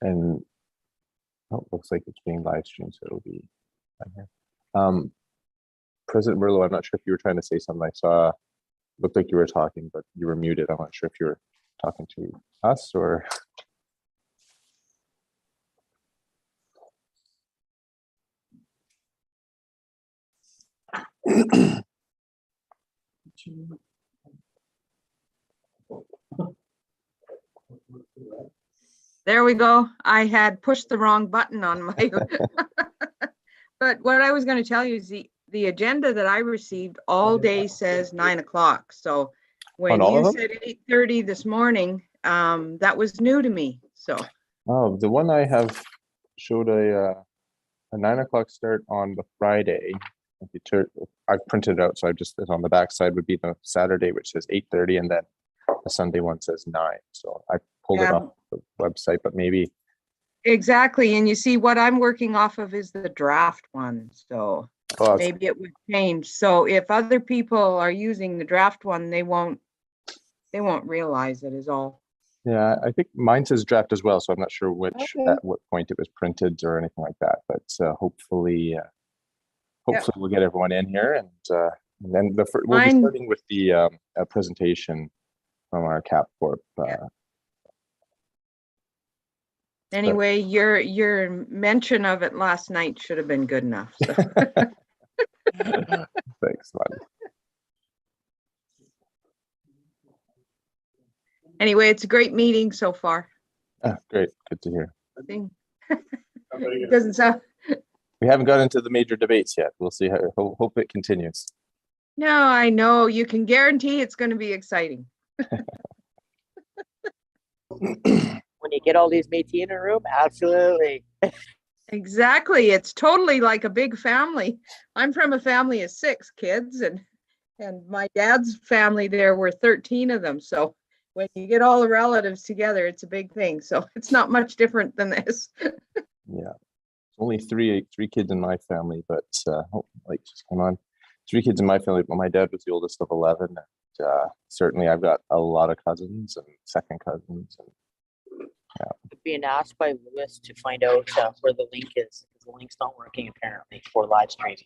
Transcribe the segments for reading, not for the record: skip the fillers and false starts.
And oh, looks like it's being live streamed, so it'll be on here. President Merlo, I'm not sure if you were trying to say something. I saw, looked like you were talking, but you were muted. I'm not sure if you were talking to us or. There we go. I had pushed the wrong button on my. But what I was going to tell you is the agenda that I received all day says 9 o'clock. So when you said 8:30 this morning, that was new to me. So. Oh, the one I have showed a 9 o'clock start on the Friday. If you turn, I printed it out, so I just, on the back side would be the Saturday, which says 8:30, and then the Sunday one says 9. So I pulled it off the website, but maybe. Exactly, and you see what I'm working off of is the draft one, so maybe it would change. So if other people are using the draft one, they won't realize it is all. Yeah, I think mine says draft as well, so I'm not sure which at what point it was printed or anything like that. But hopefully we'll get everyone in here, and then we'll be starting with the presentation from our CapCorp. Anyway, your mention of it last night should have been good enough. So. Thanks, man. Anyway, it's a great meeting so far. Great, good to hear. It doesn't sound. We haven't got into the major debates yet. We'll see how. Hope it continues. No, I know. You can guarantee it's going to be exciting. When you get all these Métis in a room, absolutely. Exactly. It's totally like a big family. I'm from a family of 6 kids, and my dad's family, there were 13 of them. So when you get all the relatives together, it's a big thing. So it's not much different than this. Yeah, only three kids in my family, but like just come on, 3 kids in my family. But my dad was the oldest of 11, and certainly I've got a lot of cousins and second cousins. And being asked by Lewis to find out where the link is, because the link's not working apparently for live streaming.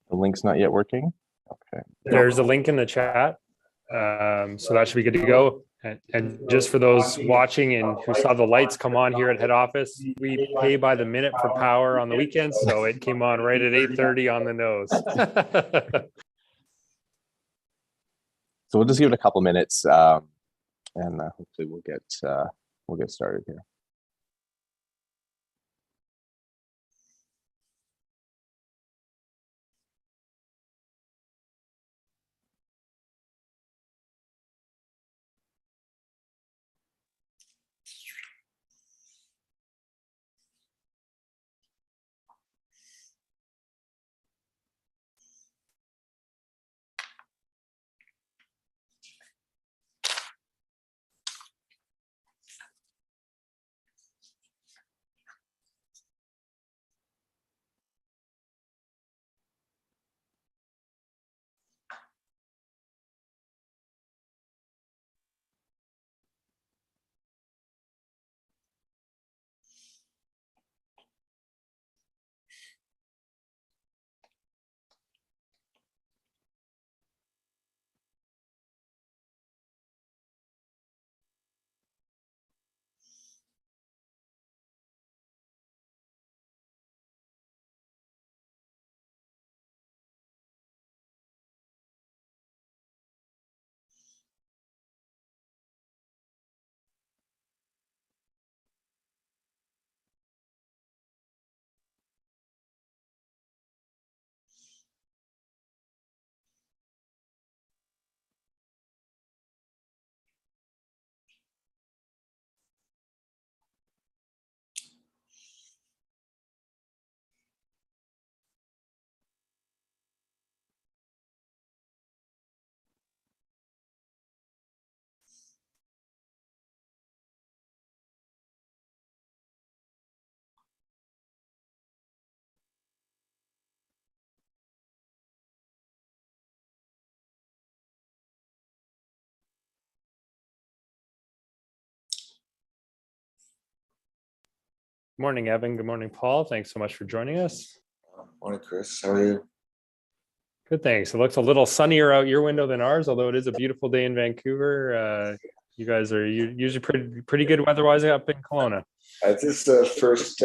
The link's not yet working. Okay. There's a link in the chat, so that should be good to go. And just for those watching and who saw the lights come on here at head office, we pay by the minute for power on the weekends, so it came on right at 8:30 on the nose. So we'll just give it a couple minutes, and hopefully we'll get started here. Morning, Evan. Good morning, Paul. Thanks so much for joining us. Morning, Chris. How are you? Good, thanks. It looks a little sunnier out your window than ours, although it is a beautiful day in Vancouver. You guys are usually pretty good weather-wise up in Kelowna. This is the first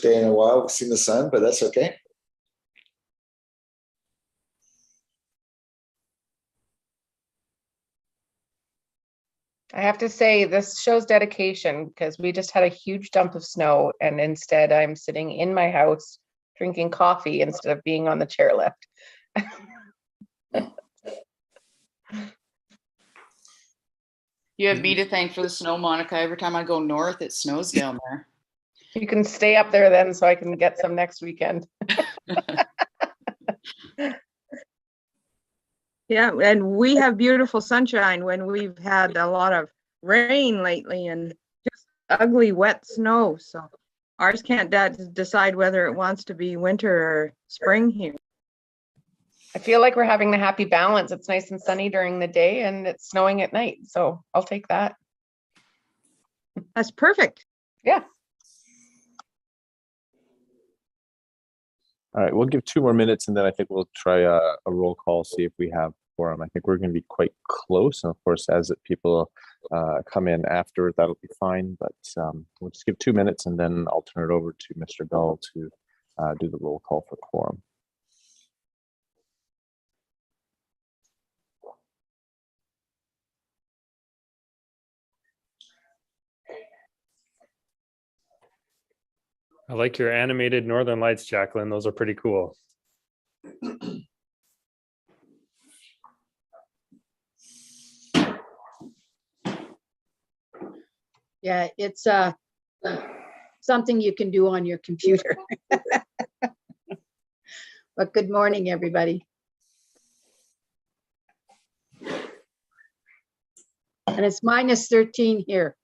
day in a while we've seen the sun, but that's okay. I have to say this shows dedication because we just had a huge dump of snow and instead I'm sitting in my house drinking coffee instead of being on the chairlift. You have me to thank for the snow, Monica. Every time I go north, it snows down there. You can stay up there then so I can get some next weekend. Yeah, and we have beautiful sunshine when we've had a lot of rain lately and just ugly wet snow. So ours can't decide whether it wants to be winter or spring here. I feel like we're having the happy balance. It's nice and sunny during the day and it's snowing at night. So I'll take that. That's perfect. Yeah. All right, we'll give 2 more minutes and then I think we'll try a roll call, see if we have quorum. I think we're going to be quite close. And of course, as people come in after, that'll be fine. But we'll just give 2 minutes and then I'll turn it over to Mr. Gull to do the roll call for quorum. I like your animated Northern Lights, Jacqueline. Those are pretty cool. Yeah, it's something you can do on your computer. But good morning, everybody. And it's -13 here.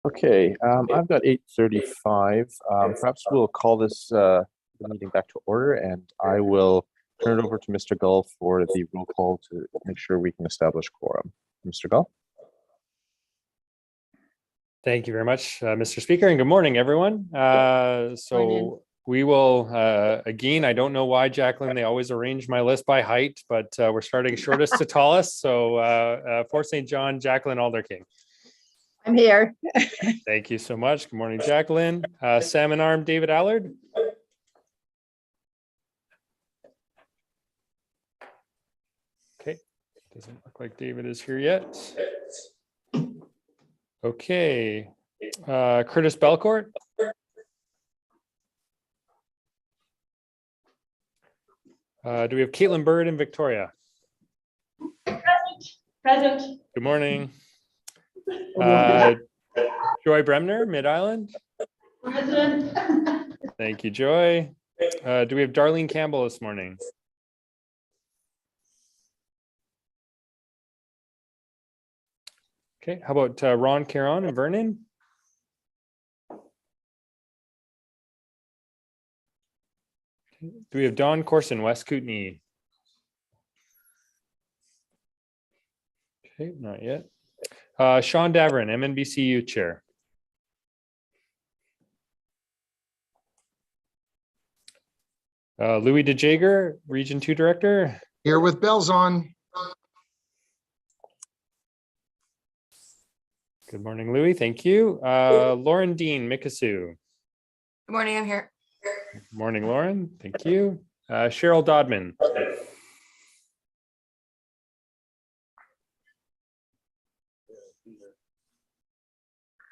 Okay, I've got 8:35. Perhaps we'll call this meeting back to order and I will turn it over to Mr. Gull for the roll call to make sure we can establish quorum. Mr. Gull? Thank you very much, Mr. Speaker, and good morning, everyone. So we will, again, I don't know why, Jacqueline, they always arrange my list by height, but we're starting shortest to tallest. So Fort St. John, Jacqueline Alderking. I'm here. Thank you so much. Good morning, Jacqueline. Salmon Arm, David Allard. Okay, doesn't look like David is here yet. Okay, Curtis Belcourt. Do we have Caitlin Bird and Victoria? Present. Good morning. Joy Bremner, Mid-Island. Present. Thank you, Joy. Do we have Darlene Campbell this morning? Okay, how about Ron Caron and Vernon? Do we have Don Corson, West Kootenai? Okay, not yet. Sean Daverin, MNBC Youth Chair. Louis DeJager, Region 2 Director. Here with bells on. Good morning, Louis. Thank you. Lauren Dean, Mikisew. Good morning, I'm here. Good morning, Lauren. Thank you. Cheryl Dodman.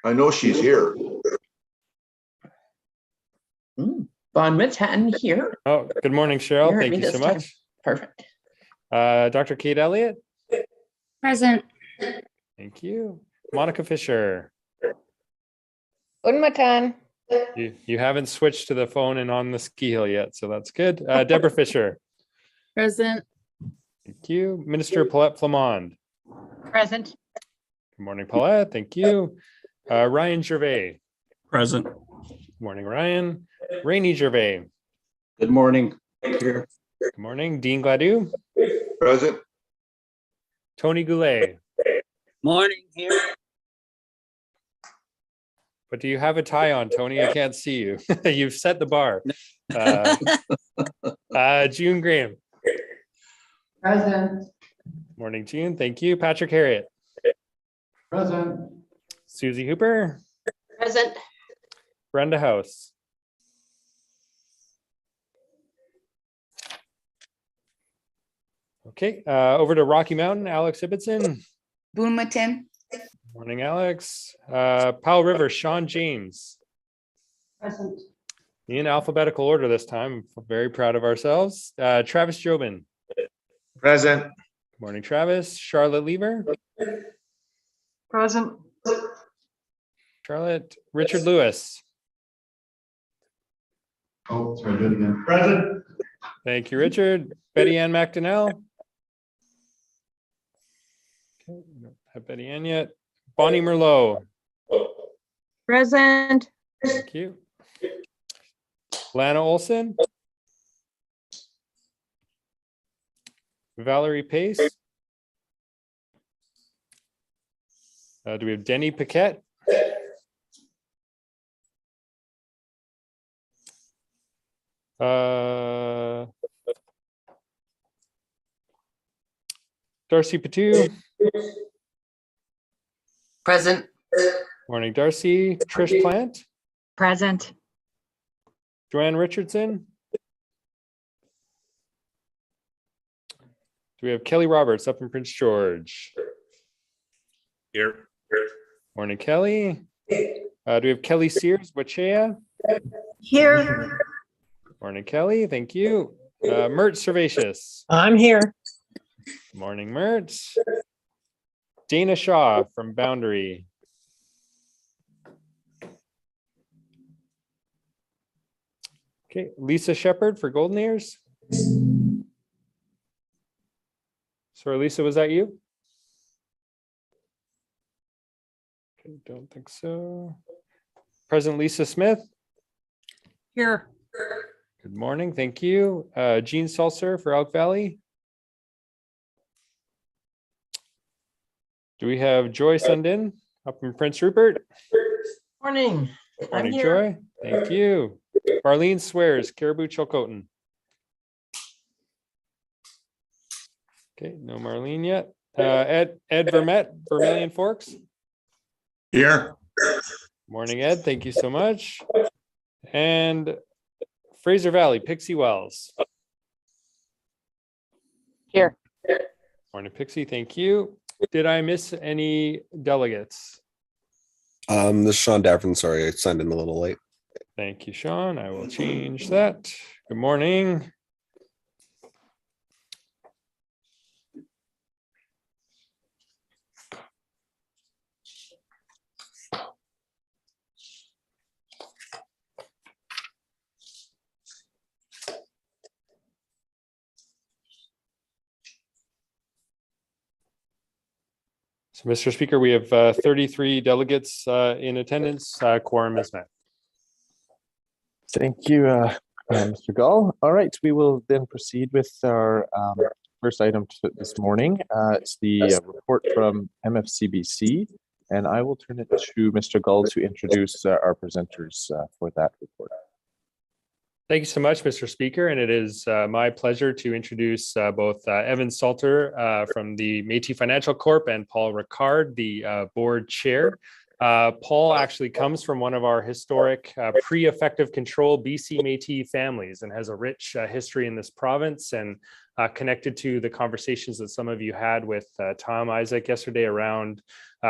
I know she's here. Von Mitzhatton here. Oh, good morning, Cheryl. You heard Thank me you so this time. much. Perfect. Dr. Kate Elliott. Present. Thank you. Monica Fisher. Unmatan. You haven't switched to the phone and on the ski hill yet, so that's good. Deborah Fisher. Present. Thank you. Minister Paulette Flamond. Present. Good morning, Paulette. Thank you. Ryan Gervais. Present. Good morning, Ryan. Rainey Gervais. Good morning. Here. Good morning. Dean Gladue. Present. Tony Goulet. Morning here. But do you have a tie on, Tony? I can't see you. You've set the bar. June Graham. Present. Morning, June. Thank you. Patrick Harriet. Present. Susie Hooper. Present. Brenda House. Okay, over to Rocky Mountain, Alex Ibbotson. Boonmatin. Morning, Alex. Powell River, Sean James. Present. In alphabetical order this time. I'm very proud of ourselves. Travis Jobin. Present. Morning, Travis. Charlotte Lever. Present. Charlotte. Richard Lewis. Oh, sorry, do it again. Present. Thank you, Richard. Betty Ann Macdonald. Okay, we don't have Betty Ann yet. Bonnie Merlot. Present. Thank you. Lana Olson. Valerie Pace. Do we have Denny Paquette? Darcy Patu. Present. Morning, Darcy. Trish Plant. Present. Joanne Richardson. Do we have Kelly Roberts up in Prince George? Here. Morning, Kelly. Do we have Kelly Sears, Wachea? Here. Morning, Kelly. Thank you. Mert Servatius. I'm here. Morning, Mert. Dana Shaw from Boundary. Okay, Lisa Shepard for Golden Ears. Sorry, Lisa, was that you? Okay, don't think so. President Lisa Smith. Here. Good morning, thank you. Jean Salser for Elk Valley. Do we have Joy Sundin up in Prince Rupert? Morning. Morning, Joy. Thank you. Marlene Swears, Caribou Chilcotin. Okay, no Marlene yet. Ed Vermette, Vermilion Forks. Here. Morning, Ed. Thank you so much. And Fraser Valley, Pixie Wells. Here. Morning, Pixie. Thank you. Did I miss any delegates? This is Sean Daffron. Sorry, I signed in a little late. Thank you, Sean. I will change that. Good morning. So, Mr. Speaker, we have 33 delegates in attendance. Quorum is met. Thank you, Mr. Gall. All right, we will then proceed with our first item this morning. It's the report from MFCBC, and I will turn it to Mr. Gall to introduce our presenters for that report. Thank you so much, Mr. Speaker, and it is my pleasure to introduce both Evan Salter from the Metis Financial Corp and Paul Ricard, the board chair. Paul actually comes from one of our historic pre-effective control BC Metis families and has a rich history in this province. And connected to the conversations that some of you had with Tom Isaac yesterday around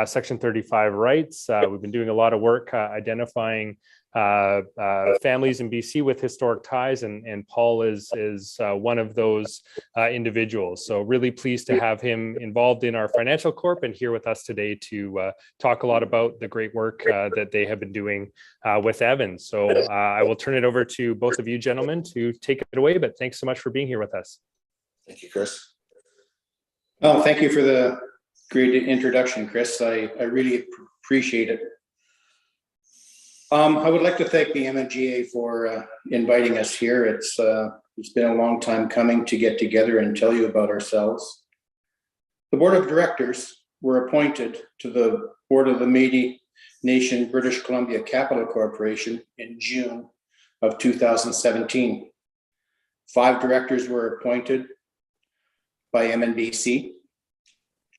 Section 35 rights. We've been doing a lot of work identifying families in BC with historic ties, and Paul is one of those individuals. So really pleased to have him involved in our financial corp and here with us today to talk a lot about the great work that they have been doing with Evan. So I will turn it over to both of you gentlemen to take it away, but thanks so much for being here with us. Thank you, Chris. Well, thank you for the great introduction, Chris. I really appreciate it. I would like to thank the MNGA for inviting us here. It's been a long time coming to get together and tell you about ourselves. The board of directors were appointed to the board of the Métis Nation British Columbia Capital Corporation in June of 2017. 5 directors were appointed by MNBC,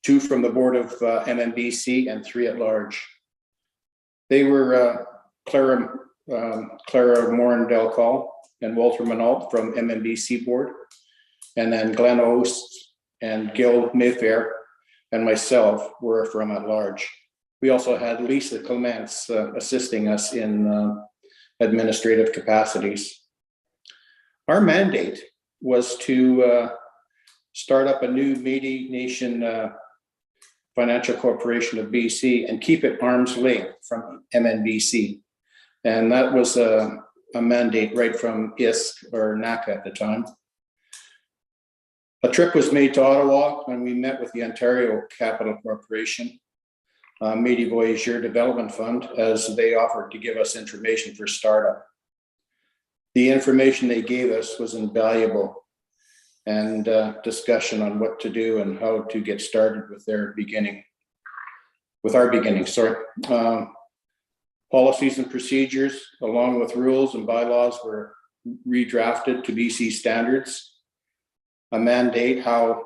2 from the board of MNBC and 3 at large. They were Clara Morin-Delcall and Walter Manault from MNBC board, and then Glenn Ost and Gil Mayfair and myself were from at large. We also had Lisa Clements assisting us in administrative capacities. Our mandate was to start up a new Métis Nation Financial Corporation of BC and keep it arm's length from MNBC. And that was a mandate right from ISC or NACA at the time. A trip was made to Ottawa when we met with the Ontario Capital Corporation, Métis Voyageur Development Fund, as they offered to give us information for startup. The information they gave us was invaluable, and discussion on what to do and how to get started with our beginning. Policies and procedures, along with rules and bylaws, were redrafted to BC standards. A mandate how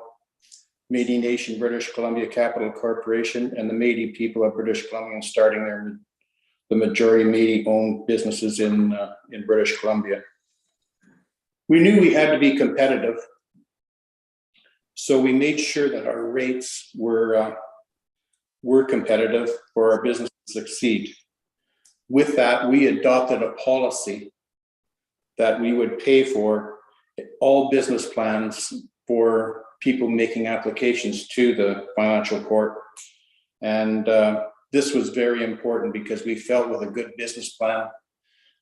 Métis Nation British Columbia Capital Corporation and the Métis people of British Columbia starting the majority Métis owned businesses in British Columbia. We knew we had to be competitive, so we made sure that our rates were competitive for our business to succeed. With that, we adopted a policy that we would pay for all business plans for people making applications to the financial court. And this was very important because we felt with a good business plan,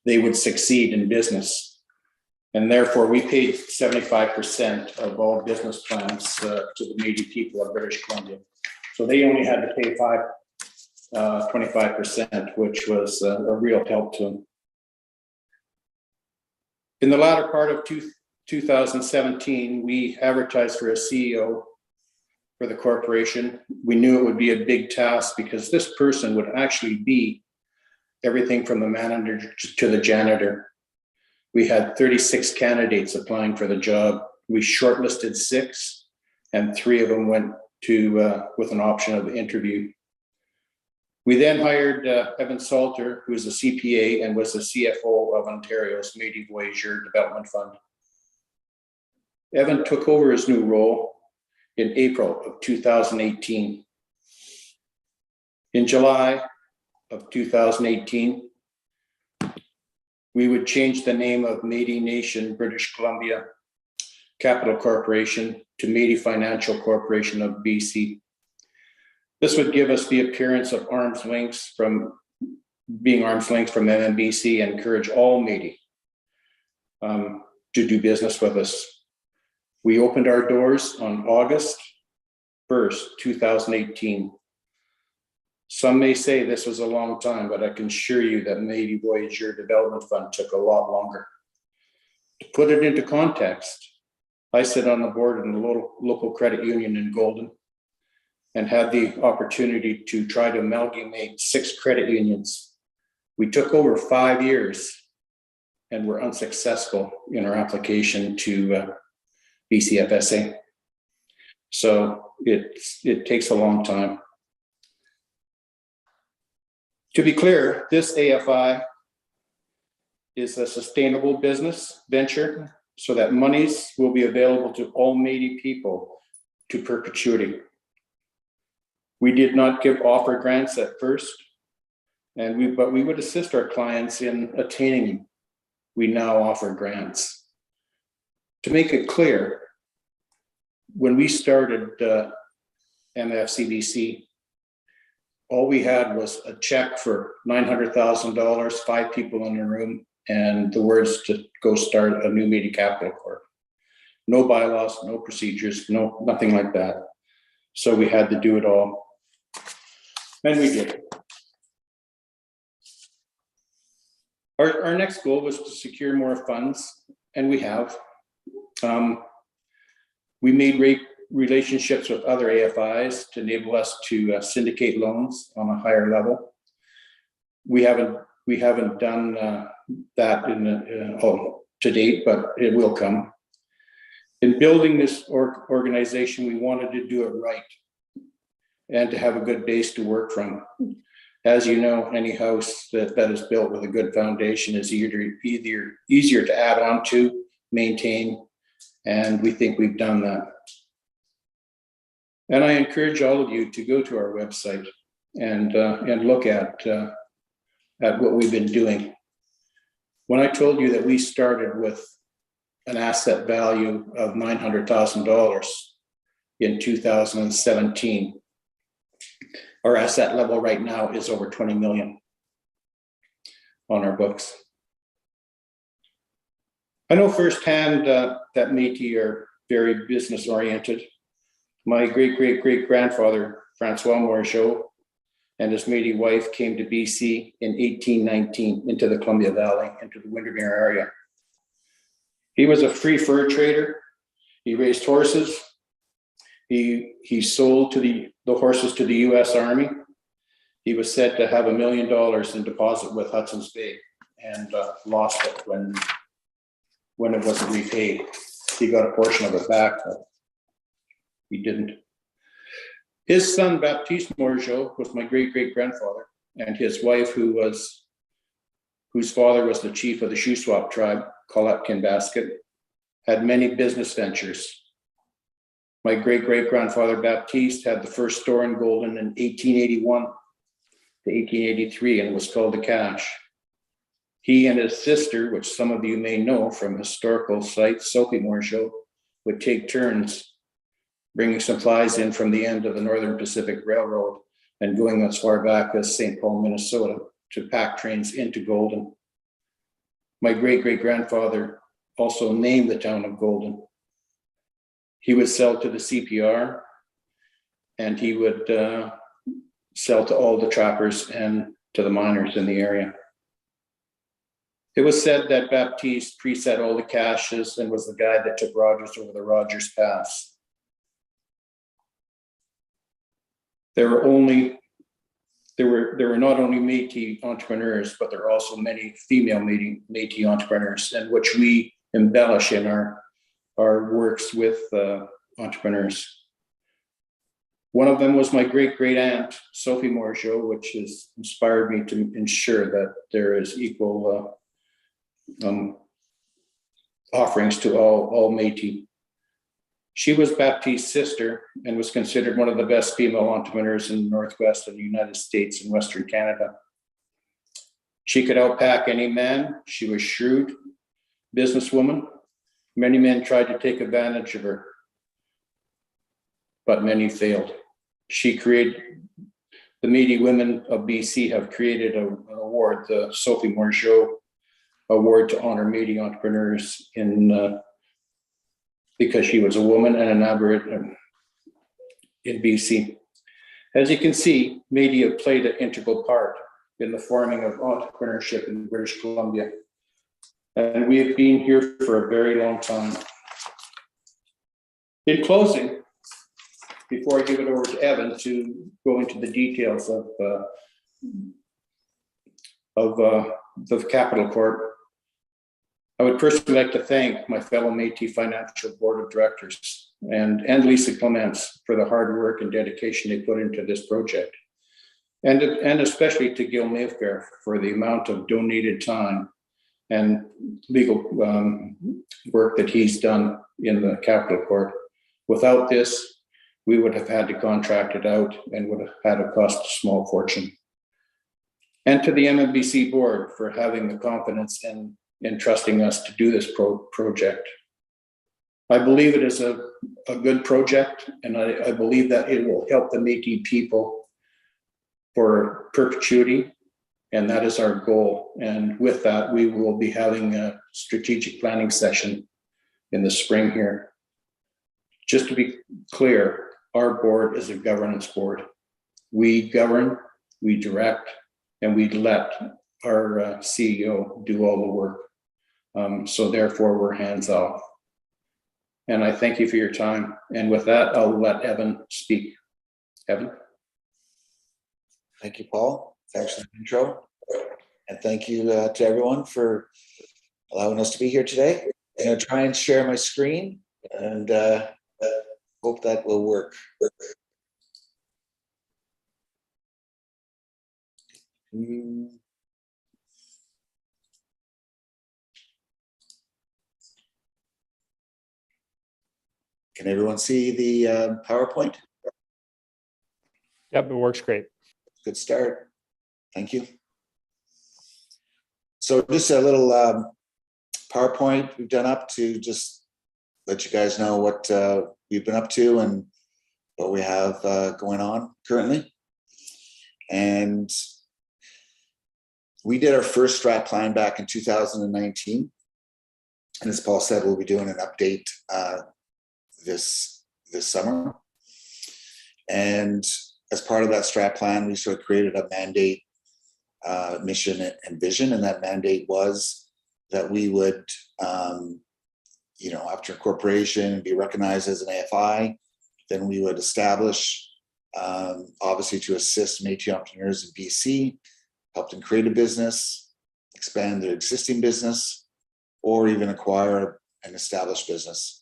they would succeed in business. And therefore, we paid 75% of all business plans to the Métis people of British Columbia. So they only had to pay 25%, which was a real help to them. In the latter part of 2017, we advertised for a CEO for the corporation. We knew it would be a big task because this person would actually be everything from the manager to the janitor. We had 36 candidates applying for the job. We shortlisted 6, and 3 of them went to with an option of interview. We then hired Evan Salter, who is a CPA and was the CFO of Ontario's Métis Voyageur Development Fund. Evan took over his new role in April of 2018. In July of 2018, we would change the name of Métis Nation British Columbia Capital Corporation to Métis Financial Corporation of BC. This would give us the appearance of arm's length from MNBC and encourage all Métis to do business with us. We opened our doors on August 1st, 2018. Some may say this was a long time, but I can assure you that Métis Voyageur Development Fund took a lot longer. To put it into context, I sit on the board in the local credit union in Golden and had the opportunity to try to amalgamate 6 credit unions. We took over 5 years and were unsuccessful in our application to BCFSA. So it takes a long time. To be clear, this AFI is a sustainable business venture so that monies will be available to all Métis people to perpetuity. We did not offer grants at first, but we would assist our clients in attaining them. We now offer grants. To make it clear, when we started MFCBC, all we had was a check for $900,000, 5 people in the room, and the words to go start a new Metis Capital Corp. No bylaws, no procedures, nothing like that. So we had to do it all. And we did it. Our next goal was to secure more funds, and we have. We made relationships with other AFIs to enable us to syndicate loans on a higher level. We haven't done that to date, but it will come. In building this organization, we wanted to do it right and to have a good base to work from. As you know, any house that is built with a good foundation is easier to add on to, maintain, and we think we've done that. And I encourage all of you to go to our website and look at what we've been doing. When I told you that we started with an asset value of $900,000 in 2017, our asset level right now is over 20 million on our books. I know firsthand that Métis are very business oriented. My great-great-great-grandfather, Francois Morgeau, and his Métis wife came to BC in 1819 into the Columbia Valley, into the Windermere area. He was a free fur trader. He raised horses. He sold the horses to the US Army. He was said to have $1 million in deposit with Hudson's Bay and lost it when it wasn't repaid. He got a portion of it back, but he didn't. His son, Baptiste Morgeau, was my great-great-grandfather, and his wife, whose father was the chief of the Shuswap tribe, Colette Kinbasket, had many business ventures. My great-great-grandfather Baptiste had the first store in Golden in 1881 to 1883, and it was called the Cash. He and his sister, which some of you may know from historical sites, Sophie Morgeau, would take turns bringing supplies in from the end of the Northern Pacific Railroad and going as far back as St. Paul, Minnesota, to pack trains into Golden. My great-great-grandfather also named the town of Golden. He would sell to the CPR, and he would sell to all the trappers and to the miners in the area. It was said that Baptiste preset all the caches and was the guy that took Rogers over the Rogers Pass. There were not only Métis entrepreneurs, but there are also many female Métis entrepreneurs, and which we embellish in our works with entrepreneurs. One of them was my great-great-aunt, Sophie Morgeau, which has inspired me to ensure that there is equal offerings to all Métis. She was Baptiste's sister and was considered one of the best female entrepreneurs in the Northwest of the United States and Western Canada. She could outpack any man. She was shrewd, businesswoman. Many men tried to take advantage of her, but many failed. She created, the Métis women of BC have created an award, the Sophie Morgeau Award, to honor Métis entrepreneurs because she was a woman and an Aboriginal in BC. As you can see, Métis have played an integral part in the forming of entrepreneurship in British Columbia. And we have been here for a very long time. In closing, before I give it over to Evan to go into the details of the Capital Corp, I would personally like to thank my fellow Métis Financial Board of Directors and Lisa Clements for the hard work and dedication they put into this project. And especially to Gil Mayfair for the amount of donated time and legal work that he's done in the Capital Court. Without this, we would have had to contract it out and would have had to cost a small fortune. And to the MNBC board for having the confidence in trusting us to do this project. I believe it is a good project, and I believe that it will help the Métis people for perpetuity, and that is our goal. And with that, we will be having a strategic planning session in the spring here. Just to be clear, our board is a governance board. We govern, we direct, and we let our CEO do all the work. So therefore, we're hands off. And I thank you for your time. And with that, I'll let Evan speak. Evan. Thank you, Paul. Thanks for the intro. And thank you to everyone for allowing us to be here today. I'm going to try and share my screen and hope that will work. Can everyone see the PowerPoint? Yep, it works great. Good start. Thank you. So just a little PowerPoint we've done up to just let you guys know what we've been up to and what we have going on currently. And we did our first strat plan back in 2019. And as Paul said, we'll be doing an update this summer. And as part of that strat plan, we sort of created a mandate, mission and vision. And that mandate was that we would, after incorporation, be recognized as an AFI. Then we would establish, obviously to assist Métis entrepreneurs in BC, help them create a business, expand their existing business, or even acquire an established business.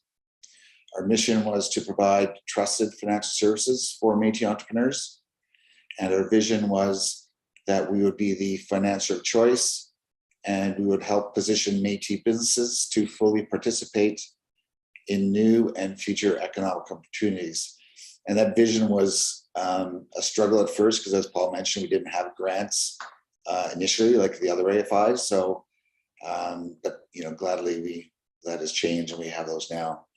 Our mission was to provide trusted financial services for Métis entrepreneurs. And our vision was that we would be the financier of choice and we would help position Métis businesses to fully participate in new and future economic opportunities. And that vision was a struggle at first because, as Paul mentioned, we didn't have grants initially like the other AFIs. So, but gladly that has changed and we have those now.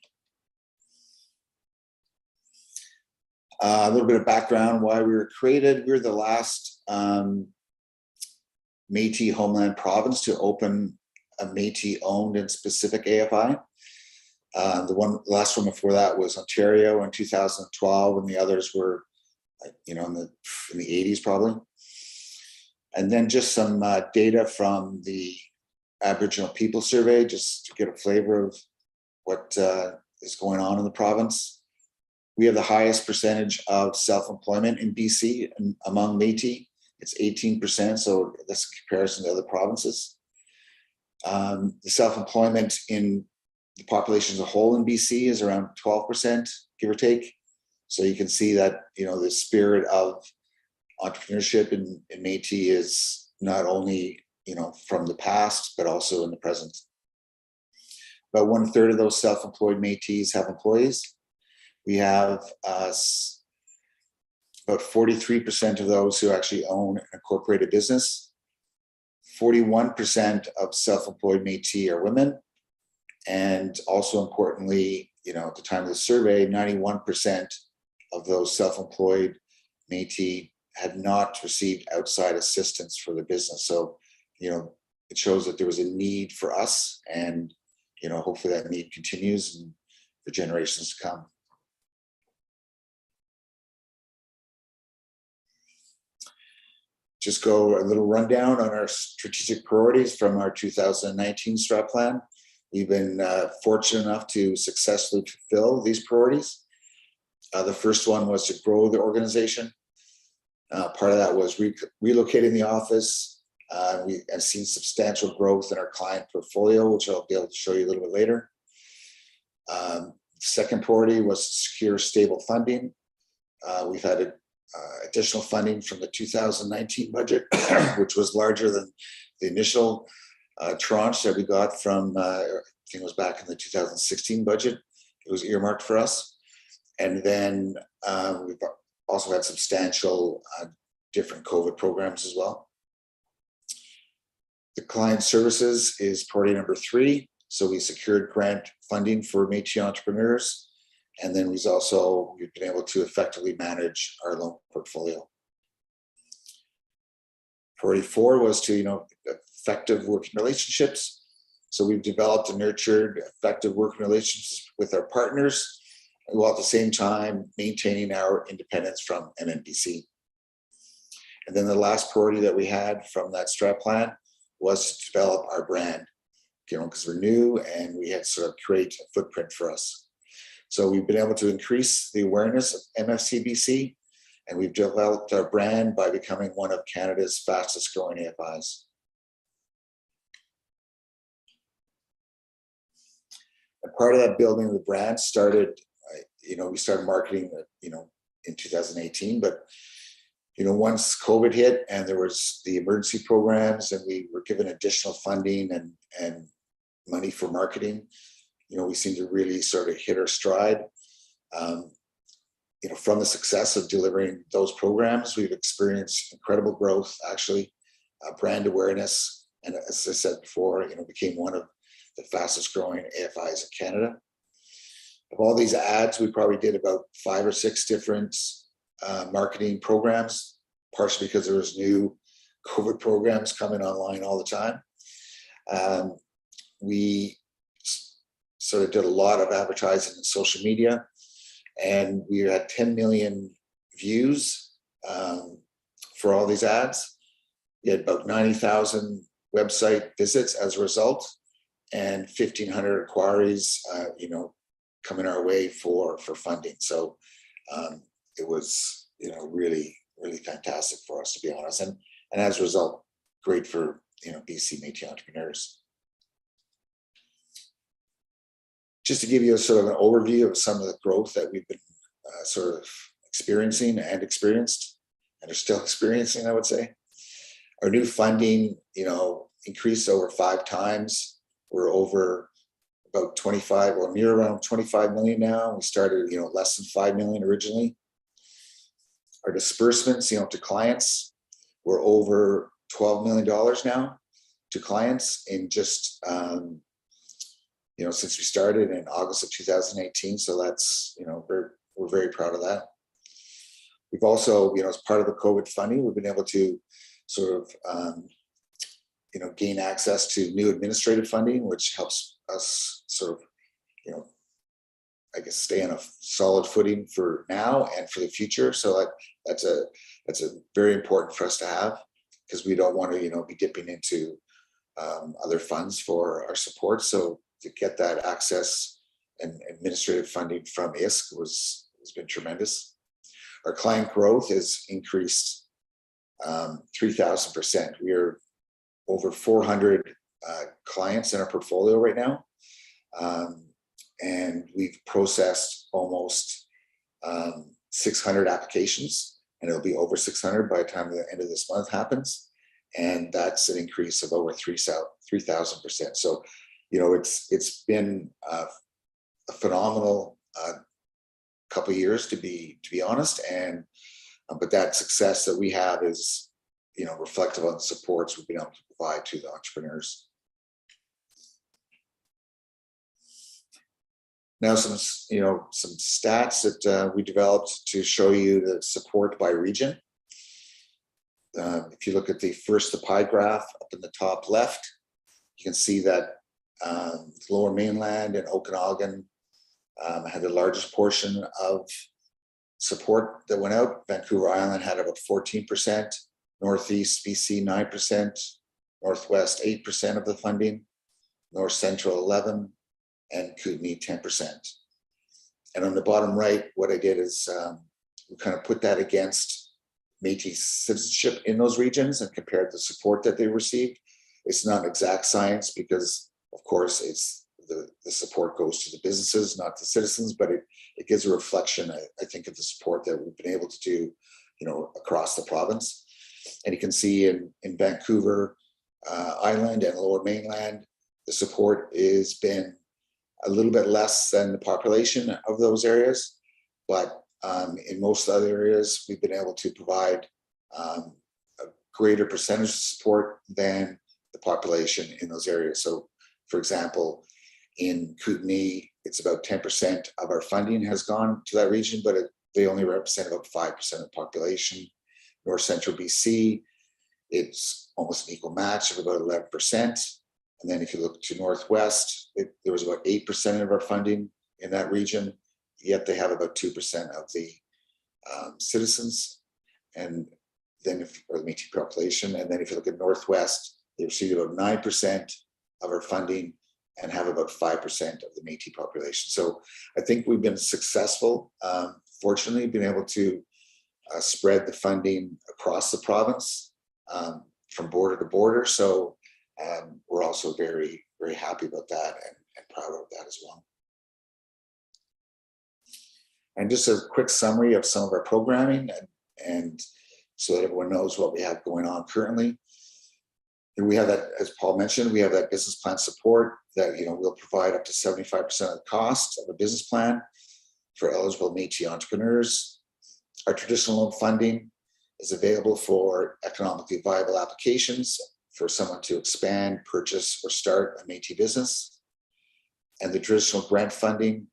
A little bit of background why we were created. We were the last Métis homeland province to open a Métis owned and specific AFI. The last one before that was Ontario in 2012, and the others were, in the 80s probably. And then just some data from the Aboriginal People Survey, just to get a flavor of what is going on in the province. We have the highest percentage of self-employment in BC and among Métis. It's 18%, so that's in comparison to other provinces. The self-employment in the population as a whole in BC is around 12%, give or take. So you can see that, the spirit of entrepreneurship in Métis is not only, from the past, but also in the present. About 1/3 of those self-employed Métis have employees. We have about 43% of those who actually own an incorporated business. 41% of self-employed Métis are women. And also importantly, at the time of the survey, 91% of those self-employed Métis had not received outside assistance for their business. So, it shows that there was a need for us and, hopefully that need continues and for generations to come. Just go a little rundown on our strategic priorities from our 2019 strat plan. We've been fortunate enough to successfully fulfill these priorities. The first one was to grow the organization. Part of that was relocating the office. We have seen substantial growth in our client portfolio, which I'll be able to show you a little bit later. Second priority was to secure stable funding. We've had additional funding from the 2019 budget, which was larger than the initial tranche that we got from, I think it was back in the 2016 budget. It was earmarked for us. And then we've also had substantial different COVID programs as well. The client services is priority number 3. So we secured grant funding for Métis entrepreneurs. And then we've been able to effectively manage our loan portfolio. Priority 4 was to, effective working relationships. So we've developed and nurtured effective working relationships with our partners, while at the same time maintaining our independence from MNBC. And then the last priority that we had from that strat plan was to develop our brand, because we're new and we had to sort of create a footprint for us. So we've been able to increase the awareness of MFCBC, and we've developed our brand by becoming one of Canada's fastest growing AFIs. And part of that building of the brand started, we started marketing, in 2018, but, once COVID hit and there was the emergency programs and we were given additional funding and money for marketing, we seemed to really sort of hit our stride. From the success of delivering those programs, we've experienced incredible growth, actually, brand awareness, and as I said before, became one of the fastest growing AFIs in Canada. Of all these ads, we probably did about 5 or 6 different marketing programs, partially because there was new COVID programs coming online all the time. We sort of did a lot of advertising in social media, and we had 10 million views for all these ads. We had about 90,000 website visits as a result, and 1,500 inquiries, coming our way for funding. So it was, really, really fantastic for us, to be honest. And as a result, great for, BC Métis entrepreneurs. Just to give you a sort of an overview of some of the growth that we've been sort of experiencing and experienced and are still experiencing, I would say. Our new funding, increased over 5 times. We're over about 25, or near around 25 million now. We started, less than 5 million originally. Our disbursements, to clients, we're over $12 million now to clients in just, since we started in August of 2018. So that's, we're very proud of that. We've also, as part of the COVID funding, we've been able to sort of, gain access to new administrative funding, which helps us sort of, stay on a solid footing for now and for the future. So that's a very important for us to have, because we don't want to, be dipping into other funds for our support. So to get that access and administrative funding from ISK has been tremendous. Our client growth has increased 3,000%. We are over 400 clients in our portfolio right now. And we've processed almost 600 applications, and it'll be over 600 by the time the end of this month happens. And that's an increase of over 3,000%. So, it's been a phenomenal couple of years, to be honest. And but that success that we have is, reflective on the supports we've been able to provide to the entrepreneurs. Now, some stats that we developed to show you the support by region. If you look at the pie graph up in the top left, you can see that Lower Mainland and Okanagan had the largest portion of support that went out. Vancouver Island had about 14%, Northeast BC 9%, Northwest 8% of the funding, North Central 11%, and Kootenay 10%. And on the bottom right, what I did is we kind of put that against Métis citizenship in those regions and compared the support that they received. It's not exact science, because of course it's the support goes to the businesses, not the citizens, but it gives a reflection, I think, of the support that we've been able to do, across the province. And you can see in Vancouver, Island and Lower Mainland, the support has been a little bit less than the population of those areas, but in most other areas, we've been able to provide a greater percentage of support than the population in those areas. So, for example, in Kootenay, it's about 10% of our funding has gone to that region, but they only represent about 5% of the population. North Central BC, it's almost an equal match of about 11%. And then if you look to Northwest, there was about 8% of our funding in that region, yet they have about 2% of the citizens, and then or the Métis population. And then if you look at Northwest, they receive about 9% of our funding and have about 5% of the Métis population. So I think we've been successful, fortunately, being able to spread the funding across the province from border to border. So we're also very, very happy about that and proud of that as well. And just a quick summary of some of our programming, and so that everyone knows what we have going on currently. And we have that, as Paul mentioned, we have that business plan support that, you know, we'll provide up to 75% of the cost of a business plan for eligible Métis entrepreneurs. Our traditional loan funding is available for economically viable applications for someone to expand, purchase, or start a Métis business. And the traditional grant funding,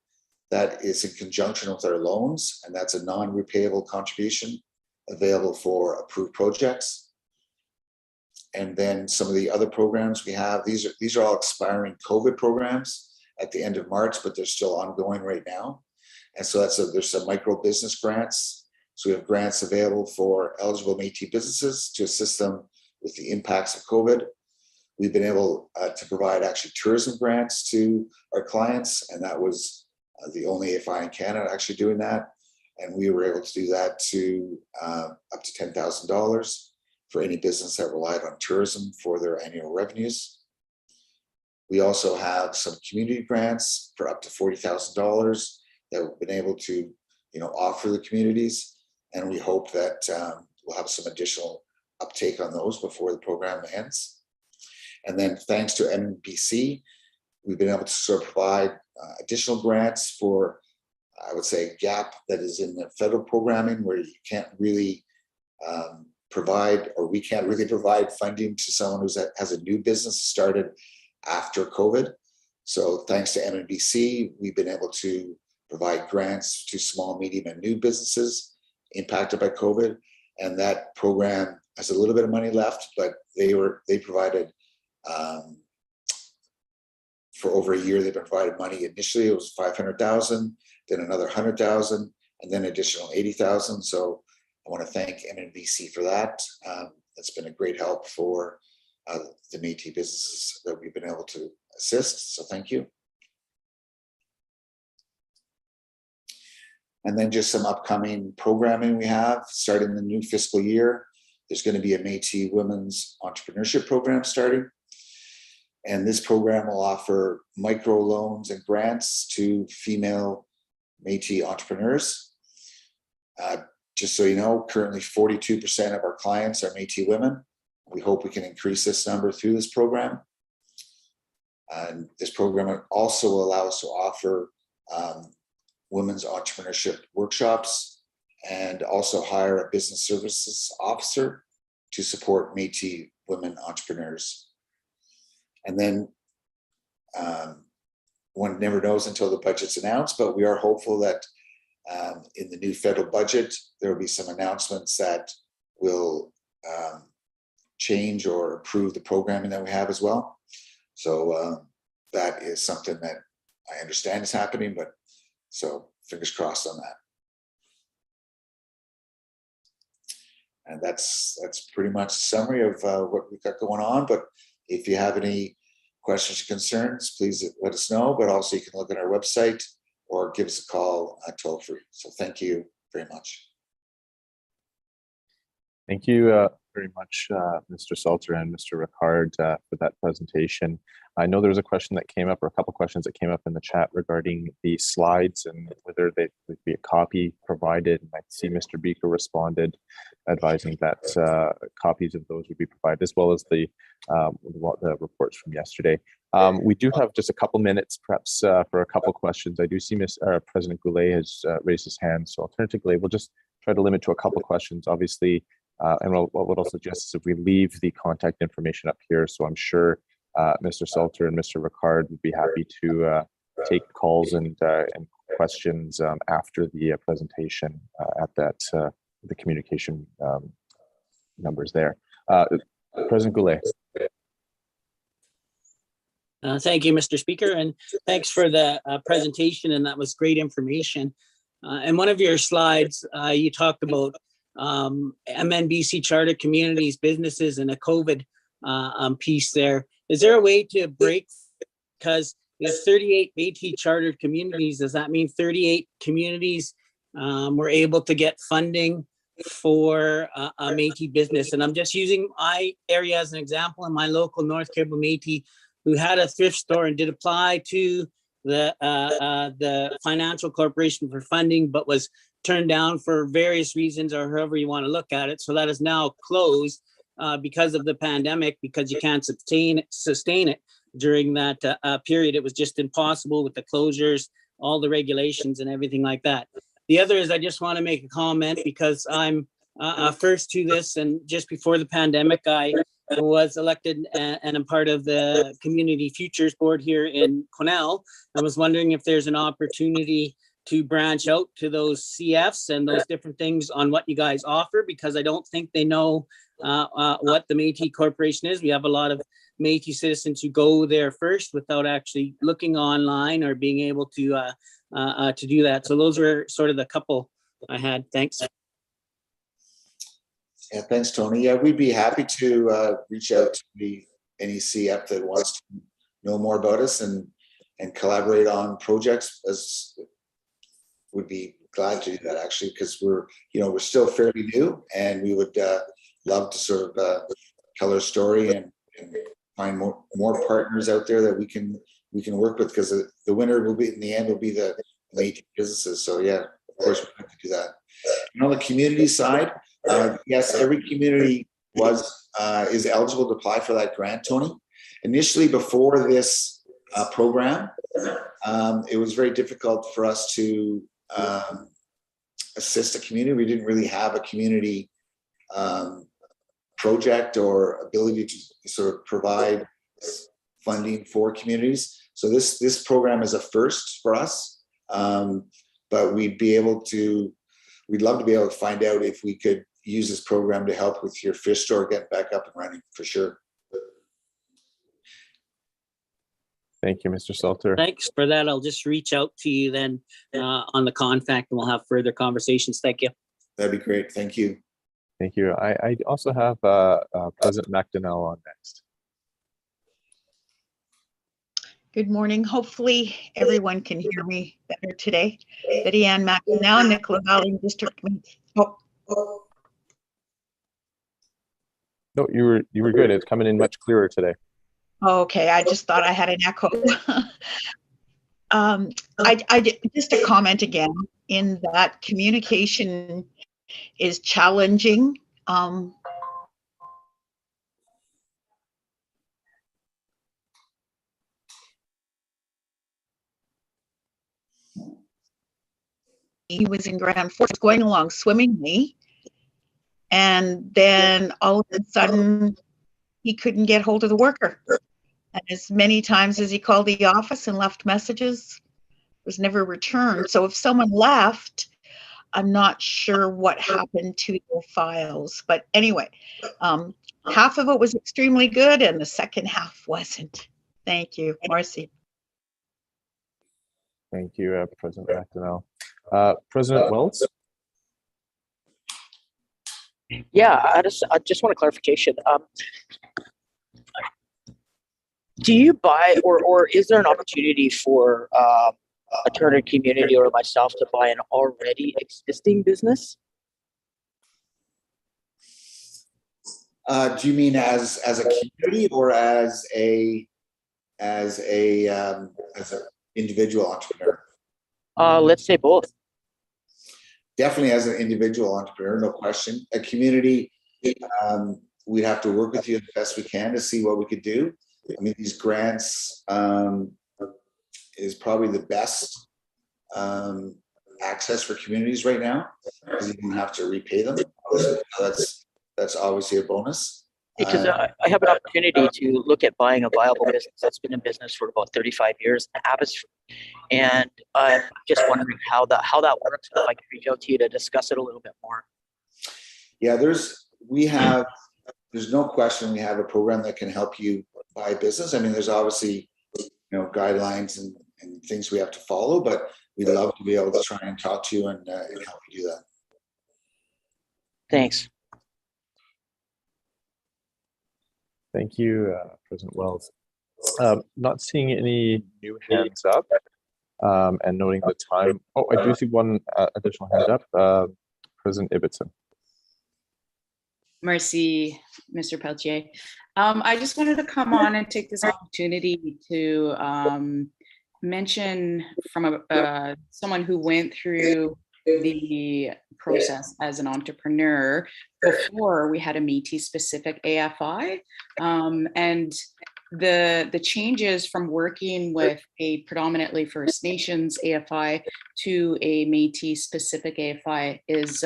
that is in conjunction with our loans, and that's a non-repayable contribution available for approved projects. And then some of the other programs we have, these are all expiring COVID programs at the end of March, but they're still ongoing right now. And so there's some micro business grants. So we have grants available for eligible Métis businesses to assist them with the impacts of COVID. We've been able to provide actually tourism grants to our clients, and that was the only AFI in Canada actually doing that. And we were able to do that to up to $10,000 for any business that relied on tourism for their annual revenues. We also have some community grants for up to $40,000 that we've been able to, you know, offer the communities. And we hope that we'll have some additional uptake on those before the program ends. And then thanks to MNBC, we've been able to sort of provide additional grants for, I would say, a gap that is in the federal programming where you can't really provide, or we can't really provide funding to someone who has a new business started after COVID. So thanks to MNBC, we've been able to provide grants to small, medium, and new businesses impacted by COVID. And that program has a little bit of money left, but they provided for over a year. They've provided money. Initially, it was $500,000, then another $100,000, and then additional $80,000. So I want to thank MNBC for that. It's been a great help for the Métis businesses that we've been able to assist. So thank you. And then just some upcoming programming we have starting the new fiscal year. There's going to be a Métis Women's Entrepreneurship Program starting. And this program will offer micro loans and grants to female Métis entrepreneurs. Just so you know, currently 42% of our clients are Métis women. We hope we can increase this number through this program. And this program will also allow us to offer women's entrepreneurship workshops and also hire a business services officer to support Métis women entrepreneurs. And then one never knows until the budget's announced, but we are hopeful that in the new federal budget, there will be some announcements that will change or improve the programming that we have as well. So that is something that I understand is happening, but so fingers crossed on that. And that's pretty much a summary of what we've got going on. But if you have any questions or concerns, please let us know. But also you can look at our website or give us a call toll free. So thank you very much. Thank you very much, Mr. Salter and Mr. Ricard, for that presentation. I know there was a question that came up, or a couple questions that came up in the chat regarding the slides and whether they would be a copy provided. And I see Mr. Beaker responded, advising that copies of those would be provided, as well as the reports from yesterday. We do have just a couple minutes, perhaps, for a couple questions. I do see President Goulet has raised his hand, so I'll turn to Goulet. We'll just try to limit to a couple questions, obviously. And what I'll suggest is if we leave the contact information up here, so I'm sure Mr. Salter and Mr. Ricard would be happy to take calls and questions after the presentation at the communication numbers there. President Goulet. Thank you, Mr. Speaker, and thanks for the presentation, and that was great information. In one of your slides, you talked about MNBC charter communities, businesses, and a COVID piece there. Is there a way to break, because there's 38 Métis chartered communities, does that mean 38 communities were able to get funding for a Métis business? And I'm just using my area as an example. In my local North Caribou Métis, who had a thrift store and did apply to the Financial Corporation for funding, but was turned down for various reasons, or however you want to look at it. So that is now closed because of the pandemic, because you can't sustain it during that period. It was just impossible with the closures, all the regulations and everything like that. The other is, I just want to make a comment because I'm first to this, and just before the pandemic, I was elected and I'm part of the Community Futures Board here in Quesnel. I was wondering if there's an opportunity to branch out to those CFs and those different things on what you guys offer, because I don't think they know what the Métis Corporation is. We have a lot of Métis citizens who go there first without actually looking online or being able to do that. So those were sort of the couple I had. Thanks. Yeah, thanks, Tony. Yeah, we'd be happy to reach out to any CF that wants to know more about us and collaborate on projects. As would be glad to do that, actually, because we're still fairly new, and we would love to sort of tell our story and find more partners out there that we can work with, because the winner will be, in the end, will be the Métis businesses. So yeah, of course we'd like to do that. And on the community side, yes, every community is eligible to apply for that grant, Tony. Initially, before this program, it was very difficult for us to assist a community. We didn't really have a community project or ability to sort of provide funding for communities. So this program is a first for us, but we'd love to be able to find out if we could use this program to help with your fish store get back up and running, for sure. Thank you, Mr. Salter. Thanks for that. I'll just reach out to you then on the contact, and we'll have further conversations. Thank you. That'd be great. Thank you. Thank you. I also have President Macdonald on next. Good morning. Hopefully everyone can hear me better today. Betty Ann Macdonald, Nicola Valley District. Oh. No, you were good. It's coming in much clearer today. Okay, I just thought I had an echo. I just a comment again, in that communication is challenging. He was in Grand Forks going along swimmingly, and then all of a sudden he couldn't get hold of the worker. And as many times as he called the office and left messages, was never returned. So if someone left, I'm not sure what happened to their files. But anyway, half of it was extremely good and the second half wasn't. Thank you, Marcy. Thank you, President Macdonald. President Wells? Yeah, I just want a clarification. Do you buy, or is there an opportunity for a chartered community or myself to buy an already existing business? Do you mean as a community or as a as an individual entrepreneur? Let's say both. Definitely as an individual entrepreneur, no question. A community, we'd have to work with you as best we can to see what we could do. I mean, these grants is probably the best access for communities right now, because you don't have to repay them. That's obviously a bonus. Because I have an opportunity to look at buying a viable business that's been in business for about 35 years, Abbotsford. And I'm just wondering how that works. If I could reach out to you to discuss it a little bit more. Yeah, there's no question we have a program that can help you buy business. I mean, there's obviously, guidelines and things we have to follow, but we'd love to be able to try and talk to you and help you do that. Thanks. Thank you, President Wells. Not seeing any new hands up, and noting the time. Oh, I do see one additional hand up. President Ibbotson. Merci, Mr. Peltier. I just wanted to come on and take this opportunity to mention from someone who went through the process as an entrepreneur before we had a Metis specific AFI, and the changes from working with a predominantly First Nations AFI to a Metis specific AFI is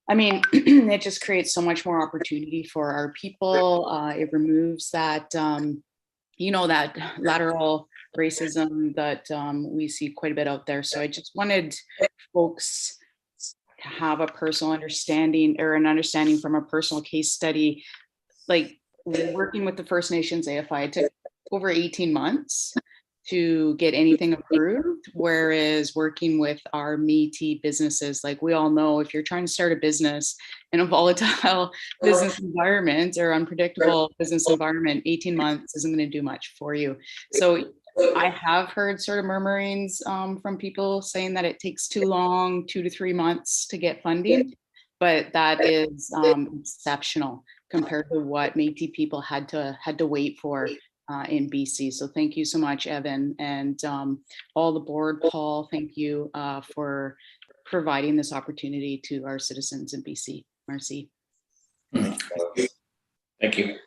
it just creates so much more opportunity for our people. It removes that that lateral racism that we see quite a bit out there. So I just wanted folks to have a personal understanding, or an understanding from a personal case study. Like, working with the First Nations AFI, it took over 18 months to get anything approved, whereas working with our Métis businesses, like we all know, if you're trying to start a business in a volatile business environment or unpredictable business environment, 18 months isn't going to do much for you. So I have heard sort of murmurings from people saying that it takes too long, 2 to 3 months to get funding, but that is exceptional compared to what Métis people had to wait for in BC. So thank you so much, Evan, and all the board. Paul, thank you for providing this opportunity to our citizens in BC. Merci. Thank you.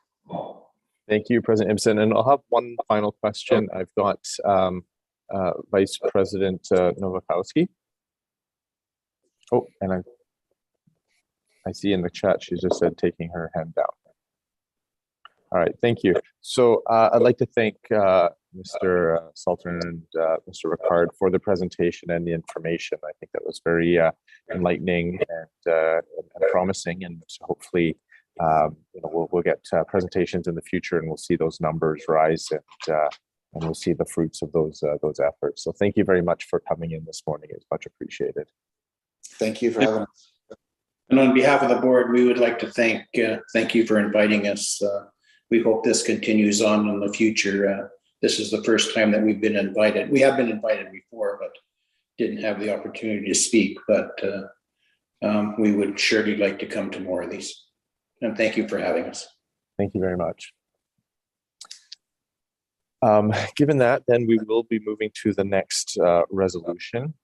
Thank you, President Ibsen. And I'll have one final question. I've got Vice President Nowakowski. Oh, and I see in the chat, she just said taking her hand down. All right, thank you. So I'd like to thank Mr. Salter and Mr. Ricard for the presentation and the information. I think that was very enlightening and promising, and hopefully we'll get presentations in the future, and we'll see those numbers rise, and we'll see the fruits of those efforts. So thank you very much for coming in this morning. It's much appreciated. Thank you for having us. And on behalf of the board, we would like to thank you for inviting us. We hope this continues on in the future. This is the first time that we've been invited. We have been invited before, but didn't have the opportunity to speak. But we would surely like to come to more of these. And thank you for having us. Thank you very much. Given that, then we will be moving to the next resolution,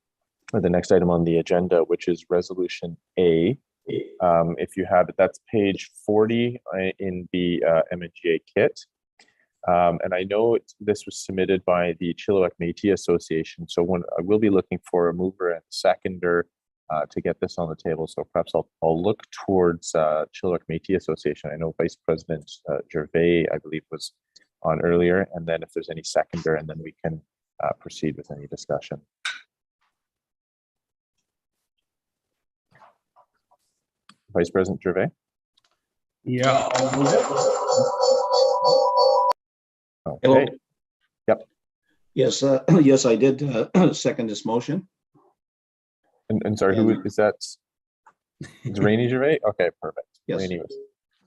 or the next item on the agenda, which is Resolution A. If you have it, that's page 40 in the MNGA kit. And I know this was submitted by the Chilliwack Métis Association. So I will be looking for a mover and seconder to get this on the table. So perhaps I'll look towards Chilliwack Métis Association. I know Vice President Gervais, I believe, was on earlier. And then if there's any seconder, and then we can proceed with any discussion. Vice President Gervais? Yeah. Okay. Hello. Yep. Yes, yes, I did second this motion. And sorry, who is that? Is Rainey Gervais? Okay, perfect. Yes. Rainey was.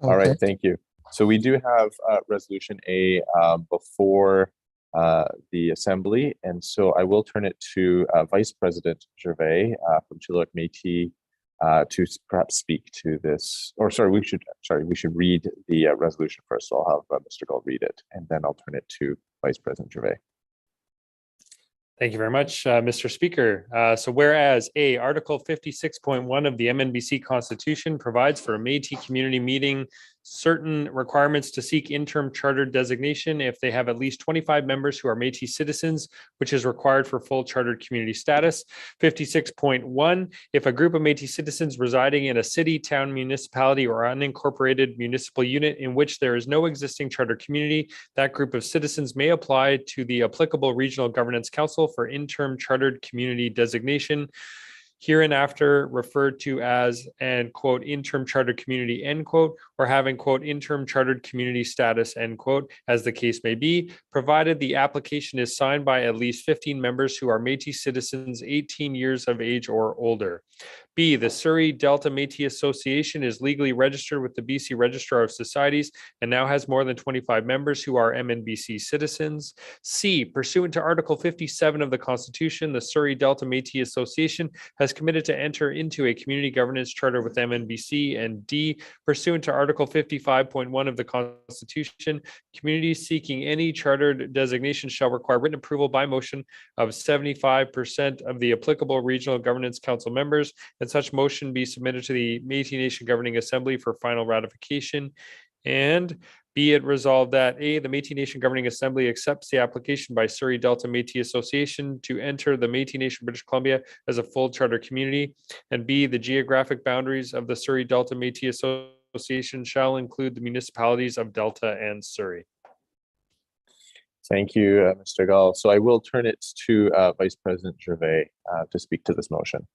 All right, thank you. So we do have Resolution A before the Assembly, and so I will turn it to Vice President Gervais from Chilliwack Métis to perhaps speak to this, or sorry, we should read the resolution first. So I'll have Mr. Gall read it, and then I'll turn it to Vice President Gervais. Thank you very much, Mr. Speaker. So whereas Article 56.1 of the MNBC Constitution provides for a Métis community meeting certain requirements to seek interim charter designation if they have at least 25 members who are Métis citizens, which is required for full chartered community status. 56.1, if a group of Métis citizens residing in a city, town, municipality, or unincorporated municipal unit in which there is no existing charter community, that group of citizens may apply to the applicable regional governance council for interim chartered community designation, hereinafter referred to as, and quote, interim chartered community, end quote, or having, quote, interim chartered community status, end quote, as the case may be, provided the application is signed by at least 15 members who are Métis citizens 18 years of age or older. B, the Surrey Delta Métis Association is legally registered with the BC Registrar of Societies and now has more than 25 members who are MNBC citizens. C, pursuant to Article 57 of the Constitution, the Surrey Delta Métis Association has committed to enter into a community governance charter with MNBC. And D, pursuant to Article 55.1 of the Constitution, communities seeking any chartered designation shall require written approval by motion of 75% of the applicable regional governance council members, and such motion be submitted to the Métis Nation Governing Assembly for final ratification. And be it resolved that A, the Métis Nation Governing Assembly accepts the application by Surrey Delta Métis Association to enter the Métis Nation British Columbia as a full charter community, and B, the geographic boundaries of the Surrey Delta Métis Association shall include the municipalities of Delta and Surrey. Thank you, Mr. Gall. So I will turn it to Vice President Gervais to speak to this motion.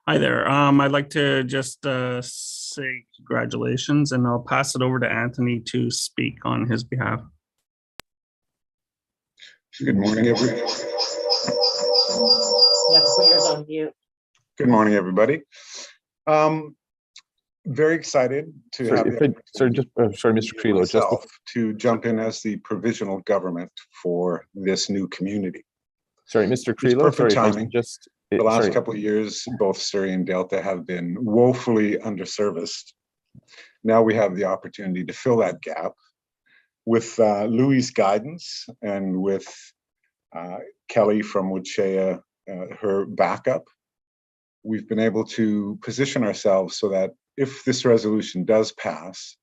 Hi there. I'd like to just say congratulations, and I'll pass it over to Anthony to speak on his behalf. Good morning, everybody. You have to put yours on mute. Good morning, everybody. Very excited to have sorry, Mr. Creelo, just to jump in as the provisional government for this new community. Sorry, Mr. Creelo. Perfect timing. The last couple of years, both Surrey and Delta have been woefully underserviced. Now we have the opportunity to fill that gap with Louis' guidance and with Kelly from Woodshea, her backup. We've been able to position ourselves so that if this resolution does pass,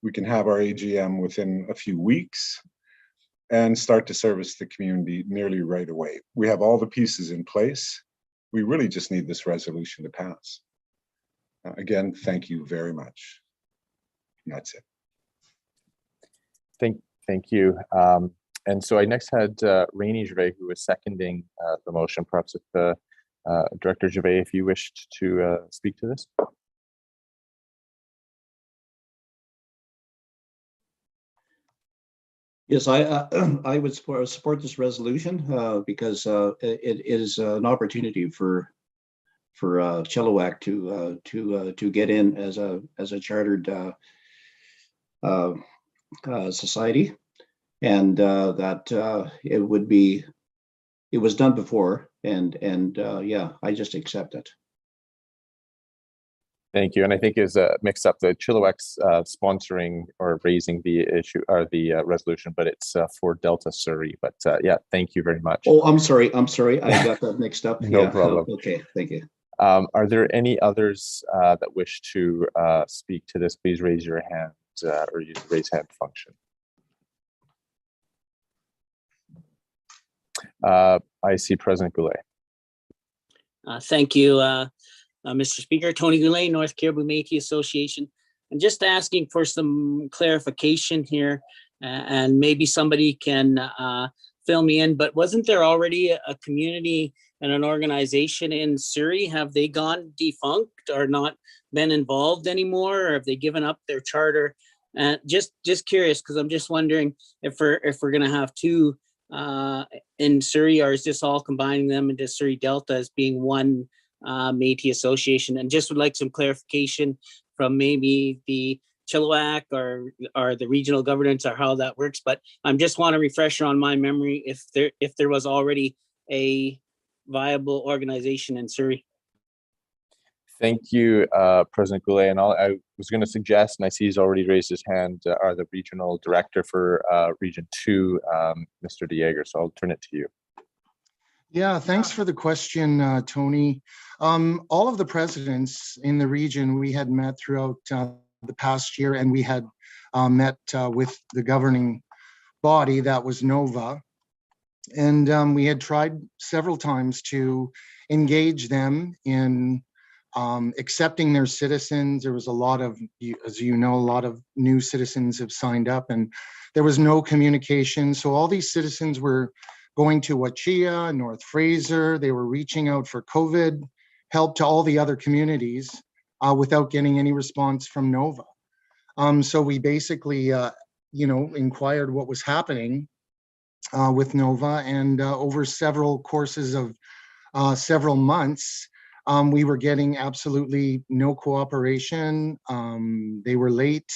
we can have our AGM within a few weeks and start to service the community nearly right away. We have all the pieces in place. We really just need this resolution to pass. Again, thank you very much. And that's it. Thank you. And so I next had Rainey Gervais, who was seconding the motion. Perhaps if Director Gervais, if you wished to speak to this. Yes, I would support this resolution because it is an opportunity for Chilliwack to get in as a chartered society, and that it was done before, and yeah, I just accept it. Thank you. And I think is mixed up the Chilliwack's sponsoring or raising the issue or the resolution, but it's for Delta Surrey. But yeah, thank you very much. Oh, I'm sorry. I got that mixed up. No problem. Okay, thank you. Are there any others that wish to speak to this? Please raise your hand or use the raise hand function. I see President Goulet. Thank you, Mr. Speaker. Tony Goulet, North Caribou Métis Association. I'm just asking for some clarification here, and maybe somebody can fill me in, but wasn't there already a community and an organization in Surrey? Have they gone defunct or not been involved anymore, or have they given up their charter? Just curious, because I'm just wondering if we're going to have two in Surrey, or is this all combining them into Surrey Delta as being one Métis association? And just would like some clarification from maybe the Chilliwack or the regional governance or how that works. But I just want a refresher on my memory if there was already a viable organization in Surrey. Thank you, President Goulet. And I was going to suggest, and I see he's already raised his hand, are the regional director for Region 2, Mr. DeJager. So I'll turn it to you. Yeah, thanks for the question, Tony. All of the presidents in the region, we had met throughout the past year, and we had met with the governing body, that was NOVA. And we had tried several times to engage them in accepting their citizens. There was a lot of, as you know, a lot of new citizens have signed up, and there was no communication. So all these citizens were going to Wachia, North Fraser. They were reaching out for COVID help to all the other communities without getting any response from NOVA. So we basically, inquired what was happening with NOVA, and over several courses of several months, we were getting absolutely no cooperation. They were late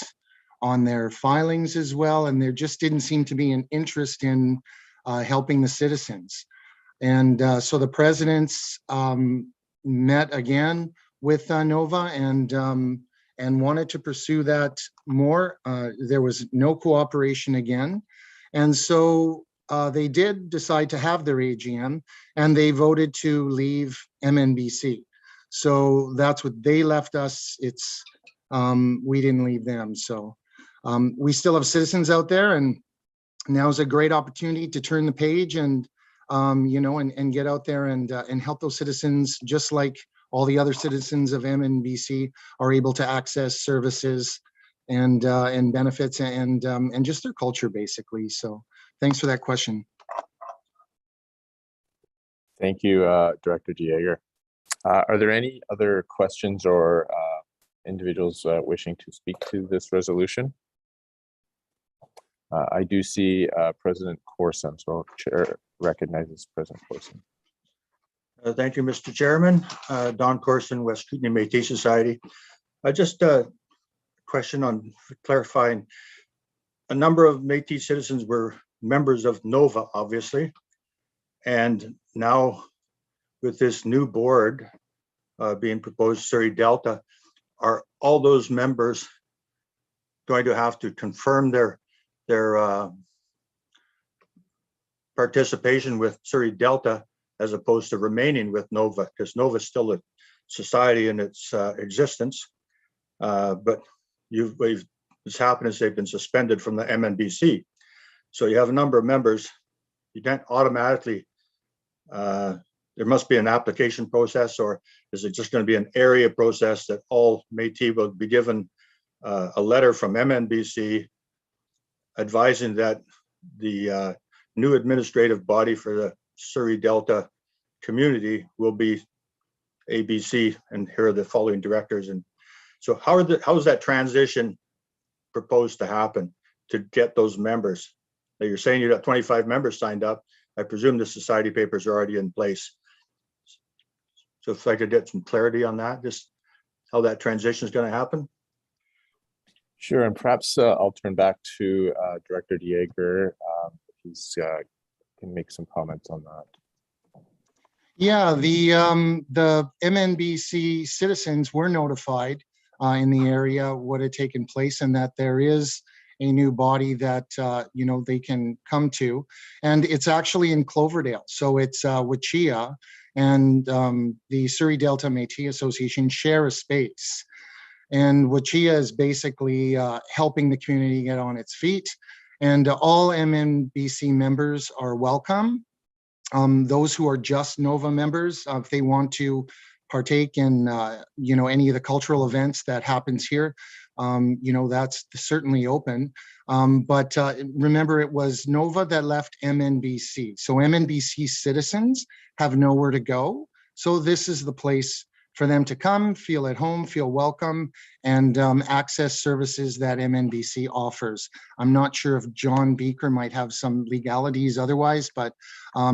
on their filings as well, and there just didn't seem to be an interest in helping the citizens. And so the presidents met again with NOVA and wanted to pursue that more. There was no cooperation again. And so they did decide to have their AGM, and they voted to leave MNBC. So that's what they left us. It's we didn't leave them. So we still have citizens out there, and now's a great opportunity to turn the page and and get out there and help those citizens, just like all the other citizens of MNBC are able to access services and benefits and just their culture, basically. So thanks for that question. Thank you, Director DeJager. Are there any other questions or individuals wishing to speak to this resolution? I do see President Corson, so Chair recognizes President Corson. Thank you, Mr. Chairman. Don Corson, West Kootenay Métis Society. Just a question on clarifying. A number of Métis citizens were members of NOVA, obviously, and now with this new board being proposed, Surrey Delta, are all those members going to have to confirm their participation with Surrey Delta as opposed to remaining with NOVA, because NOVA is still a society in its existence. But what's happened is they've been suspended from the MNBC. So you have a number of members. You can't automatically, there must be an application process, or is it just going to be an area process that all Métis will be given a letter from MNBC advising that the new administrative body for the Surrey Delta community will be ABC, and here are the following directors. And so how is that transition proposed to happen to get those members? Now you're saying you got 25 members signed up. I presume the society papers are already in place. So if I could get some clarity on that, just how that transition is going to happen. Sure, and perhaps I'll turn back to Director DeJager. He's can make some comments on that. Yeah, the MNBC citizens were notified in the area what had taken place, and that there is a new body that they can come to, and it's actually in Cloverdale. So it's Wachia and the Surrey Delta Métis Association share a space. And Wachia is basically helping the community get on its feet. And all MNBC members are welcome. Those who are just NOVA members, if they want to partake in any of the cultural events that happens here, that's certainly open. But remember, it was NOVA that left MNBC. So MNBC citizens have nowhere to go. So this is the place for them to come, feel at home, feel welcome, and access services that MNBC offers. I'm not sure if John Beaker might have some legalities otherwise, but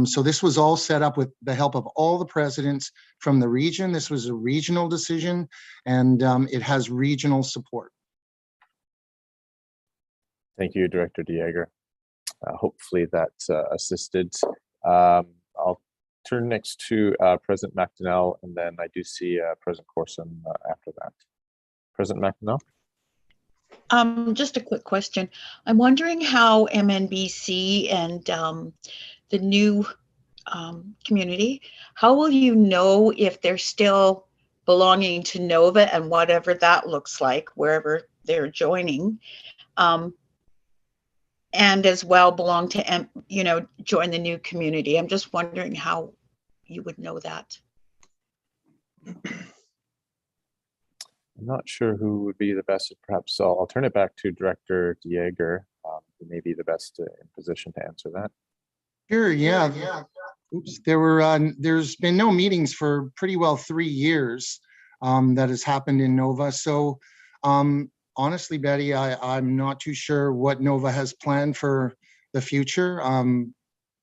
so this was all set up with the help of all the presidents from the region. This was a regional decision, and it has regional support. Thank you, Director DeJager. Hopefully that assisted. I'll turn next to President Macdonald, and then I do see President Corson after that. President Macdonald? Just a quick question. I'm wondering how MNBC and the new community, how will you know if they're still belonging to NOVA and whatever that looks like, wherever they're joining, and as well belong to, join the new community? I'm just wondering how you would know that. I'm not sure who would be the best. Perhaps I'll turn it back to Director Dieger, who may be the best in position to answer that. Sure, yeah. Oops, there's been no meetings for pretty well 3 years that has happened in NOVA. So honestly, Betty, I'm not too sure what NOVA has planned for the future.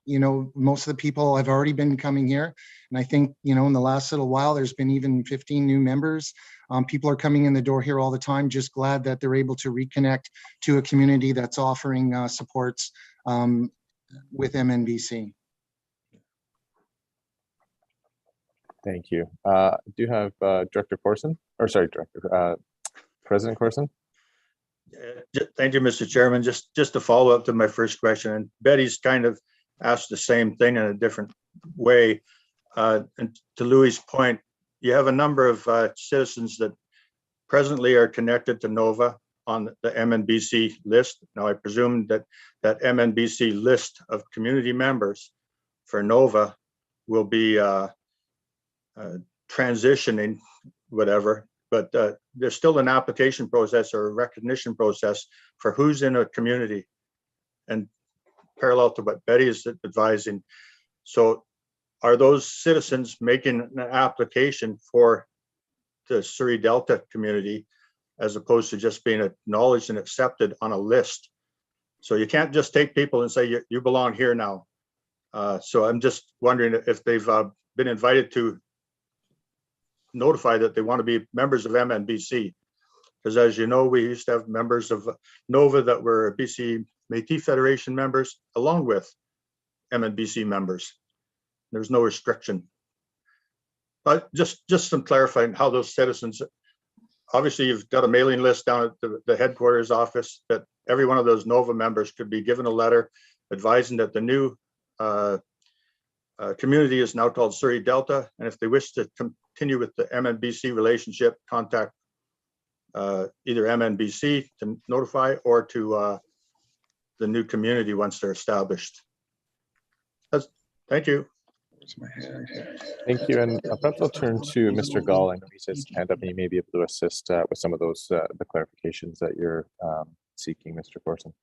Most of the people have already been coming here. And I think, in the last little while, there's been even 15 new members. People are coming in the door here all the time, just glad that they're able to reconnect to a community that's offering supports with MNBC. Thank you. I do have Director Corson, or sorry, President Corson. Thank you, Mr. Chairman. Just to follow up to my first question, and Betty's kind of asked the same thing in a different way. And to Louis' point, you have a number of citizens that presently are connected to NOVA on the MNBC list. Now, I presume that MNBC list of community members for NOVA will be transitioning, whatever, but there's still an application process or a recognition process for who's in a community, and parallel to what Betty is advising. So are those citizens making an application for the Surrey Delta community as opposed to just being acknowledged and accepted on a list? So you can't just take people and say you belong here now. So I'm just wondering if they've been invited to notify that they want to be members of MNBC. Because as you know, we used to have members of NOVA that were BC Métis Federation members along with MNBC members. There's no restriction. But just some clarifying how those citizens, obviously you've got a mailing list down at the headquarters office that every one of those NOVA members could be given a letter advising that the new community is now called Surrey Delta, and if they wish to continue with the MNBC relationship, contact either MNBC to notify or to the new community once they're established. Thank you. Thank you, and perhaps I'll turn to Mr. Gall. I know he says his hand up, and he may be able to assist with some of those the clarifications that you're seeking, Mr. Corson.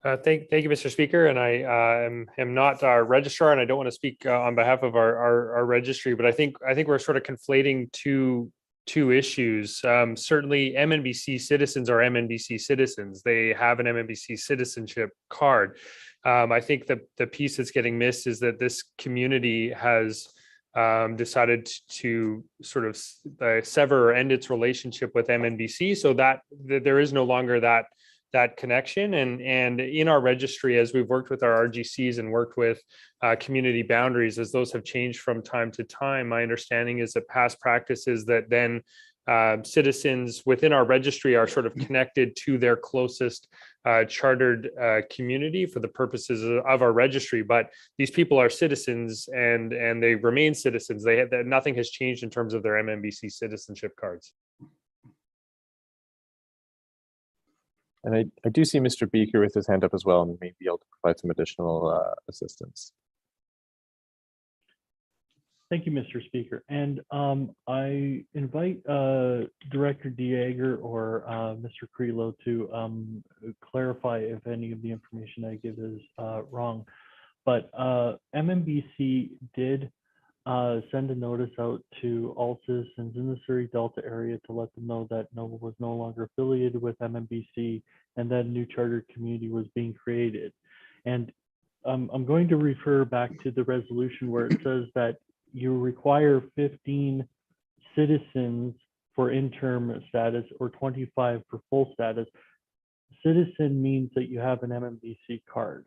Thank you, Mr. Speaker. And I am not our registrar, and I don't want to speak on behalf of our registry, but I think we're sort of conflating two issues. Certainly, MNBC citizens are MNBC citizens. They have an MNBC citizenship card. I think the piece that's getting missed is that this community has decided to sort of sever or end its relationship with MNBC, so that there is no longer that connection. And in our registry, as we've worked with our RGCs and worked with community boundaries, as those have changed from time to time, my understanding is that past practices that then citizens within our registry are sort of connected to their closest chartered community for the purposes of our registry. But these people are citizens and they remain citizens. Nothing has changed in terms of their MNBC citizenship cards. And I do see Mr. Beaker with his hand up as well, and may be able to provide some additional assistance. Thank you, Mr. Speaker. And I invite Director Dieger or Mr. Creelo to clarify if any of the information I give is wrong. But MNBC did send a notice out to all citizens in the Surrey Delta area to let them know that NOVA was no longer affiliated with MNBC and that a new chartered community was being created. And I'm going to refer back to the resolution where it says that you require 15 citizens for interim status or 25 for full status. Citizen means that you have an MNBC card.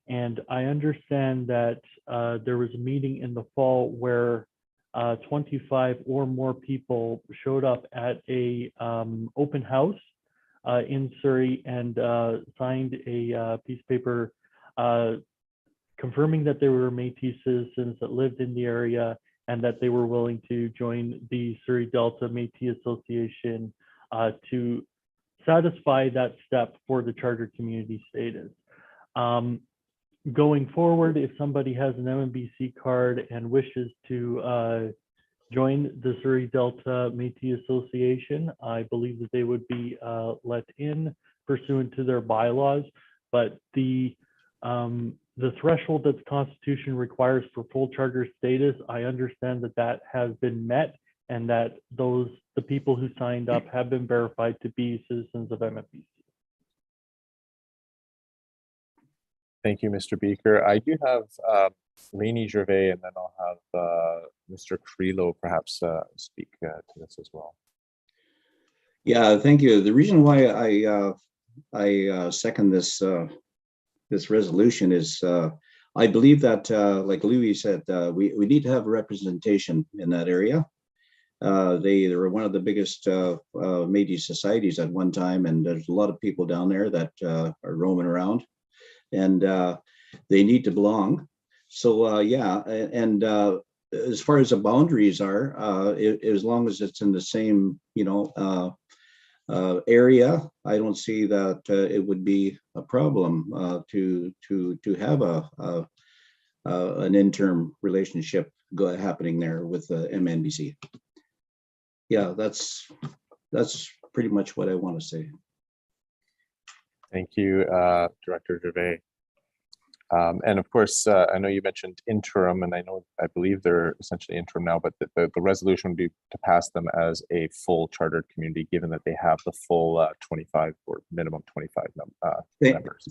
And I understand that there was a meeting in the fall where 25 or more people showed up at a open house in Surrey and signed a piece of paper confirming that they were Métis citizens that lived in the area and that they were willing to join the Surrey Delta Métis Association to satisfy that step for the charter community status. Going forward, if somebody has an MNBC card and wishes to join the Surrey Delta Métis Association, I believe that they would be let in pursuant to their bylaws, but the threshold that the Constitution requires for full charter status, I understand that that has been met and that the people who signed up have been verified to be citizens of MFBC. Thank you, Mr. Beaker. I do have Rainey Gervais, and then I'll have Mr. Creelo perhaps speak to this as well. Yeah, thank you. The reason why I second this this resolution is I believe that, like Louis said, we need to have representation in that area. They were one of the biggest Métis societies at one time, and there's a lot of people down there that are roaming around, and they need to belong. So yeah, and as far as the boundaries are, as long as it's in the same, area, I don't see that it would be a problem to have an interim relationship happening there with the MNBC. Yeah, that's pretty much what I want to say. Thank you, Director Gervais. And of course, I know you mentioned interim, and I believe they're essentially interim now, but the resolution would be to pass them as a full chartered community, given that they have the full 25 or minimum 25 members.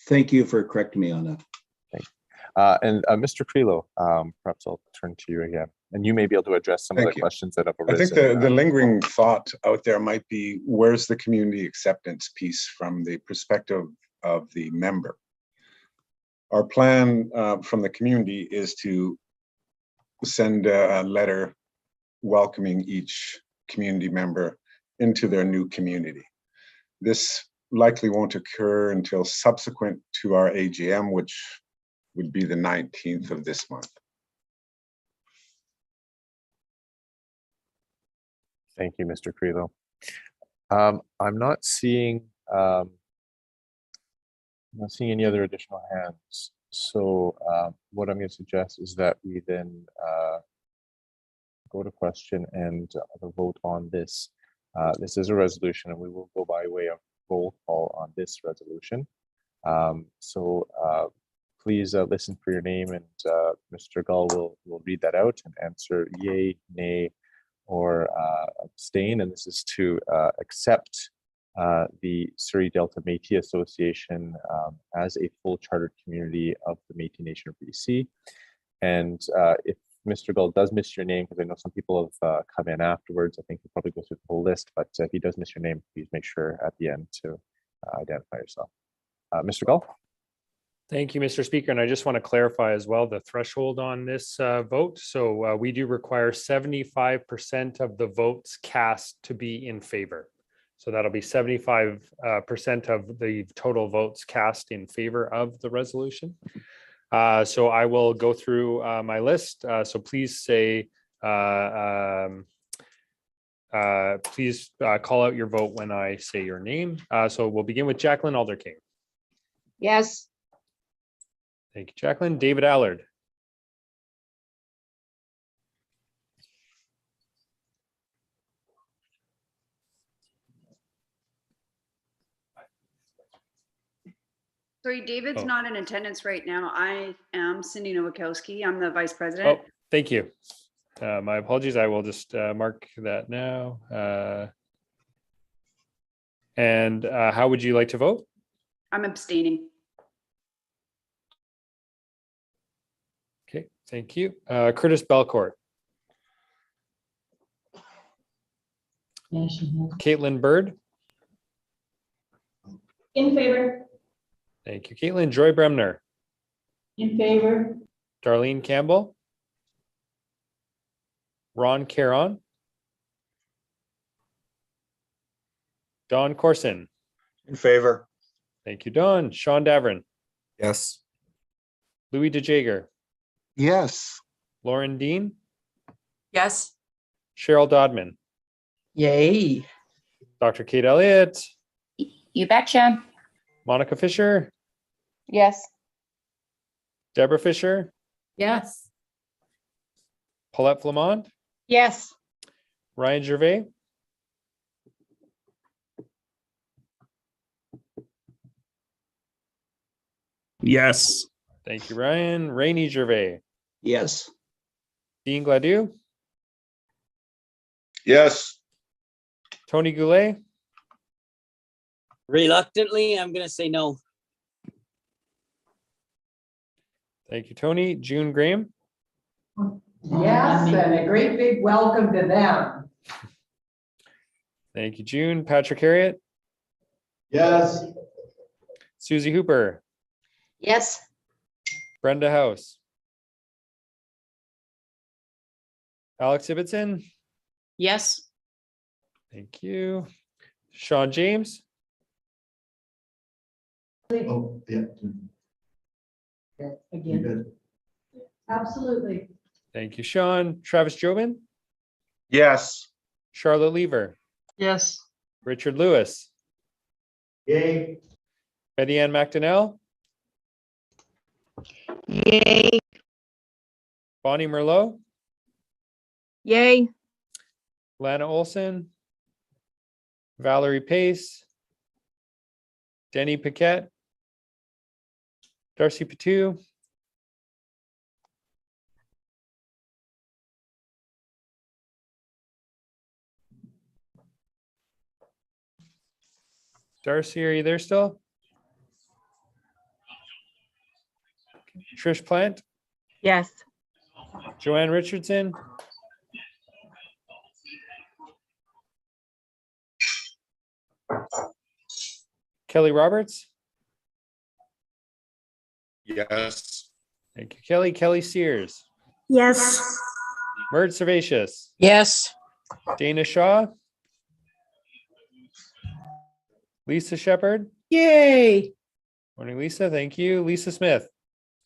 Thank you for correcting me on that. Thank you. And Mr. Creelo, perhaps I'll turn to you again, and you may be able to address some of the questions that have arisen. I think the lingering thought out there might be, where's the community acceptance piece from the perspective of the member? Our plan from the community is to send a letter welcoming each community member into their new community. This likely won't occur until subsequent to our AGM, which would be the 19th of this month. Thank you, Mr. Creelo. I'm not seeing any other additional hands. So what I'm going to suggest is that we then go to question and the vote on this. This is a resolution, and we will go by way of roll call on this resolution. So please listen for your name, and Mr. Gull will read that out and answer yay, nay, or abstain. And this is to accept the Surrey Delta Métis Association as a full chartered community of the Métis Nation of BC. And if Mr. Gull does miss your name, because I know some people have come in afterwards, I think he'll probably go through the whole list, but if he does miss your name, please make sure at the end to identify yourself. Mr. Gull? Thank you, Mr. Speaker. And I just want to clarify as well the threshold on this vote. So we do require 75% of the votes cast to be in favor. So that'll be 75% of the total votes cast in favor of the resolution. So I will go through my list. So please say, please call out your vote when I say your name. So we'll begin with Jacqueline Alderking. Yes. Thank you, Jacqueline. David Allard. Sorry, David's not in attendance right now. I am Cindy Nowakowski. I'm the vice president. Oh, thank you. My apologies. I will just mark that now. And how would you like to vote? I'm abstaining. Okay, thank you. Curtis Belcourt. Caitlin Bird. In favor. Thank you, Caitlin. Joy Bremner. In favor? Darlene Campbell, Ron Caron, Don Corson. In favor? Thank you, Don. Sean Davern, Yes. Louis DeJager, Yes. Lauren Dean, Yes. Cheryl Dodman, Yay. Dr. Kate Elliott, You betcha. Monica Fisher, Yes. Deborah Fisher, Yes. Paulette Flamond, Yes. Ryan Gervais, Yes. thank you, Ryan. Rainey Gervais, Yes. Dean Gladue, Yes. Tony Goulet, Reluctantly, I'm going to say no. thank you, Tony. June Graham, Yes, and a great big welcome to them. thank you, June. Patrick Harriet, Yes. Susie Hooper, Yes. Brenda House, Alex Ibbotson, Yes. thank you. Sean James, Oh, yeah. Again. Absolutely. thank you, Sean. Travis Jobin, Yes. Charlotte Lever, Yes. Richard Lewis, Yay. Betty Ann McDonnell, Yay. Bonnie Merlot, Yay. Lana Olson, Valerie Pace, Denny Paquette, Darcy Patu, Darcy, are you there still? Trish Plant, Yes. Joanne Richardson, Kelly Roberts, Yes. thank you, Kelly. Kelly Sears, Yes. Mert Servatius, Yes. Dana Shaw, Lisa Shepherd, Yay. morning, Lisa, thank you. Lisa Smith,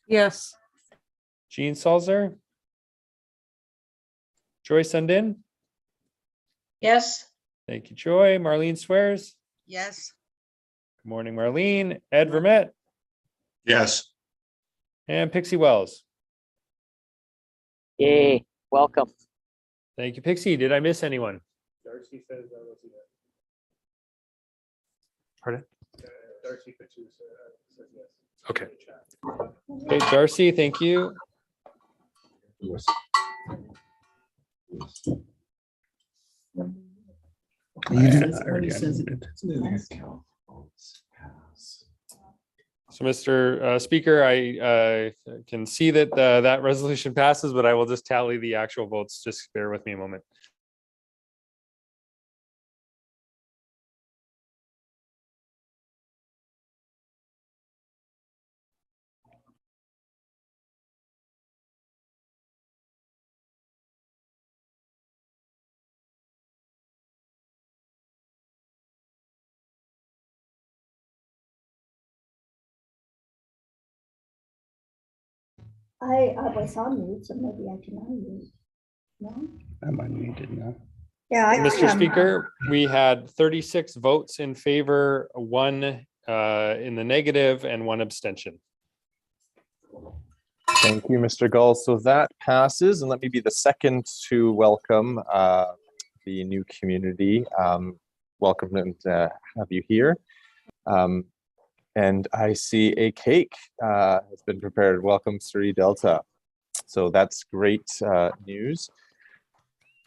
Yes. Jean Salzer, Joy Sundin, Yes. thank you, Joy. Marlene Swears, Yes. good morning, Marlene. Ed Vermette, Yes. and Pixie Wells. Yay, welcome. Thank you, Pixie. Did I miss anyone? Darcy says I was there. Pardon? Darcy says yes. Okay. Okay, Darcy, thank you. So, Mr. Speaker, I can see that that resolution passes, but I will just tally the actual votes. Just bear with me a moment. I was on mute, so maybe I can unmute. No? I'm unmuted now. Yeah, I Mr. am. Speaker, we had 36 votes in favor, 1 in the negative, and 1 abstention. Thank you, Mr. Gull. So that passes, and let me be the second to welcome the new community. Welcome and have you here. And I see a cake has been prepared. Welcome, Surrey Delta. So that's great news.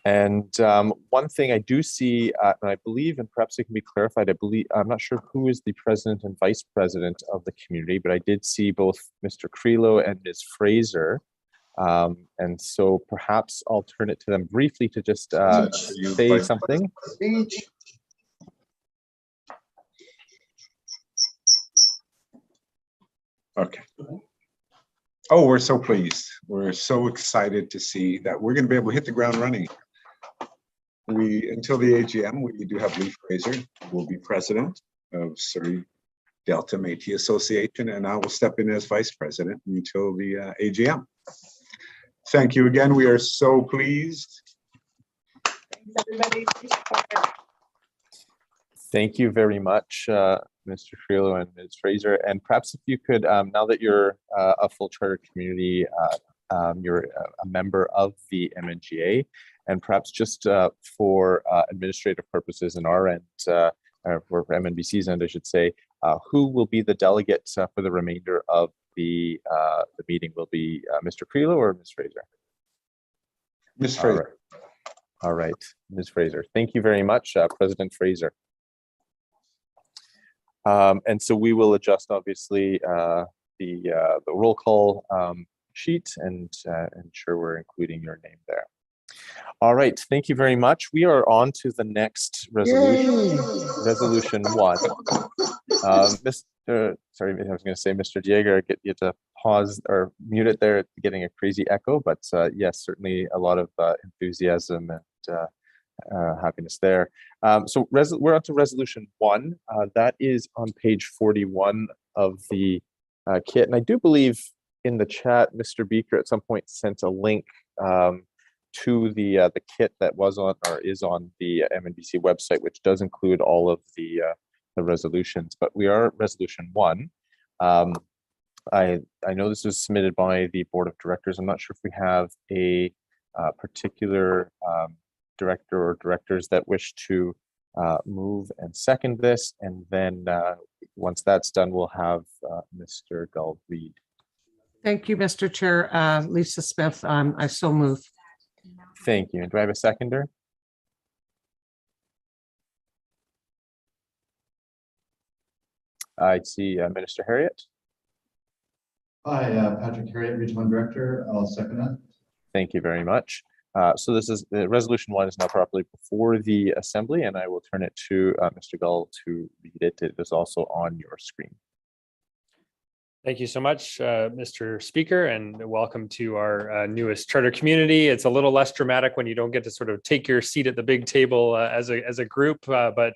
And one thing I do see, and I believe, and perhaps it can be clarified, I'm not sure who is the president and vice president of the community, but I did see both Mr. Creelo and Ms. Fraser. And so perhaps I'll turn it to them briefly to just say something. Okay. Oh, we're so pleased. We're so excited to see that we're going to be able to hit the ground running. Until the AGM, we do have Lee Fraser, who will be president of Surrey Delta Métis Association, and I will step in as vice president until the AGM. Thank you again. We are so pleased. Thanks, everybody. Thank you very much, Mr. Trillo and Ms. Fraser. And perhaps if you could, now that you're a full charter community, you're a member of the MNGA, and perhaps just for administrative purposes in our end, for MNBC's end, I should say, who will be the delegate for the remainder of the meeting? Will be Mr. Trillo or Ms. Fraser? Ms. Fraser. All right, Ms. Fraser. Thank you very much, President Fraser. And so we will adjust, obviously, the roll call sheet and ensure we're including your name there. All right, thank you very much. We are on to the next resolution, Resolution 1. Sorry, I was going to say, Mr. Diego, get you to pause or mute it there. It's getting a crazy echo, but yes, certainly a lot of enthusiasm and happiness there. So we're on to Resolution 1. That is on page 41 of the kit. And I do believe in the chat, Mr. Beaker at some point sent a link to the kit that was on or is on the MNBC website, which does include all of the resolutions. But we are at Resolution 1. I know this was submitted by the Board of Directors. I'm not sure if we have a particular director or directors that wish to move and second this, and then once that's done, we'll have Mr. Gull read. Thank you, Mr. Chair. Lisa Smith, I so move. Thank you. And do I have a seconder? I see Minister Harriet. Hi, Patrick Harriet, Regional Director. I'll second that. Thank you very much. So this is Resolution 1 is now properly before the Assembly, and I will turn it to Mr. Gull to read it. It is also on your screen. Thank you so much, Mr. Speaker, and welcome to our newest charter community. It's a little less dramatic when you don't get to sort of take your seat at the big table as a group, but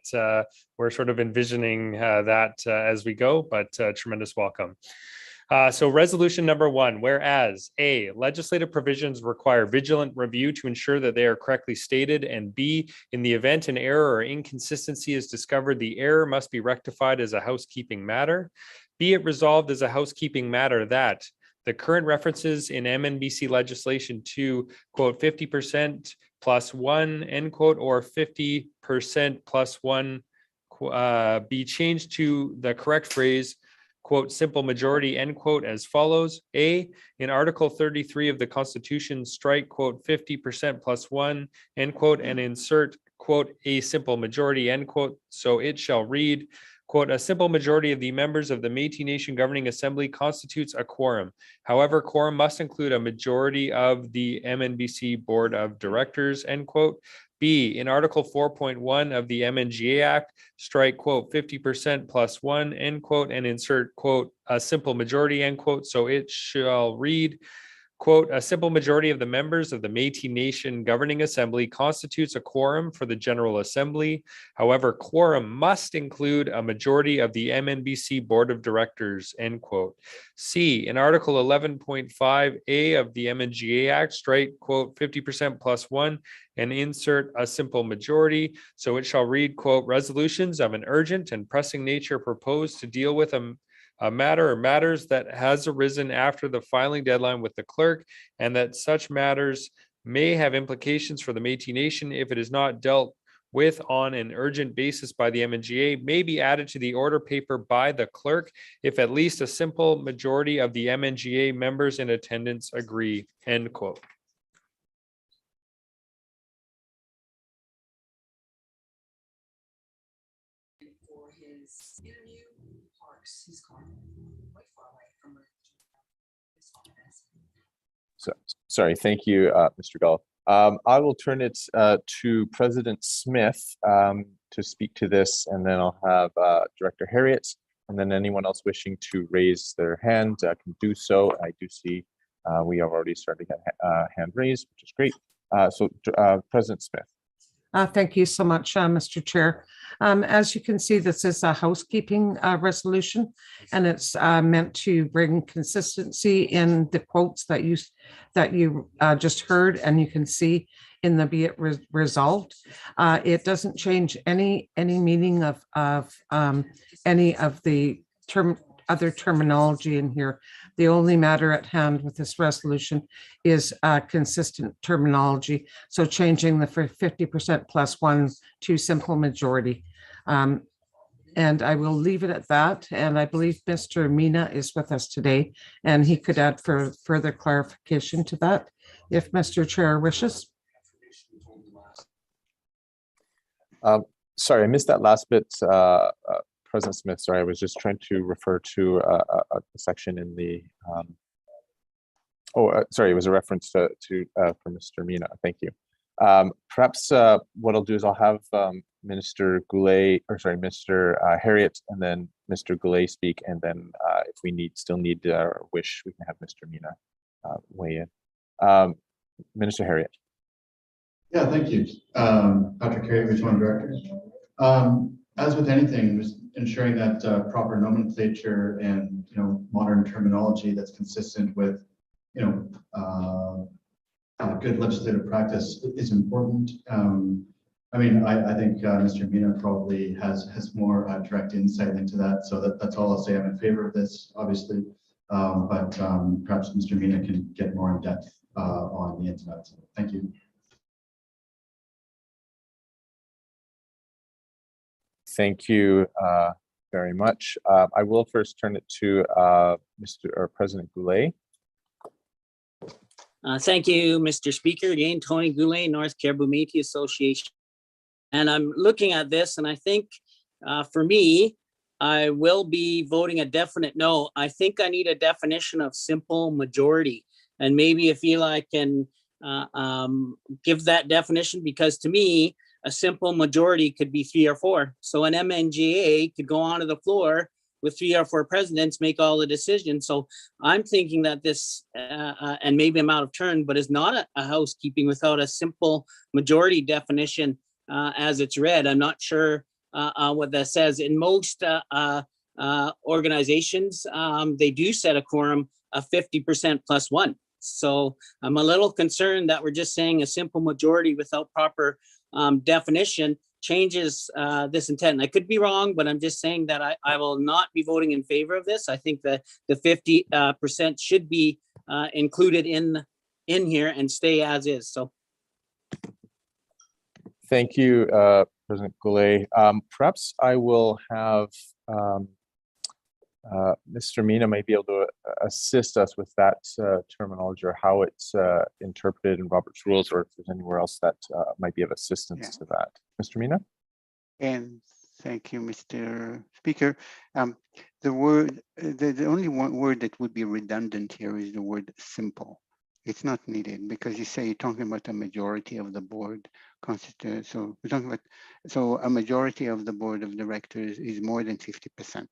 we're sort of envisioning that as we go, but tremendous welcome. So resolution number 1, whereas A, legislative provisions require vigilant review to ensure that they are correctly stated, and B, in the event an error or inconsistency is discovered, the error must be rectified as a housekeeping matter. Be it resolved as a housekeeping matter that the current references in MNBC legislation to, quote, 50% plus 1, end quote, or 50% plus 1 be changed to the correct phrase, quote, simple majority, end quote, as follows. A, in Article 33 of the Constitution, strike, quote, 50% plus 1, end quote, and insert, quote, a simple majority, end quote. So it shall read, quote, a simple majority of the members of the Métis Nation Governing Assembly constitutes a quorum. However, quorum must include a majority of the MNBC Board of Directors, end quote. B, in Article 4.1 of the MNGA Act, strike, quote, 50% plus 1, end quote, and insert, quote, a simple majority, end quote. So it shall read, quote, a simple majority of the members of the Métis Nation Governing Assembly constitutes a quorum for the General Assembly. However, quorum must include a majority of the MNBC Board of Directors, end quote. C, in Article 11.5A of the MNGA Act, strike, quote, 50% plus 1, and insert a simple majority. So it shall read, quote, resolutions of an urgent and pressing nature proposed to deal with a matter or matters that has arisen after the filing deadline with the clerk, and that such matters may have implications for the Métis Nation if it is not dealt with on an urgent basis by the MNGA, may be added to the order paper by the clerk if at least a simple majority of the MNGA members in attendance agree, end quote. For his interview, parks, he's gone quite far away from where his home is. So, sorry, thank you, Mr. Gull. I will turn it to President Smith to speak to this, and then I'll have Director Harriet, And then anyone else wishing to raise their hand can do so. I do see we have already started a hand raised, which is great. So President Smith. Thank you so much, Mr. Chair. As you can see, this is a housekeeping resolution, and it's meant to bring consistency in the quotes that you just heard, and you can see in the be it resolved. It doesn't change any meaning of any of the other terminology in here. The only matter at hand with this resolution is consistent terminology. So changing the 50% plus one to simple majority. And I will leave it at that. And I believe Mr. Mina is with us today, and he could add further clarification to that if Mr. Chair wishes. Sorry, I missed that last bit. President Smith, sorry, I was just trying to refer to a section in the, sorry, it was a reference to for Mr. Mina, thank you. Perhaps what I'll do is I'll have Minister Goulet, or sorry, Mr. Harriet, and then Mr. Goulet speak, and then if we still need or wish, we can have Mr. Mina weigh in. Minister Harriet. Yeah, thank you. Patrick Harriet, Regional Director. As with anything, just ensuring that proper nomenclature and modern terminology that's consistent with good legislative practice is important. I mean, I think Mr. Mina probably has more direct insight into that, so that's all I'll say. I'm in favor of this, obviously, but perhaps Mr. Mina can get more in depth on the internet. So thank you. Thank you very much. I will first turn it to President Goulet. Thank you, Mr. Speaker. Again, Tony Goulet, North Caribou Métis Association. And I'm looking at this, and I think for me, I will be voting a definite no. I think I need a definition of simple majority. And maybe if Eli can give that definition, because to me, a simple majority could be 3 or 4. So an MNGA could go onto the floor with 3 or 4 presidents, make all the decisions. So I'm thinking that this, and maybe I'm out of turn, but is not a housekeeping without a simple majority definition as it's read. I'm not sure what that says. In most organizations, they do set a quorum of 50% plus 1. So I'm a little concerned that we're just saying a simple majority without proper definition changes this intent. And I could be wrong, but I'm just saying that I will not be voting in favor of this. I think that the 50% should be included in here and stay as is. So thank you, President Goulet. Perhaps I will have Mr. Mina might be able to assist us with that terminology, or how it's interpreted in Robert's rules, or if there's anywhere else that might be of assistance to that. Mr. Mina? And thank you, Mr. Speaker. The only one word that would be redundant here is the word simple. It's not needed because you say you're talking about a majority of the board constitute. So we're talking about, so a majority of the board of directors is more than 50%.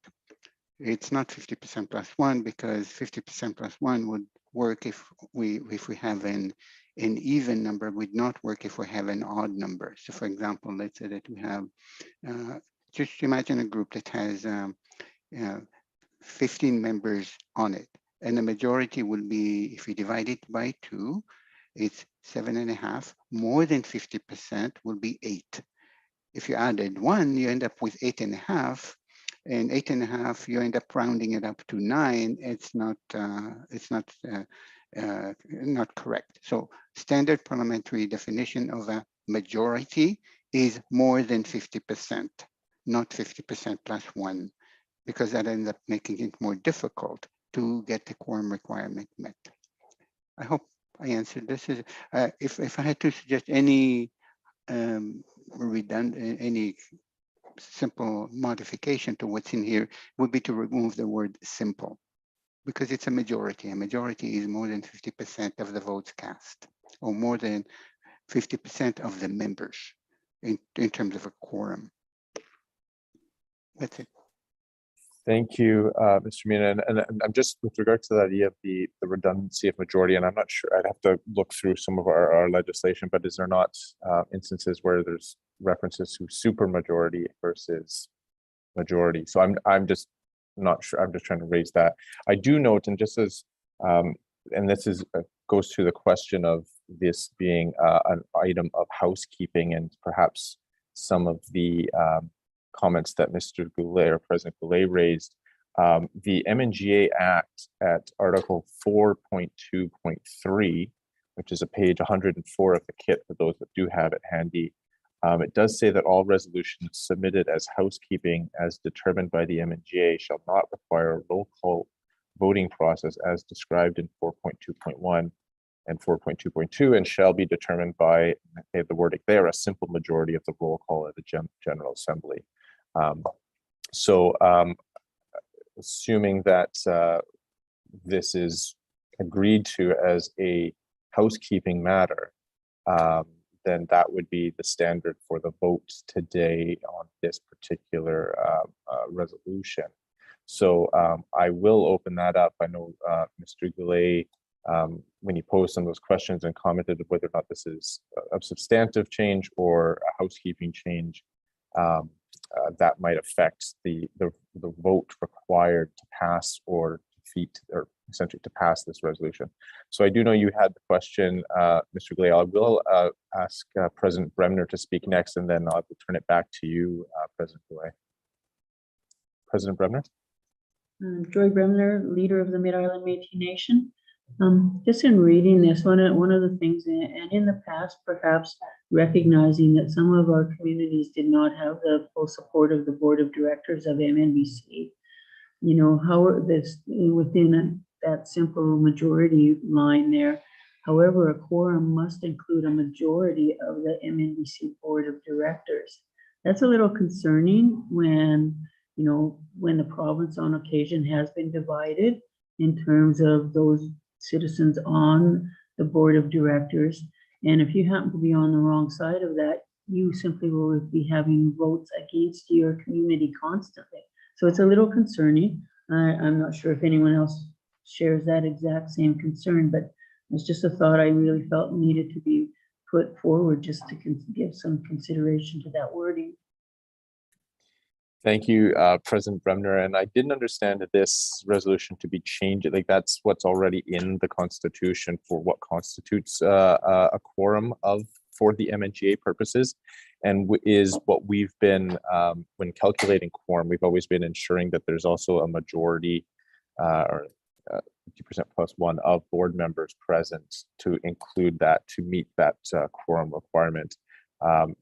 It's not 50% plus 1, because 50% plus 1 would work if we have an even number, would not work if we have an odd number. So for example, let's say that we have, just imagine a group that has 15 members on it, and the majority will be, if we divide it by 2, it's 7.5. More than 50% will be 8. If you added 1, you end up with 8.5. And 8.5, you end up rounding it up to 9. It's not correct. So standard parliamentary definition of a majority is more than 50%, not 50% plus 1, because that ends up making it more difficult to get the quorum requirement met. I hope I answered this. If I had to suggest any any simple modification to what's in here, would be to remove the word simple, because it's a majority. A majority is more than 50% of the votes cast, or more than 50% of the members in terms of a quorum. That's it. Thank you, Mr. Mina. And I'm just with regard to the idea of the redundancy of majority, and I'm not sure, I'd have to look through some of our legislation, but is there not instances where there's references to supermajority versus majority? So I'm just not sure. I'm just trying to raise that. I do note, and just as, and this is goes to the question of this being an item of housekeeping, and perhaps some of the comments that Mr. Goulet or President Goulet raised. The MNGA Act at Article 4.2.3, which is a page 104 of the kit for those that do have it handy. It does say that all resolutions submitted as housekeeping as determined by the MNGA shall not require a roll call voting process as described in 4.2.1 and 4.2.2, and shall be determined by, they have the wording there, a simple majority of the roll call at the General Assembly. Assuming that this is agreed to as a housekeeping matter, then that would be the standard for the vote today on this particular resolution. So I will open that up. I know Mr. Goulet, when he posed some of those questions and commented whether or not this is a substantive change or a housekeeping change, that might affect the vote required to pass or defeat, or essentially to pass this resolution. So I do know you had the question, Mr. Goulet. I will ask President Bremner to speak next, and then I will turn it back to you, President Goulet. President Bremner. Joy Bremner, leader of the Mid-Island Métis Nation. Just in reading this, one of the things, and in the past, perhaps recognizing that some of our communities did not have the full support of the board of directors of MNBC, you know, how this within that simple majority line there. However, a quorum must include a majority of the MNBC board of directors. That's a little concerning when, you know, when the province on occasion has been divided in terms of those citizens on the board of directors. And if you happen to be on the wrong side of that, you simply will be having votes against your community constantly. So it's a little concerning. I'm not sure if anyone else shares that exact same concern, but it's just a thought I really felt needed to be put forward just to give some consideration to that wording. Thank you, President Bremner. And I didn't understand this resolution to be changed. Like, that's what's already in the Constitution for what constitutes a quorum for the MNGA purposes, and is what we've been, when calculating quorum, we've always been ensuring that there's also a majority or 50% plus one of board members present to include that, to meet that quorum requirement.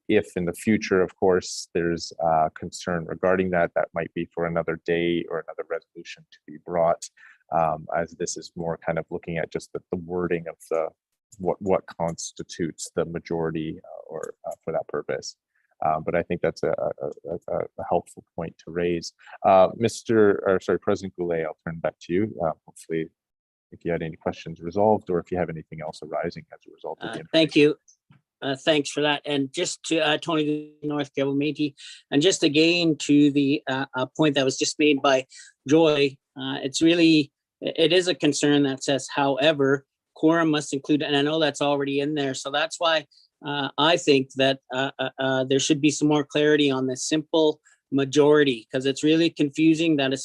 If in the future, of course, there's concern regarding that, that might be for another day or another resolution to be brought, as this is more kind of looking at just the wording of what constitutes the majority or for that purpose. But I think that's a helpful point to raise. President Goulet, I'll turn back to you. Hopefully, if you had any questions resolved, or if you have anything else arising as a result of the Thank you. Thanks for that. And just to Tony North Métis, and just again to the point that was just made by Joy, it is a concern that says, however, quorum must include, and I know that's already in there. So that's why I think that there should be some more clarity on the simple majority, because it's really confusing that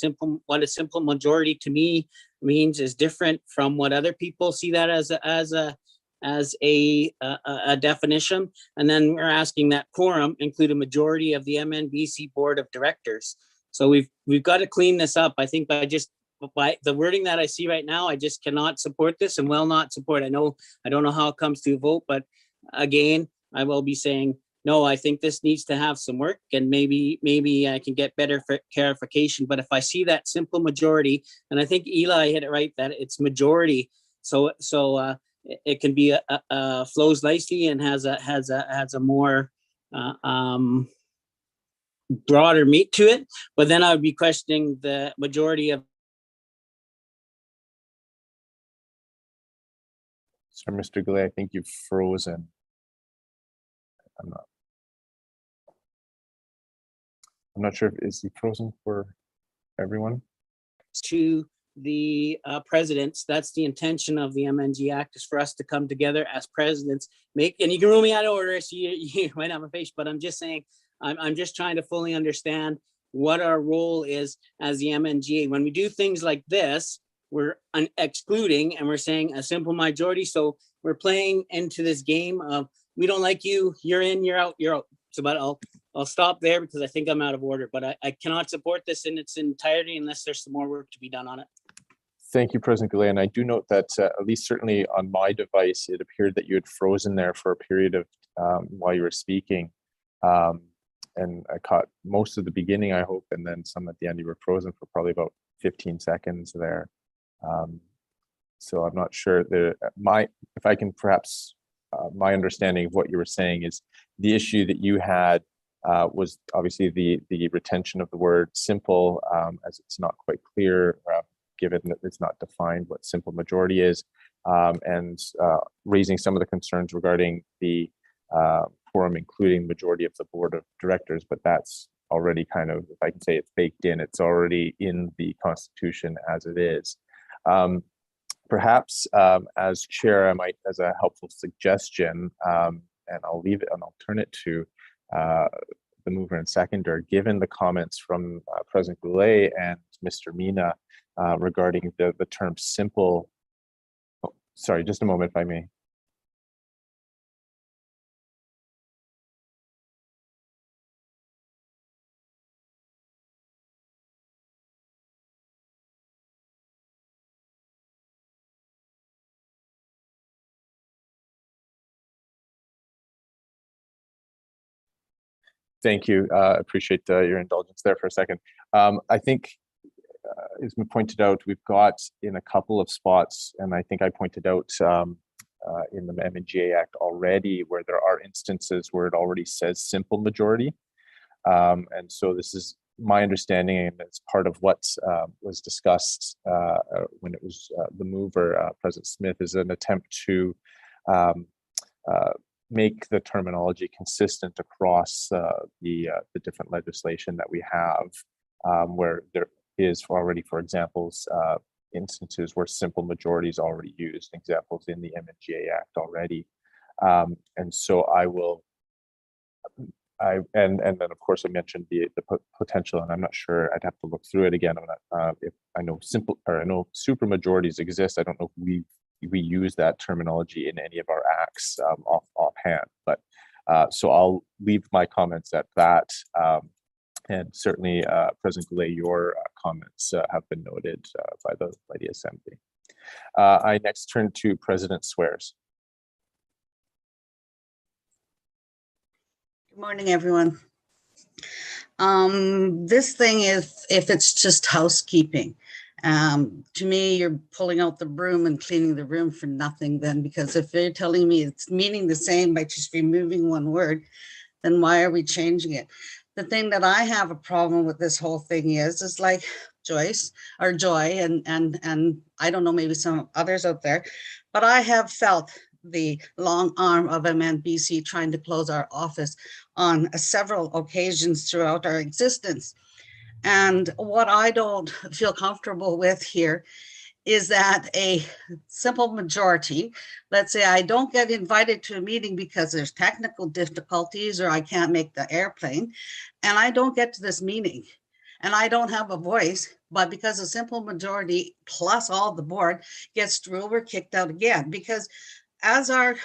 what a simple majority to me means is different from what other people see that as a definition. And then we're asking that quorum include a majority of the MNBC board of directors. So we've got to clean this up. I think by the wording that I see right now, I just cannot support this and will not support. I don't know how it comes to a vote, but again, I will be saying, no, I think this needs to have some work, and maybe I can get better clarification. But if I see that simple majority, and I think Eli hit it right, that it's majority. So it can be flows nicely and has a more broader meat to it. But then I would be questioning the majority of. So, Mr. Goulet, I think you've frozen. I'm not sure if is he frozen for. everyone. To the presidents, that's the intention of the MNG Act, is for us to come together as presidents, and you can rule me out of order, so you might have a face, but I'm just saying, I'm just trying to fully understand what our role is as the MNGA. When we do things like this, we're excluding, and we're saying a simple majority. So we're playing into this game of, we don't like you, you're in, you're out, you're out. So, but I'll stop there because I think I'm out of order, but I cannot support this in its entirety unless there's some more work to be done on it. Thank you, President Goulet. And I do note that at least certainly on my device, it appeared that you had frozen there for a period of while you were speaking. And I caught most of the beginning, I hope, and then some at the end. You were frozen for probably about 15 seconds there. So I'm not sure if I can perhaps, my understanding of what you were saying is the issue that you had was obviously the retention of the word simple, as it's not quite clear, given that it's not defined what simple majority is, and raising some of the concerns regarding the quorum, including majority of the board of directors, but that's already kind of, if I can say it's baked in, it's already in the Constitution as it is. Perhaps as chair, I might, as a helpful suggestion, and I'll leave it and I'll turn it to the mover and seconder, given the comments from President Goulet and Mr. Mina regarding the term simple. Oh, sorry, just a moment if I may. Thank you. Appreciate your indulgence there for a second. I think, as we pointed out, we've got in a couple of spots, and I think I pointed out in the MNGA Act already, where there are instances where it already says simple majority. And so this is my understanding, and it's part of what was discussed when it was the mover, President Smith, is an attempt to make the terminology consistent across the different legislation that we have, where there is already, for examples, instances where simple majority is already used, examples in the MNGA Act already. And so and then of course I mentioned the potential, and I'm not sure, I'd have to look through it again. If I know I know super majorities exist. I don't know if we use that terminology in any of our acts offhand, but so I'll leave my comments at that. And certainly, President Goulet, your comments have been noted by the Assembly. I next turn to President Swears. Good morning, everyone. This thing is, if it's just housekeeping, to me, you're pulling out the broom and cleaning the room for nothing then, because if they're telling me it's meaning the same by just removing one word, then why are we changing it? The thing that I have a problem with this whole thing is like Joyce or Joy, and I don't know, maybe some others out there, but I have felt the long arm of MNBC trying to close our office on several occasions throughout our existence. And what I don't feel comfortable with here is that a simple majority, let's say I don't get invited to a meeting because there's technical difficulties or I can't make the airplane, and I don't get to this meeting and I don't have a voice, but because a simple majority plus all the board gets through, we're kicked out again. Because as our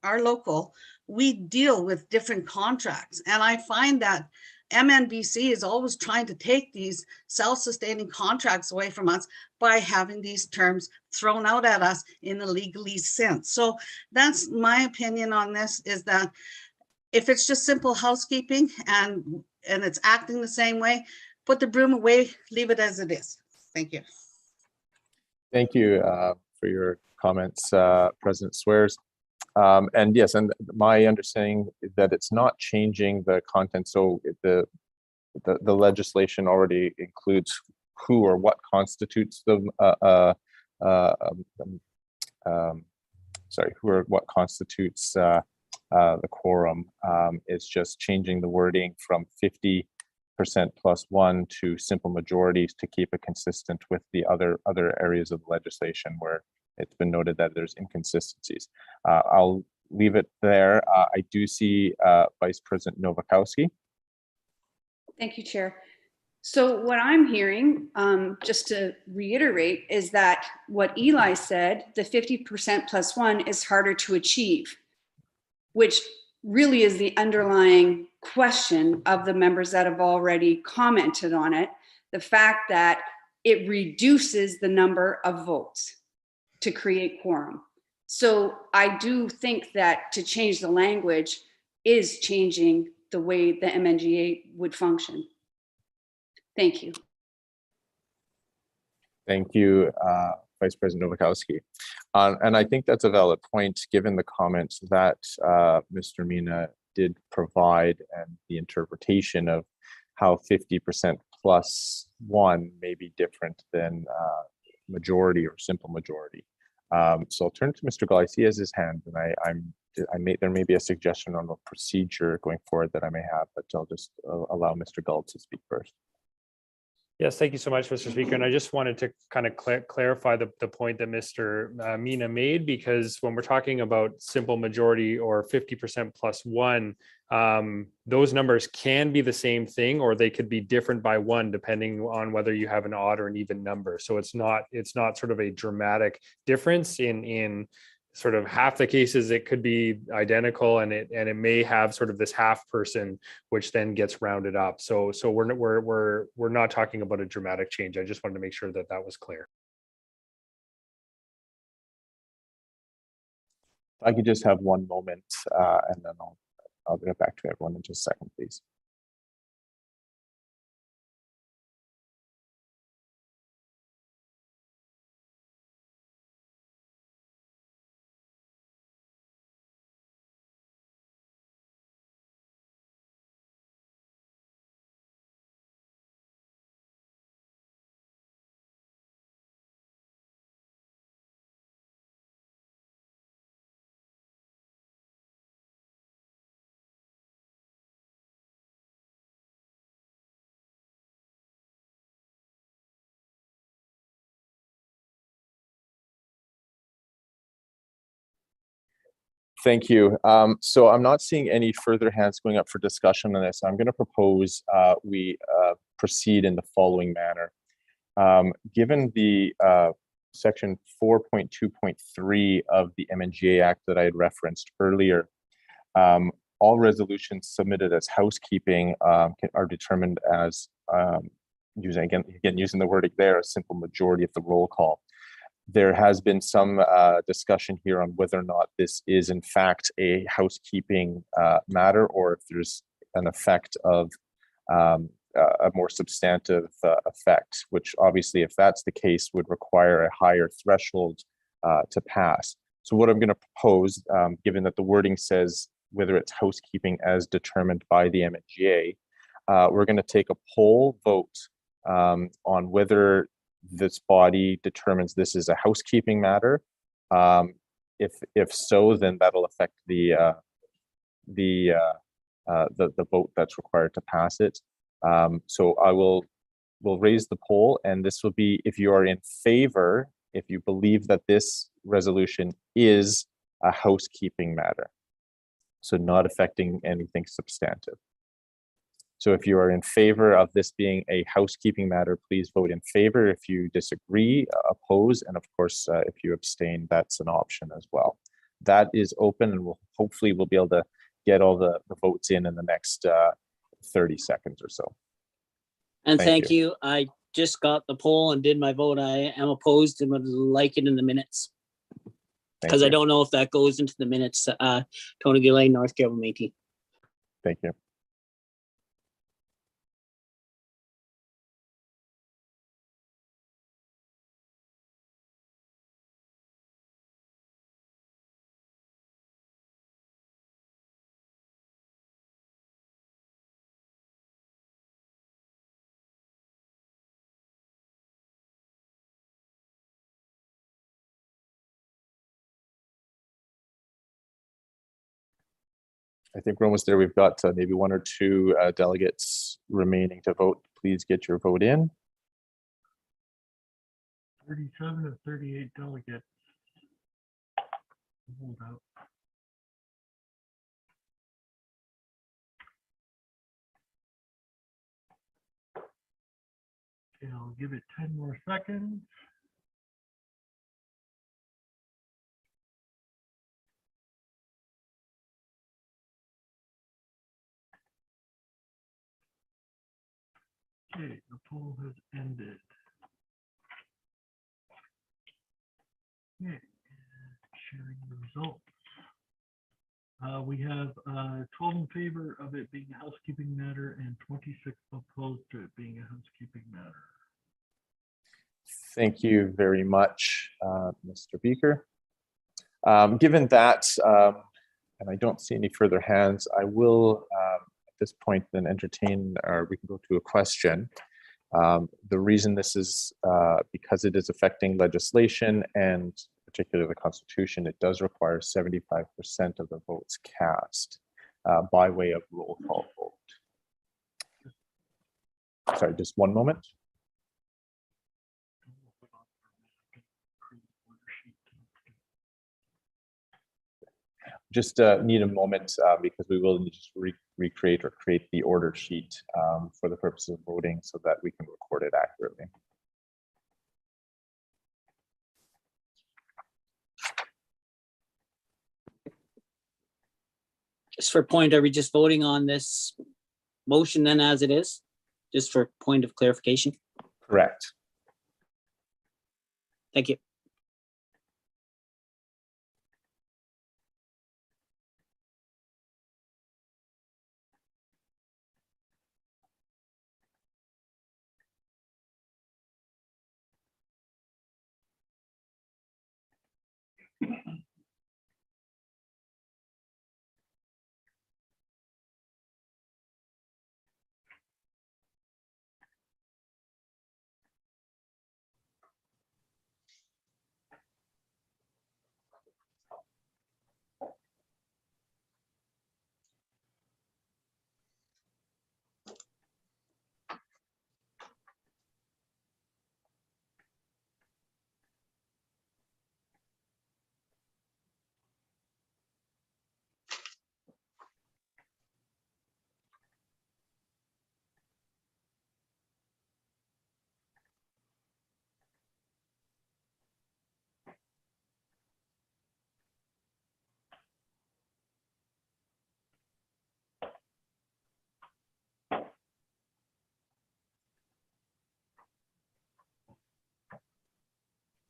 local, we deal with different contracts, and I find that MNBC is always trying to take these self-sustaining contracts away from us by having these terms thrown out at us in a legalese sense. So that's my opinion on this, is that if it's just simple housekeeping and it's acting the same way, put the broom away, leave it as it is. Thank you. Thank you for your comments, President Swears. And yes, and my understanding is that it's not changing the content. So the legislation already includes who or what constitutes the what constitutes the quorum. Is just changing the wording from 50 50%+1 to simple majorities to keep it consistent with the other areas of legislation where it's been noted that there's inconsistencies. I'll leave it there. I do see Vice President Nowakowski. Thank you, Chair. So what I'm hearing, just to reiterate, is that what Eli said, the 50%+1 is harder to achieve, which really is the underlying question of the members that have already commented on it. The fact that it reduces the number of votes to create quorum. So I do think that to change the language is changing the way the MNGA would function. Thank you. Thank you, Vice President Nowakowski. And I think that's a valid point, given the comments that Mr. Mina did provide and the interpretation of how 50%+1 may be different than majority or simple majority. So I'll turn to Mr. Gully. He has his hand, and there may be a suggestion on the procedure going forward that I may have, but I'll just allow Mr. Gull to speak first. Yes, thank you so much, Mr. Speaker. And I just wanted to kind of clarify the point that Mr. Mina made, because when we're talking about simple majority or 50%+1, those numbers can be the same thing, or they could be different by one, depending on whether you have an odd or an even number. So it's not sort of a dramatic difference. In sort of half the cases, it could be identical, and it may have sort of this half person, which then gets rounded up. So we're not talking about a dramatic change. I just wanted to make sure that that was clear. I could just have one moment, and then I'll get back to everyone in just a second, please. Thank you. So I'm not seeing any further hands going up for discussion on this. I'm going to propose we proceed in the following manner. Given the section 4.2.3 of the MNGA Act that I had referenced earlier, all resolutions submitted as housekeeping are determined as, using the wording there, a simple majority of the roll call. There has been some discussion here on whether or not this is in fact a housekeeping matter, or if there's an effect of a more substantive effect, which obviously, if that's the case, would require a higher threshold to pass. So what I'm going to propose, given that the wording says whether it's housekeeping as determined by the MNGA, we're going to take a poll vote on whether this body determines this is a housekeeping matter. If so, then that'll affect the vote that's required to pass it. So we'll raise the poll, and this will be if you are in favor, if you believe that this resolution is a housekeeping matter, so not affecting anything substantive. So if you are in favor of this being a housekeeping matter, please vote in favor. If you disagree, oppose, and of course, if you abstain, that's an option as well. That is open, and hopefully we'll be able to get all the votes in the next 30 seconds or so. And thank you. I just got the poll and did my vote. I am opposed and would like it in the minutes, because I don't know if that goes into the minutes. Tony Gillane, North Carolina Métis. Thank you. I think we're almost there. We've got maybe 1 or 2 delegates remaining to vote. Please get your vote in. 37 of 38 delegates. Hold out. Okay, I'll give it 10 more seconds. Okay, the poll has ended. Okay, sharing the results. We have 12 in favor of it being a housekeeping matter and 26 opposed to it being a housekeeping matter. Thank you very much, Mr. Beaker. Given that, and I don't see any further hands, I will at this point then entertain, or we can go to a question. The reason this is because it is affecting legislation and particularly the Constitution, it does require 75% of the votes cast by way of roll call vote. Sorry, just one moment. Just need a moment because we will need to recreate or create the order sheet for the purpose of voting so that we can record it accurately. Just for point, are we just voting on this motion then as it is? Just for point of clarification? Correct. Thank you.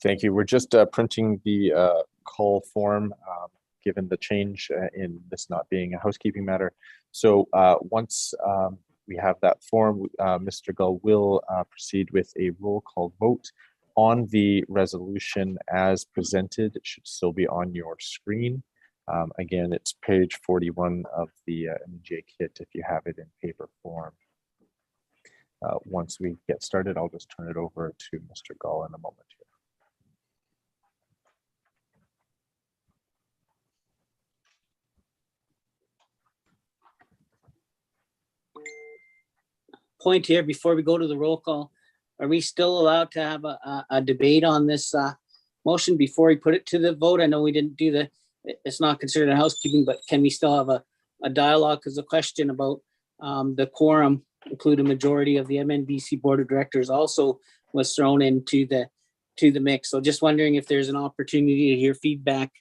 Thank you. We're just printing the call form, given the change in this not being a housekeeping matter. So once we have that form, Mr. Gull will proceed with a roll call vote on the resolution as presented. It should still be on your screen. Again, it's page 41 of the MNGA kit if you have it in paper form. Once we get started, I'll just turn it over to Mr. Gull in a moment here. Point here before we go to the roll call. Are we still allowed to have a debate on this motion before we put it to the vote? I know we didn't do it's not considered a housekeeping, but can we still have a dialogue? Because the question about the quorum include a majority of the MNBC Board of Directors also was thrown into the mix. So just wondering if there's an opportunity to hear feedback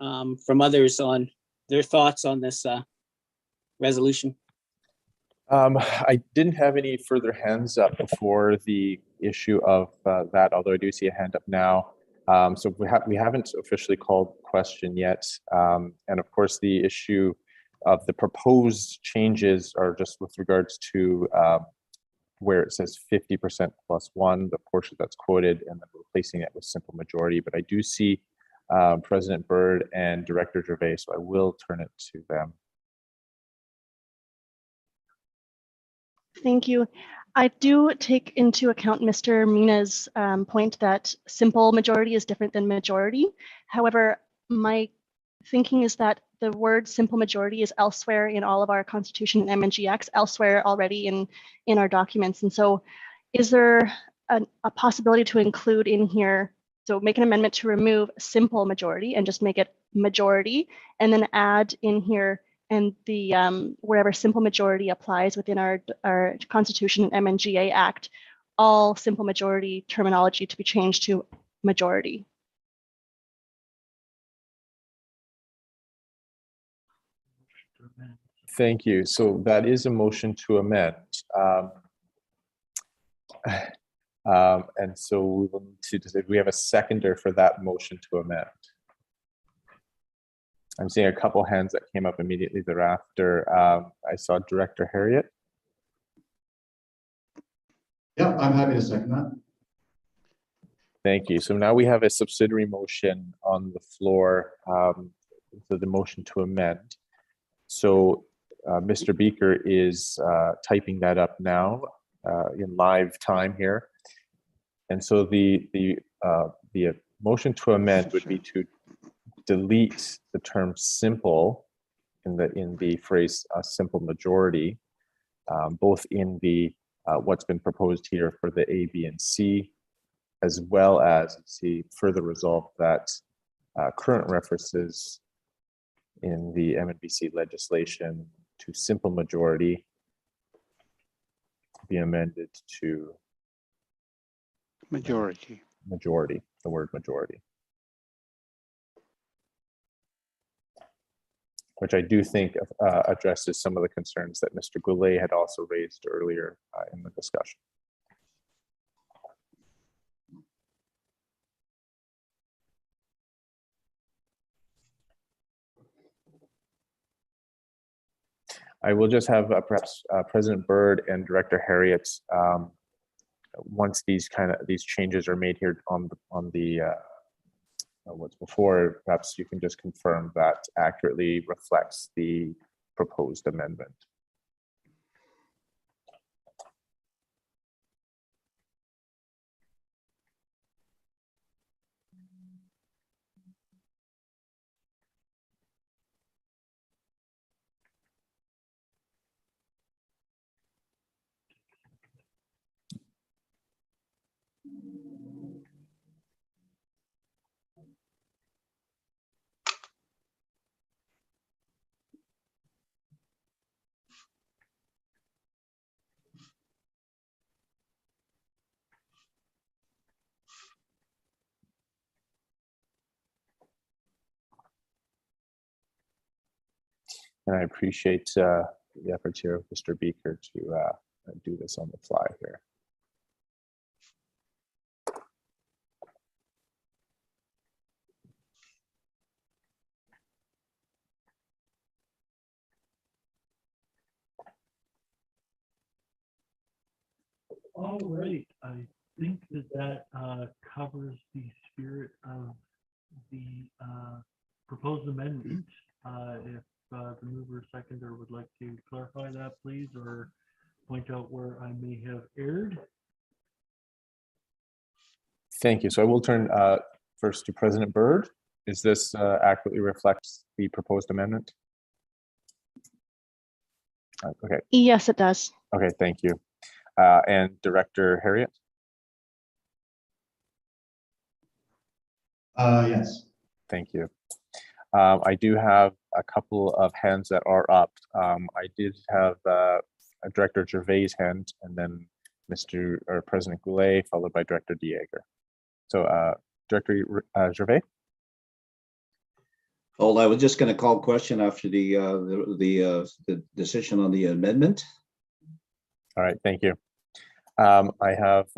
from others on their thoughts on this resolution. I didn't have any further hands up before the issue of that, although I do see a hand up now. So we haven't officially called question yet. And of course, the issue of the proposed changes are just with regards to where it says 50% plus one, the portion that's quoted, and then replacing it with simple majority. But I do see President Byrd and Director Gervais, so I will turn it to them. Thank you. I do take into account Mr. Mina's point that simple majority is different than majority. However, my thinking is that the word simple majority is elsewhere in all of our constitution and MNGX, elsewhere already in our documents. And so is there a possibility to include in here, so make an amendment to remove simple majority and just make it majority, and then add in here and the wherever simple majority applies within our Constitution and MNGA Act, all simple majority terminology to be changed to majority. Thank you. So that is a motion to amend. And so we will need to decide, we have a seconder for that motion to amend. I'm seeing a couple hands that came up immediately thereafter. I saw Director Harriet. Yeah, I'm happy to second that. Thank you. So now we have a subsidiary motion on the floor for the motion to amend. So Mr. Beaker is typing that up now in live time here. And so the motion to amend would be to delete the term simple in the phrase simple majority, both in the what's been proposed here for the A, B, and C, as well as see further resolve that current references in the MNBC legislation to simple majority be amended to majority, the word majority. Which I do think addresses some of the concerns that Mr. Goulet had also raised earlier in the discussion. I will just have perhaps President Byrd and Director Harriet, once these changes are made here on the what's before, perhaps you can just confirm that accurately reflects the proposed amendment. And I appreciate the efforts here of Mr. Beaker to do this on the fly here. All right, I think that covers the spirit of the proposed amendment. If the mover seconder would like to clarify that, please, or point out where I may have erred. Thank you. So I will turn first to President Byrd. Is this accurately reflects the proposed amendment? Okay. Yes, it does. Okay, thank you. And Director Harriet? Yes. Thank you. I do have a couple of hands that are up. I did have Director Gervais' hand, and then President Goulet, followed by Director Dieger. So Director Gervais? Well, I was just going to call question after the decision on the amendment. All right, thank you. I have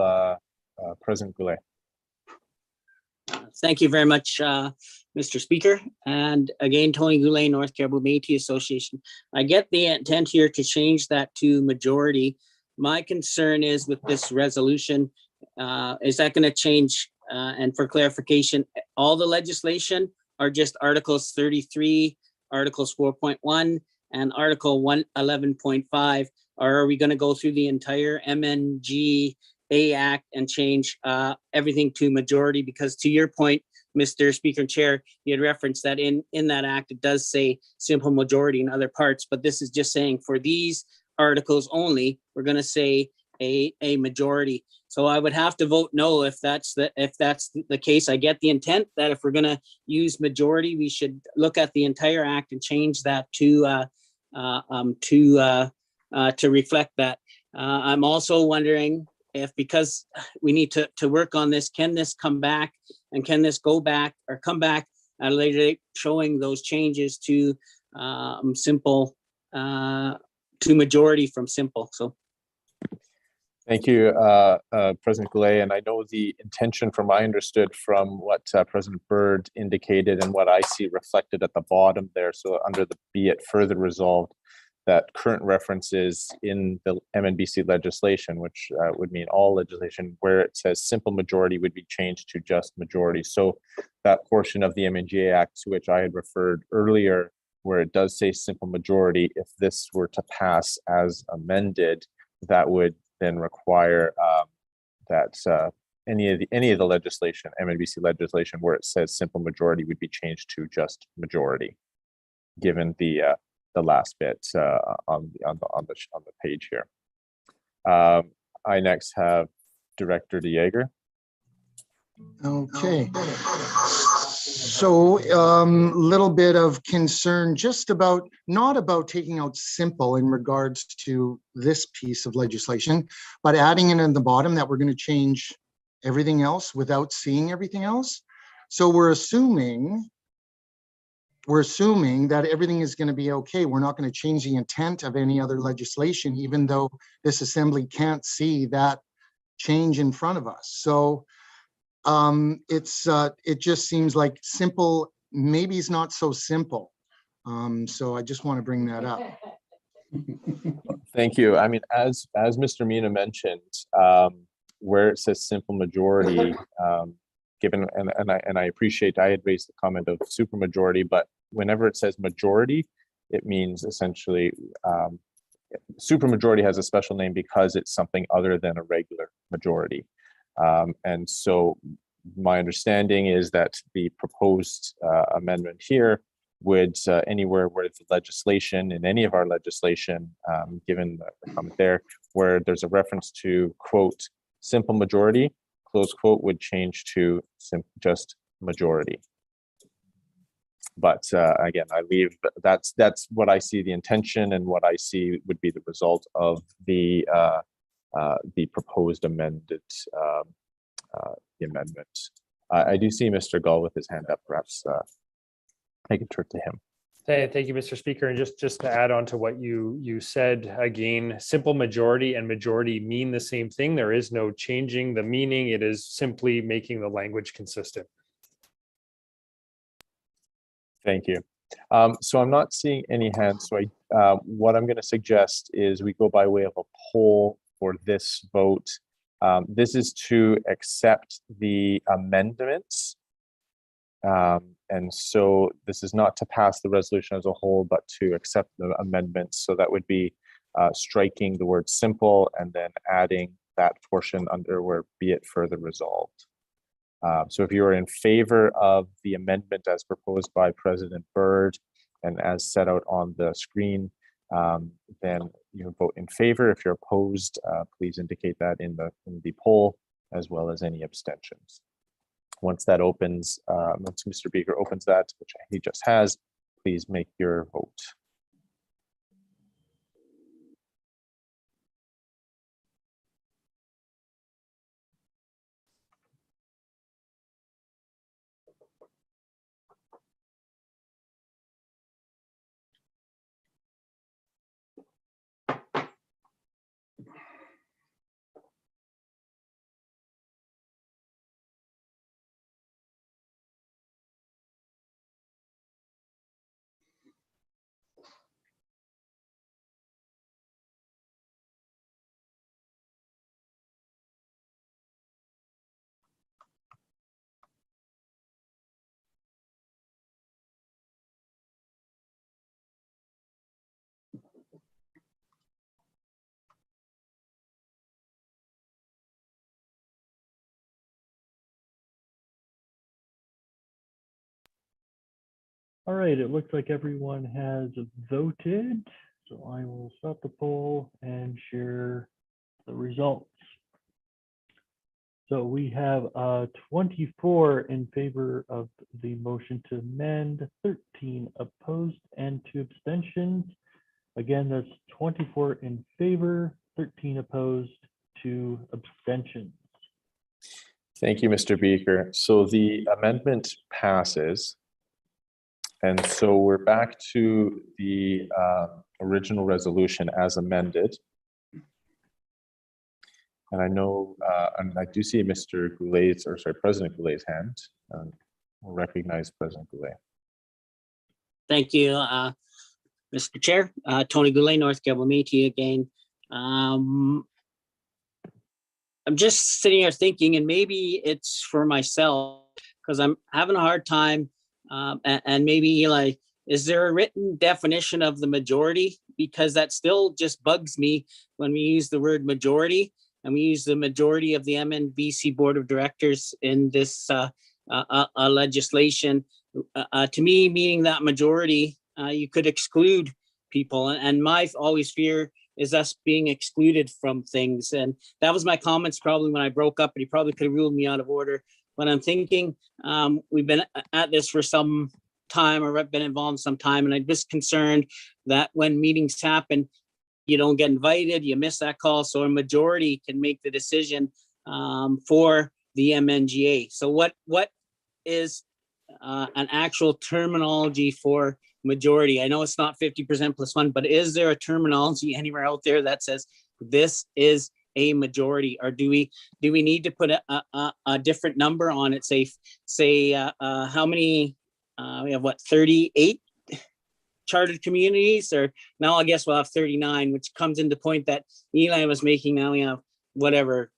President Goulet. Thank you very much, Mr. Speaker. And again, Tony Goulet, North Caribou Métis Association. I get the intent here to change that to majority. My concern is with this resolution, is that going to change, and for clarification, all the legislation or just Articles 33, Articles 4.1, and Article 111.5, or are we going to go through the entire MNGA Act and change everything to majority? Because to your point, Mr. Speaker and Chair, you had referenced that in that act, it does say simple majority in other parts, but this is just saying for these articles only, we're going to say a majority. So I would have to vote no if that's the case. I get the intent that if we're going to use majority, we should look at the entire act and change that to reflect that. I'm also wondering if, because we need to work on this, can this come back and can this go back or come back at a later date, showing those changes to simple to majority from simple. So. Thank you, President Goulet. And I know the intention, from I understood from what President Byrd indicated and what I see reflected at the bottom there. So under the be it further resolved, that current references in the MNBC legislation, which would mean all legislation, where it says simple majority would be changed to just majority. So that portion of the MNGA Act to which I had referred earlier, where it does say simple majority, if this were to pass as amended, that would then require that any of the legislation, MNBC legislation, where it says simple majority would be changed to just majority, given the last bit on the page here. I next have Director DeJager. Okay. So little bit of concern just about, not about taking out simple in regards to this piece of legislation, but adding it in the bottom that we're going to change everything else without seeing everything else. So we're assuming that everything is going to be okay. We're not going to change the intent of any other legislation, even though this assembly can't see that change in front of us. So it just seems like simple maybe is not so simple. So I just want to bring that up. Thank you. I mean, as Mr. Mina mentioned, where it says simple majority, given and I appreciate I had raised the comment of supermajority, but whenever it says majority, it means essentially supermajority has a special name because it's something other than a regular majority. And so my understanding is that the proposed amendment here would anywhere where the legislation, in any of our legislation, given the comment there, where there's a reference to, quote, simple majority, close quote, would change to just majority. But again, I leave, that's what I see the intention and what I see would be the result of the proposed amended the amendment. I do see Mr. Gull with his hand up. Perhaps I can turn to him. Thank you, Mr. Speaker. And just to add on to what you said, again, simple majority and majority mean the same thing. There is no changing the meaning. It is simply making the language consistent. Thank you. So I'm not seeing any hands. So what I'm going to suggest is we go by way of a poll for this vote. This is to accept the amendments. And so this is not to pass the resolution as a whole, but to accept the amendments. So that would be striking the word simple and then adding that portion under where be it further resolved. So if you are in favor of the amendment as proposed by President Byrd and as set out on the screen, then you vote in favor. If you're opposed, please indicate that in the poll, as well as any abstentions. Once that opens, once Mr. Beaker opens that, which he just has, please make your vote. All right, it looks like everyone has voted, so I will stop the poll and share the results. So we have 24 in favor of the motion to amend, 13 opposed, and 2 abstentions. Again, that's 24 in favor, 13 opposed, 2 abstentions. Thank you, Mr. Beaker. So the amendment passes. And so we're back to the original resolution as amended. And I know, and I do see Mr. Goulet's, or sorry, President Goulet's hand. We'll recognize President Goulet. Thank you, Mr. Chair. Tony Goulet, North Gable Métis again. I'm just sitting here thinking, and maybe it's for myself, because I'm having a hard time, and maybe Eli, is there a written definition of the majority? Because that still just bugs me when we use the word majority, and we use the majority of the MNBC Board of Directors in this legislation. To me, meaning that majority, you could exclude people. And my always fear is us being excluded from things. And that was my comments probably when I broke up, and he probably could have ruled me out of order. But I'm thinking we've been at this for some time, or I've been involved in some time, and I'm just concerned that when meetings happen, you don't get invited, you miss that call. So a majority can make the decision for the MNGA. So what is an actual terminology for majority? I know it's not 50% plus one, but is there a terminology anywhere out there that says this is a majority, or do we need to put a different number on it? Say how many? We have what, 38 chartered communities, or now I guess we'll have 39, which comes into point that Eli was making. Now we have whatever.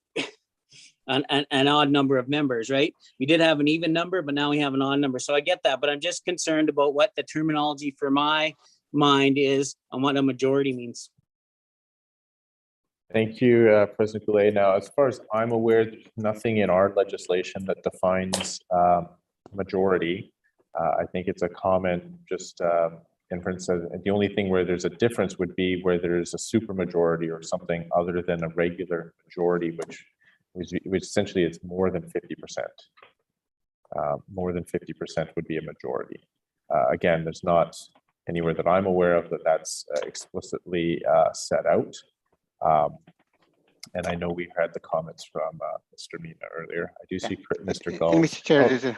An odd number of members, right? We did have an even number, but now we have an odd number. So I get that, but I'm just concerned about what the terminology for my mind is and what a majority means. Thank you, President Goulet. Now, as far as I'm aware, there's nothing in our legislation that defines majority. I think it's a common just inference. The only thing where there's a difference would be where there's a supermajority or something other than a regular majority, which essentially it's more than 50%. More than 50% would be a majority. Again, there's not anywhere that I'm aware of that's explicitly set out. And I know we had the comments from Mr. Mina earlier. I do see Mr. Gall. Mr. Chair, this is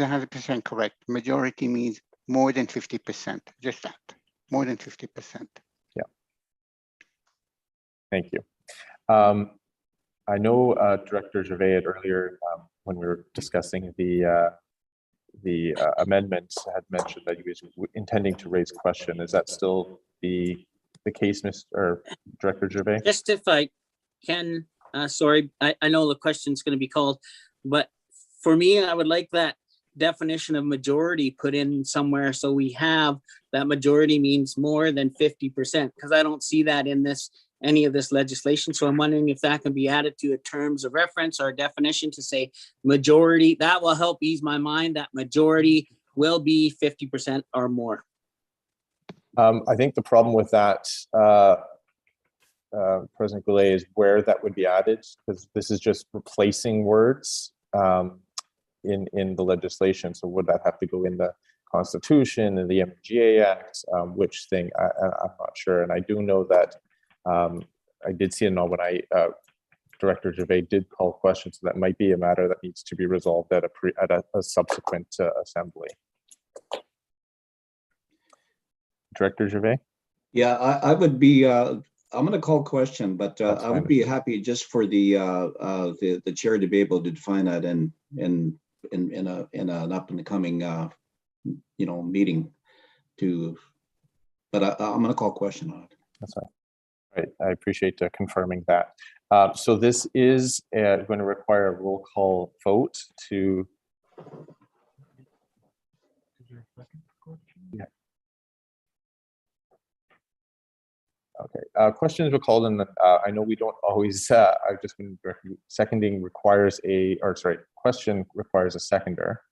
100% correct. Majority means more than 50%, just that, more than 50%. Yeah. Thank you. I know Director Gervais had earlier, when we were discussing the amendments, had mentioned that he was intending to raise a question. Is that still the case, Director Gervais? Just if I can, sorry, I know the question's going to be called, but for me, I would like that definition of majority put in somewhere, so we have that majority means more than 50%, because I don't see that in any of this legislation. So I'm wondering if that can be added to a terms of reference or a definition to say majority. That will help ease my mind that majority will be 50% or more. I think the problem with that, President Goulet, is where that would be added, because this is just replacing words in the legislation. So would that have to go in the Constitution and the MNGA Act? Which thing? I'm not sure. And I do know that I did see it when Director Gervais did call questions. So that might be a matter that needs to be resolved at a subsequent assembly. Director Gervais? Yeah, I would be. I'm going to call question, but I would be happy just for the chair to be able to define that in an up and coming meeting. But I'm going to call question on it. That's right. Right. I appreciate confirming that. So this is going to require a roll call vote to. Yeah. Okay. Questions were called, and I know we don't always. I've just been seconding requires question requires a seconder.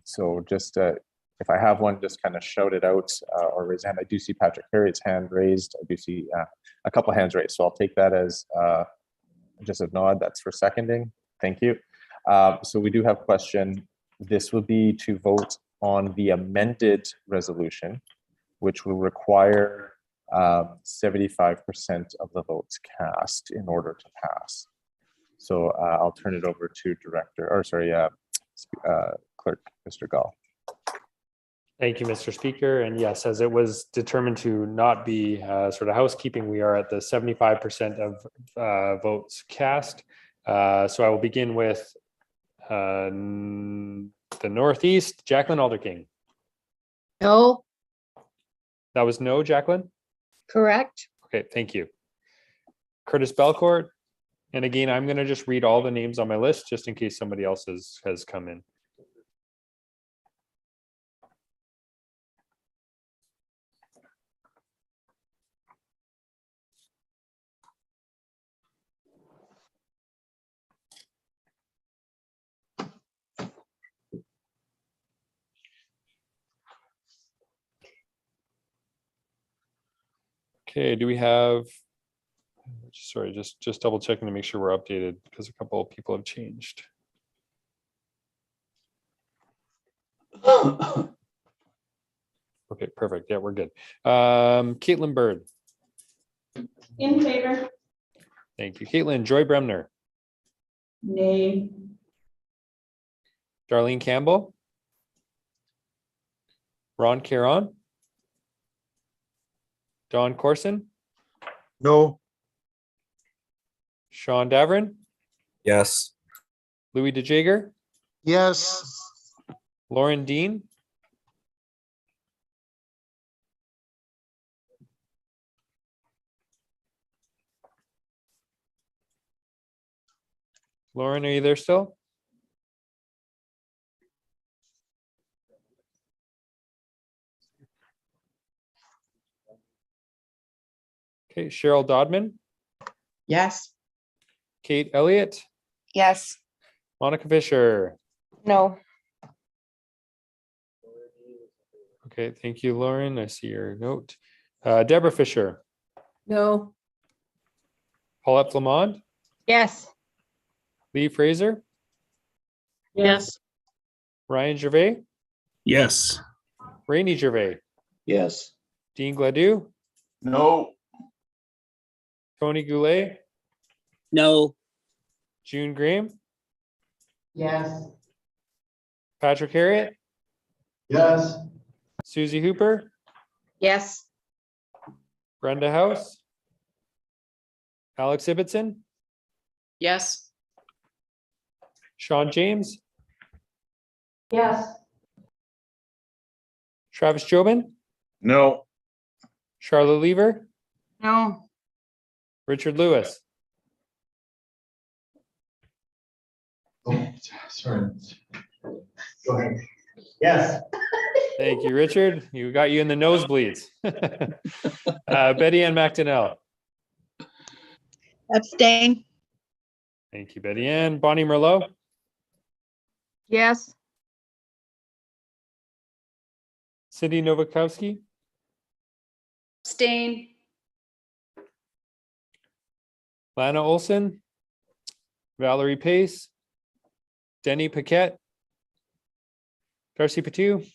So just if I have one, just kind of shout it out or raise a hand. I do see Patrick Harriet's hand raised. I do see a couple hands raised. So I'll take that as just a nod. That's for seconding. Thank you. So we do have a question. This will be to vote on the amended resolution, which will require 75% of the votes cast in order to pass. So I'll turn it over to Clerk, Mr. Gall. Thank you, Mr. Speaker. And yes, as it was determined to not be sort of housekeeping, we are at the 75% of votes cast. So I will begin with the Northeast, Jacqueline Alderking. No. That was no, Jacqueline? Correct. Okay, thank you. Curtis Belcourt. And again, I'm going to just read all the names on my list just in case somebody else has come in. Okay, do we have, sorry, just double checking to make sure we're updated because a couple of people have changed. Okay, perfect. Yeah, we're good. Caitlin Bird. In favor. Thank you. Caitlin. Joy Bremner. Nay. Darlene Campbell. Ron Caron. Don Corson. No. Sean Davern. Yes. Louis DeJager. Yes. Lauren Dean. Lauren, are you there still? Okay, Cheryl Dodman. Yes. Kate Elliott. Yes. Monica Fisher. No. Okay, thank you, Lauren. I see your note. Deborah Fisher. No. Paulette Flamond. Yes. Lee Fraser. Yes. Ryan Gervais. Yes. Rainey Gervais. Yes. Dean Gladue. No. Tony Goulet. No. June Graham. Yes. Patrick Harriet. Yes. Susie Hooper. Yes. Brenda House. Alex Ibbotson. Yes. Sean James. Yes. Travis Jobin. No. Charlotte Lever. No. Richard Lewis. Oh, sorry. Go ahead. Yes. Thank you, Richard. You got you in the nosebleeds. Betty Ann Macdonald. Abstain. Thank you, Betty Ann. Bonnie Merlot. Yes. Cindy Novakowski. Abstain. Lana Olson. Valerie Pace. Denny Paquette. Darcy Patu.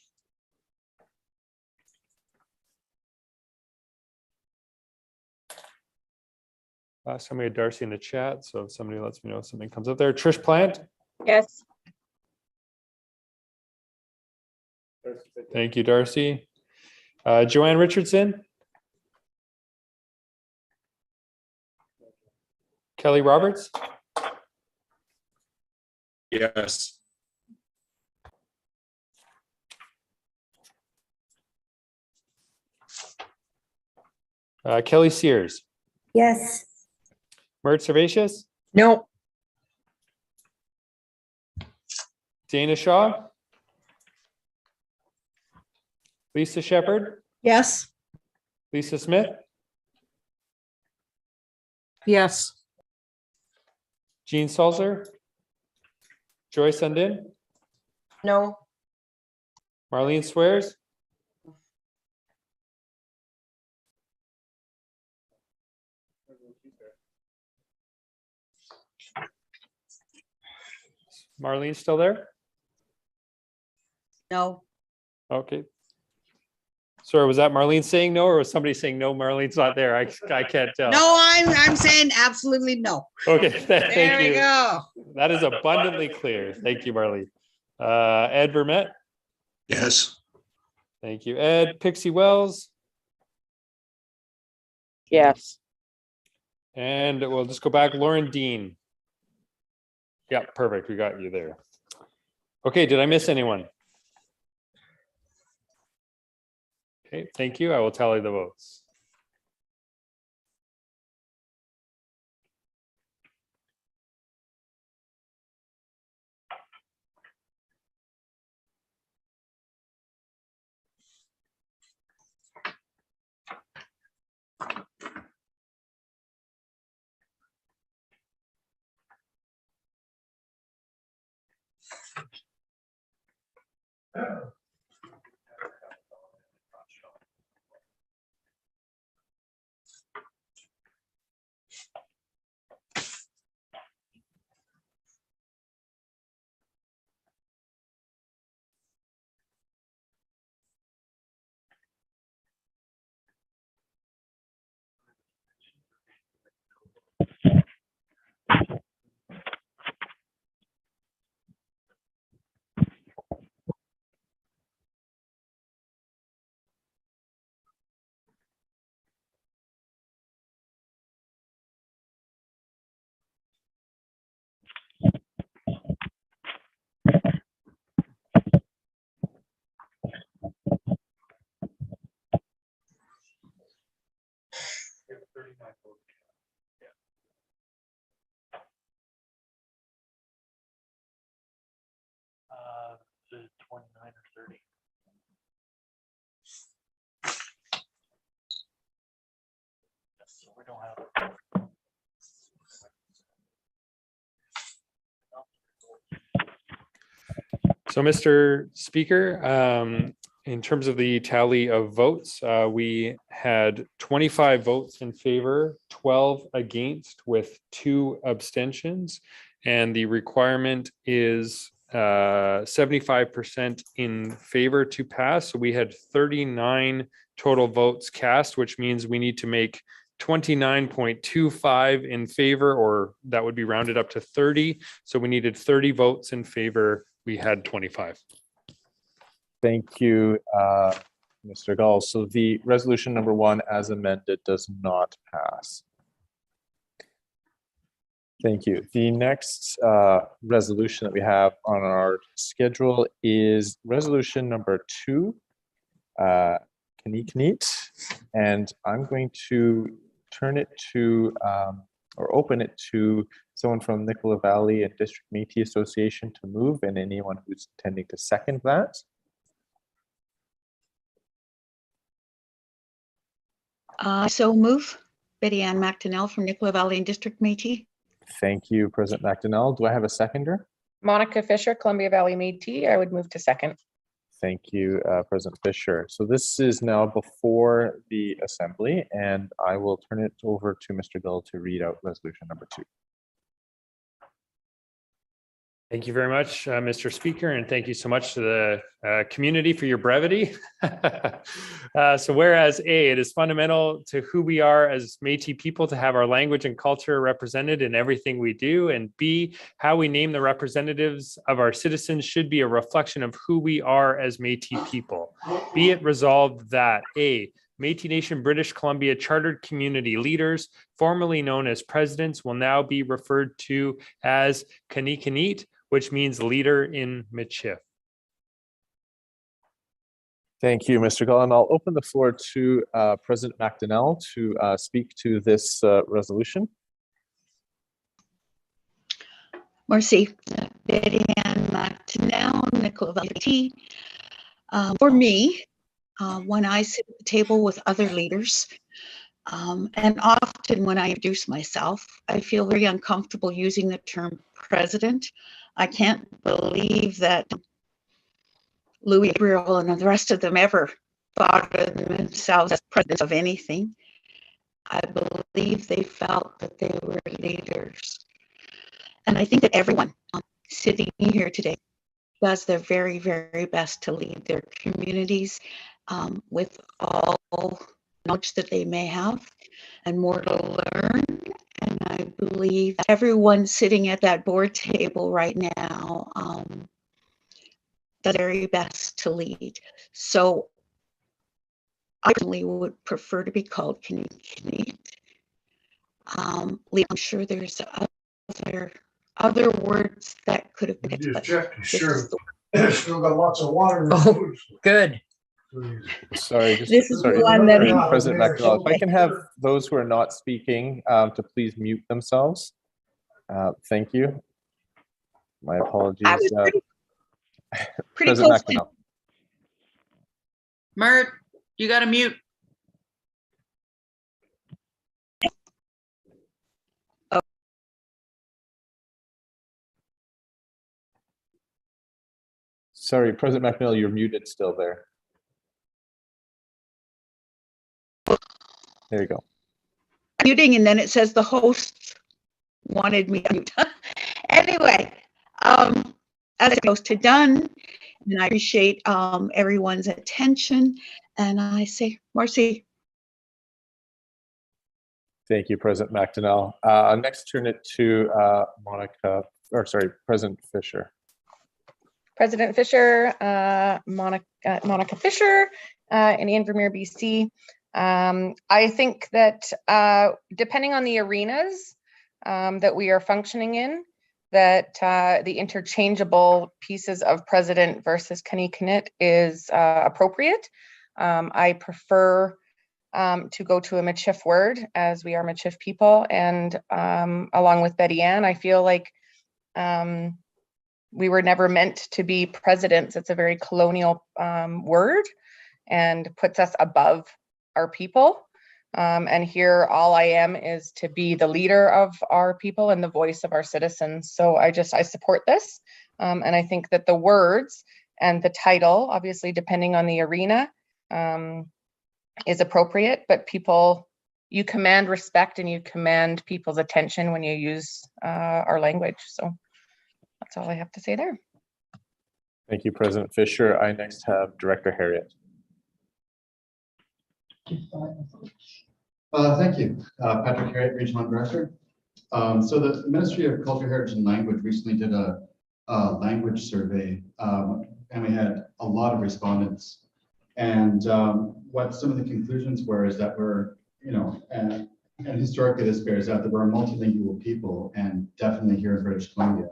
Last time we had Darcy in the chat, so if somebody lets me know if something comes up there. Trish Plant. Yes. Thank you, Darcy. Joanne Richardson. Kelly Roberts. Yes. Kelly Sears. Yes. Mert Servatius. No. Dana Shaw. Lisa Shepherd. Yes. Lisa Smith. Yes. Jean Salzer. Joyce Sundin. No. Marlene swears. Marlene still there? No. Okay. Sorry, was that Marlene saying no, or was somebody saying no, Marlene's not there? I can't tell. No, I'm saying absolutely no. Okay, thank There you. we go. That is abundantly clear. Thank you, Marlene. Ed Vermette? Yes. Thank you. Ed. Pixie Wells? Yes. And we'll just go back. Lauren Dean? Yeah, perfect. We got you there. Okay, did I miss anyone? Okay, thank you. I will tally the votes. Is it 29 or 30? So we don't have. So, Mr. Speaker, in terms of the tally of votes, we had 25 votes in favor, 12 against, with 2 abstentions. And the requirement is 75% in favor to pass. So we had 39 total votes cast, which means we need to make 29.25 in favor, or that would be rounded up to 30. So we needed 30 votes in favor. We had 25. Thank you, Mr. Gall. So the resolution number 1 as amended does not pass. Thank you. The next resolution that we have on our schedule is resolution number 2, Kanikanit, and I'm going to turn it to or open it to someone from Nicola Valley and District Métis Association to move, and anyone who's intending to second that. So move. Betty Ann Macdonald from Nicola Valley and District Métis. Thank you, President Macdonald. Do I have a seconder? Monica Fisher, Columbia Valley Métis. I would move to second. Thank you, President Fisher. So this is now before the Assembly, and I will turn it over to Mr. Gull to read out resolution number 2. Thank you very much, Mr. Speaker, and thank you so much to the community for your brevity. So whereas A, it is fundamental to who we are as Métis people to have our language and culture represented in everything we do, and B, how we name the representatives of our citizens should be a reflection of who we are as Métis people. Be it resolved that A, Métis Nation British Columbia Chartered Community Leaders, formerly known as presidents, will now be referred to as Kanikanit, which means leader in Michif. Thank you, Mr. Gull. And I'll open the floor to President Macdonald to speak to this resolution. Merci. Betty Ann Macdonald, Nicola Valley. For me, when I sit at the table with other leaders, and often when I introduce myself, I feel very uncomfortable using the term president. I can't believe that Louis Gabriel and the rest of them ever thought of themselves as presidents of anything. I believe they felt that they were leaders. And I think that everyone sitting here today does their very, very best to lead their communities with all knowledge that they may have and more to learn. And I believe everyone sitting at that board table right now does their very best to lead. So I personally would prefer to be called Canadian. I'm sure there's other words that could have been picked, but Sure. Still got lots of water. Oh, good. Sorry, This is sorry, the one that President Macdonald, if I can have those who are not speaking to please mute themselves. Thank you. My apologies. pretty President close Macdonald. Mert, you got to mute. Sorry, President Macdonald, you're muted still there. There you go. muting, and then it says the host wanted me to mute. Anyway, as it goes to done, and I appreciate everyone's attention, and I say, Marcy. Thank you, President Macdonald. Next, turn it to President Fisher. President Fisher, Monica Fisher, in Invermere, BC. I think that depending on the arenas that we are functioning in, that the interchangeable pieces of president versus Kanikanit is appropriate. I prefer to go to a Michif word, as we are Michif people, and along with Betty Ann, I feel like we were never meant to be presidents. It's a very colonial word and puts us above our people. And here, all I am is to be the leader of our people and the voice of our citizens. So I support this. And I think that the words and the title, obviously, depending on the arena, is appropriate, but you command respect and you command people's attention when you use our language. So that's all I have to say there. Thank you, President Fisher. I next have Director Harriet. Thank you, Patrick Harriet, Regional Director. So the Ministry of Culture, Heritage and Language recently did a language survey, and we had a lot of respondents. And what some of the conclusions were is that we're, and historically this bears out that we're a multilingual people, and definitely here in British Columbia.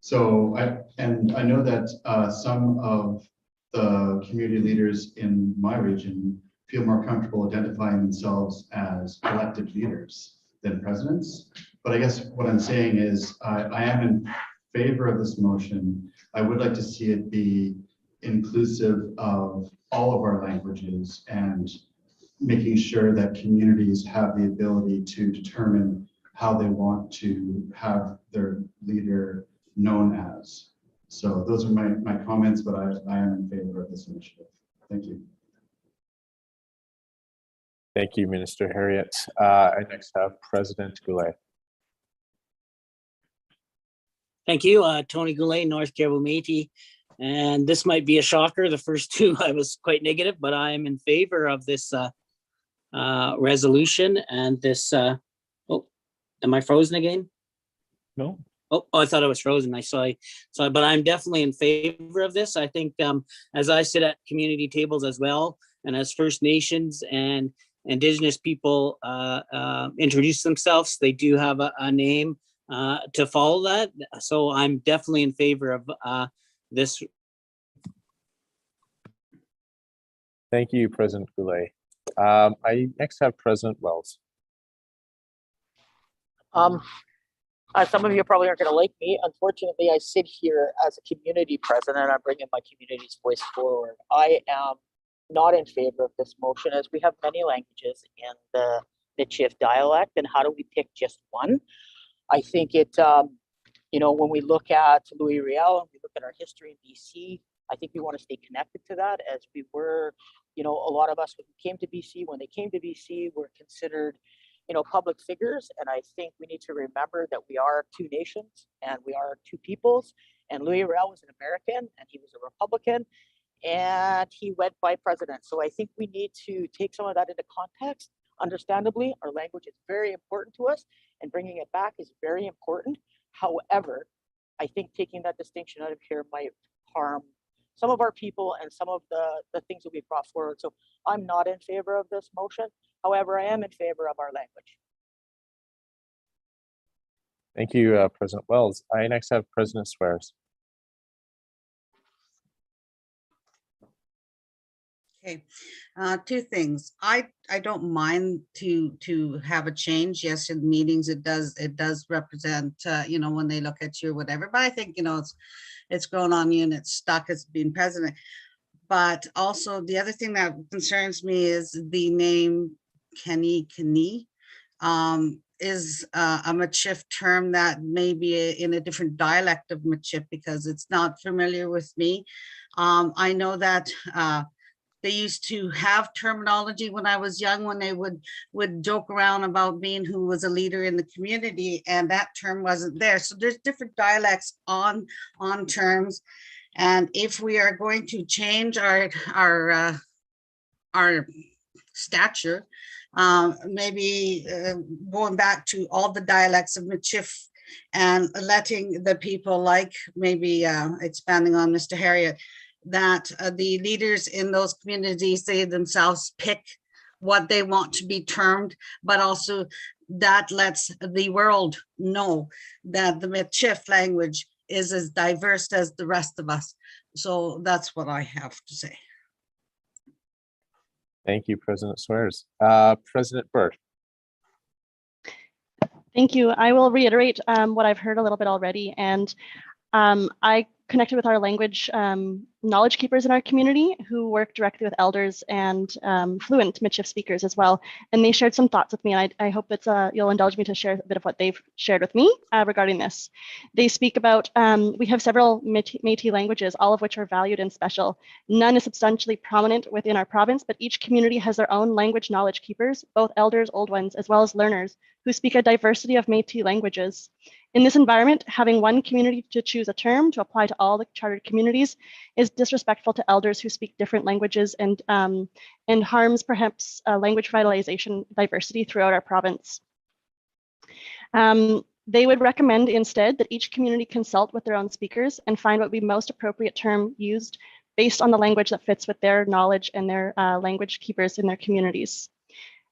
So I know that some of the community leaders in my region feel more comfortable identifying themselves as elected leaders than presidents. But I guess what I'm saying is I am in favor of this motion. I would like to see it be inclusive of all of our languages and making sure that communities have the ability to determine how they want to have their leader known as. So those are my comments, but I am in favor of this initiative. Thank you. Thank you, Minister Harriet. I next have President Goulet. Thank you, Tony Goulet, North Caribou Métis. And this might be a shocker. The first two I was quite negative, but I am in favor of this resolution and this. Oh, am I frozen again? No. Oh, I thought I was frozen. I saw, but I'm definitely in favor of this. I think as I sit at community tables as well, and as First Nations and Indigenous people introduce themselves, they do have a name to follow that. So I'm definitely in favor of this. Thank you, President Goulet. I next have President Wells. Some of you probably aren't going to like me. Unfortunately, I sit here as a community president. I'm bringing my community's voice forward. I am not in favor of this motion, as we have many languages in the Michif dialect, and how do we pick just one? I think it, when we look at Louis Riel and we look at our history in BC, I think we want to stay connected to that, as we were, a lot of us when we came to BC, when they came to BC, were considered, public figures. And I think we need to remember that we are two nations and we are two peoples. And Louis Riel was an American and he was a Republican and he went by president. So I think we need to take some of that into context. Understandably, our language is very important to us and bringing it back is very important. However, I think taking that distinction out of here might harm some of our people and some of the things that we brought forward. So I'm not in favor of this motion. However, I am in favor of our language. Thank you, President Wells. I next have President Swears. Okay, two things. I don't mind to have a change. Yes, in meetings it does represent when they look at you or whatever. But I think it's grown on you and it's stuck as being president. But also the other thing that concerns me is the name Kenny is a Michif term that may be in a different dialect of Michif because it's not familiar with me. I know that they used to have terminology when I was young, when they would joke around about being who was a leader in the community, and that term wasn't there. So there's different dialects on terms. And if we are going to change our stature, maybe going back to all the dialects of Michif and letting the people, like maybe expanding on Mr. Harriet, that the leaders in those communities, they themselves pick what they want to be termed, but also that lets the world know that the Michif language is as diverse as the rest of us. So that's what I have to say. Thank you, President Swears. President Byrd. Thank you. I will reiterate what I've heard a little bit already. And I connected with our language knowledge keepers in our community who work directly with elders and fluent Michif speakers as well. And they shared some thoughts with me. And I hope that you'll indulge me to share a bit of what they've shared with me regarding this. They speak about, we have several Métis languages, all of which are valued and special. None is substantially prominent within our province, but each community has their own language knowledge keepers, both elders, old ones, as well as learners who speak a diversity of Métis languages. In this environment, having one community to choose a term to apply to all the chartered communities is disrespectful to elders who speak different languages and harms perhaps language revitalization diversity throughout our province. They would recommend instead that each community consult with their own speakers and find what would be most appropriate term used based on the language that fits with their knowledge and their language keepers in their communities.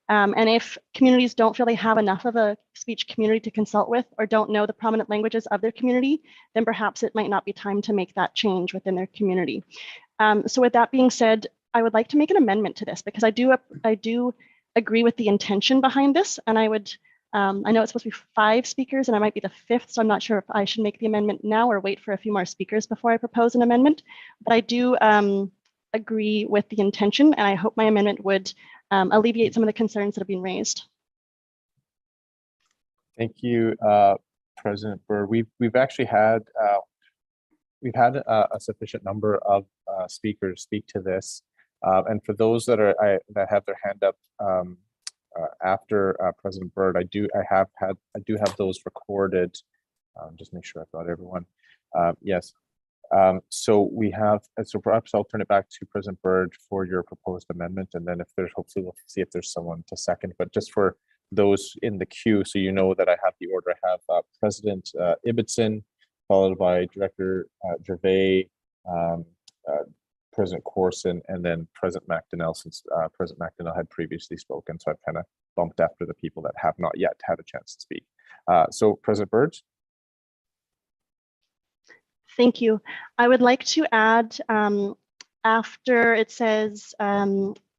And if communities don't feel they have enough of a speech community to consult with or don't know the prominent languages of their community, then perhaps it might not be time to make that change within their community. So with that being said, I would like to make an amendment to this because I do agree with the intention behind this. And I would, I know it's supposed to be 5 speakers and I might be the 5th, so I'm not sure if I should make the amendment now or wait for a few more speakers before I propose an amendment. But I do agree with the intention, and I hope my amendment would alleviate some of the concerns that have been raised. Thank you, President Byrd. We've actually had a sufficient number of speakers speak to this, and for those that that have their hand up after President Byrd, I do have those recorded. Just make sure I've got everyone. Yes. So perhaps I'll turn it back to President Byrd for your proposed amendment, and then if there's, hopefully we'll see if there's someone to second. But just for those in the queue, so you know that I have the order. I have President Ibbotson, followed by Director Gervais, President Corson, and then President Macdonald, since President Macdonald had previously spoken. So I've kind of bumped after the people that have not yet had a chance to speak. So President Byrd. Thank you. I would like to add, after it says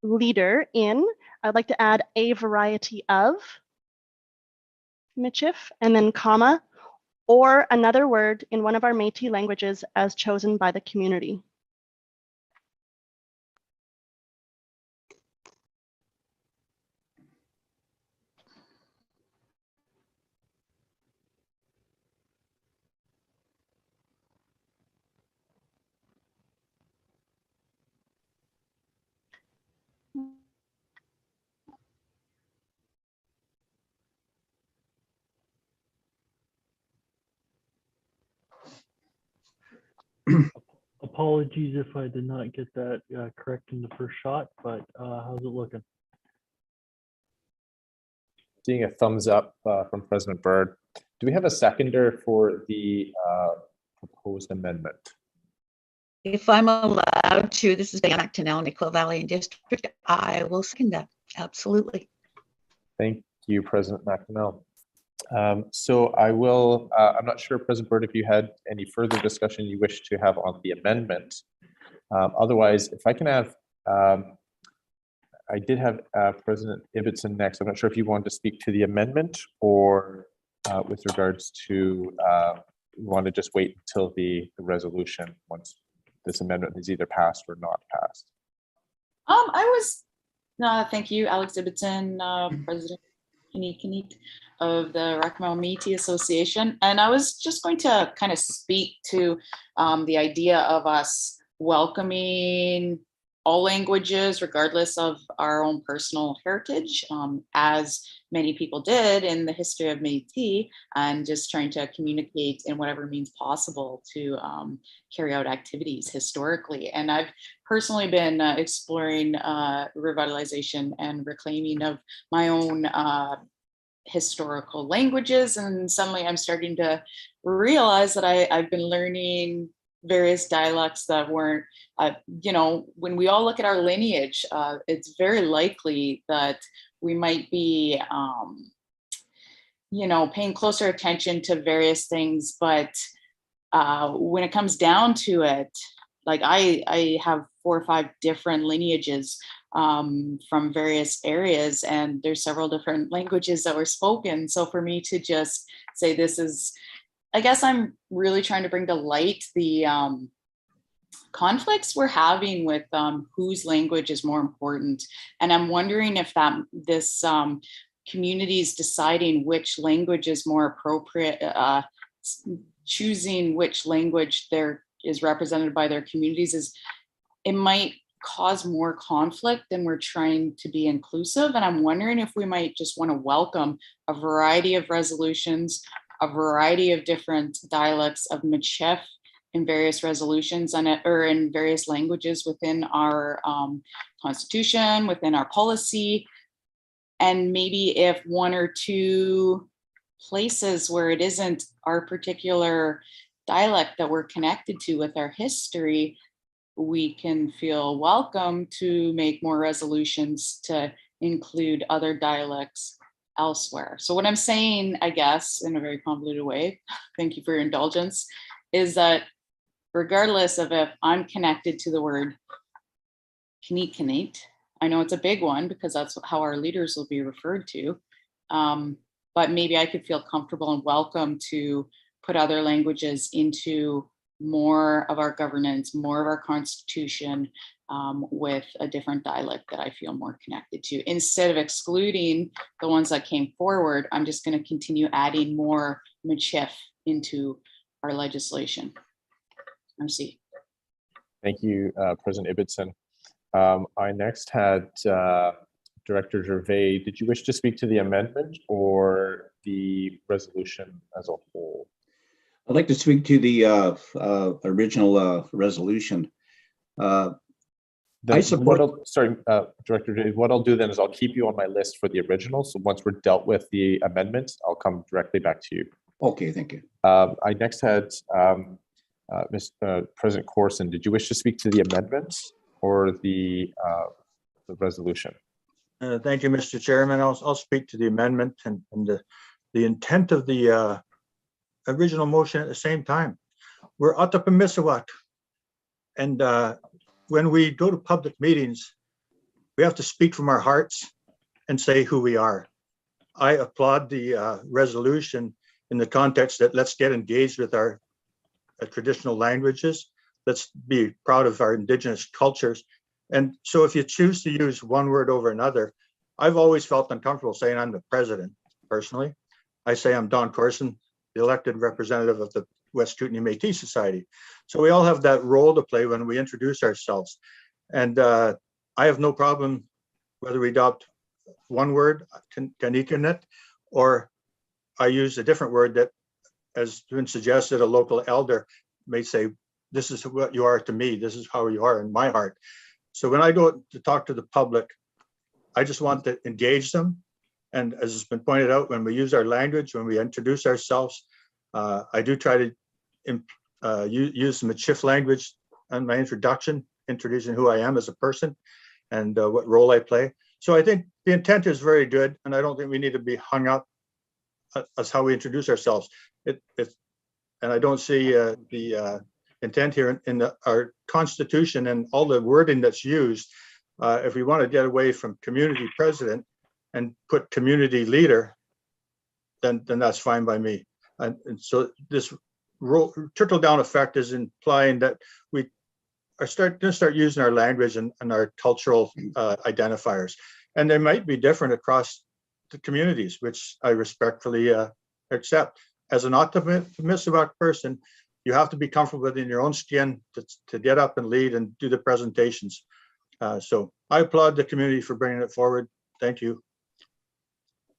leader in, I'd like to add a variety of Michif, and then comma, or another word in one of our Métis languages as chosen by the community. Apologies if I did not get that correct in the first shot, but how's it looking? Seeing a thumbs up from President Byrd. Do we have a seconder for the proposed amendment? If I'm allowed to, this is Diana Macdonald, Nicoll Valley and District. I will second that. Absolutely. Thank you, President Macdonald. So I will, I'm not sure, President Byrd, if you had any further discussion you wish to have on the amendment. Otherwise, if I can have, I did have President Ibbotson next. I'm not sure if you want to speak to the amendment or with regards to, you want to just wait until the resolution once this amendment is either passed or not passed. Thank you, Alex Ibbotson, President of the Rackmel Métis Association. And I was just going to kind of speak to the idea of us welcoming all languages, regardless of our own personal heritage, as many people did in the history of Métis, and just trying to communicate in whatever means possible to carry out activities historically. And I've personally been exploring revitalization and reclaiming of my own historical languages, and suddenly I'm starting to realize that I've been learning various dialects that weren't, when we all look at our lineage, it's very likely that we might be, paying closer attention to various things. But when it comes down to it, like I have 4 or 5 different lineages from various areas, and there's several different languages that were spoken. So for me to just say this is, I guess I'm really trying to bring to light the conflicts we're having with whose language is more important. And I'm wondering if this community is deciding which language is more appropriate, choosing which language there is represented by their communities, it might cause more conflict than we're trying to be inclusive. And I'm wondering if we might just want to welcome a variety of resolutions, a variety of different dialects of Michif in various resolutions or in various languages within our constitution, within our policy. And maybe if 1 or 2 places where it isn't our particular dialect that we're connected to with our history, we can feel welcome to make more resolutions to include other dialects elsewhere. So what I'm saying, I guess, in a very convoluted way, thank you for your indulgence, is that regardless of if I'm connected to the word Kniit, I know it's a big one because that's how our leaders will be referred to, but maybe I could feel comfortable and welcome to put other languages into more of our governance, more of our constitution, with a different dialect that I feel more connected to. Instead of excluding the ones that came forward, I'm just going to continue adding more Michif into our legislation. Merci. Thank you, President Ibbotson. I next had Director Gervais. Did you wish to speak to the amendment or the resolution as a whole? I'd like to speak to the original resolution. I support. Director Gervais, what I'll do then is I'll keep you on my list for the original. So once we're dealt with the amendments, I'll come directly back to you. Okay, thank you. I next had President Corson. Did you wish to speak to the amendments or the resolution? Thank you, Mr. Chairman. I'll speak to the amendment and the intent of the original motion at the same time. We're Ottawa, and when we go to public meetings, we have to speak from our hearts and say who we are. I applaud the resolution in the context that let's get engaged with our traditional languages. Let's be proud of our Indigenous cultures. And so if you choose to use one word over another, I've always felt uncomfortable saying I'm the president, personally. I say I'm Don Corson, the elected representative of the West Kootenay Métis Society. So we all have that role to play when we introduce ourselves. And I have no problem whether we adopt one word, Kanikinit, or I use a different word that, as been suggested, a local elder may say this is what you are to me. This is how you are in my heart. So when I go to talk to the public, I just want to engage them. And as it's been pointed out, when we use our language, when we introduce ourselves, I do try to use some Michif language on my introduction, introducing who I am as a person and what role I play. So I think the intent is very good, and I don't think we need to be hung up as how we introduce ourselves. And I don't see the intent here in our Constitution and all the wording that's used. If we want to get away from community president and put community leader, then that's fine by me. And so this trickle down effect is implying that we are going to start using our language and our cultural identifiers. And they might be different across the communities, which I respectfully accept. As an optimistic person, you have to be comfortable within your own skin to get up and lead and do the presentations. So I applaud the community for bringing it forward. Thank you.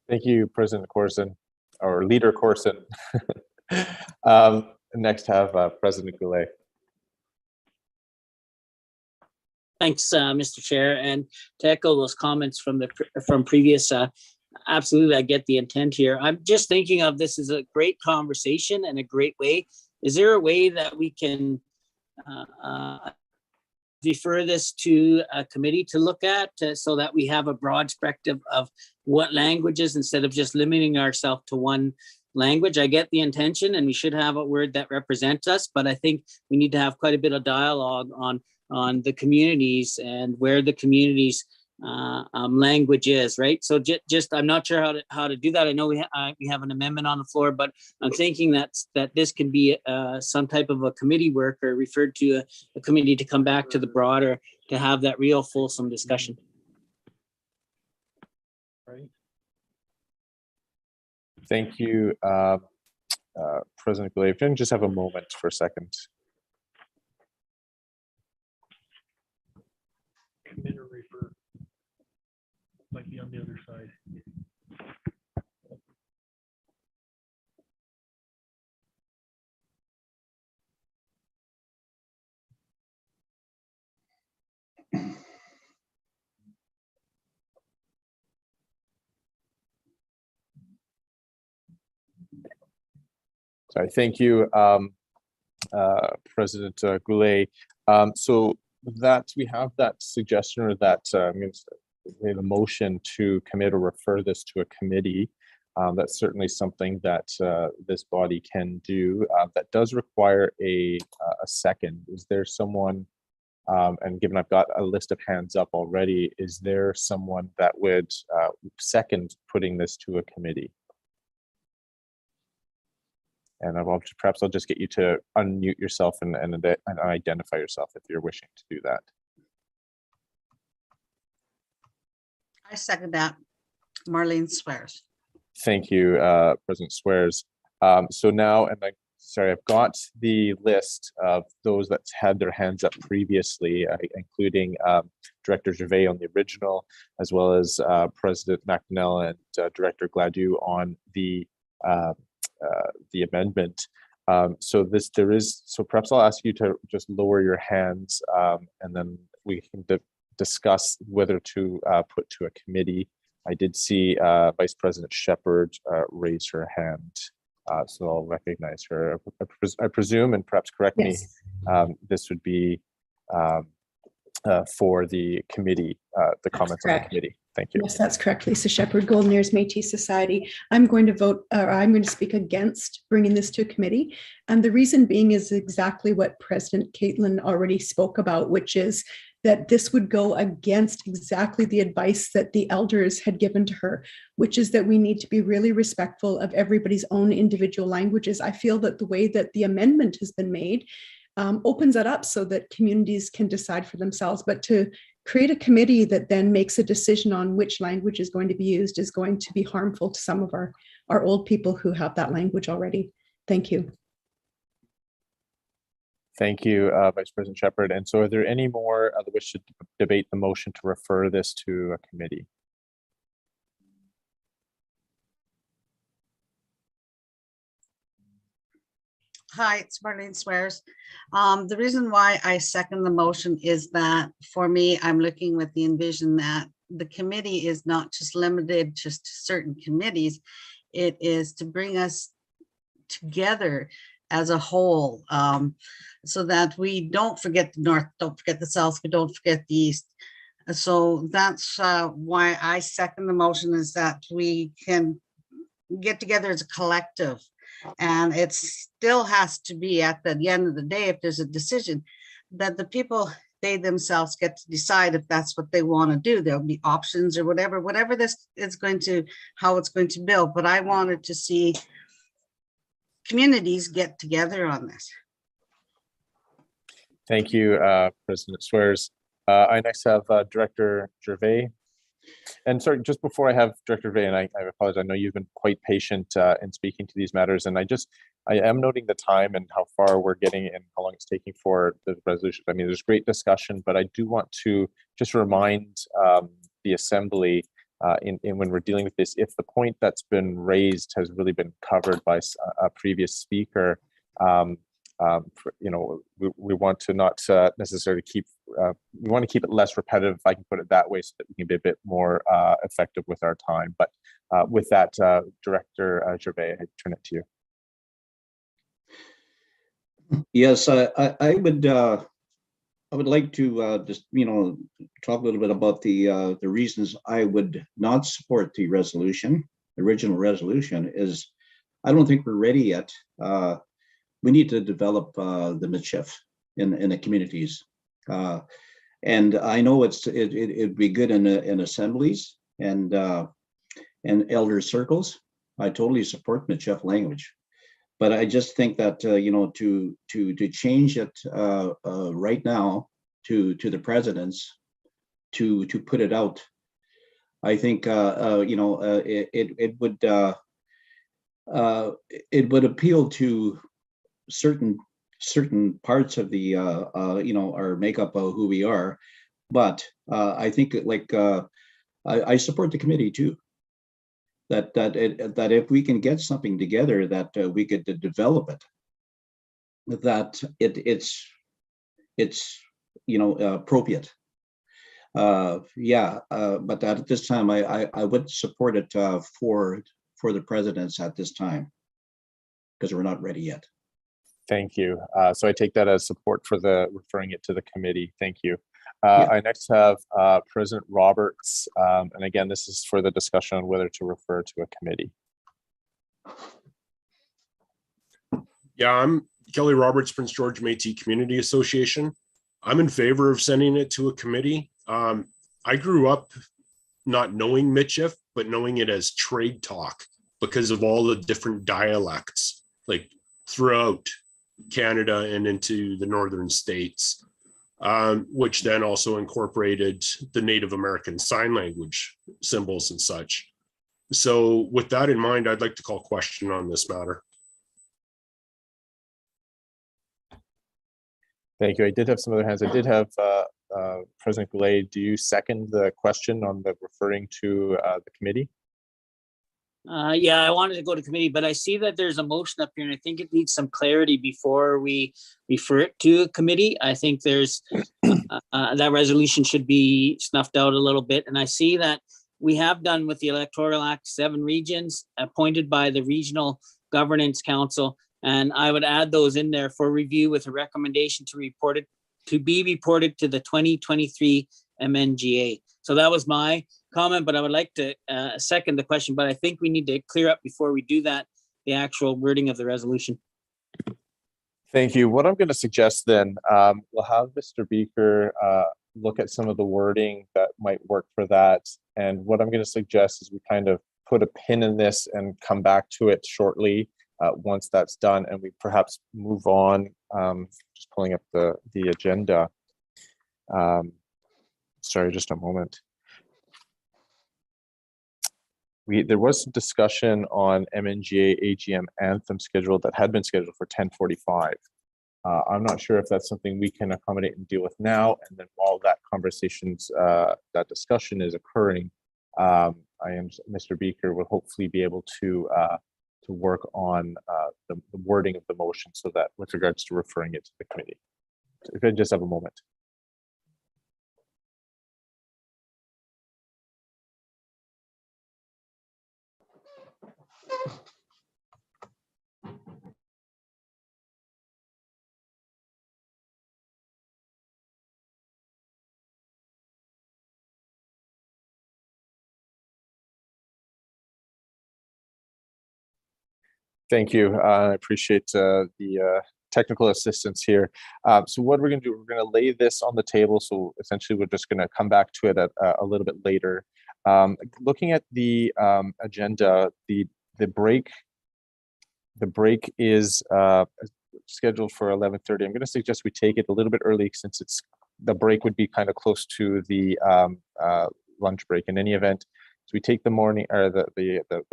Thank you, President Corson, or Leader Corson. Next, have President Goulet. Thanks, Mr. Chair. And to echo those comments from previous, absolutely, I get the intent here. I'm just thinking of this as a great conversation and a great way. Is there a way that we can defer this to a committee to look at so that we have a broad spectrum of what languages, instead of just limiting ourselves to one language? I get the intention, and we should have a word that represents us, but I think we need to have quite a bit of dialogue on the communities and where the communities language is, right? So just I'm not sure how to do that. I know we have an amendment on the floor, but I'm thinking that this can be some type of a committee work, or referred to a committee to come back to the broader, to have that real fulsome discussion. Right. Thank you, President Goulet. If you can just have a moment for a second. Commit or refer. Might be on the other side. Sorry, thank you, President Goulet. So that we have that suggestion, or that the motion to commit or refer this to a committee. That's certainly something that this body can do. That does require a second. Is there someone, and given I've got a list of hands up already, is there someone that would second putting this to a committee? And perhaps I'll just get you to unmute yourself and identify yourself if you're wishing to do that. I second that. Marlene Swears. Thank you, President Swears. So now, I've got the list of those that had their hands up previously, including Director Gervais on the original, as well as President Macdonald and Director Gladue on the amendment. So perhaps I'll ask you to just lower your hands, and then we can discuss whether to put to a committee. I did see Vice President Shepherd raise her hand, so I'll recognize her. I presume, and perhaps correct me, this would be for the committee, the comments on the committee. Thank you. Yes, that's correct. Lisa Shepherd, Golden Ears Métis Society. I'm going to speak against bringing this to a committee. And the reason being is exactly what President Caitlin already spoke about, which is that this would go against exactly the advice that the elders had given to her, which is that we need to be really respectful of everybody's own individual languages. I feel that the way that the amendment has been made opens it up so that communities can decide for themselves. But to create a committee that then makes a decision on which language is going to be used is going to be harmful to some of our old people who have that language already. Thank you. Thank you, Vice President Shepherd. And so are there any more that wish to debate the motion to refer this to a committee? Hi, it's Marlene Swears. The reason why I second the motion is that for me, I'm looking with the envision that the committee is not just limited just to certain committees. It is to bring us together as a whole, so that we don't forget the North, don't forget the South, we don't forget the East. So that's why I second the motion, is that we can get together as a collective. And it still has to be at the end of the day, if there's a decision, that the people, they themselves get to decide if that's what they want to do. There'll be options or whatever this is going to, how it's going to build. But I wanted to see communities get together on this. Thank you, President Swears. I next have Director Gervais. And sorry, just before I have Director Gervais, and I apologize, I know you've been quite patient in speaking to these matters, and I am noting the time and how far we're getting and how long it's taking for the resolution. I mean, there's great discussion, but I do want to just remind the Assembly when we're dealing with this, if the point that's been raised has really been covered by a previous speaker, we want to not necessarily keep, we want to keep it less repetitive, if I can put it that way, so that we can be a bit more effective with our time. But with that, Director Gervais, I turn it to you. Yes, I would like to just, talk a little bit about the reasons I would not support the resolution. The original resolution is, I don't think we're ready yet. We need to develop the mischief in the communities. And I know it'd be good in assemblies and elder circles. I totally support mischief language. But I just think that to change it right now to the presidents to put it out, I think it would appeal to certain parts of the our makeup of who we are. But I think I support the committee too. That if we can get something together, that we could develop it, that it's appropriate. But at this time, I would support it for the presidents at this time, because we're not ready yet. Thank you. So I take that as support for referring it to the committee. Thank you. I next have President Roberts. And again, this is for the discussion on whether to refer to a committee. Yeah, I'm Kelly Roberts, Prince George Métis Community Association. I'm in favor of sending it to a committee. I grew up not knowing Michif, but knowing it as trade talk because of all the different dialects, like throughout Canada and into the northern states, which then also incorporated the Native American Sign Language symbols and such. So with that in mind, I'd like to call question on this matter. Thank you. I did have some other hands. I did have President Goulet. Do you second the question on the referring to the committee? Yeah, I wanted to go to committee, but I see that there's a motion up here and I think it needs some clarity before we refer it to a committee. I think there's that resolution should be snuffed out a little bit. And I see that we have done with the Electoral Act 7 regions appointed by the Regional Governance Council. And I would add those in there for review with a recommendation to be reported to the 2023 MNGA. So that was my comment, but I would like to second the question, but I think we need to clear up before we do that, the actual wording of the resolution. Thank you. What I'm going to suggest then, we'll have Mr. Beaker look at some of the wording that might work for that. And what I'm going to suggest is we kind of put a pin in this and come back to it shortly once that's done, and we perhaps move on. Just pulling up the agenda. Sorry, just a moment. There was some discussion on MNGA AGM anthem schedule that had been scheduled for 10:45. I'm not sure if that's something we can accommodate and deal with now. And then while that that discussion is occurring, Mr. Beaker will hopefully be able to to work on the wording of the motion, so that with regards to referring it to the committee. So if I just have a moment. Thank you. I appreciate the technical assistance here. So what we're going to do, we're going to lay this on the table. So essentially, we're just going to come back to it at a little bit later. Looking at the agenda, the break is scheduled for 11:30. I'm going to suggest we take it a little bit early, since the break would be kind of close to the lunch break. In any event, so we take the morning or the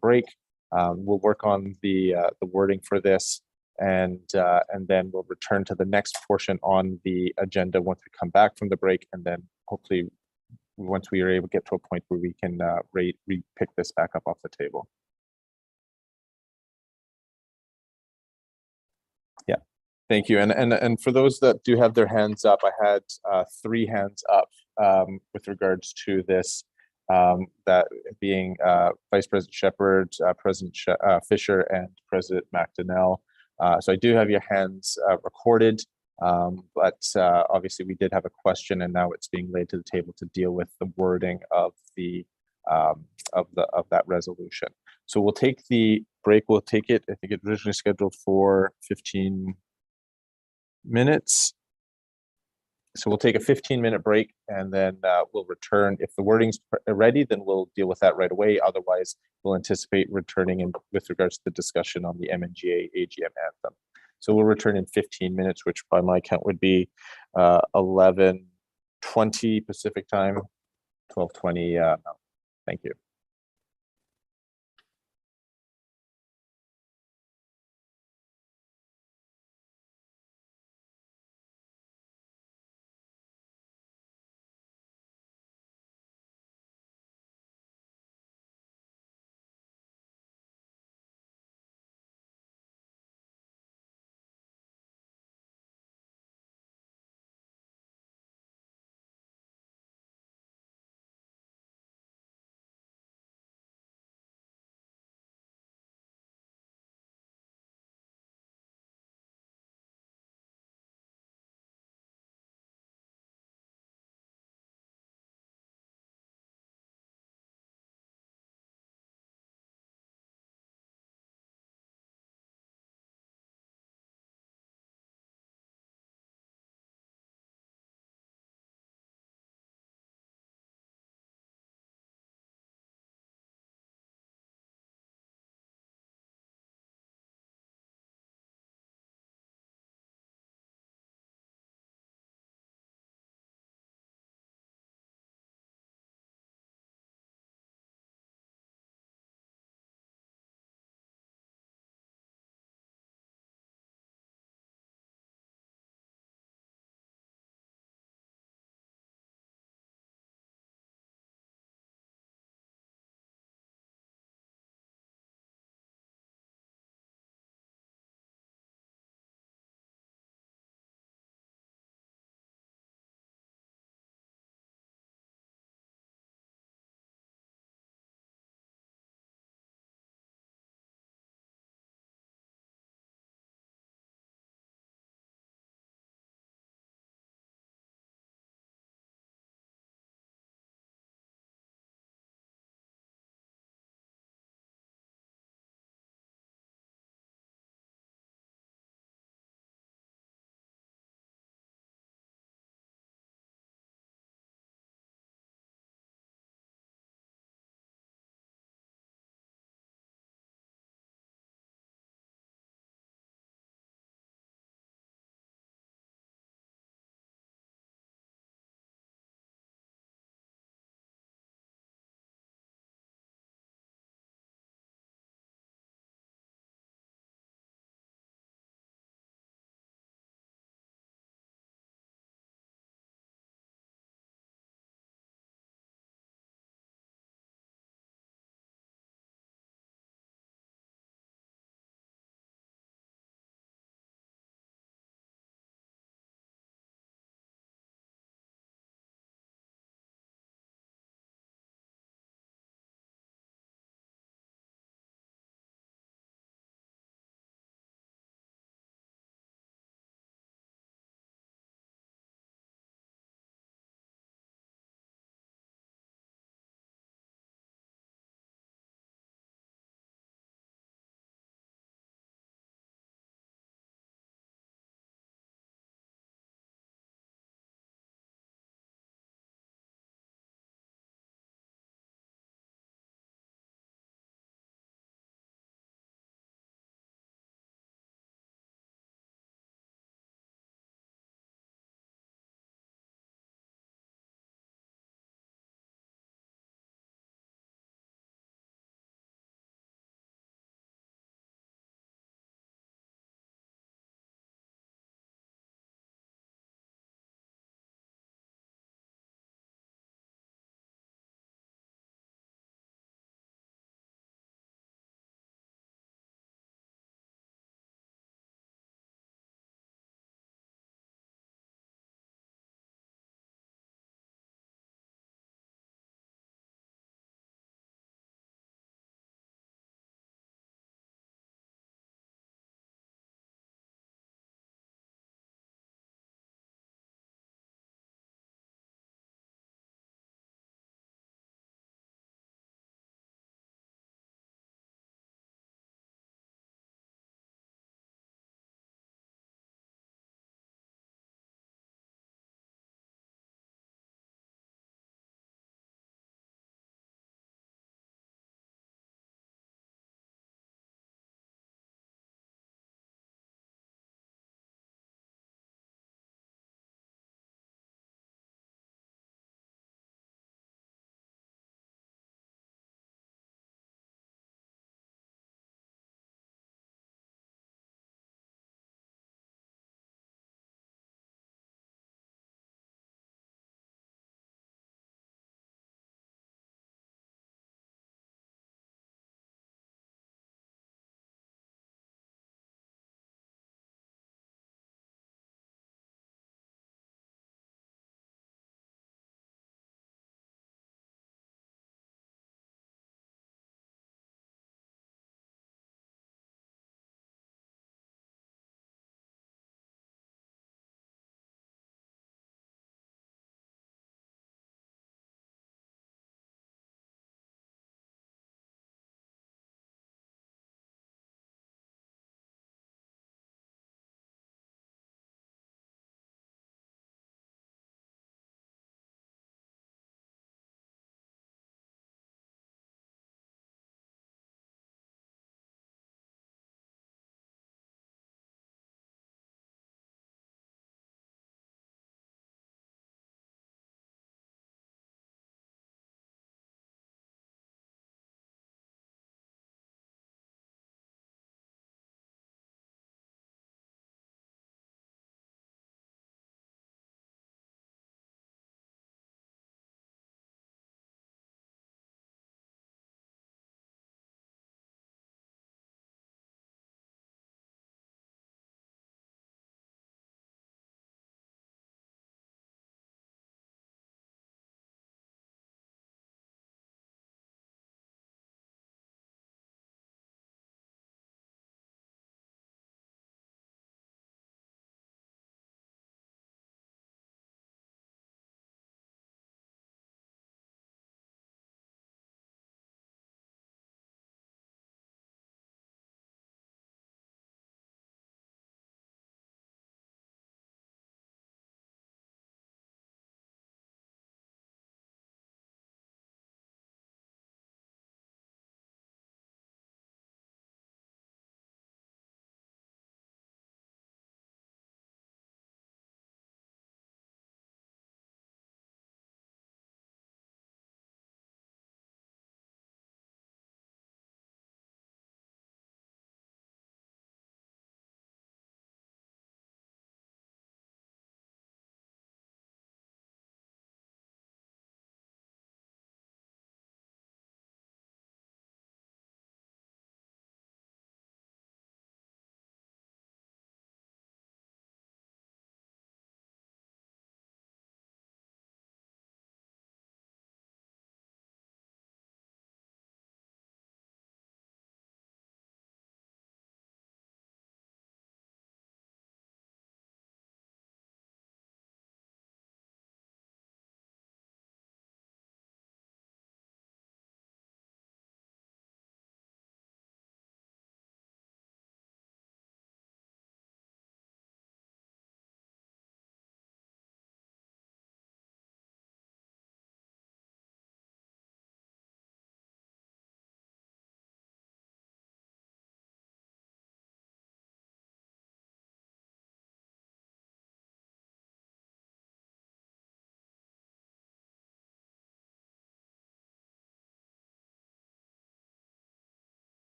break. We'll work on the wording for this, and then we'll return to the next portion on the agenda once we come back from the break, and then hopefully once we are able to get to a point where we can pick this back up off the table. Yeah, thank you. And for those that do have their hands up, I had 3 hands up with regards to this. That being Vice President Shepherd, President Fisher, and President Macdonald. So I do have your hands recorded, but obviously we did have a question, and now it's being laid to the table to deal with the wording of that resolution. So we'll take the break. We'll take it. I think it originally scheduled for 15 minutes. So we'll take a 15-minute break, and then we'll return. If the wording's ready, then we'll deal with that right away. Otherwise, we'll anticipate returning with regards to the discussion on the MNGA AGM anthem. So we'll return in 15 minutes, which by my count would be 11:20 Pacific time, 12:20. Thank you.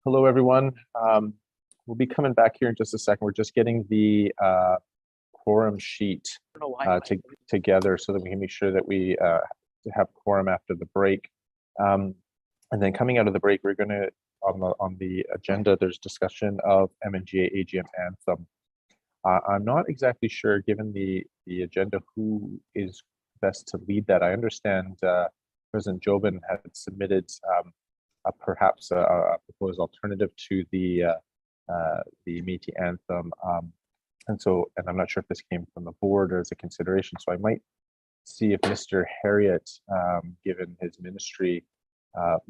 Hello, everyone. We'll be coming back here in just a second. We're just getting the quorum sheet together so that we can make sure that we have quorum after the break. And then coming out of the break, we're going to, on the agenda, there's discussion of MNGA AGM anthem. I'm not exactly sure, given the agenda, who is best to lead that. I understand President Jobin had submitted perhaps a proposed alternative to the Métis anthem, and I'm not sure if this came from the board or as a consideration. So I might see if Mr. Harriet, given his ministry,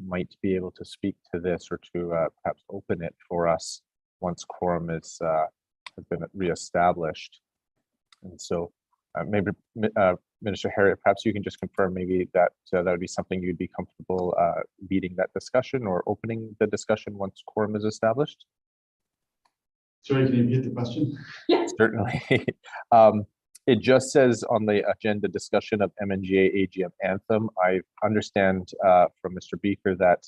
might be able to speak to this or to perhaps open it for us once quorum has been reestablished. And so maybe Minister Harriet, perhaps you can just confirm maybe that that would be something you'd be comfortable leading that discussion or opening the discussion once quorum is established. Sorry, can you repeat the question? Yes. Certainly. It just says on the agenda discussion of MNGA AGM anthem. I understand from Mr. Beaker that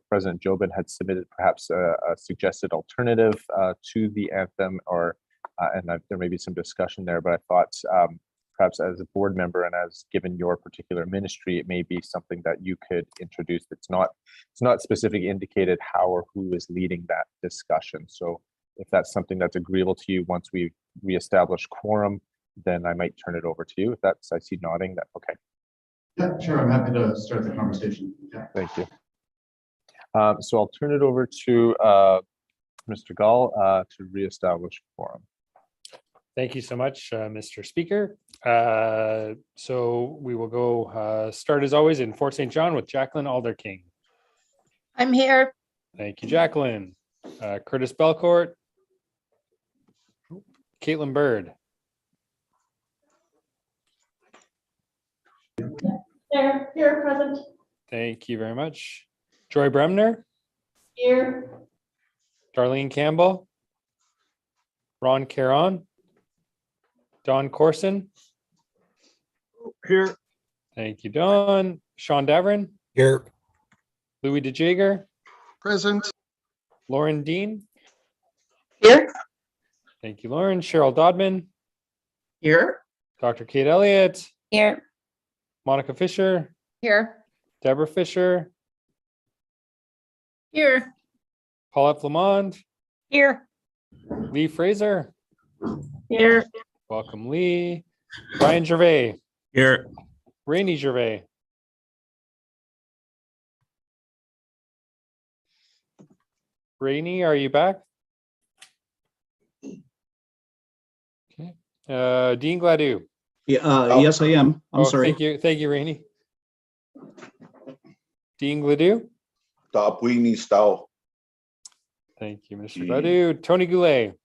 President Jobin had submitted perhaps a suggested alternative to the anthem, or and there may be some discussion there, but I thought perhaps as a board member and as given your particular ministry, it may be something that you could introduce. It's not specifically indicated how or who is leading that discussion. So if that's something that's agreeable to you once we reestablish quorum, then I might turn it over to you. If that's, I see nodding, that okay. Yeah, sure. I'm happy to start the conversation. Yeah. Thank you. So I'll turn it over to Mr. Gall to reestablish quorum. Thank you so much, Mr. Speaker. So we will go start as always in Fort St. John with Jacqueline Alderking. I'm here. Thank you, Jacqueline. Curtis Belcourt. Caitlin Bird. Here, present. Thank you very much. Joy Bremner. Here. Darlene Campbell. Ron Caron. Don Corson. Here. Thank you, Don. Sean Davern. Here. Louis DeJager. Present. Lauren Dean. Here. Thank you, Lauren. Cheryl Dodman. Here. Dr. Kate Elliott. Here. Monica Fisher. Here. Deborah Fisher. Here. Paulette Flamond. Here. Lee Fraser. Here. Welcome, Lee. Brian Gervais. Here. Rainey Gervais. Rainey, are you back? Okay. Dean Gladue. Yeah, yes, I am. I'm sorry. Thank you, Rainey. Dean Gladue. Stop weenie stow. Thank you, Mr. Gladue. Tony Goulet.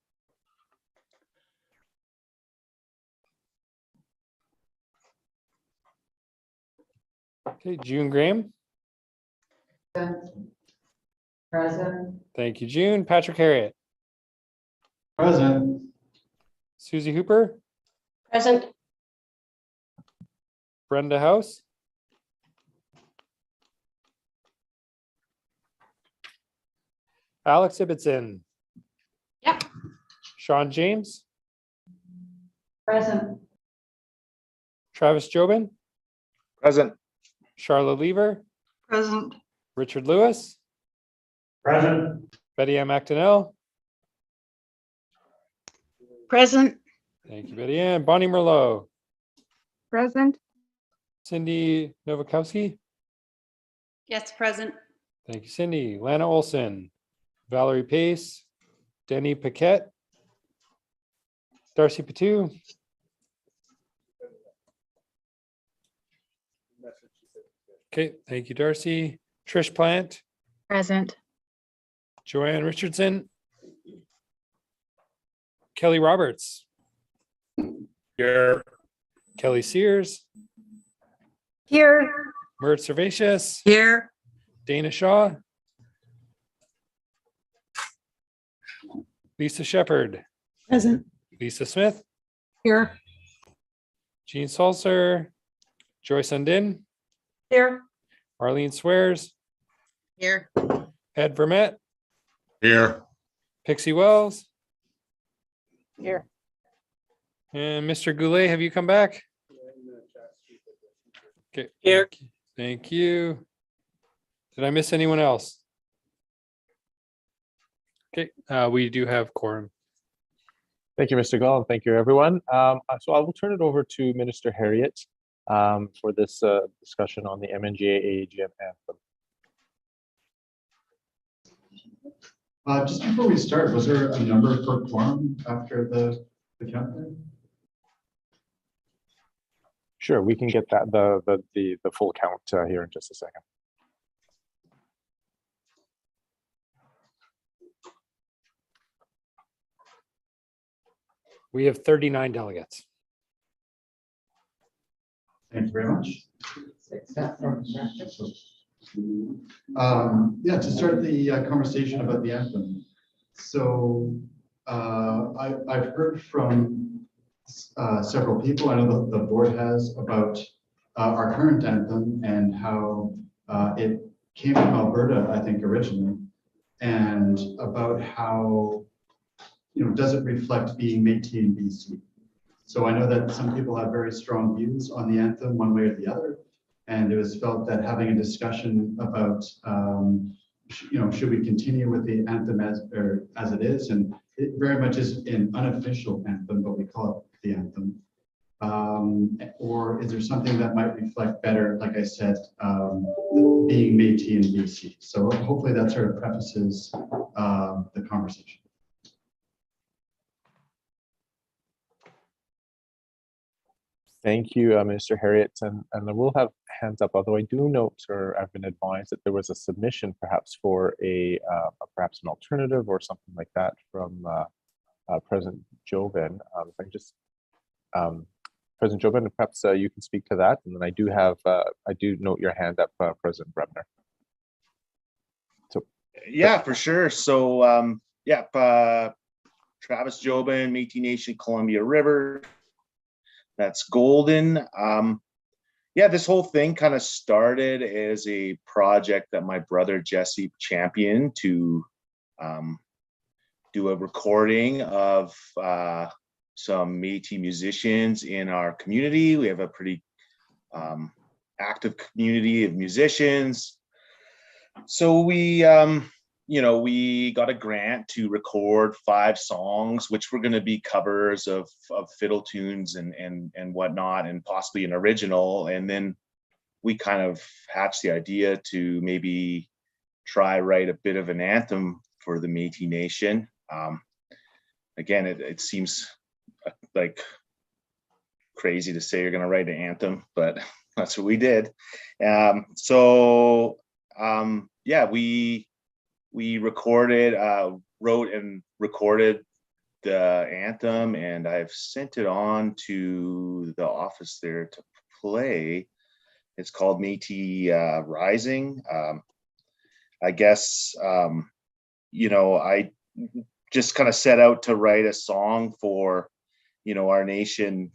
Okay, June Graham. Present. Thank you, June. Patrick Harriet. Present. Susie Hooper. Present. Brenda House. Alex Ibbotson. Yep. Sean James. Present. Travis Jobin. Present. Charlotte Lever. Present. Richard Lewis. Present. Betty Ann Macdonald. Present. Thank you, Betty Ann. Bonnie Merlot. Present. Cindy Novakowski. Yes, present. Thank you, Cindy. Lana Olson. Valerie Pace. Denny Paquette. Darcy Patu. Okay, thank you, Darcy. Trish Plant. Present. Joanne Richardson. Kelly Roberts. Here. Kelly Sears. Here. Mert Servatius. Here. Dana Shaw. Lisa Shepherd. Present. Lisa Smith. Here. Jean Salser. Joyce Undin. Here. Arlene Swears. Here. Ed Vermette, Here. Pixie Wells, Here. and Mr. Goulet, have you come back? Okay. Here. Thank you. Did I miss anyone else? Okay, we do have quorum. Thank you, Mr. Gall, and thank you, everyone. So I will turn it over to Minister Harriet for this discussion on the MNGA AGM anthem. Just before we start, was there a number for quorum after the countdown? Sure, we can get that the full count here in just a second. We have 39 delegates. Thank you very much. Yeah, to start the conversation about the anthem. So I've heard from several people, I know the board has, about our current anthem and how it came from Alberta, I think, originally, and about how, does it reflect being Métis in BC? So I know that some people have very strong views on the anthem one way or the other, and it was felt that having a discussion about, should we continue with the anthem as it is, and it very much is an unofficial anthem, but we call it the anthem. Or is there something that might reflect better, like I said, being Métis in BC? So hopefully that sort of prefaces the conversation. Thank you, Minister Harriet, and we'll have hands up, although I do note, or I've been advised that there was a submission perhaps for perhaps an alternative or something like that from President Joven. If I just, President Joven, perhaps you can speak to that, and then I do note your hand up, President Brebner. So, yeah, for sure. So, Travis Joben, Métis Nation, Columbia River. That's golden. This whole thing kind of started as a project that my brother Jesse championed to do a recording of some Métis musicians in our community. We have a pretty active community of musicians. So we got a grant to record 5 songs, which were going to be covers of fiddle tunes and whatnot, and possibly an original. And then we kind of hatched the idea to maybe try write a bit of an anthem for the Métis Nation. Again, it seems like crazy to say you're going to write an anthem, but that's what we did. We wrote and recorded the anthem, and I've sent it on to the office there to play. It's called Métis Rising. I guess, I just kind of set out to write a song for, our nation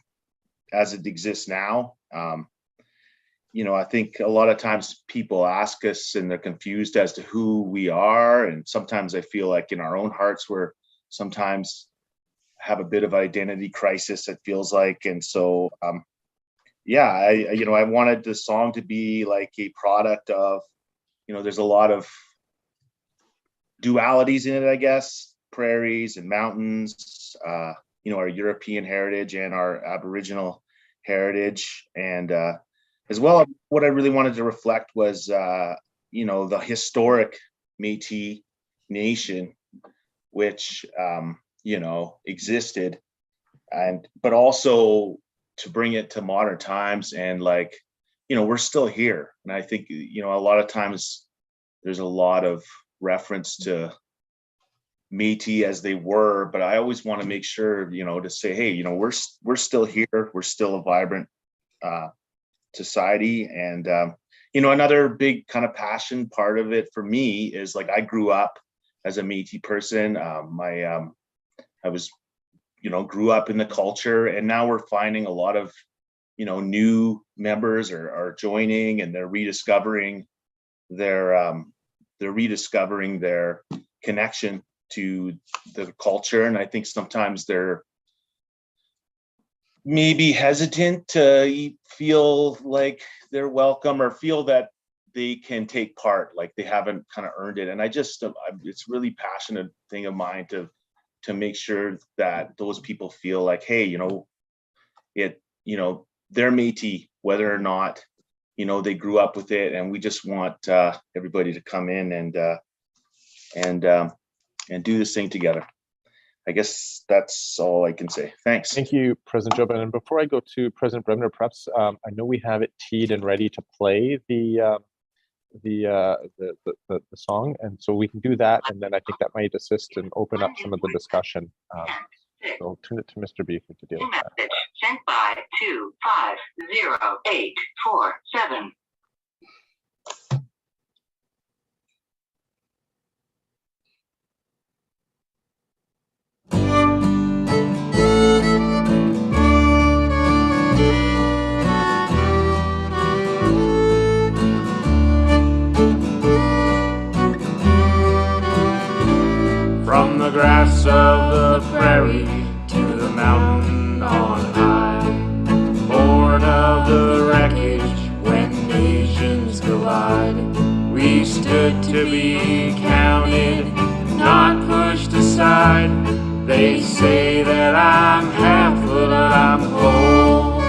as it exists now. I think a lot of times people ask us and they're confused as to who we are. And sometimes I feel like in our own hearts, we're sometimes have a bit of identity crisis, it feels like. And so, I wanted the song to be like a product of, there's a lot of dualities in it, I guess, prairies and mountains, our European heritage and our Aboriginal heritage. And, as well, what I really wanted to reflect was, the historic Métis Nation, which, existed, but also to bring it to modern times. And we're still here. And I think, a lot of times there's a lot of reference to Métis as they were, but I always want to make sure, to say, hey, we're still here. We're still a vibrant, society. And another big kind of passion part of it for me is I grew up as a Métis person. I was grew up in the culture, and now we're finding a lot of new members are joining, and they're rediscovering their they're rediscovering their connection to the culture. And I think sometimes they're maybe hesitant to feel like they're welcome or feel that they can take part, like they haven't kind of earned it. And it's really passionate thing of mine to make sure that those people feel like, hey, they're Métis, whether or not, they grew up with it. And we just want everybody to come in and do this thing together. I guess that's all I can say. Thanks. Thank you, President Jobin. And before I go to President Bremner, perhaps I know we have it teed and ready to play the song, and so we can do that, and then I think that might assist and open up some of the discussion. So I'll turn it to Mr. Beaver to deal with that. Message sent by 250847. From the grass of the prairie to the mountain on high, born of the wreckage when nations collide, we stood to be counted, not pushed aside. They say that I'm half, but I'm whole.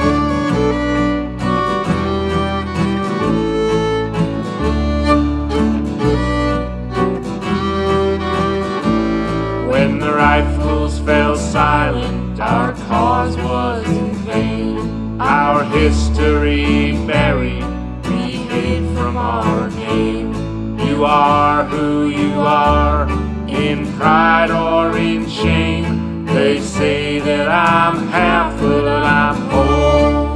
When the rifles fell silent, our cause was in vain. Our history buried, we hid from our name. You are who you are, in pride or in shame. They say that I'm half, but I'm whole.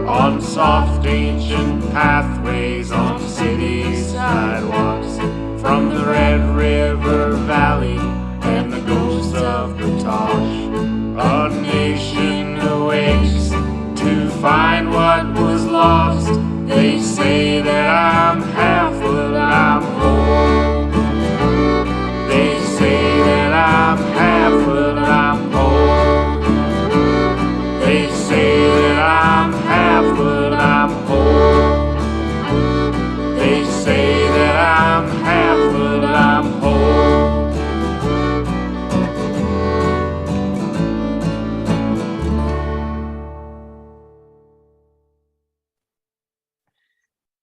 On soft ancient pathways, on city sidewalks, from the Red River Valley and the ghosts of Batoche, a nation awakes to find what was lost. They say that I'm half, but I'm whole. They say that I'm half, but I'm whole. They say that I'm half, but I'm whole. They say that I'm half, but I'm whole.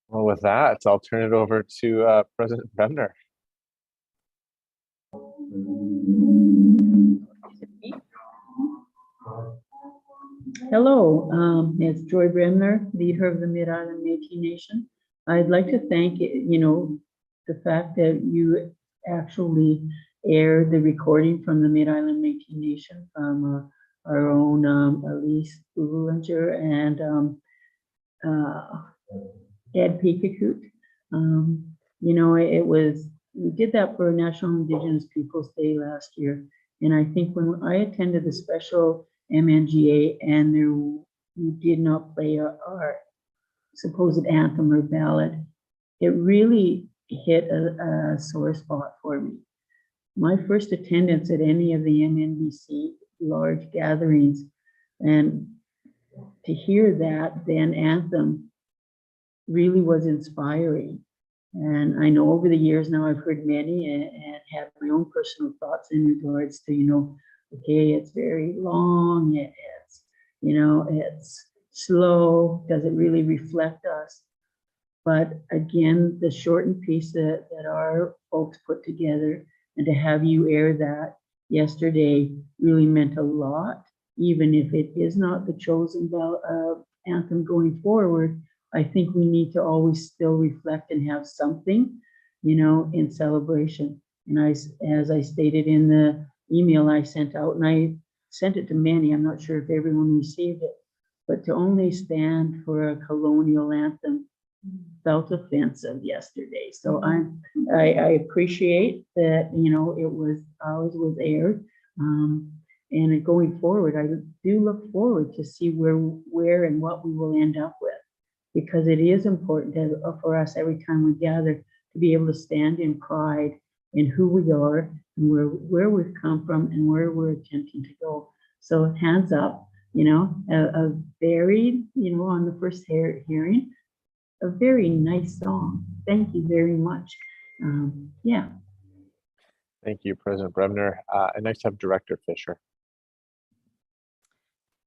Well, with that, I'll turn it over to President Bremner. Hello, it's Joy Bremner, leader of the Mid-Island Métis Nation. I'd like to thank the fact that you actually aired the recording from the Mid-Island Métis Nation from our own Elise Boulanger and Ed Peekakoot. We did that for National Indigenous Peoples Day last year. And I think when I attended the special MNGA and we did not play our supposed anthem or ballad, it really hit a sore spot for me. My first attendance at any of the MNBC large gatherings, and to hear that then anthem really was inspiring. And I know over the years now I've heard many and have my own personal thoughts in regards to, okay, it's very long, it's slow, does it really reflect us? But again, the shortened piece that our folks put together, and to have you air that yesterday really meant a lot, even if it is not the chosen anthem going forward. I think we need to always still reflect and have something, in celebration. And as I stated in the email I sent out, and I sent it to many, I'm not sure if everyone received it, but to only stand for a colonial anthem felt offensive yesterday. So I appreciate that, ours was aired. And going forward, I do look forward to see where and what we will end up with, because it is important for us every time we gather to be able to stand in pride in who we are and where we've come from and where we're attempting to go. So hands up, a very, on the first hearing, a very nice song. Thank you very much. Yeah. Thank you, President Bremner. And next have Director Fisher.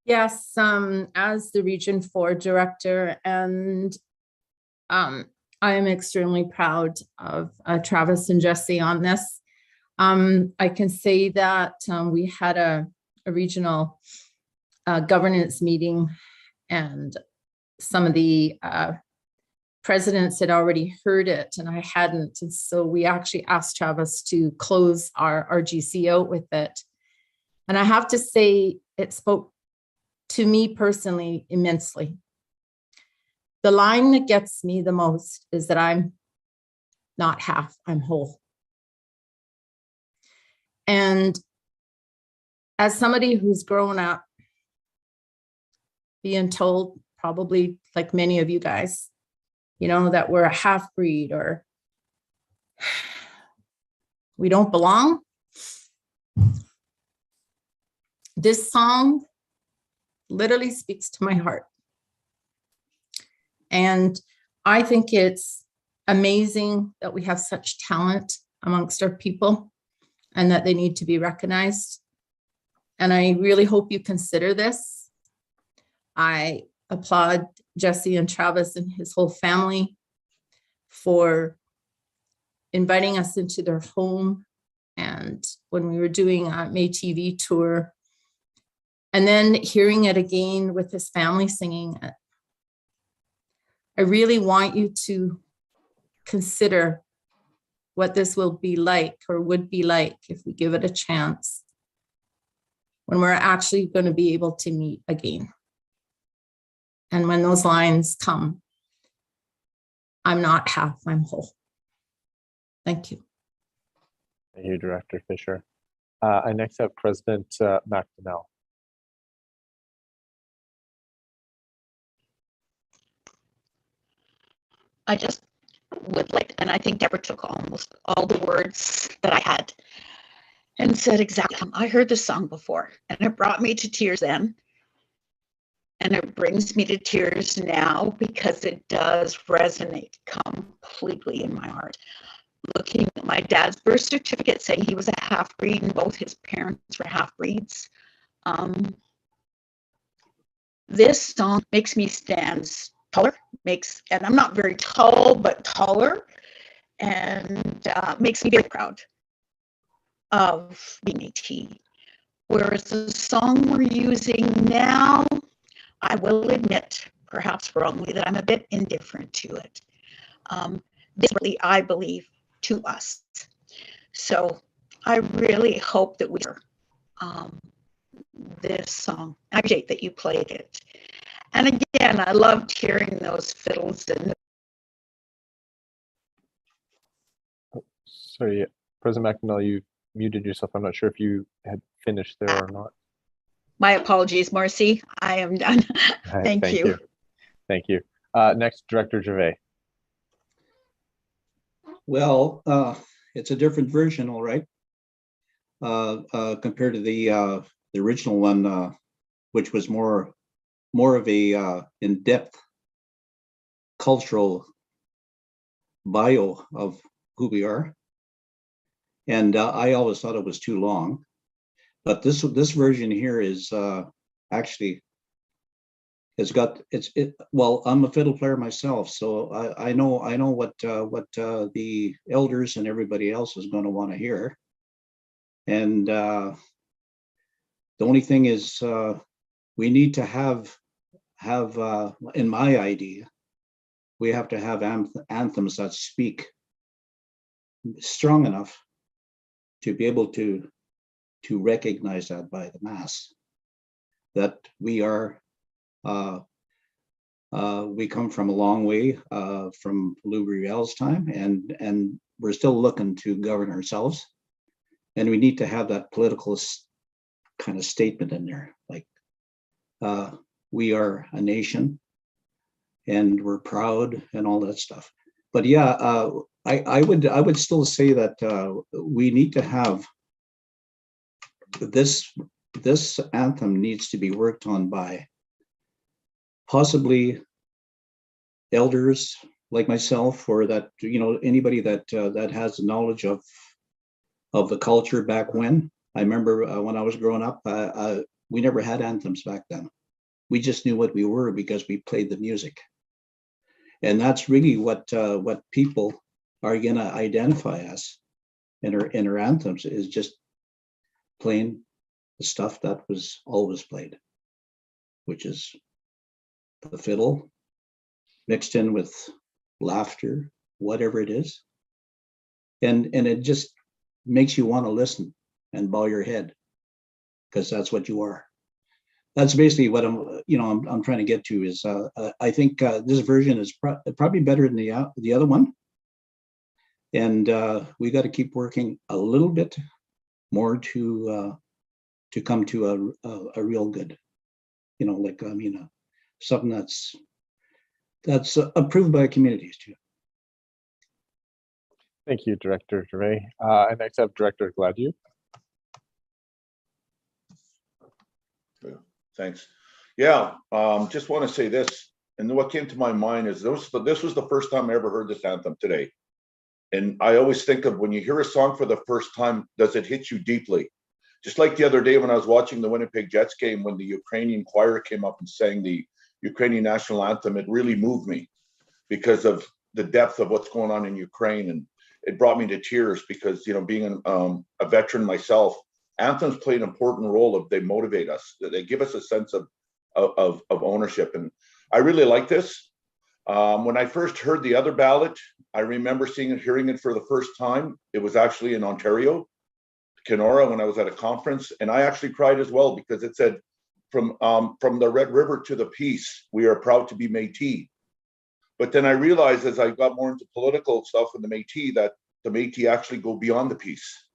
Yes, as the Region 4 Director, and I am extremely proud of Travis and Jesse on this. I can say that we had a regional governance meeting, and some of the presidents had already heard it and I hadn't. And so we actually asked Travis to close our RGC out with it. And I have to say, it spoke to me personally immensely. The line that gets me the most is that I'm not half, I'm whole. And as somebody who's grown up being told, probably like many of you guys, that we're a half breed or we don't belong. This song literally speaks to my heart. And I think it's amazing that we have such talent amongst our people and that they need to be recognized. And I really hope you consider this. I applaud Jesse and Travis and his whole family for inviting us into their home. And when we were doing a May TV tour, and then hearing it again with his family singing it, I really want you to consider what this will be like or would be like if we give it a chance when we're actually going to be able to meet again. And when those lines come, I'm not half, I'm whole. Thank you. Thank you, Director Fisher. I next have President Macdonald. I just would like, and I think Deborah took almost all the words that I had and said exactly, I heard this song before and it brought me to tears then. And it brings me to tears now because it does resonate completely in my heart. Looking at my dad's birth certificate saying he was a half-breed and both his parents were half-breeds. This song makes me stand taller, and I'm not very tall, but taller, and makes me very proud of being Métis. Whereas the song we're using now, I will admit, perhaps wrongly, that I'm a bit indifferent to it. This really, I believe, to us. So I really hope that we hear this song. I appreciate that you played it. And again, I loved hearing those fiddles. Sorry, President Macdonald, you muted yourself. I'm not sure if you had finished there or not. My apologies, Marcy. I am done. Right, Thank you. Thank you. Next, Director Gervais. Well, it's a different version, all right, compared to the original one, which was more of a in-depth cultural bio of who we are. And I always thought it was too long. But this version here is actually, well, I'm a fiddle player myself, so I know what the elders and everybody else is going to want to hear. And the only thing is, we need to have in my idea, we have to have anthems that speak strong enough to be able to recognize that by the mass, that we are, we come from a long way from Lou Riel's time, and we're still looking to govern ourselves. And we need to have that political kind of statement in there, like we are a nation and we're proud and all that stuff. But yeah, I would still say that we need to have this anthem needs to be worked on by possibly elders like myself, or that, you know, anybody that that has knowledge of the culture back when. I remember when I was growing up, we never had anthems back then. We just knew what we were because we played the music. And that's really what people are going to identify us in our anthems, is just playing the stuff that was always played, which is the fiddle mixed in with laughter, whatever it is. And it just makes you want to listen and bow your head, because that's what you are. That's basically what I'm trying to get to is I think this version is probably better than the other one. And we got to keep working a little bit more to come to a real good, you know, like, I mean, something that's approved by communities too. Thank you, Director Gervais. And next up, Director Gladue. Thanks. Yeah, just want to say this, and what came to my mind is this was the first time I ever heard this anthem today. And I always think of when you hear a song for the first time, does it hit you deeply? Just like the other day when I was watching the Winnipeg Jets game, when the Ukrainian choir came up and sang the Ukrainian national anthem, it really moved me because of the depth of what's going on in Ukraine. And it brought me to tears because, you know, being a veteran myself, anthems play an important role of they motivate us. They give us a sense of ownership. And I really like this. When I first heard the other ballad, I remember hearing it for the first time. It was actually in Ontario, Kenora, when I was at a conference. And I actually cried as well because it said, from the Red River to the Peace, we are proud to be Métis. But then I realized as I got more into political stuff in the Métis, that the Métis actually go beyond the peace.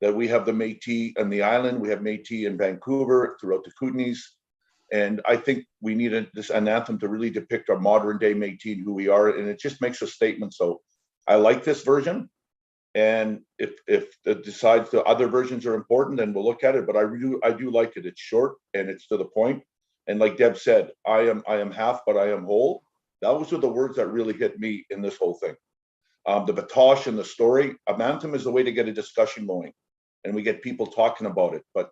That we have the Métis on the island, we have Métis in Vancouver, throughout the Kootenays. And I think we need an anthem to really depict our modern day Métis, who we are, and it just makes a statement. So I like this version. And if it decides the other versions are important, then we'll look at it. But I do like it. It's short and it's to the point. And like Deb said, I am half, but I am whole. Those are the words that really hit me in this whole thing. The batosh and the story. A anthem is the way to get a discussion going, and we get people talking about it. But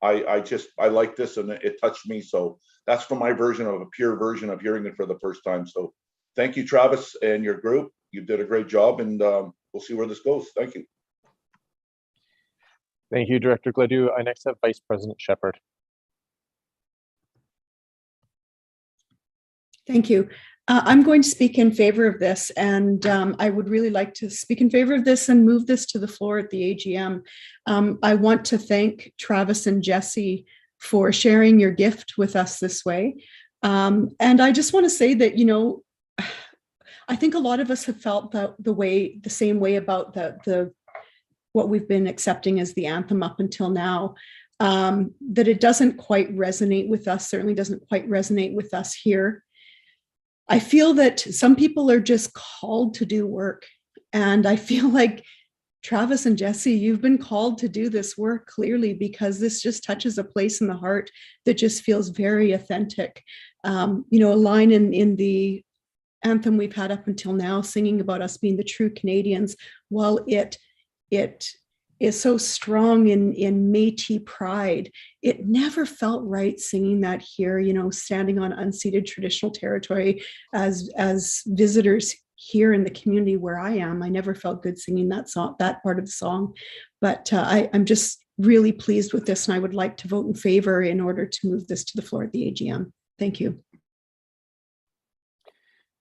I like this, and it touched me. So that's for my version of a pure version of hearing it for the first time. So thank you, Travis, and your group. You did a great job, and we'll see where this goes. Thank you. Thank you, Director Gladue. I next have Vice President Shepherd. Thank you. I'm going to speak in favor of this, and I would really like to speak in favor of this and move this to the floor at the AGM. I want to thank Travis and Jesse for sharing your gift with us this way. And I just want to say that, you know, I think a lot of us have felt the same way about what we've been accepting as the anthem up until now, that it doesn't quite resonate with us, certainly doesn't quite resonate with us here. I feel that some people are just called to do work. And I feel like Travis and Jesse, you've been called to do this work clearly, because this just touches a place in the heart that just feels very authentic. You know, a line in the anthem we've had up until now, singing about us being the true Canadians, while it is so strong in Métis pride, it never felt right singing that here, you know, standing on unceded traditional territory as visitors here in the community where I am. I never felt good singing that song, that part of the song. But I'm just really pleased with this, and I would like to vote in favor in order to move this to the floor at the AGM. Thank you.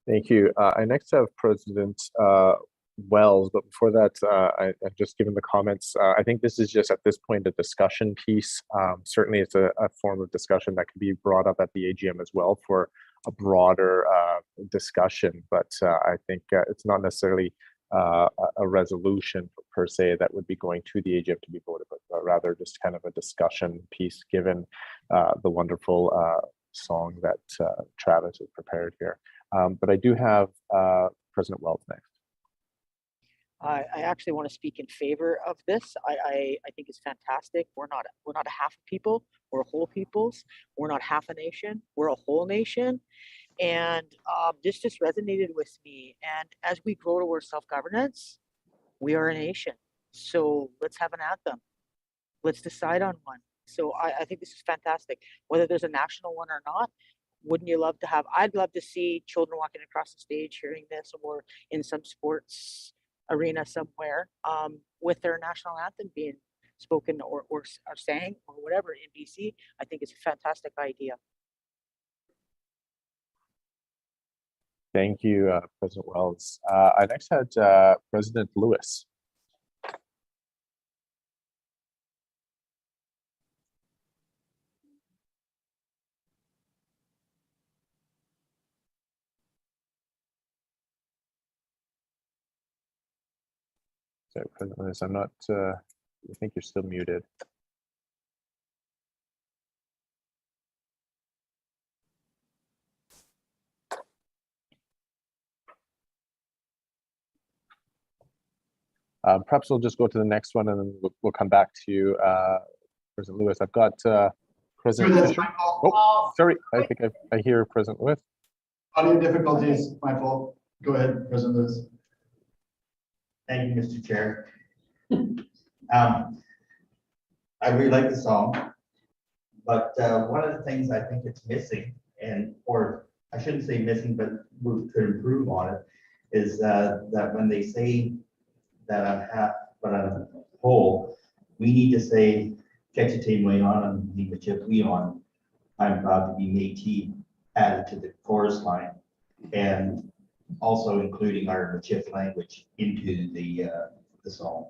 Thank you. I next have President Wells, but before that, I've just given the comments. I think this is just at this point a discussion piece. Certainly it's a form of discussion that can be brought up at the AGM as well for a broader discussion, but I think it's not necessarily a resolution per se that would be going to the AGM to be voted, but rather just kind of a discussion piece, given the wonderful song that Travis has prepared here. But I do have President Wells next. I actually want to speak in favor of this. I think it's fantastic. We're not a half people. We're a whole peoples. We're not half a nation. We're a whole nation. And this just resonated with me. And as we grow towards self-governance, we are a nation. So let's have an anthem. Let's decide on one. So I think this is fantastic. Whether there's a national one or not, wouldn't you love to have? I'd love to see children walking across the stage hearing this, or in some sports arena somewhere with their national anthem being spoken or sang or whatever in BC. I think it's a fantastic idea. Thank you, President Wells. I next had President Lewis. Sorry, President Lewis, I'm not, I think you're still muted. Perhaps we'll just go to the next one and then we'll come back to you, President Lewis. I've got President Fisher. Oh, sorry, I think I hear President Lewis. Audio difficulties, my fault. Go ahead, President Lewis. Thank you, Mr. Chair. I really like the song, but one of the things I think it's missing, or I shouldn't say missing, but we could improve on it, is that when they say that I'm half, but I'm whole, we need to say, Ketchite Moyan and Nimachip I'm proud to be Métis, added to the chorus line, and also including our Michif language into the song.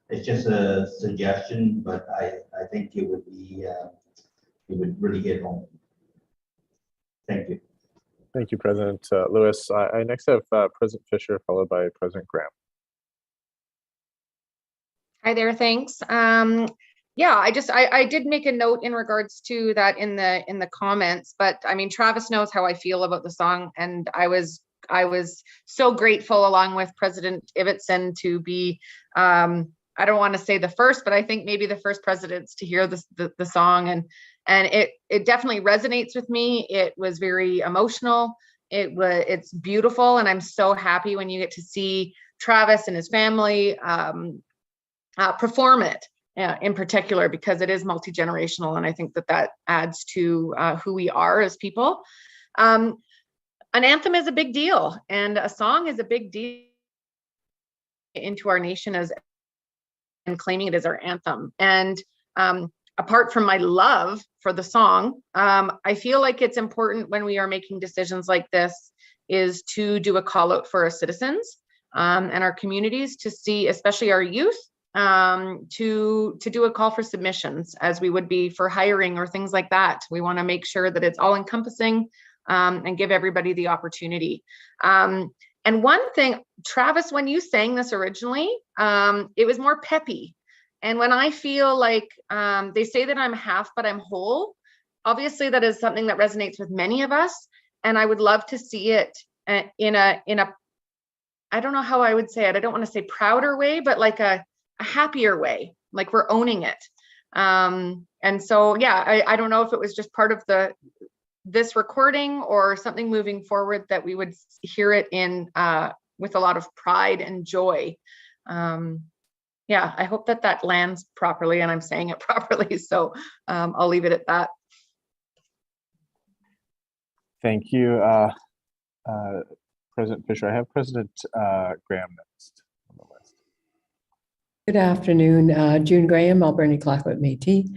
It's just a suggestion, but I think it would be it would really hit home. Thank you. Thank you, President Lewis. I next have President Fisher, followed by President Graham. Hi there, thanks. Yeah, I did make a note in regards to that in the comments, but I mean, Travis knows how I feel about the song, and I was so grateful, along with President Ibbotson, to be I don't want to say the first, but I think maybe the first presidents to hear the song, and it definitely resonates with me. It was very emotional. It's beautiful, and I'm so happy when you get to see Travis and his family perform it in particular, because it is multi-generational, and I think that adds to who we are as people. An anthem is a big deal, and a song is a big deal into our nation and claiming it as our anthem. And apart from my love for the song, I feel like it's important when we are making decisions like this is to do a call out for our citizens and our communities, to see, especially our youth, to do a call for submissions, as we would be for hiring or things like that. We want to make sure that it's all encompassing and give everybody the opportunity. And one thing, Travis, when you sang this originally, it was more peppy. And when I feel like they say that I'm half, but I'm whole, obviously that is something that resonates with many of us. And I would love to see it in a, I don't know how I would say it. I don't want to say prouder way, but like a happier way, like we're owning it. And so, yeah, I don't know if it was just part of this recording or something moving forward that we would hear it in with a lot of pride and joy. Yeah, I hope that lands properly and I'm saying it properly. So I'll leave it at that. Thank you, President Fisher. I have President Graham next on the list. Good afternoon, June Graham, Alberni Clackwood Métis.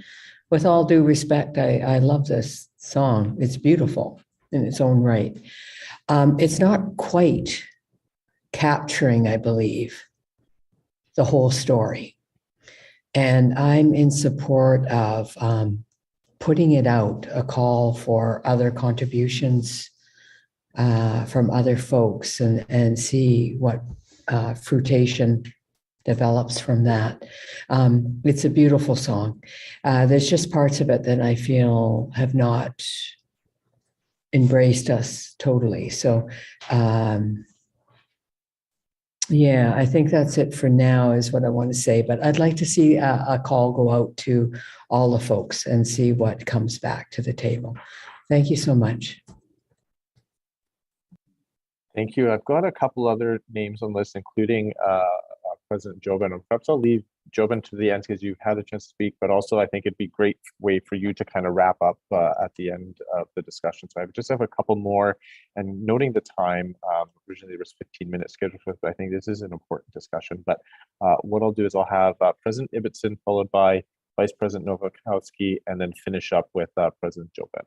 With all due respect, I love this song. It's beautiful in its own right. It's not quite capturing, I believe, the whole story. And I'm in support of putting it out, a call for other contributions from other folks, and see what fruition develops from that. It's a beautiful song. There's just parts of it that I feel have not embraced us totally. So, yeah, I think that's it for now is what I want to say, but I'd like to see a call go out to all the folks and see what comes back to the table. Thank you so much. Thank you. I've got a couple other names on the list, including President Jobin. Perhaps I'll leave Jobin to the end because you've had a chance to speak, but also I think it'd be a great way for you to kind of wrap up at the end of the discussion. So I just have a couple more, and noting the time, originally there was 15 minutes scheduled for this, but I think this is an important discussion. But what I'll do is I'll have President Ibbotson followed by Vice President Nowakowski, and then finish up with President Jobin.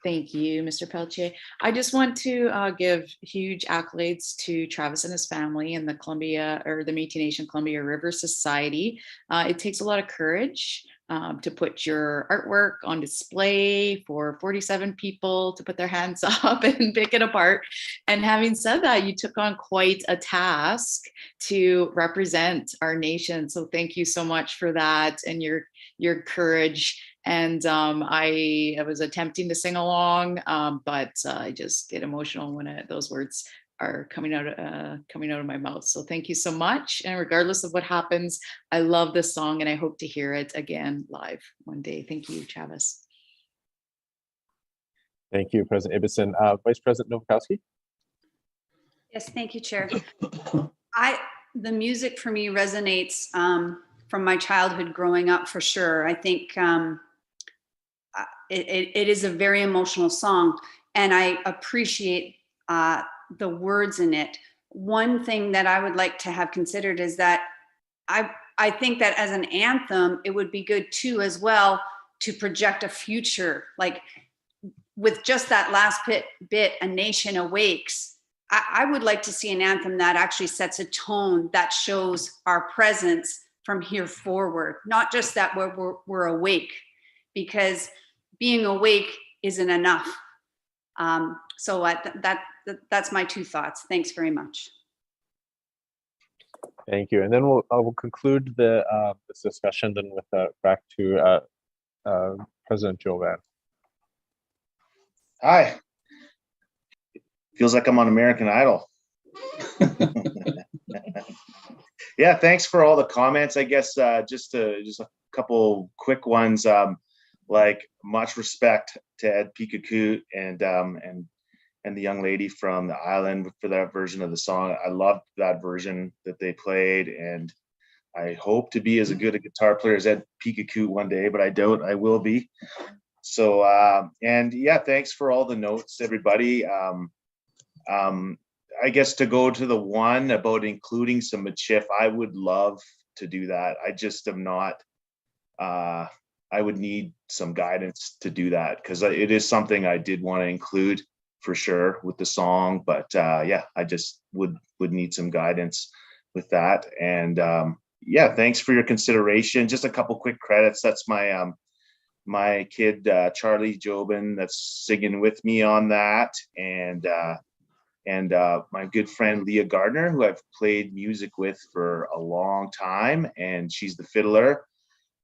Thank you, Mr. Pelletier. I just want to give huge accolades to Travis and his family and the Columbia, or the Métis Nation Columbia River Society. It takes a lot of courage to put your artwork on display for 47 people to put their hands up and pick it apart. And having said that, you took on quite a task to represent our nation. So thank you so much for that and your courage. And I was attempting to sing along, but I just get emotional when those words are coming out of my mouth. So thank you so much. And regardless of what happens, I love this song and I hope to hear it again live one day. Thank you, Travis. Thank you, President Ibbotson. Vice President Nowakowski. Yes, thank you, Chair. The music for me resonates from my childhood growing up for sure. I think it is a very emotional song, and I appreciate the words in it. One thing that I would like to have considered is that I think that as an anthem, it would be good too as well to project a future, like with just that last bit, A Nation Awakes. I would like to see an anthem that actually sets a tone that shows our presence from here forward, not just that we're awake, because being awake isn't enough. So that's my two thoughts. Thanks very much. Thank you. And then I will conclude this discussion then with back to President Jobin. Hi. Feels like I'm on American Idol. Yeah, thanks for all the comments. I guess just a couple quick ones. Like much respect to Ed Pikakoot and the young lady from the island for that version of the song. I loved that version that they played, and I hope to be as good a guitar player as Ed Pikakoot one day, but I doubt I will be. So and yeah, thanks for all the notes, everybody. I guess to go to the one about including some Michif, I would love to do that. I just am not. I would need some guidance to do that because it is something I did want to include for sure with the song. But yeah, I just would need some guidance with that. And yeah, thanks for your consideration. Just a couple quick credits. That's my my kid Charlie Jobin that's singing with me on that, and my good friend Leah Gardner, who I've played music with for a long time, and she's the fiddler.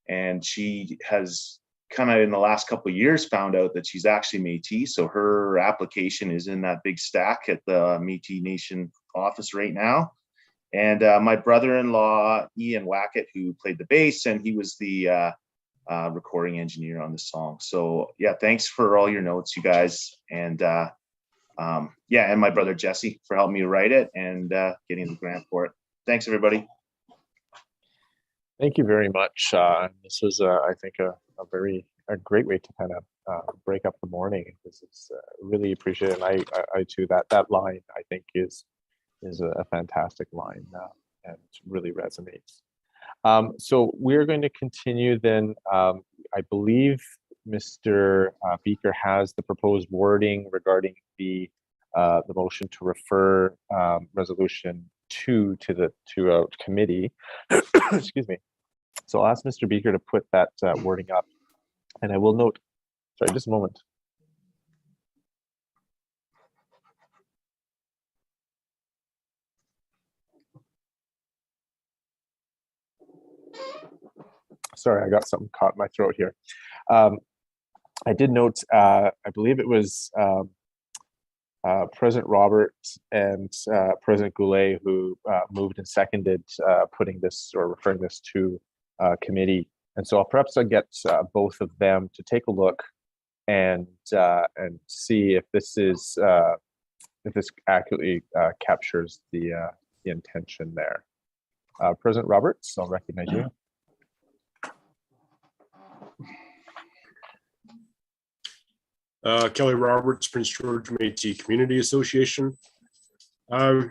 And she has kind of in the last couple of years found out that she's actually Métis. So her application is in that big stack at the Métis Nation office right now. And my brother-in-law, Ian Wackett, who played the bass, and he was the recording engineer on the song. So yeah, thanks for all your notes, you guys. And yeah, and my brother Jesse for helping me write it and getting the grant for it. Thanks, everybody. Thank you very much. This was, I think, a great way to kind of break up the morning. This is really appreciated. And I too, that line I think is a fantastic line and really resonates. So we're going to continue then. I believe Mr. Beaker has the proposed wording regarding the motion to refer resolution 2 to a committee. Excuse me. So I'll ask Mr. Beaker to put that wording up, and I will note. Sorry, just a moment. Sorry, I got something caught in my throat here. I did note, I believe it was President Roberts and President Goulet who moved and seconded putting this or referring this to committee. And so perhaps I'll get both of them to take a look and see if this is if this accurately captures the intention there. President Roberts, I'll recognize you. Kelly Roberts, Prince George Métis Community Association. My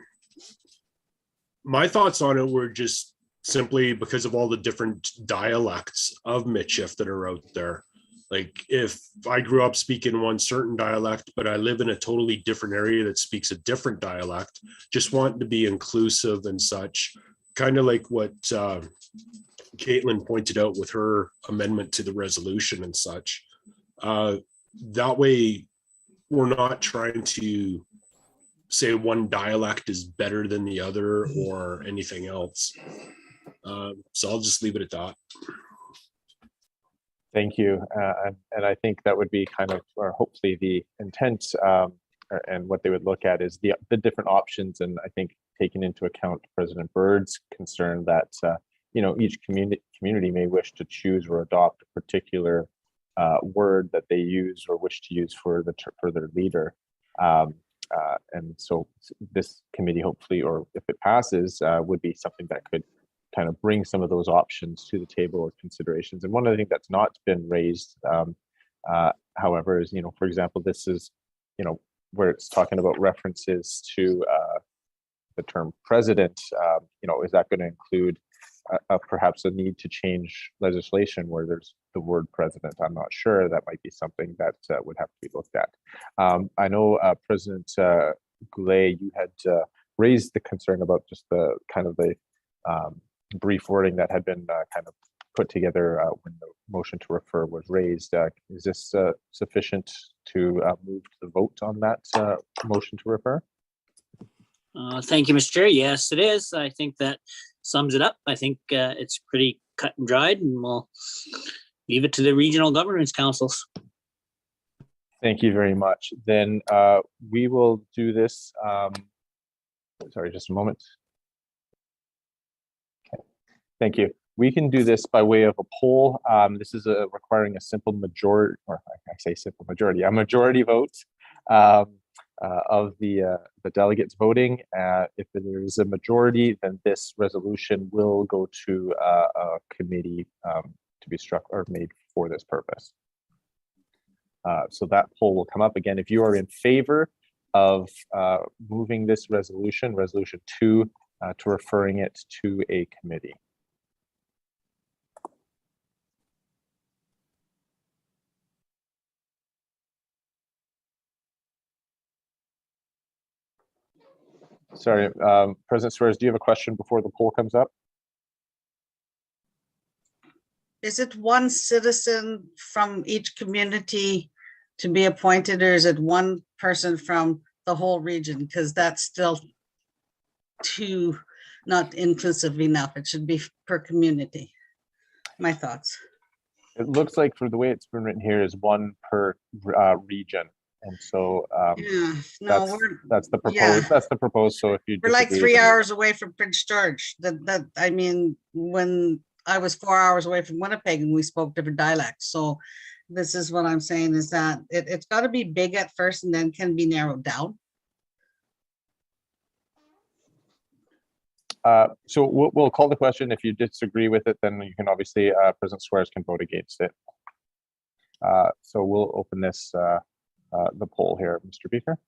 thoughts on it were just simply because of all the different dialects of Michif that are out there. Like if I grew up speaking one certain dialect, but I live in a totally different area that speaks a different dialect, just wanting to be inclusive and such, kind of like what Caitlin pointed out with her amendment to the resolution and such. That way, we're not trying to say one dialect is better than the other or anything else. So I'll just leave it at that. Thank you. And I think that would be kind of, or hopefully the intent and what they would look at is the different options. And I think taking into account President Byrd's concern that, you know, each community may wish to choose or adopt a particular word that they use or wish to use for their leader. And so this committee, hopefully, or if it passes, would be something that could kind of bring some of those options to the table or considerations. And one of the things that's not been raised, however, is, you know, for example, this is, you know, where it's talking about references to the term president, you know, is that going to include perhaps a need to change legislation where there's the word president? I'm not sure. That might be something that would have to be looked at. I know President Goulet, you had raised the concern about just the kind of the brief wording that had been kind of put together when the motion to refer was raised. Is this sufficient to move to the vote on that motion to refer? Thank you, Mr. Chair. Yes, it is. I think that sums it up. I think it's pretty cut and dried, and we'll leave it to the regional governance councils. Thank you very much. Then we will do this. Sorry, just a moment. Okay. Thank you. We can do this by way of a poll. This is requiring a simple majority, or I say simple majority, a majority vote of the delegates voting. If there is a majority, then this resolution will go to a committee to be struck or made for this purpose. So that poll will come up again. If you are in favor of moving this resolution, resolution 2, to referring it to a committee. Sorry, President Suarez, do you have a question before the poll comes up? Is it one citizen from each community to be appointed, or is it one person from the whole region? Because that's still too not inclusive enough. It should be per community. My thoughts. It looks like for the way it's been written here is one per region. And so yeah, no, that's the proposed. Yeah. That's the proposed. So if you we're like disagree, 3 hours away from Prince George. That I mean, when I was 4 hours away from Winnipeg and we spoke different dialects. So this is what I'm saying is that it's got to be big at first and then can be narrowed down. So we'll call the question. If you disagree with it, then you can obviously President Suarez can vote against it. So we'll open this the poll here, Mr. Beaker.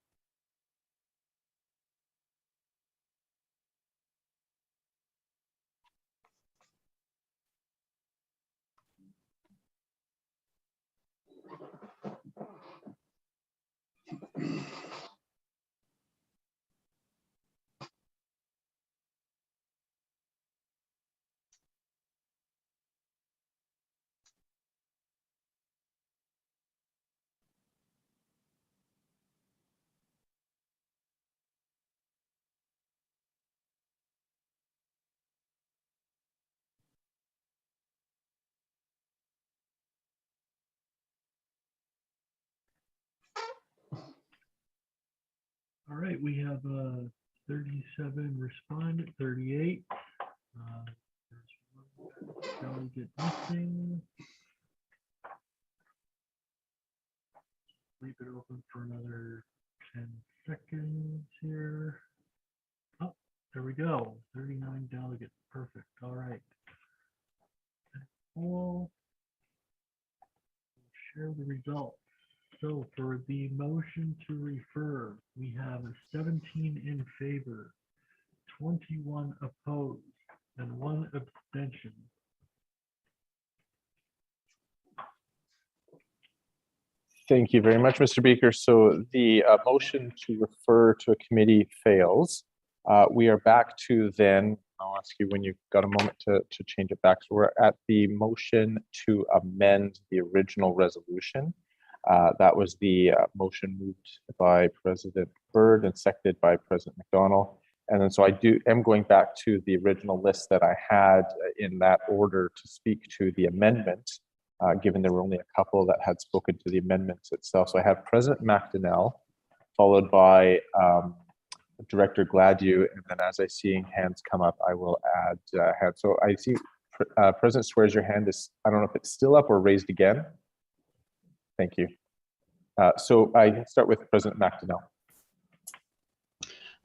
right, we have 37 responded, 38. There's one delegate missing. Leave it open for another 10 seconds here. Oh, there we go. 39 delegates. Perfect. All right. We'll share the results. So for the motion to refer, we have 17 in favor, 21 opposed, and 1 abstention. Thank you very much, Mr. Beaker. So the motion to refer to a committee fails. We are back to then, I'll ask you when you've got a moment to change it back. So we're at the motion to amend the original resolution. That was the motion moved by President Byrd and seconded by President Macdonald. And then so I am going back to the original list that I had in that order to speak to the amendment, given there were only a couple that had spoken to the amendments itself. So I have President Macdonald, followed by Director Gladue, and then as I see hands come up, I will add hands. So I see President Swears your hand is, I don't know if it's still up or raised again. Thank you. So I start with President Macdonald.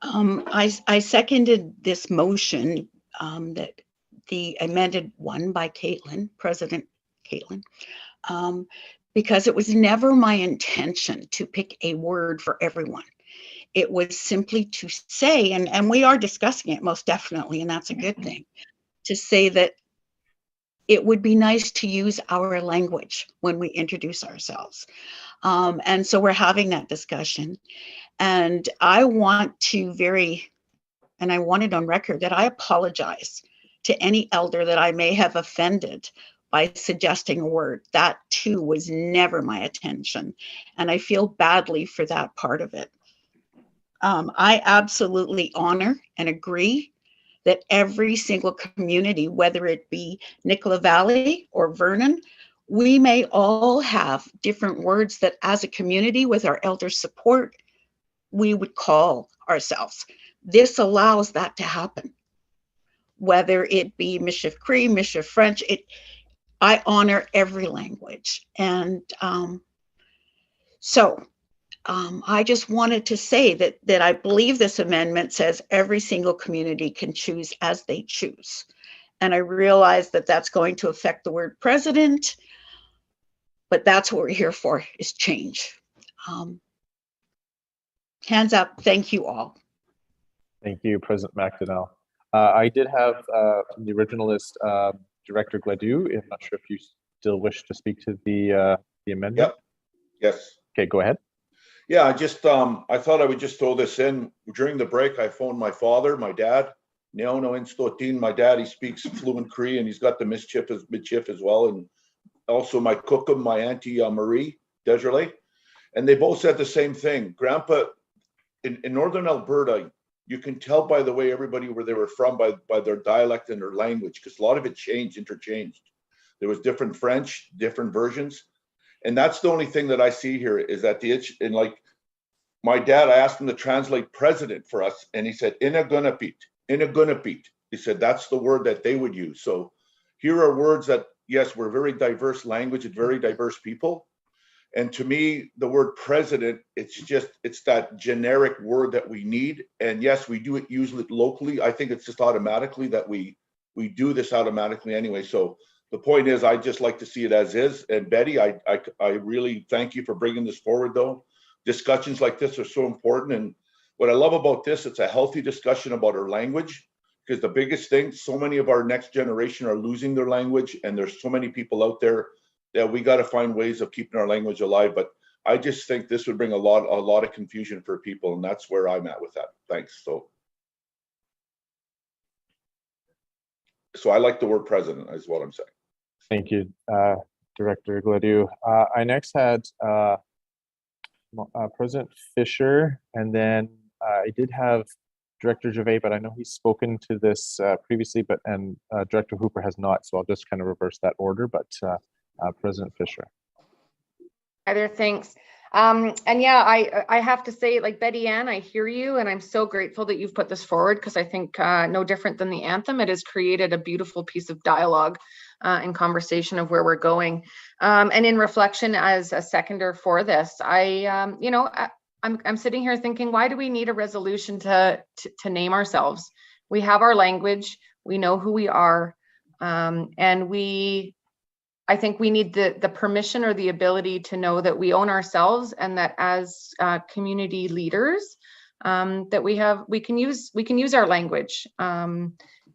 I seconded this motion that the amended one by Caitlin, President Caitlin, because it was never my intention to pick a word for everyone. It was simply to say, and we are discussing it most definitely, and that's a good thing, to say that it would be nice to use our language when we introduce ourselves. And so we're having that discussion. And I want to and I want it on record that I apologize to any elder that I may have offended by suggesting a word. That too was never my intention. And I feel badly for that part of it. I absolutely honor and agree that every single community, whether it be Nicola Valley or Vernon, we may all have different words that as a community with our elder support, we would call ourselves. This allows that to happen. Whether it be Michif Cree, Michif French, I honor every language. And I just wanted to say that I believe this amendment says every single community can choose as they choose. And I realize that that's going to affect the word president, but that's what we're here for, is change. Hands up. Thank you all. Thank you, President Macdonald. I did have from the original list, Director Gladue. I'm not sure if you still wish to speak to the amendment. Yep. Yes. Okay, go ahead. Yeah, I just I thought I would just throw this in. During the break, I phoned my father, my dad. My dad, he speaks fluent Cree, and he's got the Michif as well, and also my cookum, my auntie Marie Desjardins, and they both said the same thing. Grandpa, in northern Alberta, you can tell by the way everybody where they were from by their dialect and their language, because a lot of it interchanged. There was different French, different versions. And that's the only thing that I see here is that and like my dad, I asked him to translate president for us, and he said, Inagunapit. He said, that's the word that they would use. So here are words that, yes, we're very diverse language and very diverse people. And to me, the word president, it's that generic word that we need. And yes, we do it usually locally. I think it's just automatically that we do this automatically anyway. So the point is, I just like to see it as is. And Betty, I really thank you for bringing this forward, though. Discussions like this are so important. And what I love about this, it's a healthy discussion about our language, because the biggest thing, so many of our next generation are losing their language, and there's so many people out there that we got to find ways of keeping our language alive. But I just think this would bring a lot of confusion for people, and that's where I'm at with that. Thanks. So I like the word president, is what I'm saying. Thank you, Director Gladue. I next had President Fisher, and then I did have Director Gervais, but I know he's spoken to this previously, and Director Hooper has not, so I'll just kind of reverse that order, but President Fisher. Hi there, thanks. And yeah, I have to say, like Betty Ann, I hear you, and I'm so grateful that you've put this forward, because I think no different than the anthem, it has created a beautiful piece of dialogue and conversation of where we're going. And in reflection as a seconder for this, I'm sitting here thinking, why do we need a resolution to name ourselves? We have our language, we know who we are, and I think we need the permission or the ability to know that we own ourselves, and that as community leaders, that we can use our language.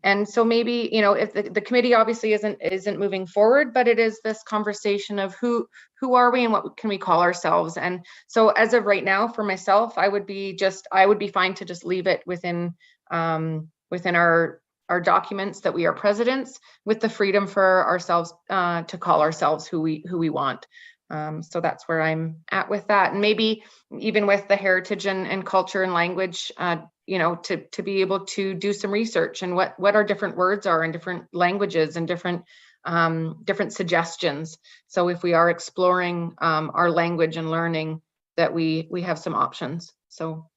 And so maybe, if the committee obviously isn't moving forward, but it is this conversation of who are we and what can we call ourselves. And so as of right now, for myself, I would be fine to just leave it within our documents that we are presidents, with the freedom for ourselves to call ourselves who we want. So that's where I'm at with that. And maybe even with the heritage and culture and language, to be able to do some research and what our different words are in different languages and different suggestions. So if we are exploring our language and learning, that we have some options. So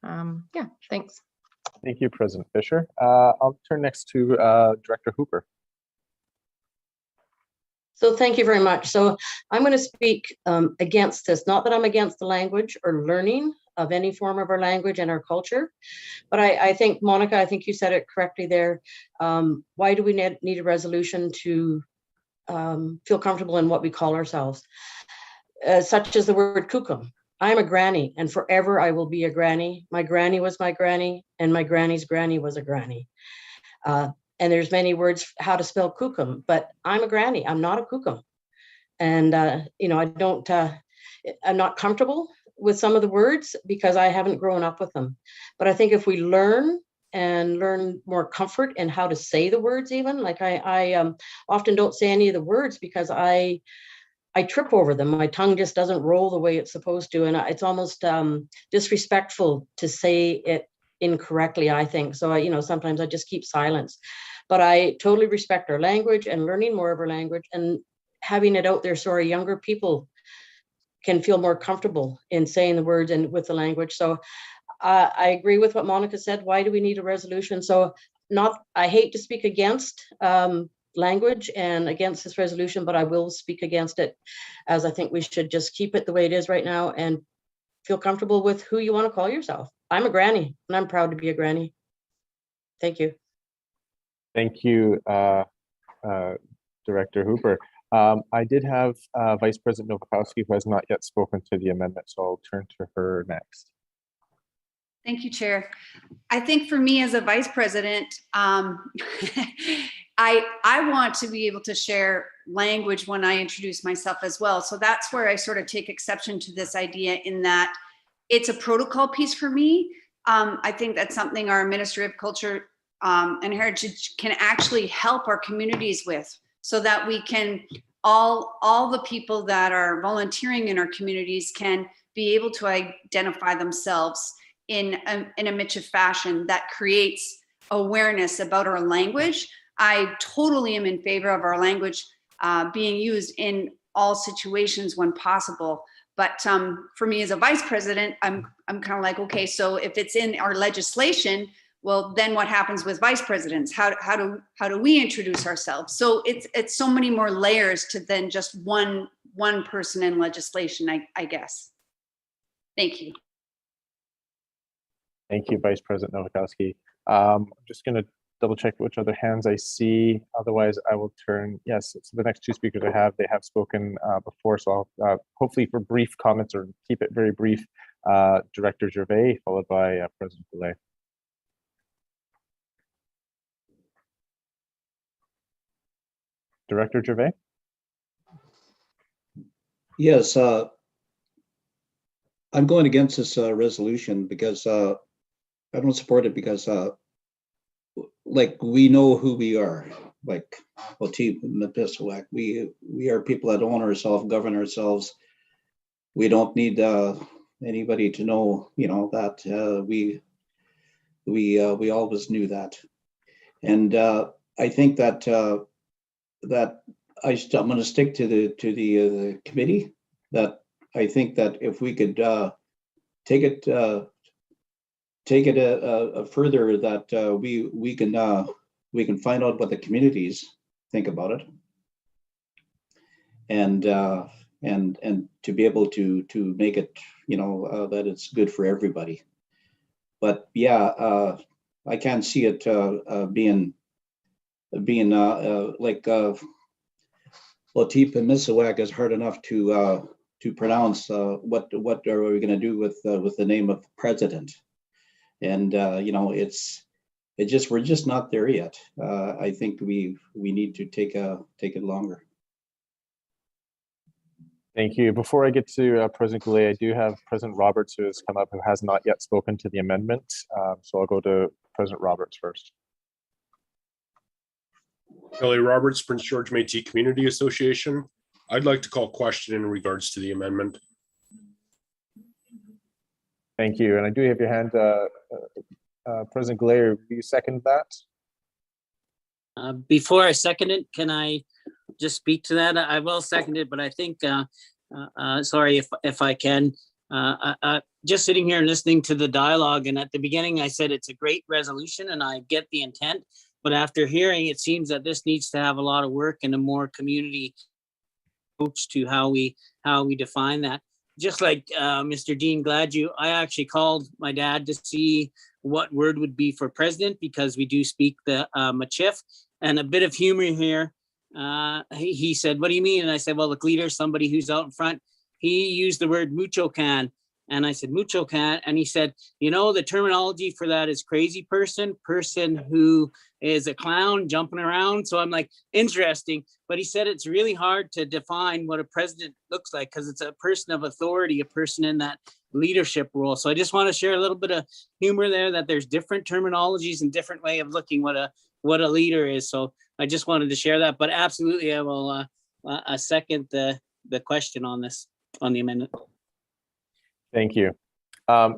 yeah, thanks. Thank you, President Fisher. I'll turn next to Director Hooper. So thank you very much. So I'm going to speak against this, not that I'm against the language or learning of any form of our language and our culture, but I think, Monica, I think you said it correctly there. Why do we need a resolution to feel comfortable in what we call ourselves, such as the word kukum? I'm a granny, and forever I will be a granny. My granny was my granny, and my granny's granny was a granny. And there's many words how to spell kukum, but I'm a granny. I'm not a kukum. And, I'm not comfortable with some of the words because I haven't grown up with them. But I think if we learn more comfort in how to say the words, even like I often don't say any of the words because I trip over them. My tongue just doesn't roll the way it's supposed to. And it's almost disrespectful to say it incorrectly, I think. So, sometimes I just keep silence. But I totally respect our language and learning more of our language and having it out there so our younger people can feel more comfortable in saying the words and with the language. So I agree with what Monica said. Why do we need a resolution? So I hate to speak against language and against this resolution, but I will speak against it, as I think we should just keep it the way it is right now and feel comfortable with who you want to call yourself. I'm a granny, and I'm proud to be a granny. Thank you. Thank you, Director Hooper. I did have Vice President Nowakowski, who has not yet spoken to the amendment, so I'll turn to her next. Thank you, Chair. I think for me as a Vice President, I want to be able to share language when I introduce myself as well. So that's where I sort of take exception to this idea, in that it's a protocol piece for me. I think that's something our Ministry of Culture and Heritage can actually help our communities with, so that we can, all the people that are volunteering in our communities can be able to identify themselves in a Michif fashion that creates awareness about our language. I totally am in favor of our language being used in all situations when possible. But for me as a Vice President, I'm kind of like, okay, so if it's in our legislation, well, then what happens with vice presidents? How do we introduce ourselves? So it's so many more layers to than just one person in legislation, I guess. Thank you. Thank you, Vice President Nowakowski. I'm just going to double check which other hands I see. Otherwise, I will turn. Yes, so the next two speakers I have, they have spoken before. So I'll hopefully for brief comments, or keep it very brief, Director Gervais, followed by President Boulay. Director Gervais? Yes, I'm going against this resolution because I don't support it because like we know who we are, like Metis, we are people that own ourselves, govern ourselves. We don't need anybody to know, that we always knew that. And I think that I'm going to stick to the committee, that I think that if we could take it further, that we can find out what the communities think about it, and to be able to make it, that it's good for everybody. But yeah, I can't see it being like Latif and Misawak is hard enough to pronounce. What are we going to do with the name of president? And we're just not there yet. I think we need to take it longer. Thank you. Before I get to President Goulet, I do have President Roberts who has come up, who has not yet spoken to the amendment. So I'll go to President Roberts first. Kelly Roberts, Prince George Métis Community Association. I'd like to call question in regards to the amendment. Thank you. And I do have your hand, President Goulet. Do you second that? Before I second it, can I just speak to that? I will second it, but I think, sorry if I can, just sitting here and listening to the dialogue, and at the beginning I said it's a great resolution and I get the intent, but after hearing, it seems that this needs to have a lot of work and a more community approach to how we define that. Just like Mr. Dean Gladue, I actually called my dad to see what word would be for president, because we do speak the Michif, and a bit of humor here. He said, "What do you mean?" And I said, "Well, the leader, somebody who's out in front, he used the word mucho can." And I said, "Mucho can." And he said, the terminology for that is crazy person who is a clown jumping around. So I'm like, interesting. But he said it's really hard to define what a president looks like, because it's a person of authority, a person in that leadership role. So I just want to share a little bit of humor there, that there's different terminologies and different way of looking what a leader is. So I just wanted to share that. But absolutely, I will second the question on this, on the amendment. Thank you.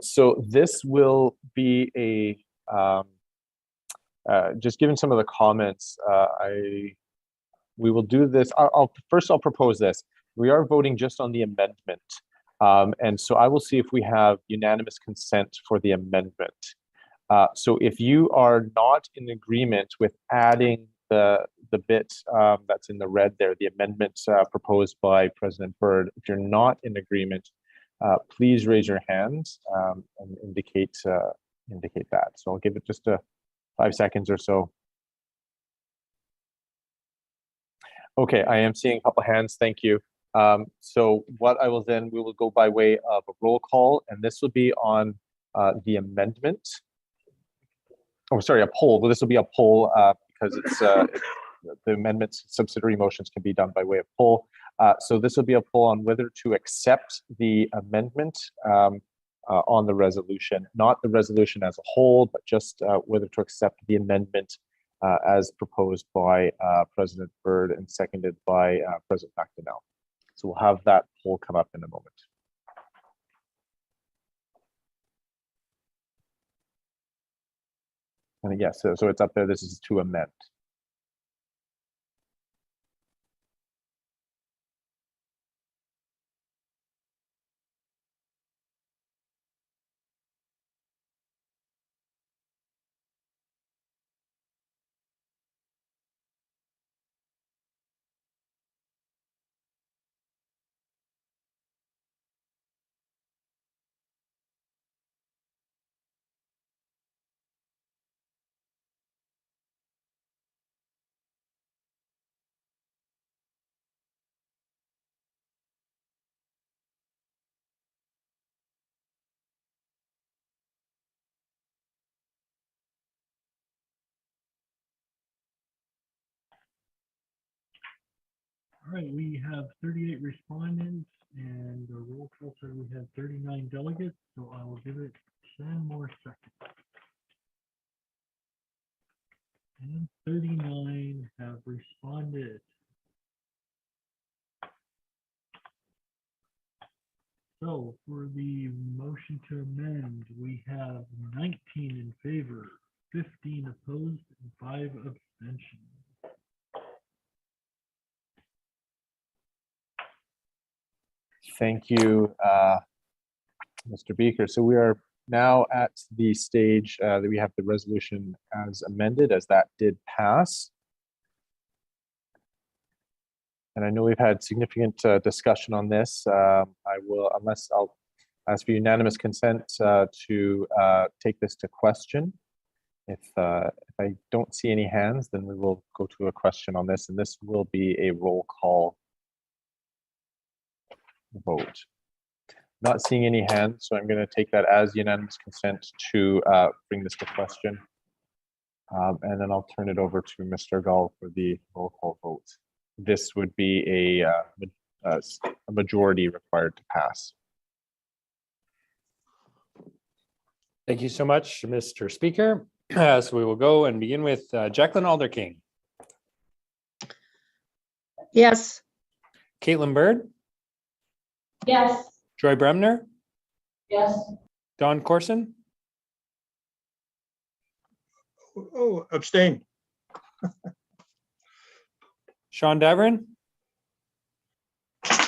So this will be a, just given some of the comments, we will do this. I'll propose this. We are voting just on the amendment. And so I will see if we have unanimous consent for the amendment. So if you are not in agreement with adding the bit that's in the red there, the amendment proposed by President Byrd, if you're not in agreement, please raise your hand and indicate that. So I'll give it just 5 seconds or so. Okay, I am seeing a couple hands. Thank you. So what I will then, we will go by way of a roll call, and this will be on the amendment. Oh, sorry, a poll. Well, this will be a poll because it's the amendments, subsidiary motions can be done by way of poll. So this will be a poll on whether to accept the amendment on the resolution, not the resolution as a whole, but just whether to accept the amendment as proposed by President Byrd and seconded by President Macdonald. So we'll have that poll come up in a moment. And yes, so it's up there. This is to amend. All right, we have 38 respondents, and the roll call said we had 39 delegates, so I will give it 10 more seconds. And 39 have responded. So for the motion to amend, we have 19 in favor, 15 opposed, and 5 abstentions. Thank you, Mr. Beaker. So we are now at the stage that we have the resolution as amended, as that did pass. And I know we've had significant discussion on this. I will, unless I'll ask for unanimous consent to take this to question. If I don't see any hands, then we will go to a question on this, and this will be a roll call vote. Not seeing any hands, so I'm going to take that as unanimous consent to bring this to question. And then I'll turn it over to Mr. Gall for the roll call vote. This would be a majority required to pass. Thank you so much, Mr. Speaker. So we will go and begin with Jacqueline Alderking. Yes. Caitlin Bird. Yes. Joy Bremner. Yes. Don Corson. Oh, abstain. Sean Davern.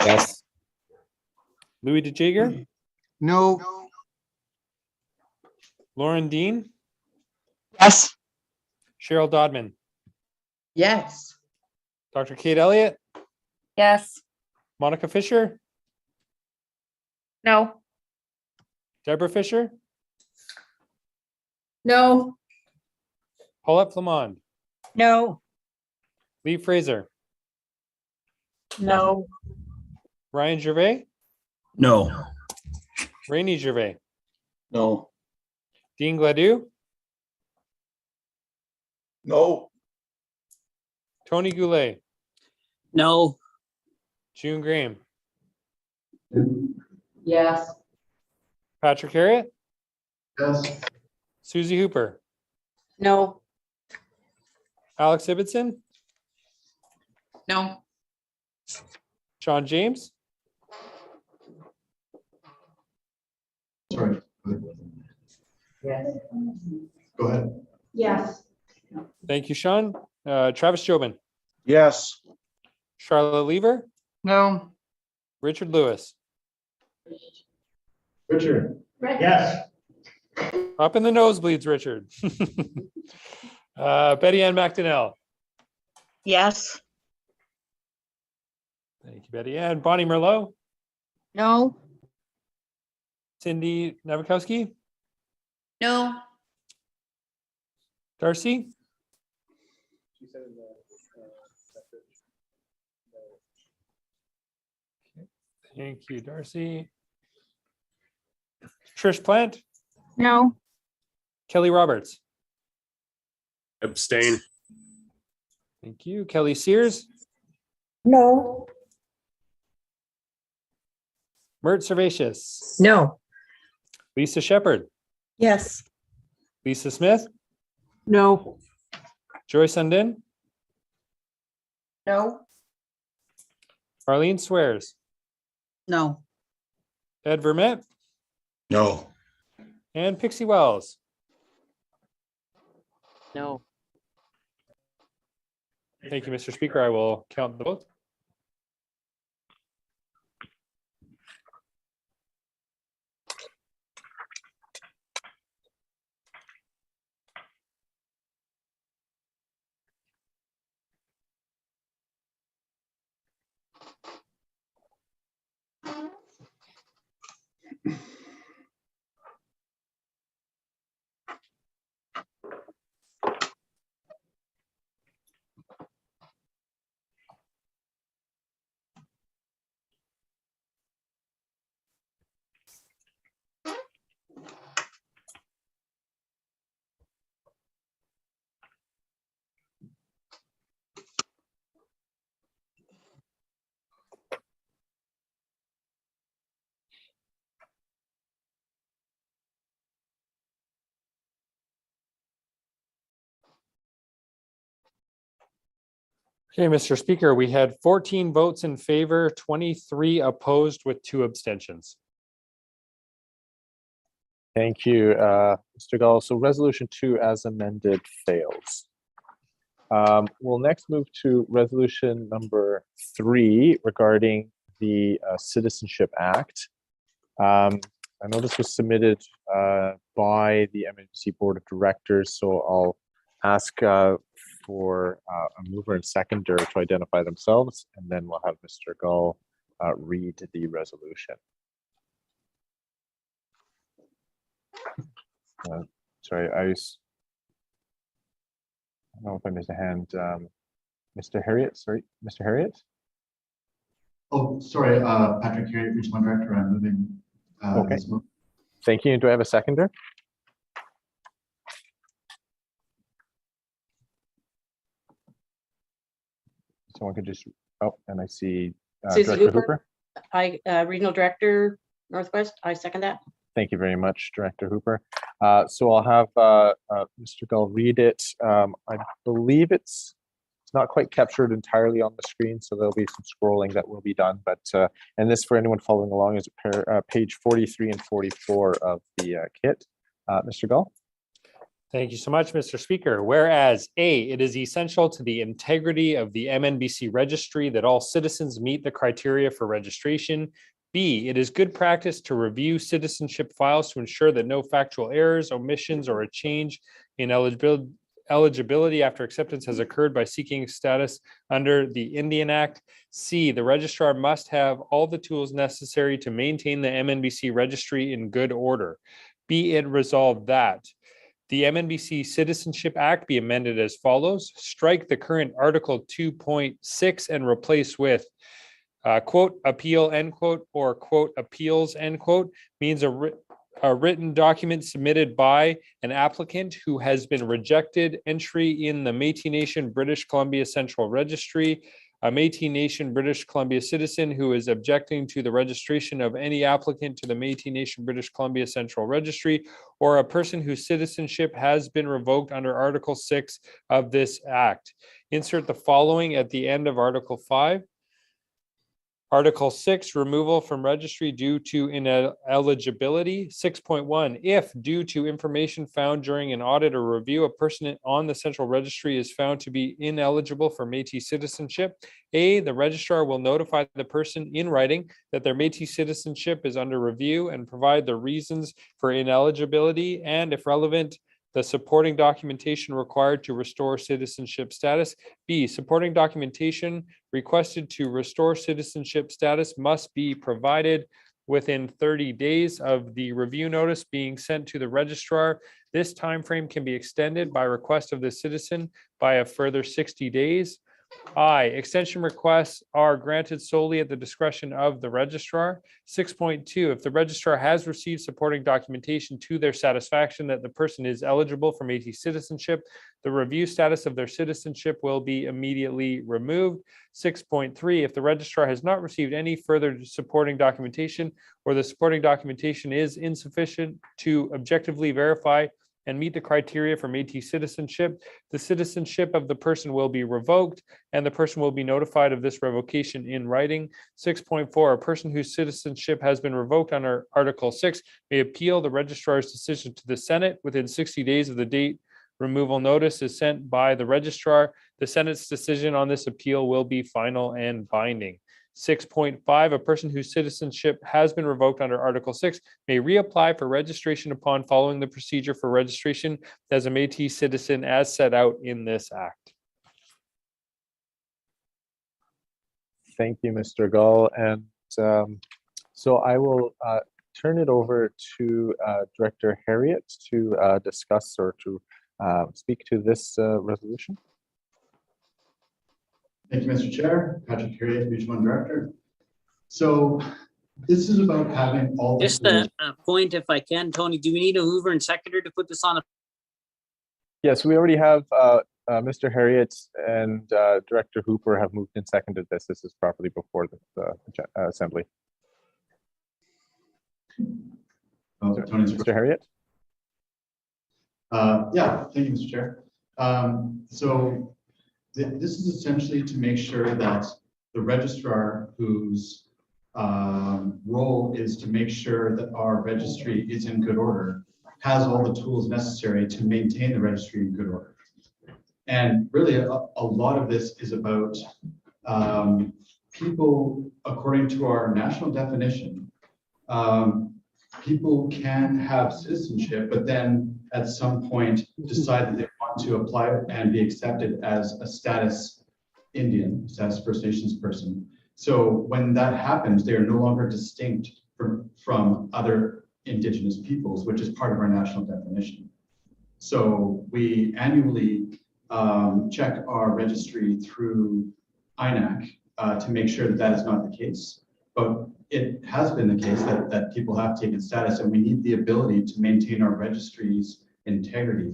Yes. Louis DeJager. No. Lauren Dean. Yes. Cheryl Dodman. Yes. Dr. Kate Elliott. Yes. Monica Fisher. No. Deborah Fisher. No. Paulette Flamond. No. Lee Fraser. No. Ryan Gervais. No. Rainey Gervais. No. Dean Gladue. No. Tony Goulet. No. June Graham. Yes. Patrick Harriet. Yes. Susie Hooper. No. Alex Ibbotson. No. Sean James. Sorry. Yes. Go ahead. Yes. Thank you, Sean. Travis Jobin. Yes. Charlotte Lever. No. Richard Lewis. Richard. Yes. Up in the nosebleeds, Richard. Betty Ann Macdonald. Yes. Thank you, Betty Ann. Bonnie Merlot. No. Cindy Navakowski. No. Darcy. Thank you, Darcy. Trish Plant. No. Kelly Roberts. Abstain. Thank you. Kelly Sears. No. Mert Servatius. No. Lisa Shepherd. Yes. Lisa Smith. No. Joy Sundin. No. Arlene Swears. No. Ed Vermette. No. And Pixie Wells. No. Thank you, Mr. Speaker. I will count the votes. Okay, Mr. Speaker, we had 14 votes in favor, 23 opposed with 2 abstentions. Thank you, Mr. Gall. So resolution 2 as amended fails. We'll next move to resolution number 3 regarding the Citizenship Act. I know this was submitted by the MNGC Board of Directors, so I'll ask for a mover and seconder to identify themselves, and then we'll have Mr. Gull read the resolution. Sorry, I don't know if I missed a hand. Mr. Harriet, sorry, Mr. Harriet? Oh, sorry, Patrick Harriet, Region 1 Director. I'm moving. Okay. Thank you. Do I have a seconder? Someone could just, oh, and I see Susie Director Hooper. Hooper. Regional Director, Northwest. I second that. Thank you very much, Director Hooper. So I'll have Mr. Gull read it. I believe it's not quite captured entirely on the screen, so there'll be some scrolling that will be done. But and this, for anyone following along, is page 43 and 44 of the kit. Mr. Gull. Thank you so much, Mr. Speaker. Whereas A, it is essential to the integrity of the MNBC registry that all citizens meet the criteria for registration. B, it is good practice to review citizenship files to ensure that no factual errors, omissions, or a change in eligibility after acceptance has occurred by seeking status under the Indian Act. C, the registrar must have all the tools necessary to maintain the MNBC registry in good order. Be it resolved that the MNBC Citizenship Act be amended as follows. Strike the current Article 2.6 and replace with quote, appeal, end quote, or quote, appeals, end quote, means a written document submitted by an applicant who has been rejected entry in the Métis Nation British Columbia Central Registry, a Métis Nation British Columbia citizen who is objecting to the registration of any applicant to the Métis Nation British Columbia Central Registry, or a person whose citizenship has been revoked under Article 6 of this Act. Insert the following at the end of Article 5. Article 6, removal from registry due to ineligibility. 6.1, if due to information found during an audit or review, a person on the central registry is found to be ineligible for Métis citizenship, A, the registrar will notify the person in writing that their Métis citizenship is under review and provide the reasons for ineligibility, and if relevant, the supporting documentation required to restore citizenship status. B, supporting documentation requested to restore citizenship status must be provided within 30 days of the review notice being sent to the registrar. This time frame can be extended by request of the citizen by a further 60 days. I, extension requests are granted solely at the discretion of the registrar. 6.2, if the registrar has received supporting documentation to their satisfaction that the person is eligible for Métis citizenship, the review status of their citizenship will be immediately removed. 6.3, if the registrar has not received any further supporting documentation, or the supporting documentation is insufficient to objectively verify and meet the criteria for Métis citizenship, the citizenship of the person will be revoked and the person will be notified of this revocation in writing. 6.4, a person whose citizenship has been revoked under Article 6 may appeal the registrar's decision to the Senate within 60 days of the date removal notice is sent by the registrar. The Senate's decision on this appeal will be final and binding. 6.5, a person whose citizenship has been revoked under Article 6 may reapply for registration upon following the procedure for registration as a Métis citizen as set out in this Act. Thank you, Mr. Gull. And so I will turn it over to Director Harriet to discuss or to speak to this resolution. Thank you, Mr. Chair. Patrick Harriet, Region 1 Director. So this is about having all the Just a point, if I can, Tony, do we need a mover and seconder to put this on? Yes, we already have Mr. Harriet and Director Hooper have moved and seconded this. This is properly before the Assembly. Mr. Harriet? Yeah, thank you, Mr. Chair. So this is essentially to make sure that the registrar, whose role is to make sure that our registry is in good order, has all the tools necessary to maintain the registry in good order. And really, a lot of this is about people, according to our national definition, people can have citizenship, but then at some point decide that they want to apply and be accepted as a status Indian, status First Nations person. So when that happens, they are no longer distinct from other Indigenous peoples, which is part of our national definition. So we annually check our registry through INAC to make sure that that is not the case. But it has been the case that people have taken status, and we need the ability to maintain our registry's integrity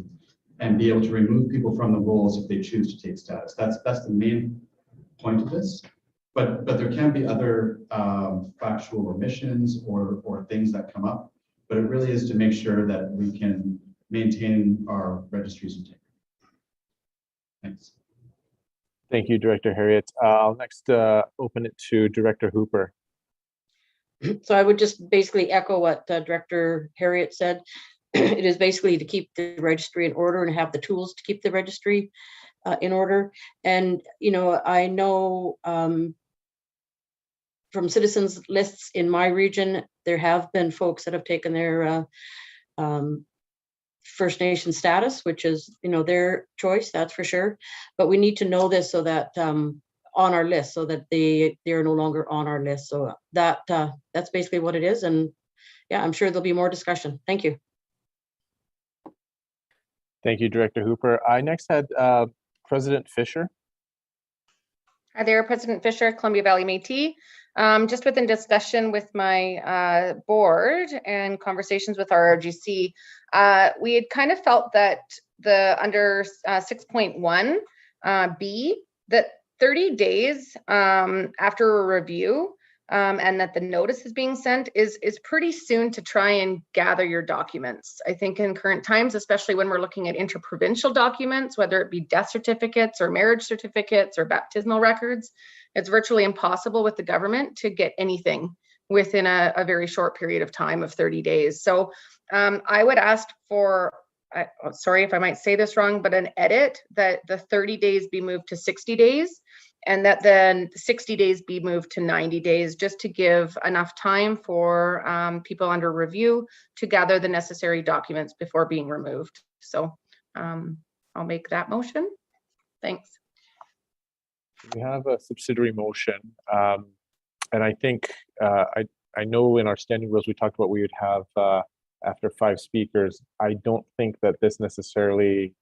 and be able to remove people from the rolls if they choose to take status. That's the main point of this. But there can be other factual omissions or things that come up. But it really is to make sure that we can maintain our registry's integrity. Thanks. Thank you, Director Harriet. I'll next open it to Director Hooper. So I would just basically echo what Director Harriet said. It is basically to keep the registry in order and have the tools to keep the registry in order. And, you know, I know from citizens lists in my region, there have been folks that have taken their First Nation status, which is, you know, their choice, that's for sure. But we need to know this so that on our list, so that they are no longer on our list. So that's basically what it is. And yeah, I'm sure there'll be more discussion. Thank you. Thank you, Director Hooper. I next had President Fisher. Hi there, President Fisher, Columbia Valley Métis. Just within discussion with my board and conversations with our RGC, we had kind of felt that the under 6.1 B, that 30 days after a review and that the notice is being sent is pretty soon to try and gather your documents. I think in current times, especially when we're looking at interprovincial documents, whether it be death certificates or marriage certificates or baptismal records, it's virtually impossible with the government to get anything within a very short period of time of 30 days. So I would ask for, sorry if I might say this wrong, but an edit that the 30 days be moved to 60 days and that then 60 days be moved to 90 days, just to give enough time for people under review to gather the necessary documents before being removed. So I'll make that motion. Thanks. We have a subsidiary motion, and I think I know in our standing rules we talked about we would have after 5 speakers. I don't think that this necessarily,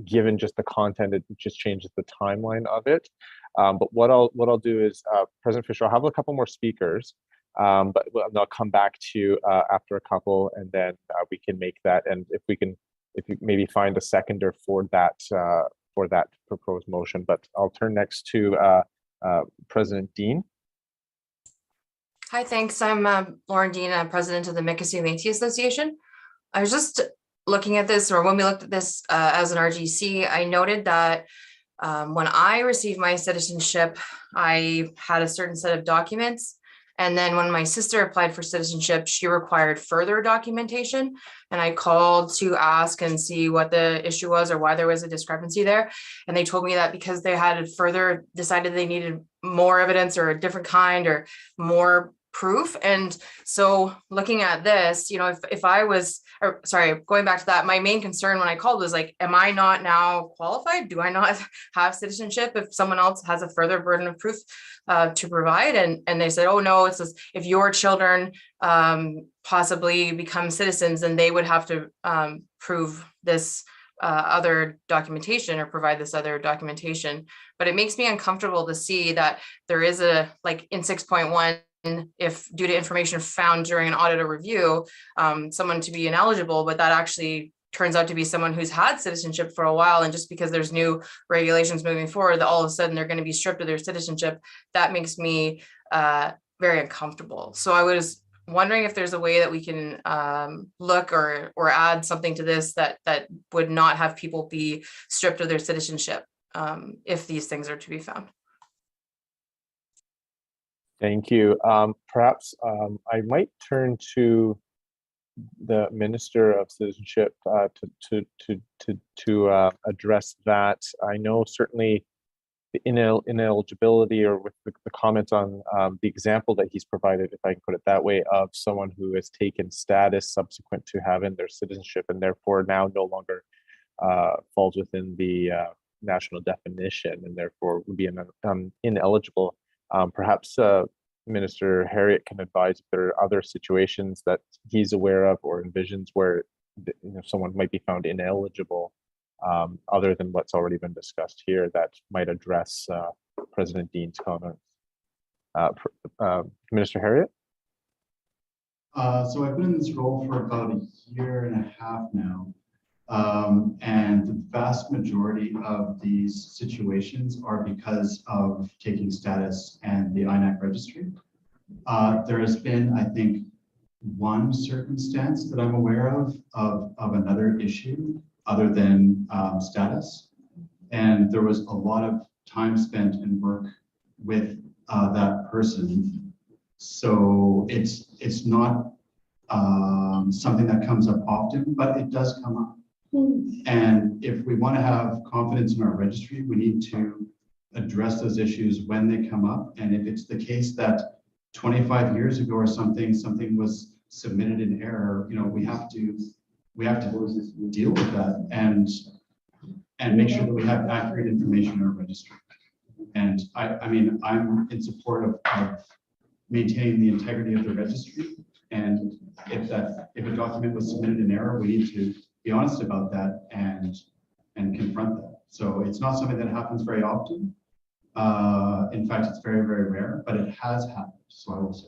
given just the content, it just changes the timeline of it. But what I'll do is, President Fisher, I'll have a couple more speakers, but I'll come back to you after a couple, and then we can make that. And if you maybe find a seconder for that proposed motion. But I'll turn next to President Dean. Hi, thanks. I'm Lauren Dean, president of the MNGA Métis Association. I was just looking at this, or when we looked at this as an RGC, I noted that when I received my citizenship, I had a certain set of documents. And then when my sister applied for citizenship, she required further documentation. And I called to ask and see what the issue was or why there was a discrepancy there. And they told me that because they had further decided they needed more evidence or a different kind or more proof. And so looking at this, you know, if I was, or sorry, going back to that, my main concern when I called was like, am I not now qualified? Do I not have citizenship if someone else has a further burden of proof to provide? And they said, oh no, it's just, if your children possibly become citizens, then they would have to prove this other documentation or provide this other documentation. But it makes me uncomfortable to see that there is a, like in 6.1, if due to information found during an audit or review, someone to be ineligible, but that actually turns out to be someone who's had citizenship for a while. And just because there's new regulations moving forward, that all of a sudden they're going to be stripped of their citizenship, that makes me very uncomfortable. So I was wondering if there's a way that we can look or add something to this that would not have people be stripped of their citizenship if these things are to be found. Thank you. Perhaps I might turn to the Minister of Citizenship to address that. I know certainly the ineligibility or with the comments on the example that he's provided, if I can put it that way, of someone who has taken status subsequent to having their citizenship and therefore now no longer falls within the national definition and therefore would be ineligible. Perhaps Minister Harriet can advise if there are other situations that he's aware of or envisions where someone might be found ineligible other than what's already been discussed here that might address President Dean's comments. Minister Harriet? So I've been in this role for about a year and a half now. And the vast majority of these situations are because of taking status and the INAC registry. There has been, I think, one circumstance that I'm aware of another issue other than status. And there was a lot of time spent and work with that person. So it's not something that comes up often, but it does come up. And if we want to have confidence in our registry, we need to address those issues when they come up. And if it's the case that 25 years ago or something was submitted in error, we have to deal with that and make sure that we have accurate information in our registry. And I mean, I'm in support of maintaining the integrity of the registry. And if a document was submitted in error, we need to be honest about that and confront that. So it's not something that happens very often. In fact, it's very, very rare, but it has happened. So I will say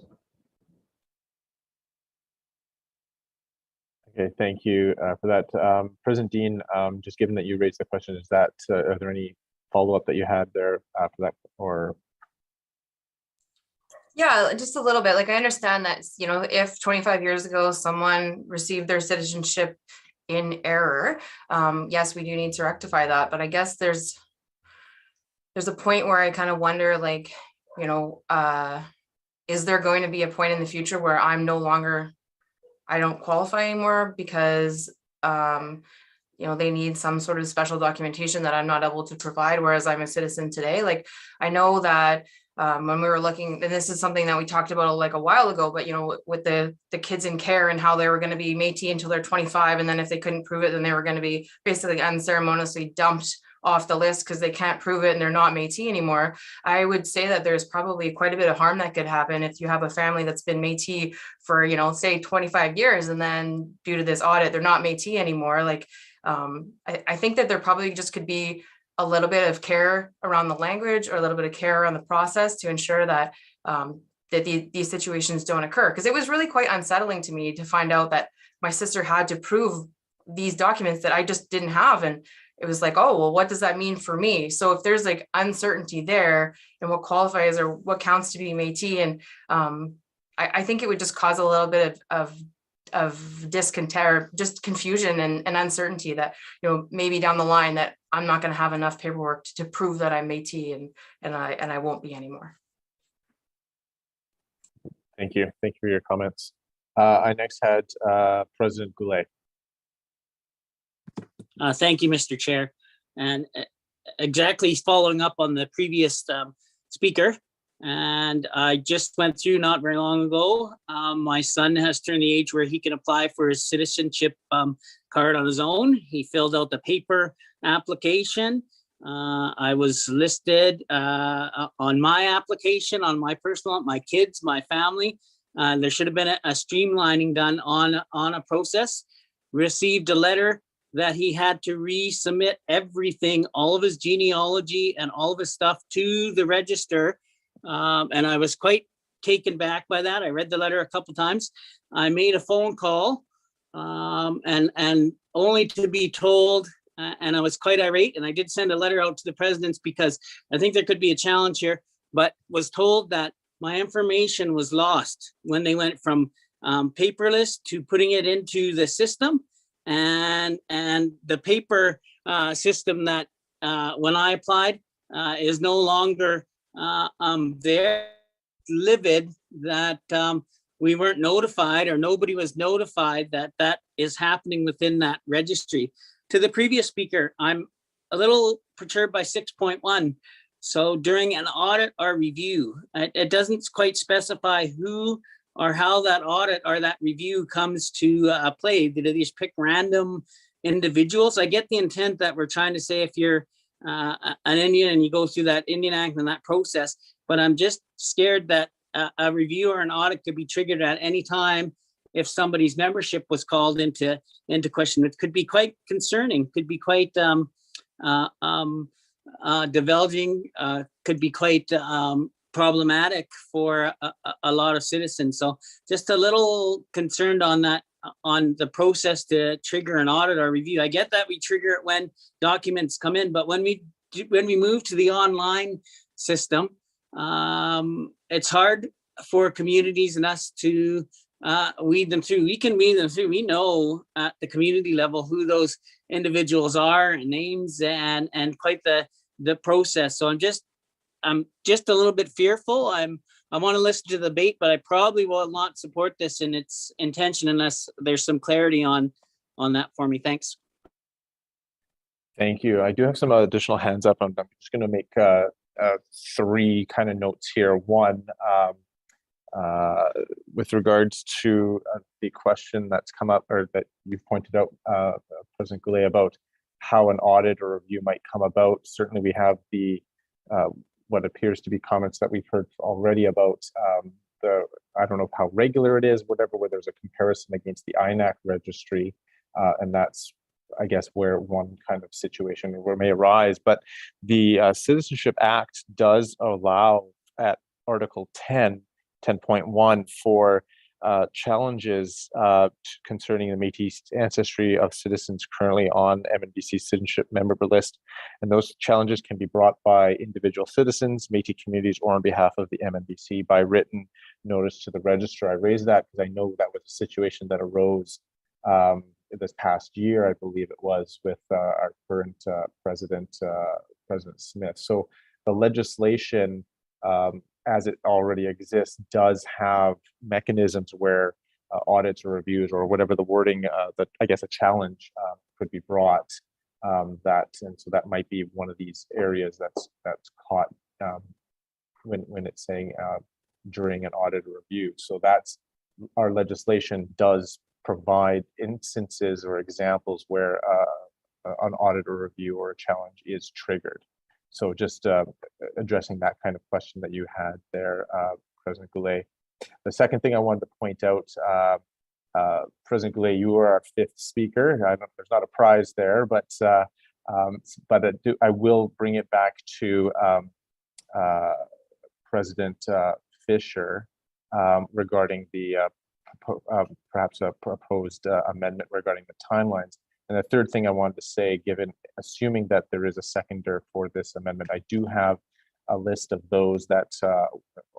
that. Okay, thank you for that. President Dean, just given that you raised the question, is that are there any follow-up that you had there after that, or? Yeah, just a little bit. Like, I understand that, if 25 years ago someone received their citizenship in error, yes, we do need to rectify that. But I guess there's a point where I kind of wonder, like, is there going to be a point in the future where I don't qualify anymore because they need some sort of special documentation that I'm not able to provide, whereas I'm a citizen today. Like, I know that when we were looking, and this is something that we talked about like a while ago, but with the kids in care and how they were going to be Métis until they're 25, and then if they couldn't prove it, then they were going to be basically unceremoniously dumped off the list because they can't prove it and they're not Métis anymore. I would say that there's probably quite a bit of harm that could happen if you have a family that's been Métis for, say 25 years, and then due to this audit, they're not Métis anymore. Like, I think that there probably just could be a little bit of care around the language or a little bit of care around the process to ensure that these situations don't occur. Because it was really quite unsettling to me to find out that my sister had to prove these documents that I just didn't have. And it was like, oh, well, what does that mean for me? So if there's like uncertainty there and what qualifies or what counts to be Métis, and I think it would just cause a little bit of discontent or just confusion and uncertainty that, maybe down the line that I'm not going to have enough paperwork to prove that I'm Métis and I won't be anymore. Thank you. Thank you for your comments. I next had President Goulet. Thank you, Mr. Chair. And exactly following up on the previous speaker, and I just went through not very long ago, my son has turned the age where he can apply for his citizenship card on his own. He filled out the paper application. I was listed on my application, on my personal, my kids, my family. There should have been a streamlining done on a process. Received a letter that he had to resubmit everything, all of his genealogy and all of his stuff to the register. And I was quite taken back by that. I read the letter a couple times. I made a phone call and only to be told, and I was quite irate, and I did send a letter out to the presidents because I think there could be a challenge here, but was told that my information was lost when they went from paperless to putting it into the system. And the paper system that when I applied is no longer there. Livid that we weren't notified, or nobody was notified that that is happening within that registry. To the previous speaker, I'm a little perturbed by 6.1. So during an audit or review, it doesn't quite specify who or how that audit or that review comes to play. Do they just pick random individuals? I get the intent that we're trying to say if you're an Indian and you go through that Indian Act and that process, but I'm just scared that a review or an audit could be triggered at any time if somebody's membership was called into question. It could be quite concerning, could be quite divulging, could be quite problematic for a lot of citizens. So just a little concerned on that, on the process to trigger an audit or review. I get that we trigger it when documents come in, but when we move to the online system, it's hard for communities and us to weed them through. We can weed them through. We know at the community level who those individuals are and names and quite the process. So I'm just a little bit fearful. I want to listen to the debate, but I probably will not support this in its intention unless there's some clarity on that for me. Thanks. Thank you. I do have some additional hands up. I'm just going to make 3 kind of notes here. One, with regards to the question that's come up or that you've pointed out, President Goulet, about how an audit or review might come about. Certainly we have the what appears to be comments that we've heard already about I don't know how regular it is, whatever, where there's a comparison against the INAC registry. And that's, I guess, where one kind of situation where may arise. But the Citizenship Act does allow at Article 10.1 for challenges concerning the Métis ancestry of citizens currently on MNBC citizenship member list. And those challenges can be brought by individual citizens, Métis communities, or on behalf of the MNBC by written notice to the registrar. I raised that because I know that was a situation that arose this past year, I believe it was, with our current president, President Smith. So the legislation, as it already exists, does have mechanisms where audits or reviews or whatever the wording that I guess a challenge could be brought. And so that might be one of these areas that's caught when it's saying during an audit or review. So that's our legislation does provide instances or examples where an audit or review or a challenge is triggered. So just addressing that kind of question that you had there, President Goulet. The second thing I wanted to point out, President Goulet, you are our 5th speaker. There's not a prize there, but I will bring it back to President Fisher regarding the perhaps a proposed amendment regarding the timelines. And the third thing I wanted to say, assuming that there is a seconder for this amendment, I do have a list of those that's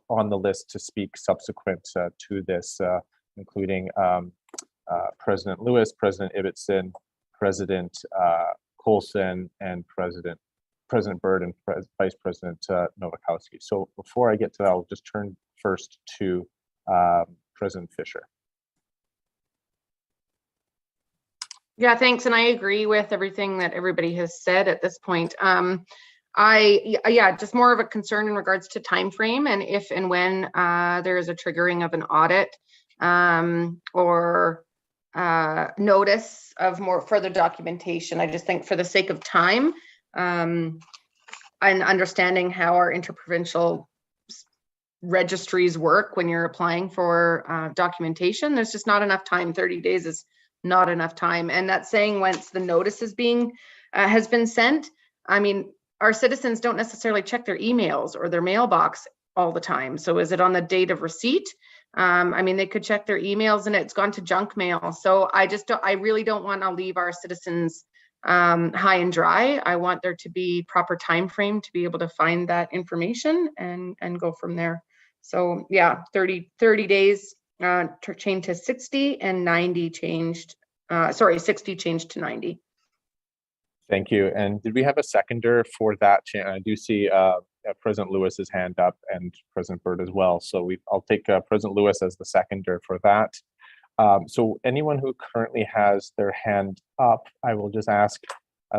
on the list to speak subsequent to this, including President Lewis, President Ibbotson, President Coulson, and President Byrd and Vice President Nowakowski. So before I get to that, I'll just turn first to President Fisher. Yeah, thanks. And I agree with everything that everybody has said at this point. Just more of a concern in regards to time frame and if and when there is a triggering of an audit or notice of more further documentation. I just think for the sake of time and understanding how our interprovincial registries work when you're applying for documentation, there's just not enough time. 30 days is not enough time. And that's saying once the notice is has been sent. I mean, our citizens don't necessarily check their emails or their mailbox all the time. So is it on the date of receipt? I mean, they could check their emails and it's gone to junk mail. So I really don't want to leave our citizens high and dry. I want there to be proper time frame to be able to find that information and go from there. So yeah, 30 days changed to 60 and 90 changed, 60 changed to 90. Thank you. And did we have a seconder for that? I do see President Lewis's hand up and President Byrd as well. So I'll take President Lewis as the seconder for that. So anyone who currently has their hand up, I will just ask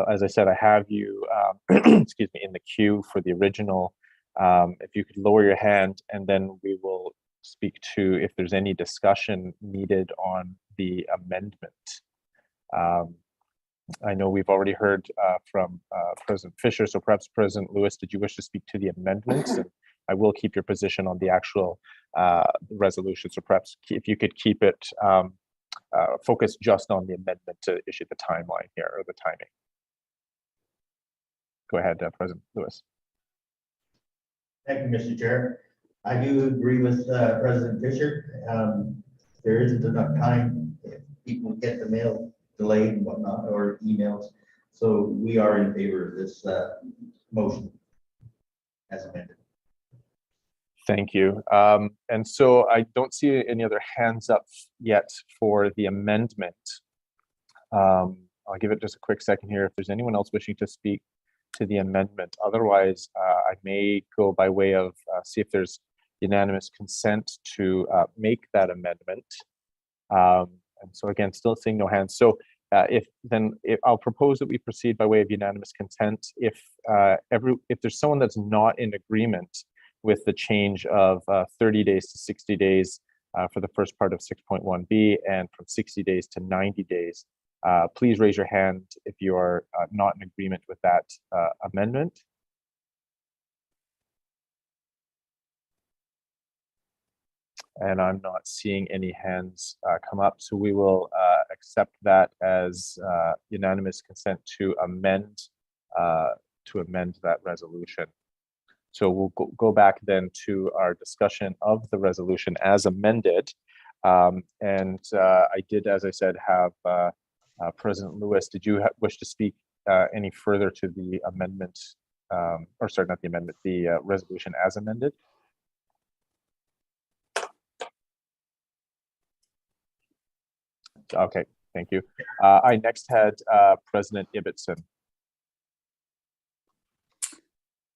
as I said, I have you, excuse me, in the queue for the original. If you could lower your hand, and then we will speak to if there's any discussion needed on the amendment. I know we've already heard from President Fisher, so perhaps President Lewis, did you wish to speak to the amendments? And I will keep your position on the actual resolution, so perhaps if you could keep it focused just on the amendment to issue the timeline here, or the timing. Go ahead, President Lewis. Thank you, Mr. Chair. I do agree with President Fisher. There isn't enough time if people get the mail delayed and whatnot, or emails. So we are in favor of this motion as amended. Thank you. And so I don't see any other hands up yet for the amendment. I'll give it just a quick second here if there's anyone else wishing to speak to the amendment. Otherwise, I may go by way of see if there's unanimous consent to make that amendment. And so again, still seeing no hands. So if I'll propose that we proceed by way of unanimous consent. If there's someone that's not in agreement with the change of 30 days to 60 days for the first part of 6.1b, and from 60 days to 90 days, please raise your hand if you are not in agreement with that amendment. And I'm not seeing any hands come up, so we will accept that as unanimous consent to amend that resolution. So we'll go back then to our discussion of the resolution as amended. And I did, as I said, have President Lewis, did you wish to speak any further to the amendment, or sorry, not the amendment, the resolution as amended? Okay, thank you. I next had President Ibbotson.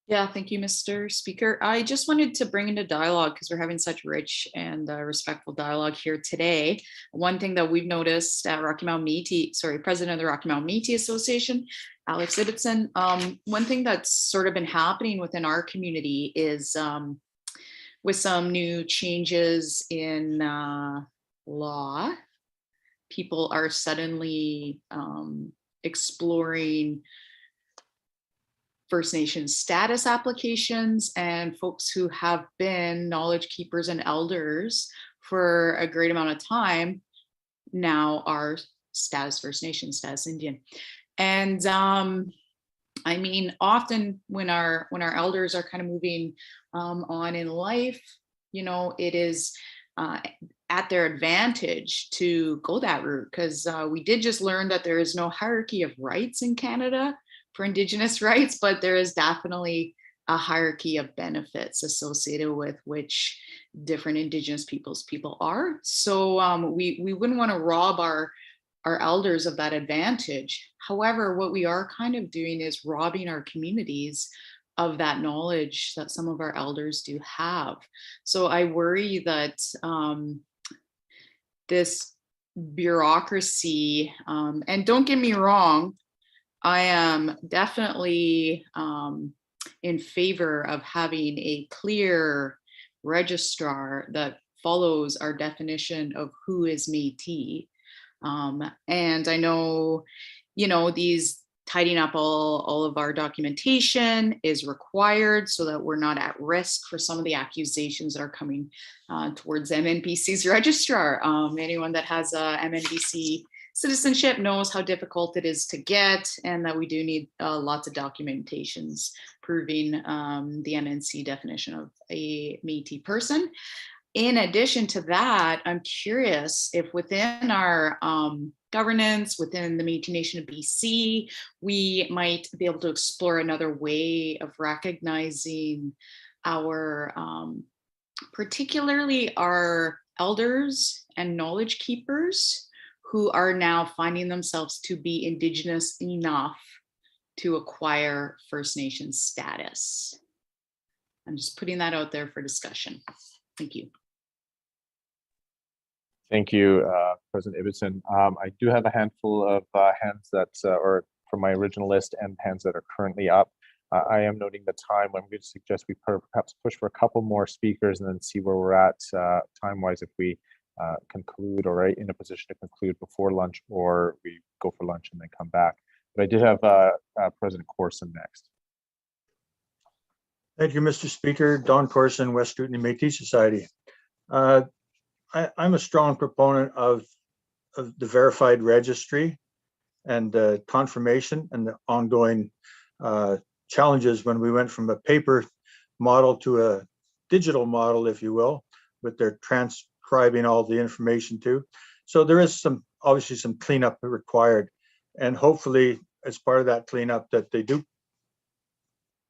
Yeah, thank you, Mr. Speaker. I just wanted to bring into dialogue, because we're having such rich and respectful dialogue here today. One thing that we've noticed at President of the Rocky Mountain Métis Association, Alex Ibbotson, one thing that's sort of been happening within our community is with some new changes in law, people are suddenly exploring First Nations status applications, and folks who have been knowledge keepers and elders for a great amount of time now are status First Nation, status Indian. And I mean, often when our elders are kind of moving on in life, you know, it is at their advantage to go that route, because we did just learn that there is no hierarchy of rights in Canada for Indigenous rights, but there is definitely a hierarchy of benefits associated with which different Indigenous people are. So we wouldn't want to rob our elders of that advantage. However, what we are kind of doing is robbing our communities of that knowledge that some of our elders do have. So I worry that this bureaucracy, and don't get me wrong, I am definitely in favor of having a clear registrar that follows our definition of who is Métis. And I know, you know, these tidying up all of our documentation is required so that we're not at risk for some of the accusations that are coming towards MNBC's registrar. Anyone that has a MNBC citizenship knows how difficult it is to get, and that we do need lots of documentations proving the MNC definition of a Métis person. In addition to that, I'm curious if within our governance, within the Métis Nation of BC, we might be able to explore another way of recognizing our, particularly our elders and knowledge keepers who are now finding themselves to be Indigenous enough to acquire First Nation status. I'm just putting that out there for discussion. Thank you. Thank you, President Ibbotson. I do have a handful of hands that, or from my original list and hands that are currently up. I am noting the time. I'm going to suggest we perhaps push for a couple more speakers and then see where we're at time-wise, if we conclude or are in a position to conclude before lunch, or we go for lunch and then come back. But I did have President Corson next. Thank you, Mr. Speaker. Don Corson, West Kootenay Métis Society. I'm a strong proponent of the verified registry and the confirmation and the ongoing challenges when we went from a paper model to a digital model, if you will, with their transcribing all the information too. So there is obviously some cleanup required, and hopefully as part of that cleanup that they do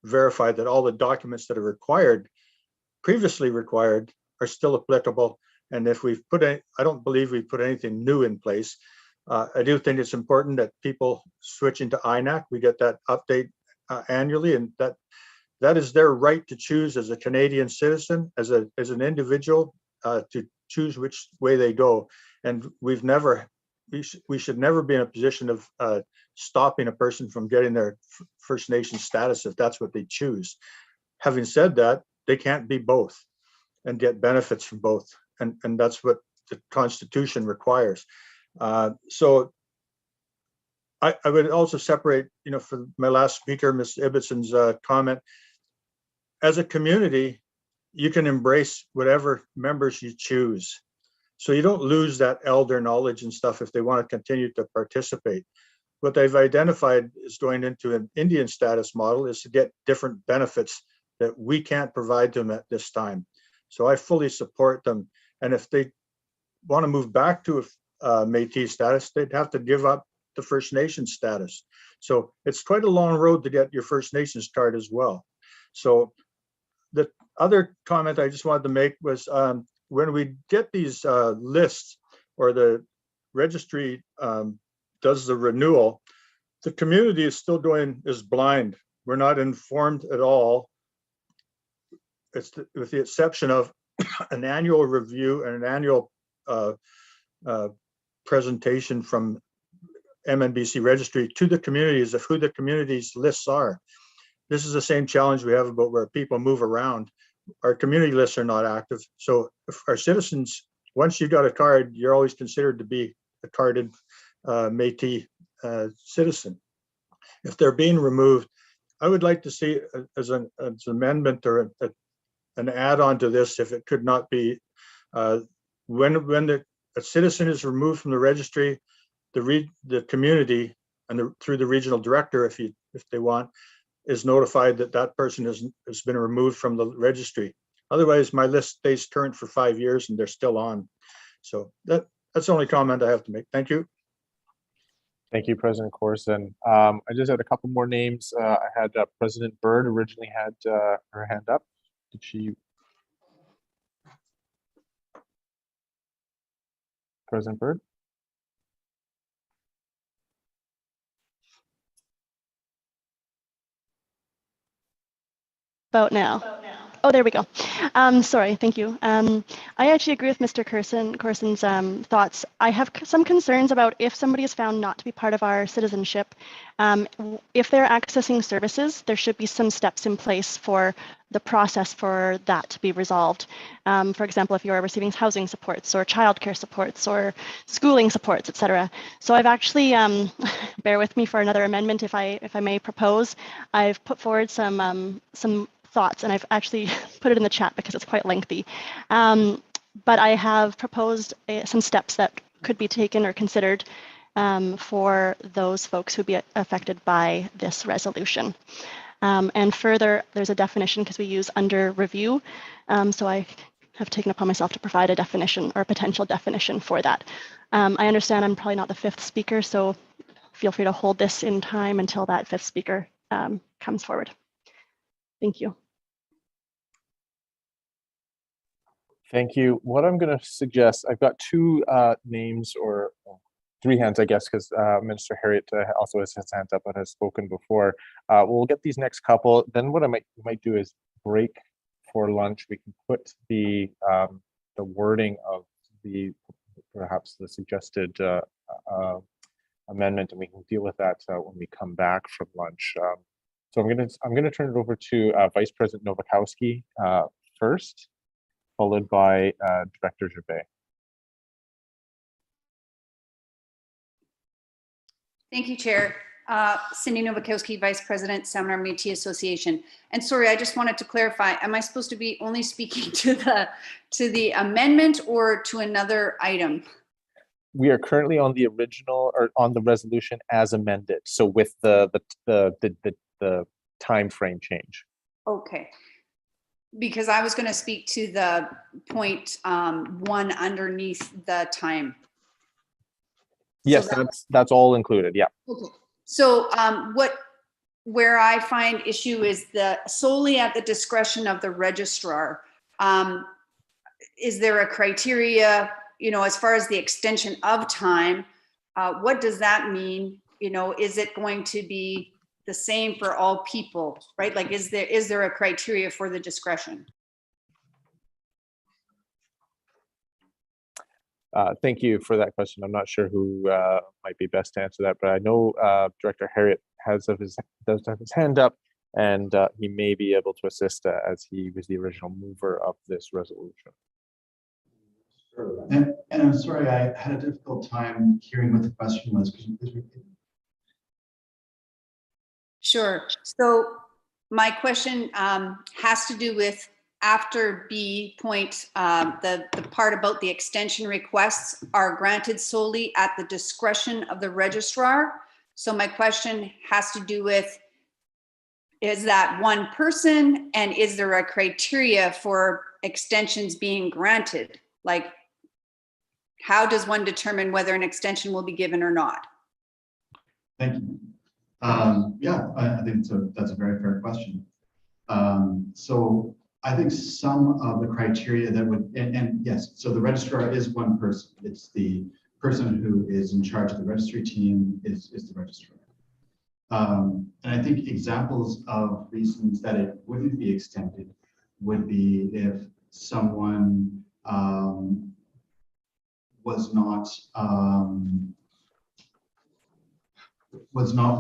verify that all the documents that are previously required, are still applicable. And if we've I don't believe we've put anything new in place. I do think it's important that people switching to INAC, we get that update annually, and that is their right to choose as a Canadian citizen, as an individual, to choose which way they go. And we should never be in a position of stopping a person from getting their First Nation status if that's what they choose. Having said that, they can't be both and get benefits from both. And that's what the Constitution requires. So I would also separate, for my last speaker, Ms. Ibbetson's comment, as a community, you can embrace whatever members you choose. So you don't lose that elder knowledge and stuff if they want to continue to participate. What they've identified is going into an Indian status model is to get different benefits that we can't provide them at this time. So I fully support them. And if they want to move back to a Métis status, they'd have to give up the First Nation status. So it's quite a long road to get your First Nations card as well. So the other comment I just wanted to make was when we get these lists, or the registry does the renewal, the community is still is blind. We're not informed at all. It's with the exception of an annual review and an annual presentation from MNBC registry to the communities of who the community's lists are. This is the same challenge we have about where people move around. Our community lists are not active. So if our citizens, once you've got a card, you're always considered to be a carded Métis citizen. If they're being removed, I would like to see as an amendment or an add-on to this, if it could not be, when a citizen is removed from the registry, the community and through the regional director, if they want, is notified that that person has been removed from the registry. Otherwise, my list stays current for 5 years and they're still on. So that's the only comment I have to make. Thank you. Thank you, President Corson. I just had a couple more names. I had President Bird originally had her hand up. Did she? President Bird? About now. Oh, there we go. Sorry, thank you. I actually agree with Mr. Corson's thoughts. I have some concerns about if somebody is found not to be part of our citizenship. If they're accessing services, there should be some steps in place for the process for that to be resolved. For example, if you are receiving housing supports or childcare supports or schooling supports, etc. So I've actually, bear with me for another amendment if I may propose. I've put forward some thoughts, and I've actually put it in the chat because it's quite lengthy. But I have proposed some steps that could be taken or considered for those folks who would be affected by this resolution. And further, there's a definition because we use under review. So I have taken upon myself to provide a definition or a potential definition for that. I understand I'm probably not the fifth speaker, so feel free to hold this in time until that fifth speaker comes forward. Thank you. Thank you. What I'm going to suggest, I've got two names, or three hands, I guess, because Minister Harriet also has his hands up and has spoken before. We'll get these next couple. Then what I might do is break for lunch. We can put the wording of perhaps the suggested amendment, and we can deal with that when we come back from lunch. So I'm gonna turn it over to Vice President Nowakowski first, followed by Director Gervais. Thank you, Chair. Cindy Nowakowski, Vice President, Seminar Métis Association. And sorry, I just wanted to clarify, am I supposed to be only speaking to the amendment or to another item? We are currently on the original, or on the resolution as amended. So with the time frame change. Okay. Because I was going to speak to the point 1 underneath the time. Yes, So that's all included. Yeah. Okay. So where I find issue is solely at the discretion of the registrar. Is there a criteria, as far as the extension of time? What does that mean? Is it going to be the same for all people, right? Like, is there a criteria for the discretion? Thank you for that question. I'm not sure who might be best to answer that, but I know Director Harriet does have his hand up, and he may be able to assist as he was the original mover of this resolution. And I'm sorry, I had a difficult time hearing what the question was. Could you please repeat? Sure. So my question has to do with after B point, the part about the extension requests are granted solely at the discretion of the registrar. So my question has to do with, is that one person, and is there a criteria for extensions being granted? Like, how does one determine whether an extension will be given or not? Thank you. Yeah, I think that's a very fair question. So I think some of the criteria that would, and yes, so the registrar is one person. It's the person who is in charge of the registry team is the registrar. And I think examples of reasons that it wouldn't be extended would be if someone was not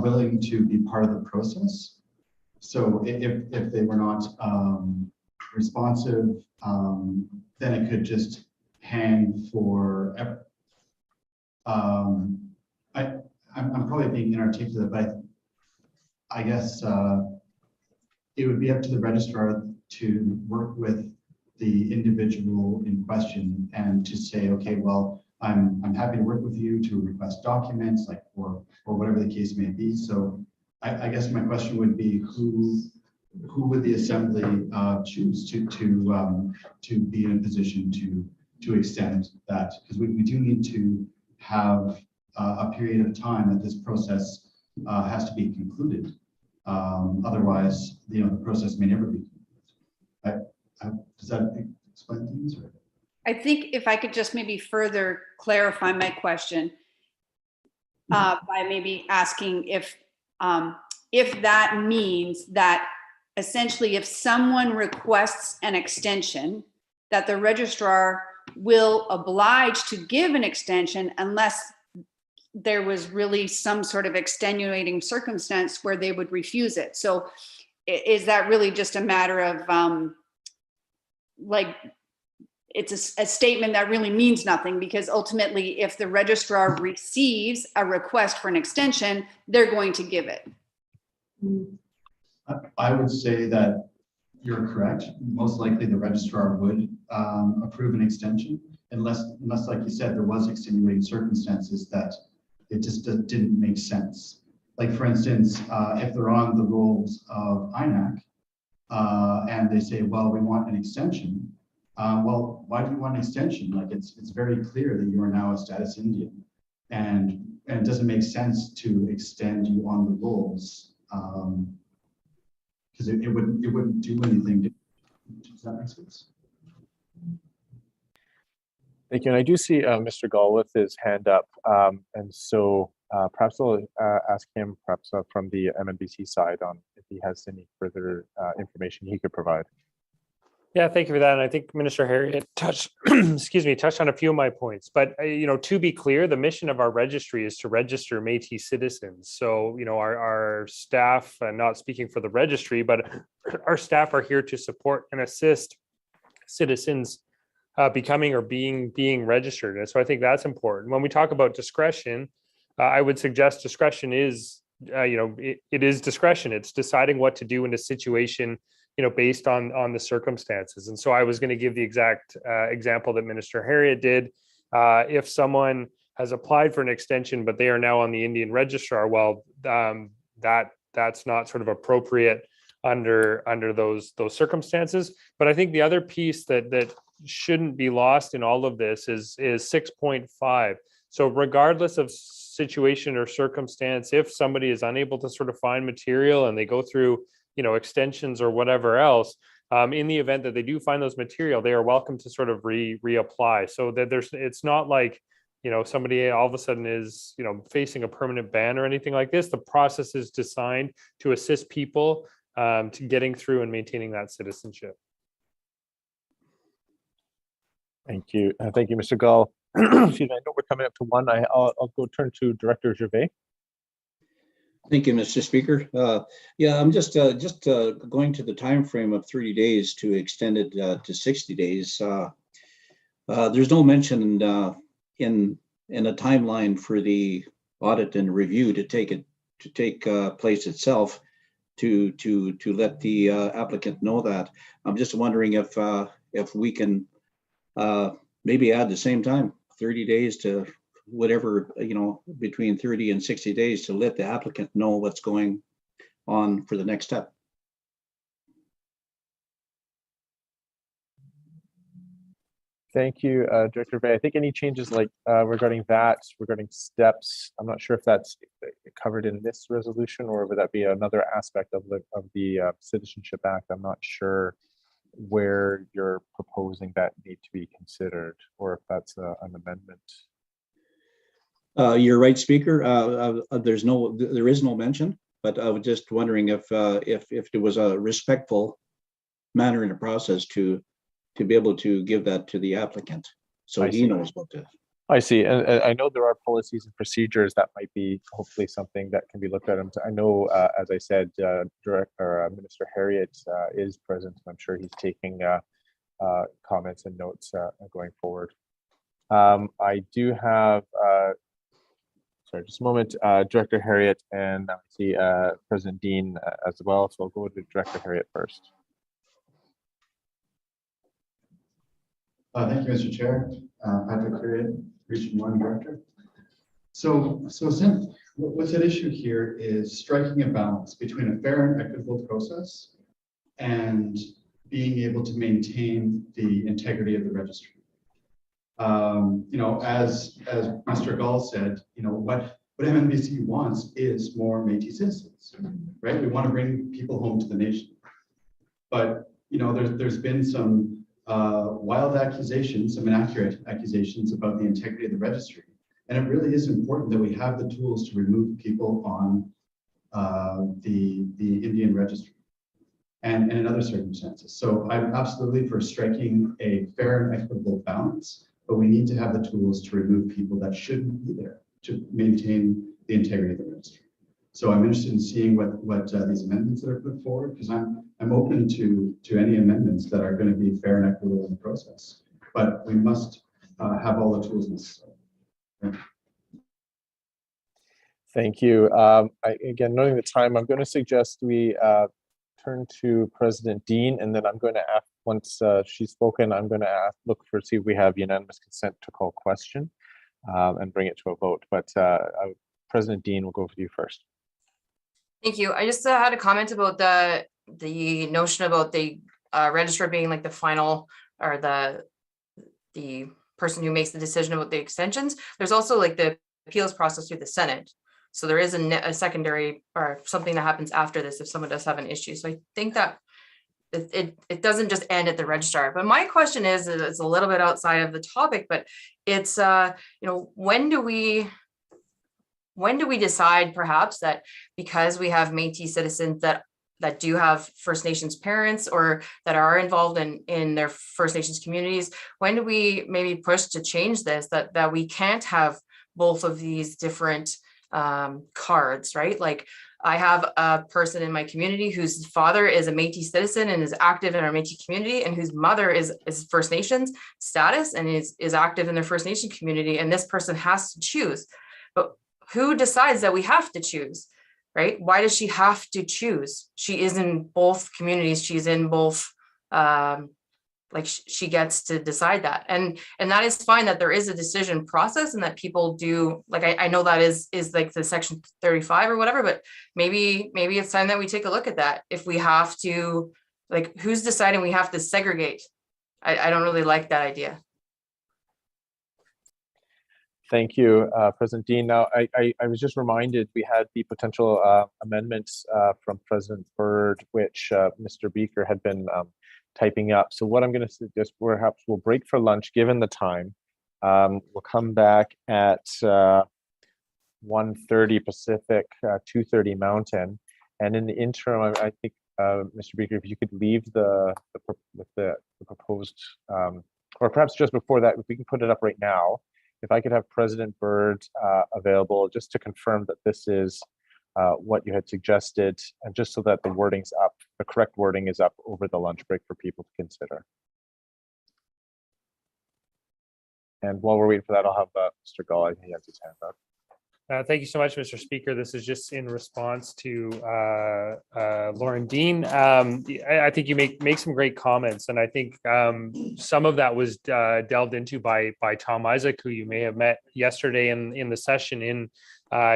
willing to be part of the process. So if they were not responsive, then it could just hang forever. I'm probably being inarticulate, but I guess it would be up to the registrar to work with the individual in question and to say, okay, well, I'm happy to work with you to request documents, like or whatever the case may be. So I guess my question would be, who would the assembly choose to be in a position to extend that? Because we do need to have a period of time that this process has to be concluded. Otherwise, the process may never be concluded. Does that explain things? Or? I think if I could just maybe further clarify my question by maybe asking if that means that essentially if someone requests an extension, that the registrar will oblige to give an extension unless there was really some sort of extenuating circumstance where they would refuse it. So is that really just a matter of like, it's a statement that really means nothing, because ultimately if the registrar receives a request for an extension, they're going to give it? I would say that you're correct. Most likely the registrar would approve an extension unless, like you said, there was extenuating circumstances that it just didn't make sense. Like for instance, if they're on the rolls of INAC and they say, well, we want an extension. Well, why do you want an extension? Like it's very clear that you are now a status Indian, and it doesn't make sense to extend you on the rolls because it wouldn't do anything. Does that make sense? Thank you. And I do see Mr. Gall with his hand up, and so perhaps I'll ask him, perhaps from the MNBC side, on if he has any further information he could provide. Yeah, thank you for that. And I think Minister Harriet touched, excuse me, touched on a few of my points. But to be clear, the mission of our registry is to register Métis citizens. So, our staff, not speaking for the registry, but our staff are here to support and assist citizens becoming or being registered. And so I think that's important. When we talk about discretion, I would suggest discretion is, it is discretion. It's deciding what to do in a situation, based on the circumstances. And so I was going to give the exact example that Minister Harriet did. If someone has applied for an extension, but they are now on the Indian registrar, well, that's not sort of appropriate under those circumstances. But I think the other piece that shouldn't be lost in all of this is 6.5. So regardless of situation or circumstance, if somebody is unable to sort of find material and they go through extensions or whatever else, in the event that they do find those material, they are welcome to sort of reapply. So that it's not like, somebody all of a sudden is, facing a permanent ban or anything like this. The process is designed to assist people to getting through and maintaining that citizenship. Thank you. Thank you, Mr. Gall. Excuse me, I know we're coming up to 1. I'll go turn to Director Gervais. Thank you, Mr. Speaker. Yeah, I'm just going to the time frame of 30 days to extend it to 60 days. There's no mention in a timeline for the audit and review to take place itself to let the applicant know that. I'm just wondering if we can maybe add the same time, 30 days to whatever, between 30 and 60 days to let the applicant know what's going on for the next step. Thank you, Director Bay. I think any changes regarding steps, I'm not sure if that's covered in this resolution or would that be another aspect of the Citizenship Act. I'm not sure where you're proposing that need to be considered or if that's an amendment. You're right, Speaker. There is no mention, but I was just wondering if there was a respectful manner in the process to be able to give that to the applicant, so he knows what to. I see, and I know there are policies and procedures that might be hopefully something that can be looked at. I know, as I said, Minister Harriet is present. I'm sure he's taking comments and notes going forward. I do have. Sorry, just a moment. Director Harriet and I see President Dean as well. So I'll go to Director Harriet first. Thank you, Mr. Chair. Patrick Harriet, Region 1 Director. So what's at issue here is striking a balance between a fair and equitable process and being able to maintain the integrity of the registry. As Mr. Gall said, what MNBC wants is more Métis citizens, right? We want to bring people home to the nation. But, there's been some wild accusations, some inaccurate accusations about the integrity of the registry. And it really is important that we have the tools to remove people on the Indian registry and in other circumstances. So I'm absolutely for striking a fair and equitable balance, but we need to have the tools to remove people that shouldn't be there to maintain the integrity of the registry. So I'm interested in seeing what these amendments that are put forward, because I'm open to any amendments that are going to be fair and equitable in the process. But we must have all the tools necessary. Thank you. Again, knowing the time, I'm going to suggest we turn to President Dean, and then I'm going to ask, once she's spoken, I'm going to see if we have unanimous consent to call question and bring it to a vote. But President Dean, we'll go with you first. Thank you. I just had a comment about the notion about the registrar being like the final or the person who makes the decision about the extensions. There's also like the appeals process through the Senate. So there is a secondary or something that happens after this if someone does have an issue. So I think that it doesn't just end at the registrar. But my question is, it's a little bit outside of the topic, but it's when do we decide perhaps that because we have Métis citizens that that do have First Nations parents or that are involved in their First Nations communities? When do we maybe push to change this, that we can't have both of these different cards, right? Like, I have a person in my community whose father is a Métis citizen and is active in our Métis community, and whose mother is First Nations status and is active in their First Nation community. And this person has to choose. But who decides that we have to choose, right? Why does she have to choose? She is in both communities. She's in both, like she gets to decide that. And that is fine, that there is a decision process and that people do, like, I know that is like the section 35 or whatever, but maybe it's time that we take a look at that. If we have to, like, who's deciding we have to segregate? I don't really like that idea. Thank you, President Dean. Now, I was just reminded we had the potential amendments from President Byrd, which Mr. Beaker had been typing up. So what I'm going to suggest, perhaps we'll break for lunch, given the time. We'll come back at 1:30 Pacific, 2:30 Mountain. And in the interim, I think, Mr. Beaker, if you could leave the proposed, or perhaps just before that, if we can put it up right now, if I could have President Byrd available just to confirm that this is what you had suggested, and just so that the wording's up, the correct wording is up over the lunch break for people to consider. And while we're waiting for that, I'll have Mr. Gall, he has his hand up. Thank you so much, Mr. Speaker. This is just in response to Lauren Dean. I think you make some great comments, and I think some of that was delved into by Tom Isaac, who you may have met yesterday in the session in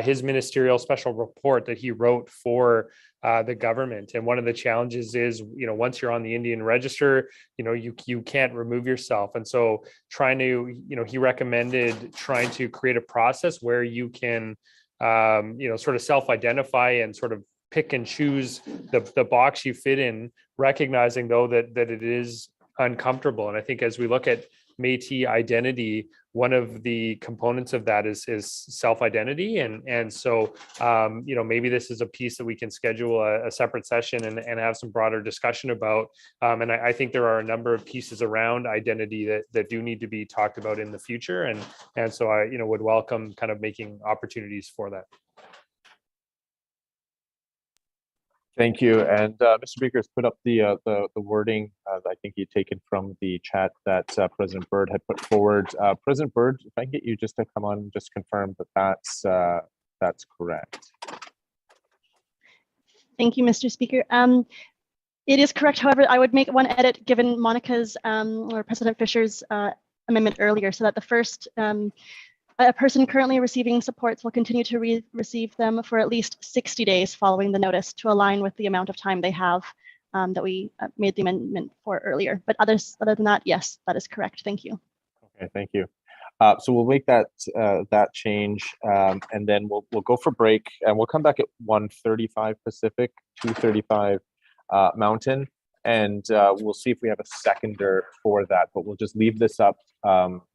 his ministerial special report that he wrote for the government. And one of the challenges is, once you're on the Indian register, you can't remove yourself. And so he recommended trying to create a process where you can, sort of self-identify and sort of pick and choose the box you fit in, recognizing though that it is uncomfortable. And I think as we look at Métis identity, one of the components of that is self-identity. And so, maybe this is a piece that we can schedule a separate session and have some broader discussion about. And I think there are a number of pieces around identity that do need to be talked about in the future. And so I, would welcome kind of making opportunities for that. Thank you. And Mr. Beaker has put up the wording I think he'd taken from the chat that President Byrd had put forward. President Byrd, if I can get you just to come on and just confirm that that's correct. Thank you, Mr. Speaker. It is correct. However, I would make one edit given Monica's or President Fisher's amendment earlier, so that the first a person currently receiving supports will continue to receive them for at least 60 days following the notice to align with the amount of time they have that we made the amendment for earlier. But other than that, yes, that is correct. Thank you. Okay, thank you. So we'll make that change, and then we'll go for break, and we'll come back at 1:35 Pacific, 2:35 Mountain, and we'll see if we have a seconder for that. But we'll just leave this up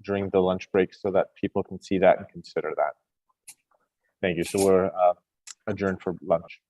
during the lunch break so that people can see that and consider that. Thank you. So we're adjourned for lunch.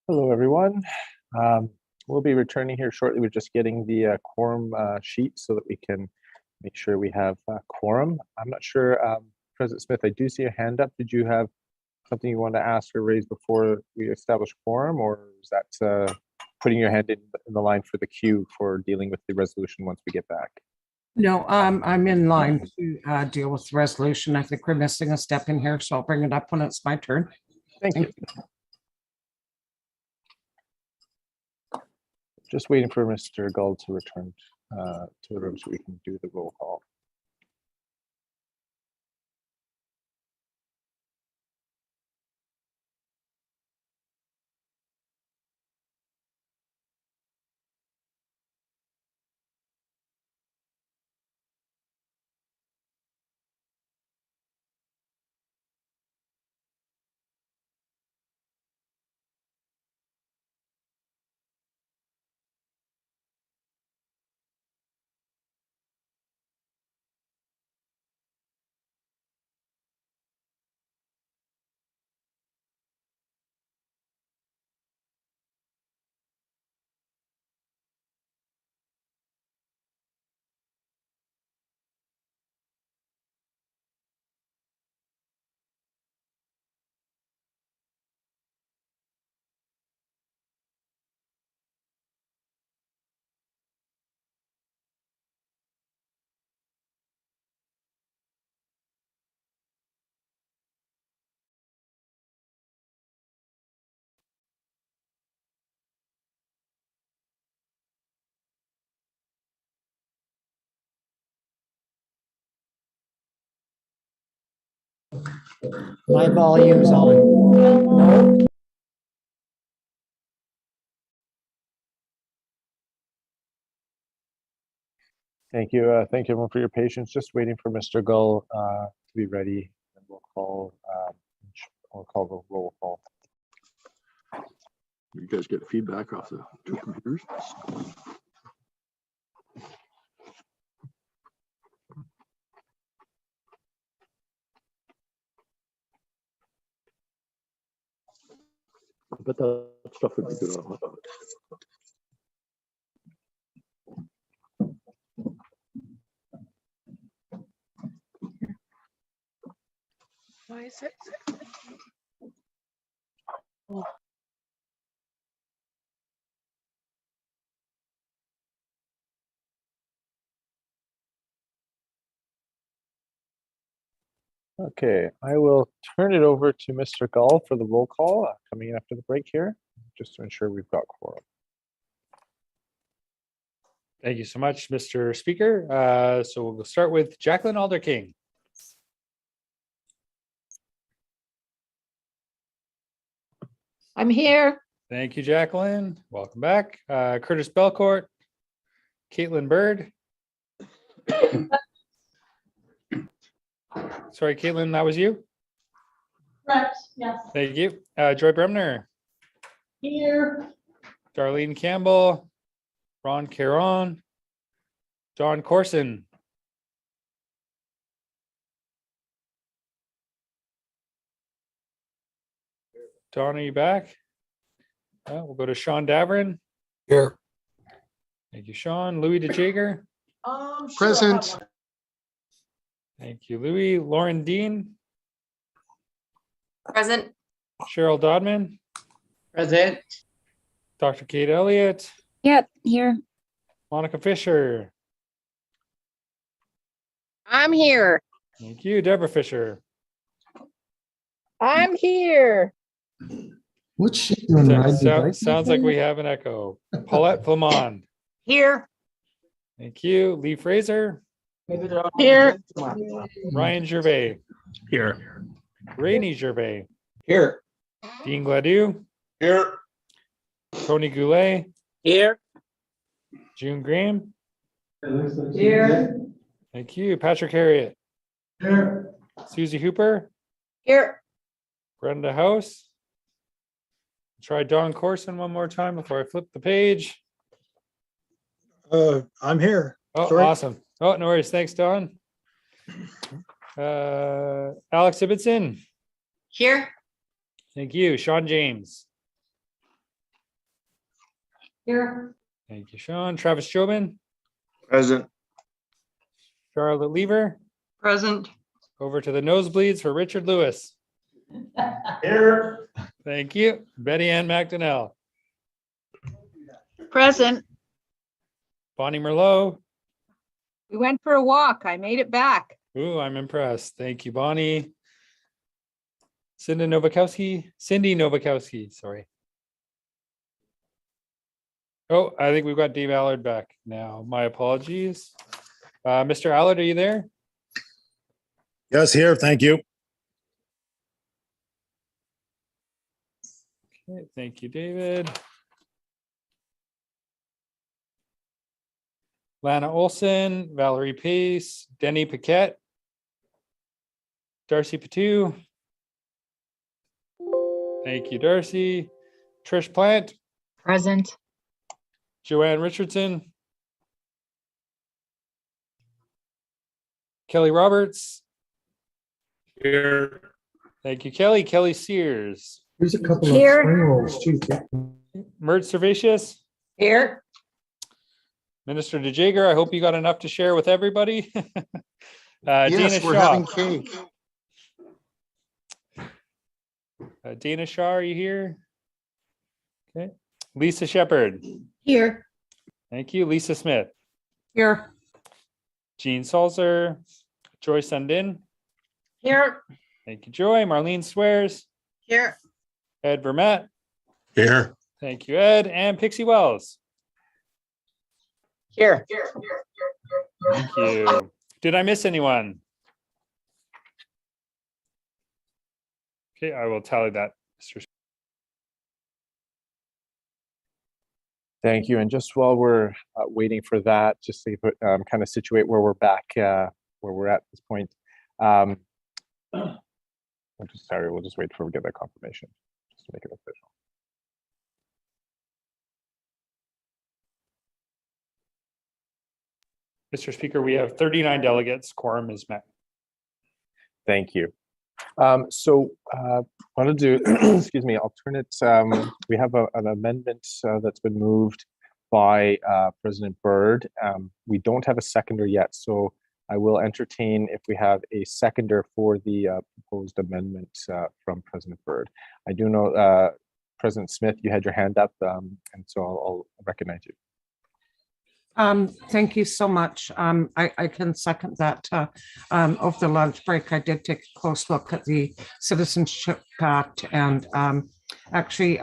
Hello, everyone. We'll be returning here shortly. We're just getting the quorum sheet so that we can make sure we have quorum. I'm not sure, President Smith, I do see a hand up. Did you have something you want to ask or raise before we establish quorum, or is that putting your hand in the line for the queue for dealing with the resolution once we get back? No, I'm in line to deal with the resolution. I think we're missing a step in here, so I'll bring it up when it's my turn. Thank you. Just waiting for Mr. Gull to return to the room so we can do the roll call. My volume's on. Thank you. Thank you everyone for your patience. Just waiting for Mr. Gull to be ready, and we'll call the roll call. You guys get feedback off the two computers? I bet that stuff would be good on hot. Why is it? Oh. Okay, I will turn it over to Mr. Gall for the roll call coming in after the break here, just to ensure we've got quorum. Thank you so much, Mr. Speaker. So we'll start with Jacqueline Alderking. I'm here. Thank you, Jacqueline. Welcome back. Curtis Belcourt, Caitlin Bird. Sorry, Caitlin, that was you? Correct, yes. Thank you. Joy Bremner, Here. Darlene Campbell, Ron Caron, John Corson. Don, are you back? We'll go to Sean Davern. Here. Thank you, Sean. Louis DeJager. Present. Thank you, Louis. Lauren Dean. Present. Cheryl Dodman. Present. Dr. Kate Elliott. Yep, here. Monica Fisher. I'm here. Thank you, Deborah Fisher. I'm here. What's she doing? Riding the bike? Sounds like we have an echo. Paulette Flamond. Here. Thank you. Lee Fraser. Here. Ryan Gervais. Here. Rainey Gervais. Here. Dean Gladue. Here. Tony Goulet. Here. June Graham. Here. Thank you. Patrick Harriet. Here. Susie Hooper. Here. Brenda House. Try Don Corson one more time before I flip the page. I'm here. Oh, Sorry. awesome. Oh, no worries. Thanks, Don. Alex Ibbotson. Here. Thank you. Sean James. Here. Thank you, Sean. Travis Jobin. Present. Charlotte Lever. Present. Over to the nosebleeds for Richard Lewis. Here. Thank you. Betty Ann Macdonald. Present. Bonnie Merlot. We went for a walk. I made it back. Ooh, I'm impressed. Thank you, Bonnie. Cindy Novakowski, sorry. Oh, I think we've got Dave Allard back now. My apologies. Mr. Allard, are you there? Yes, here. Thank you. Okay, thank you, David. Lana Olson, Valerie Pace, Denny Paquette, Darcy Patu. Thank you, Darcy. Trish Plant. Present. Joanne Richardson. Kelly Roberts. Here. Thank you, Kelly. Kelly Sears. There's a couple Here. of spring rolls too. Mert Servatius. Here. Minister DeJager, I hope you got enough to share with everybody. Dana Yes, we're Shaw. having cake. Dana Shaw, are you here? Okay. Lisa Shepherd. Here. Thank you. Lisa Smith. Here. Jean Salzer. Joy Sundin. Here. Thank you, Joy. Marlene Swears. Here. Ed Vermette. Here. Thank you, Ed. And Pixie Wells. Here. Thank you. Did I miss anyone? Okay, I will tally that, Mr. Thank you. And just while we're waiting for that, just to kind of situate where we're back, where we're at this point. We'll just wait till we get that confirmation, just to make it official. Mr. Speaker, we have 39 delegates. Quorum is met. Thank you. So want to do, excuse me, alternate. We have an amendment that's been moved by President Byrd. We don't have a seconder yet, so I will entertain if we have a seconder for the proposed amendment from President Byrd. I do know, President Smith, you had your hand up, and so I'll recognize you. Thank you so much. I can second that. Over the lunch break, I did take a close look at the Citizenship Act and actually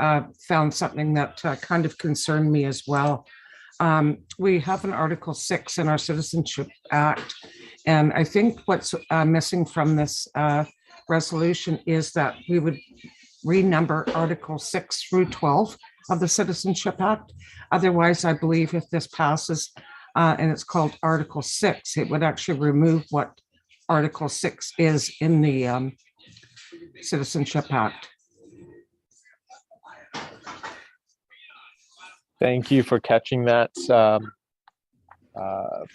found something that kind of concerned me as well. We have an Article 6 in our Citizenship Act, and I think what's missing from this resolution is that we would renumber Article 6 through 12 of the Citizenship Act. Otherwise, I believe if this passes and it's called Article 6, it would actually remove what Article 6 is in the Citizenship Act. Thank you for catching that,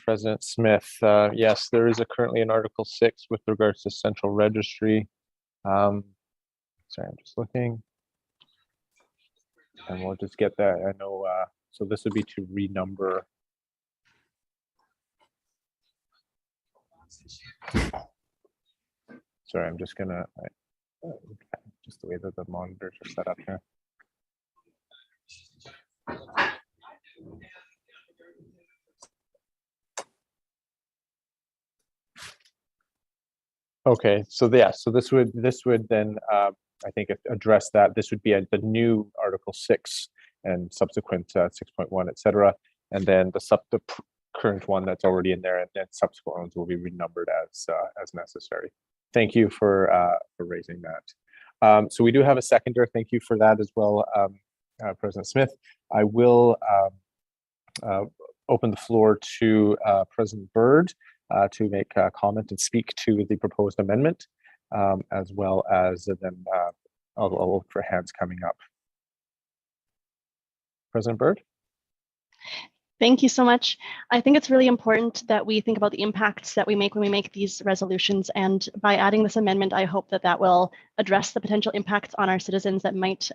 President Smith. Yes, there is currently an Article 6 with regards to central registry. Sorry, I'm just looking. And we'll just get that. I know, so this would be to renumber. Sorry, I'm just gonna, just the way that the monitors are set up here. Okay, so yeah, so this would then I think address that. This would be the new Article 6 and subsequent 6.1, etc. And then the current one that's already in there, and then subsequent ones will be renumbered as necessary. Thank you for raising that. So we do have a seconder. Thank you for that as well, President Smith. I will open the floor to President Byrd to make a comment and speak to the proposed amendment, as well as then I'll look for hands coming up. President Byrd? Thank you so much. I think it's really important that we think about the impacts that we make when we make these resolutions. And by adding this amendment, I hope that that will address the potential impacts on our citizens that might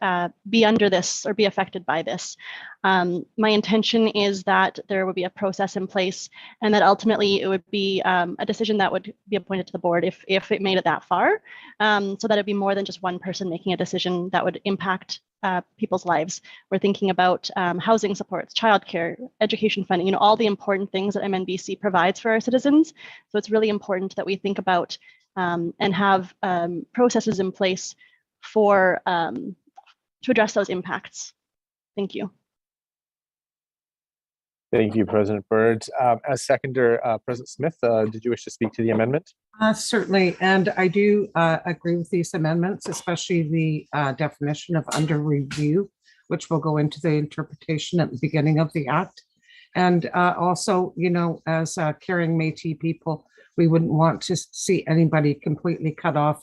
be under this or be affected by this. My intention is that there would be a process in place and that ultimately it would be a decision that would be appointed to the board if it made it that far, so that it'd be more than just one person making a decision that would impact people's lives. We're thinking about housing supports, childcare, education funding, all the important things that MNBC provides for our citizens. So it's really important that we think about and have processes in place for to address those impacts. Thank you. Thank you, President Byrd. As seconder, President Smith, did you wish to speak to the amendment? Certainly, and I do agree with these amendments, especially the definition of under review, which will go into the interpretation at the beginning of the act. And also, as caring Métis people, we wouldn't want to see anybody completely cut off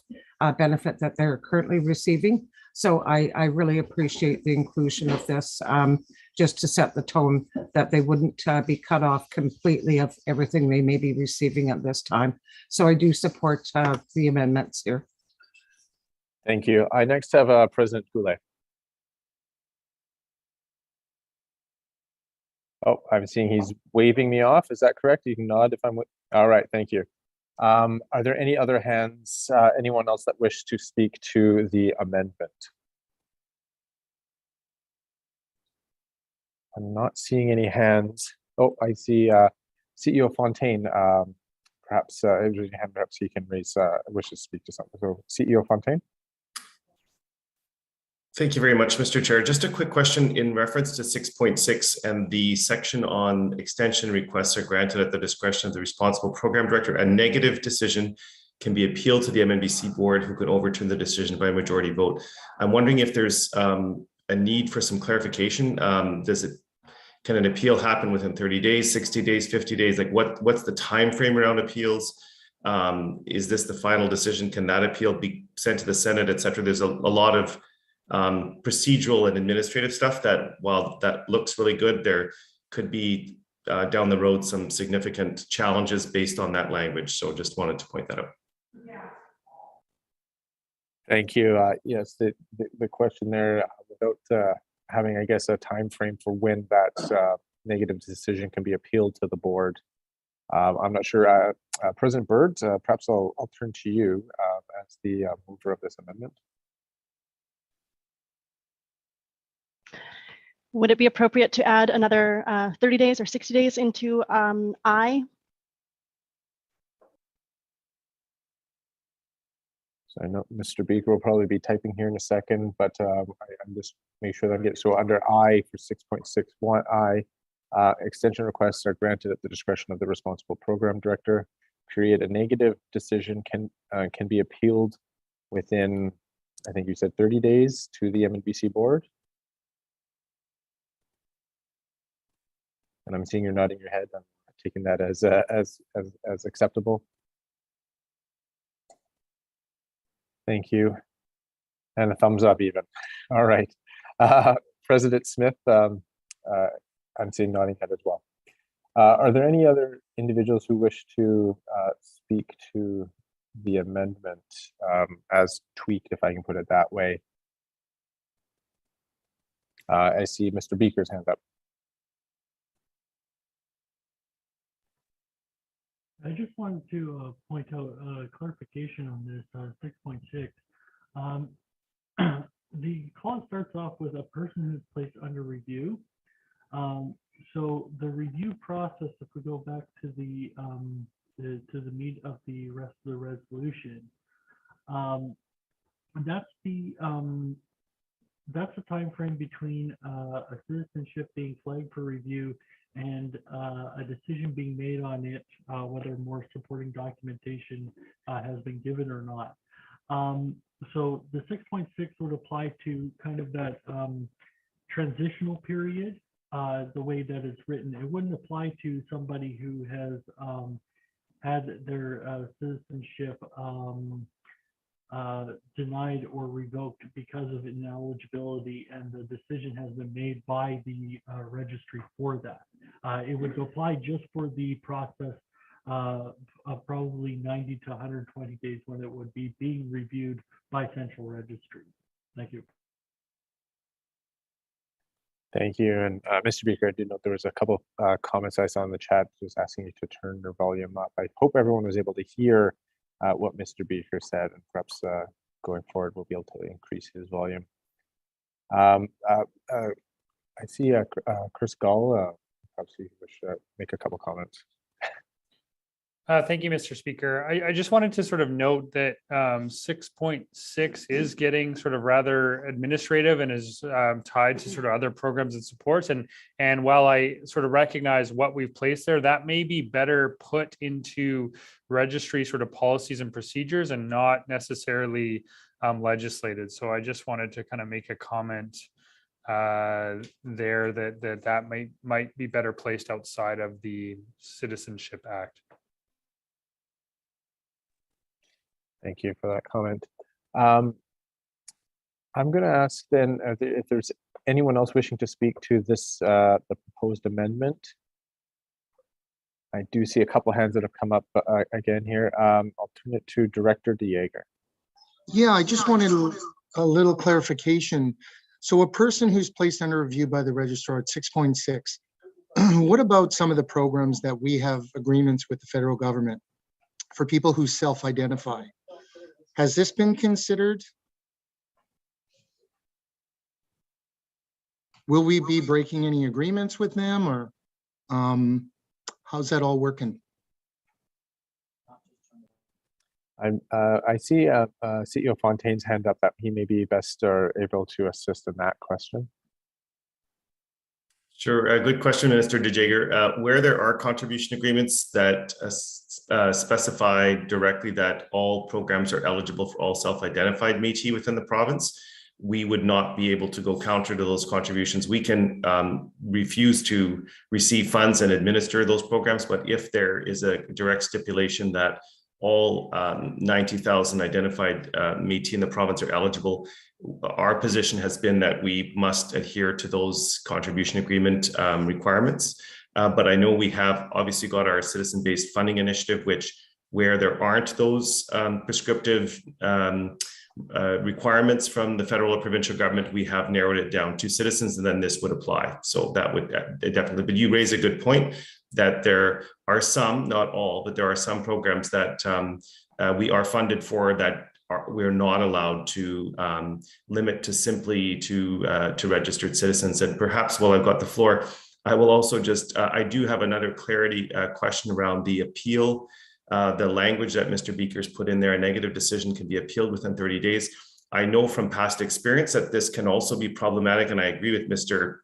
benefit that they're currently receiving. So I really appreciate the inclusion of this, just to set the tone that they wouldn't be cut off completely of everything they may be receiving at this time. So I do support the amendments here. Thank you. I next have President Goulet. Oh, I'm seeing he's waving me off. Is that correct? You can nod if I'm. All right, thank you. Are there any other hands, anyone else that wish to speak to the amendment? I'm not seeing any hands. Oh, I see CEO Fontaine. Perhaps perhaps he can raise wishes to speak to something. So CEO Fontaine. Thank you very much, Mr. Chair. Just a quick question in reference to 6.6 and the section on extension requests are granted at the discretion of the responsible program director. A negative decision can be appealed to the MNBC board, who can overturn the decision by a majority vote. I'm wondering if there's a need for some clarification. Can an appeal happen within 30 days, 60 days, 50 days? Like what's the time frame around appeals? Is this the final decision? Can that appeal be sent to the Senate, et cetera? There's a lot of procedural and administrative stuff that, while that looks really good, there could be down the road some significant challenges based on that language. So just wanted to point that out. Thank you. Yes, the question there, without having, I guess, a time frame for when that negative decision can be appealed to the board. I'm not sure. President Byrd, perhaps I'll turn to you as the mover of this amendment. Would it be appropriate to add another 30 days or 60 days into I? So I know Mr. Beaker will probably be typing here in a second, but I'm just make sure that I'm getting, so under I for 6.61 I, extension requests are granted at the discretion of the responsible program director. Period. A negative decision can be appealed within, I think you said 30 days to the MNBC board. And I'm seeing you're nodding your head. I'm taking that as acceptable. Thank you. And a thumbs up even. All right. President Smith, I'm seeing nodding head as well. Are there any other individuals who wish to speak to the amendment as tweaked, if I can put it that way? I see Mr. Beaker's hand up. I just wanted to point out clarification on this 6.6. The clause starts off with a person who's placed under review. So the review process, if we go back to the meat of the rest of the resolution, that's the time frame between a citizenship being flagged for review and a decision being made on it, whether more supporting documentation has been given or not. So the 6.6 would apply to kind of that transitional period, the way that it's written. It wouldn't apply to somebody who has had their citizenship denied or revoked because of ineligibility, and the decision has been made by the registry for that. It would apply just for the process of probably 90 to 120 days when it would be being reviewed by central registry. Thank you. Thank you. And Mr. Beaker, I did note there was a couple comments I saw in the chat just asking you to turn your volume up. I hope everyone was able to hear what Mr. Beaker said, and perhaps going forward we'll be able to increase his volume. I see Chris Gall, perhaps you wish to make a couple comments. Thank you, Mr. Speaker. I just wanted to sort of note that 6.6 is getting sort of rather administrative and is tied to sort of other programs and supports. And while I sort of recognize what we've placed there, that may be better put into registry sort of policies and procedures and not necessarily legislated. So I just wanted to kind of make a comment there that might be better placed outside of the Citizenship Act. Thank you for that comment. I'm going to ask then if there's anyone else wishing to speak to this, the proposed amendment. I do see a couple hands that have come up again here. I'll turn it to Director DeJager. Yeah, I just wanted a little clarification. So a person who's placed under review by the registrar at 6.6, what about some of the programs that we have agreements with the federal government for people who self-identify? Has this been considered? Will we be breaking any agreements with them, or how's that all working? I see CEO Fontaine's hand up that he may be best able to assist in that question. Sure, good question, Minister DeJager. Where there are contribution agreements that specify directly that all programs are eligible for all self-identified Métis within the province, we would not be able to go counter to those contributions. We can refuse to receive funds and administer those programs, but if there is a direct stipulation that all 90,000 identified Métis in the province are eligible, our position has been that we must adhere to those contribution agreement requirements. But I know we have obviously got our citizen-based funding initiative, which where there aren't those prescriptive requirements from the federal or provincial government, we have narrowed it down to citizens, and then this would apply. So that would definitely, but you raise a good point that there are some, not all, but there are some programs that we are funded for that we're not allowed to limit to simply to registered citizens. And perhaps while I've got the floor, I will also just, I do have another clarity question around the appeal. The language that Mr. Beeker's put in there, a negative decision can be appealed within 30 days. I know from past experience that this can also be problematic, and I agree with Mr.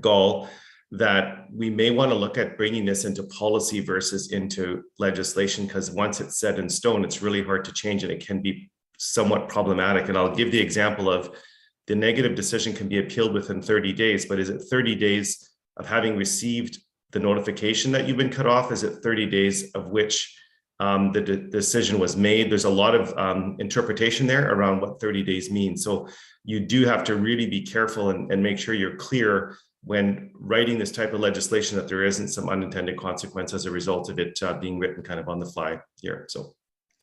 Gall that we may want to look at bringing this into policy versus into legislation, because once it's set in stone, it's really hard to change and it can be somewhat problematic. And I'll give the example of the negative decision can be appealed within 30 days, but is it 30 days of having received the notification that you've been cut off? Is it 30 days of which the decision was made? There's a lot of interpretation there around what 30 days means. So you do have to really be careful and make sure you're clear when writing this type of legislation that there isn't some unintended consequence as a result of it being written kind of on the fly here. So.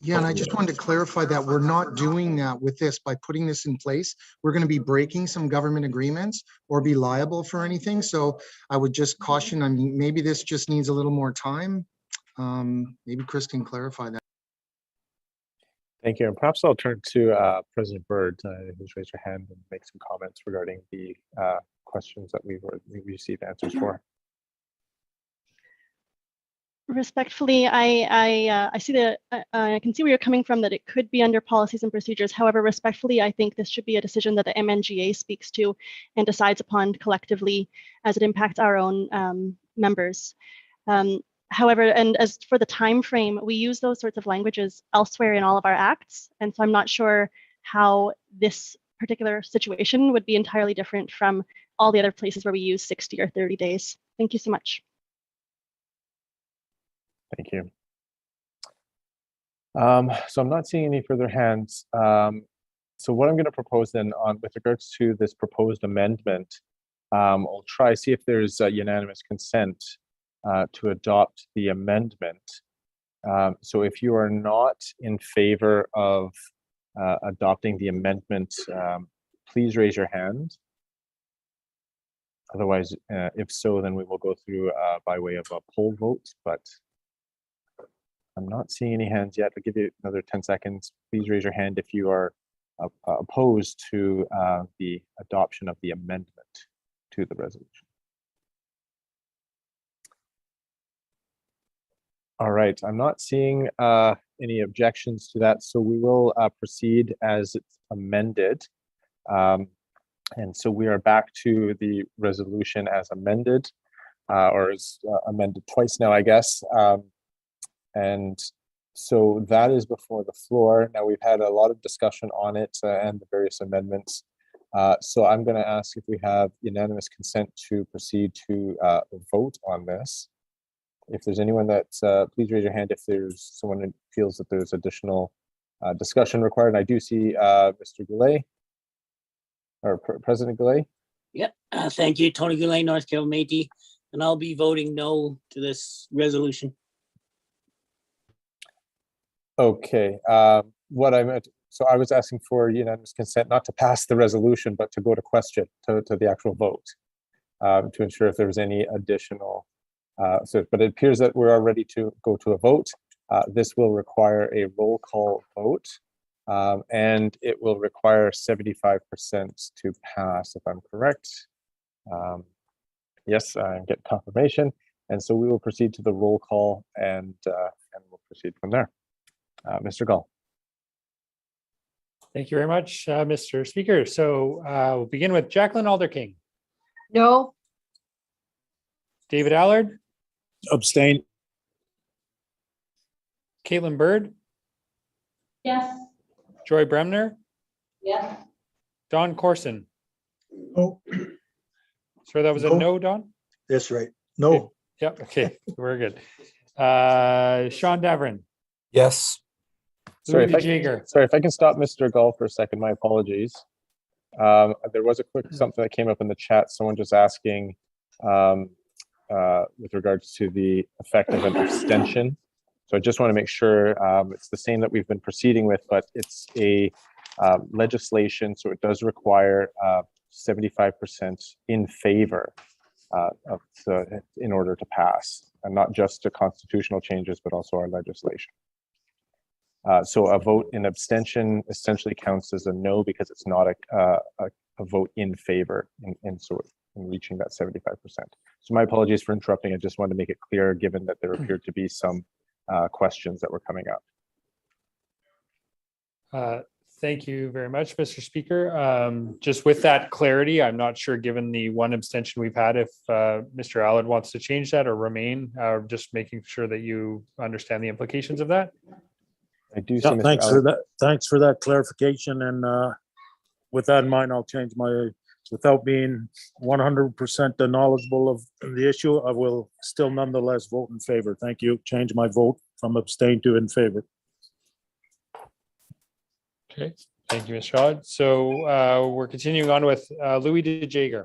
Yeah, and I just wanted to clarify that we're not doing that with this. By putting this in place, we're going to be breaking some government agreements or be liable for anything. So I would just caution, I mean, maybe this just needs a little more time. Maybe Chris can clarify that. Thank you. And perhaps I'll turn to President Byrd, who's raised her hand and make some comments regarding the questions that we received answers for. Respectfully, I see I can see where you're coming from, that it could be under policies and procedures. However, respectfully, I think this should be a decision that the MNGA speaks to and decides upon collectively as it impacts our own members. However, and as for the time frame, we use those sorts of languages elsewhere in all of our acts, and so I'm not sure how this particular situation would be entirely different from all the other places where we use 60 or 30 days. Thank you so much. Thank you. So I'm not seeing any further hands. So what I'm going to propose then with regards to this proposed amendment, I'll try see if there's unanimous consent to adopt the amendment. So if you are not in favor of adopting the amendment, please raise your hand. Otherwise, if so, then we will go through by way of a poll vote, but I'm not seeing any hands yet. I'll give you another 10 seconds. Please raise your hand if you are opposed to the adoption of the amendment to the resolution. All right, I'm not seeing any objections to that, so we will proceed as it's amended. And so we are back to the resolution as amended, or as amended twice now, I guess. And so that is before the floor. Now we've had a lot of discussion on it and the various amendments. So I'm going to ask if we have unanimous consent to proceed to vote on this. If there's anyone that, please raise your hand if there's someone who feels that there's additional discussion required. And I do see Mr. Goulet, or President Goulet. Yep. Thank you, Tony Goulet, North Carolina Métis, and I'll be voting no to this resolution. Okay. What I meant, so I was asking for unanimous consent not to pass the resolution, but to go to question, to the actual vote, to ensure if there was any additional. But it appears that we're all ready to go to a vote. This will require a roll call vote, and it will require 75% to pass, if I'm correct. Yes, I get confirmation. And so we will proceed to the roll call and we'll proceed from there. Mr. Gall. Thank you very much, Mr. Speaker. So we'll begin with Jacqueline Alderking. No. David Allard. Abstain. Caitlin Byrd. Yes. Joy Bremner. Yes. Don Corson. Oh. So that was a no, Don? That's right. No. Yep. Okay. We're good. Sean Davern. Yes. Sorry if I can stop Mr. Gall for a second. My apologies. There was a quick something that came up in the chat. Someone just asking with regards to the effect of an abstention. So I just want to make sure it's the same that we've been proceeding with, but it's a legislation, so it does require 75% in favor in order to pass, and not just the constitutional changes, but also our legislation. So a vote in abstention essentially counts as a no because it's not a vote in favor in reaching that 75%. So my apologies for interrupting. I just wanted to make it clear, given that there appeared to be some questions that were coming up. Thank you very much, Mr. Speaker. Just with that clarity, I'm not sure, given the one abstention we've had, if Mr. Allard wants to change that or remain, just making sure that you understand the implications of that. I do. Yeah, thanks for that. Thanks for that clarification. And with that in mind, I'll change my, without being 100% knowledgeable of the issue, I will still nonetheless vote in favor. Thank you. Change my vote from abstain to in favor. Okay, thank you, Mr. Allard. So we're continuing on with Louis DeJager.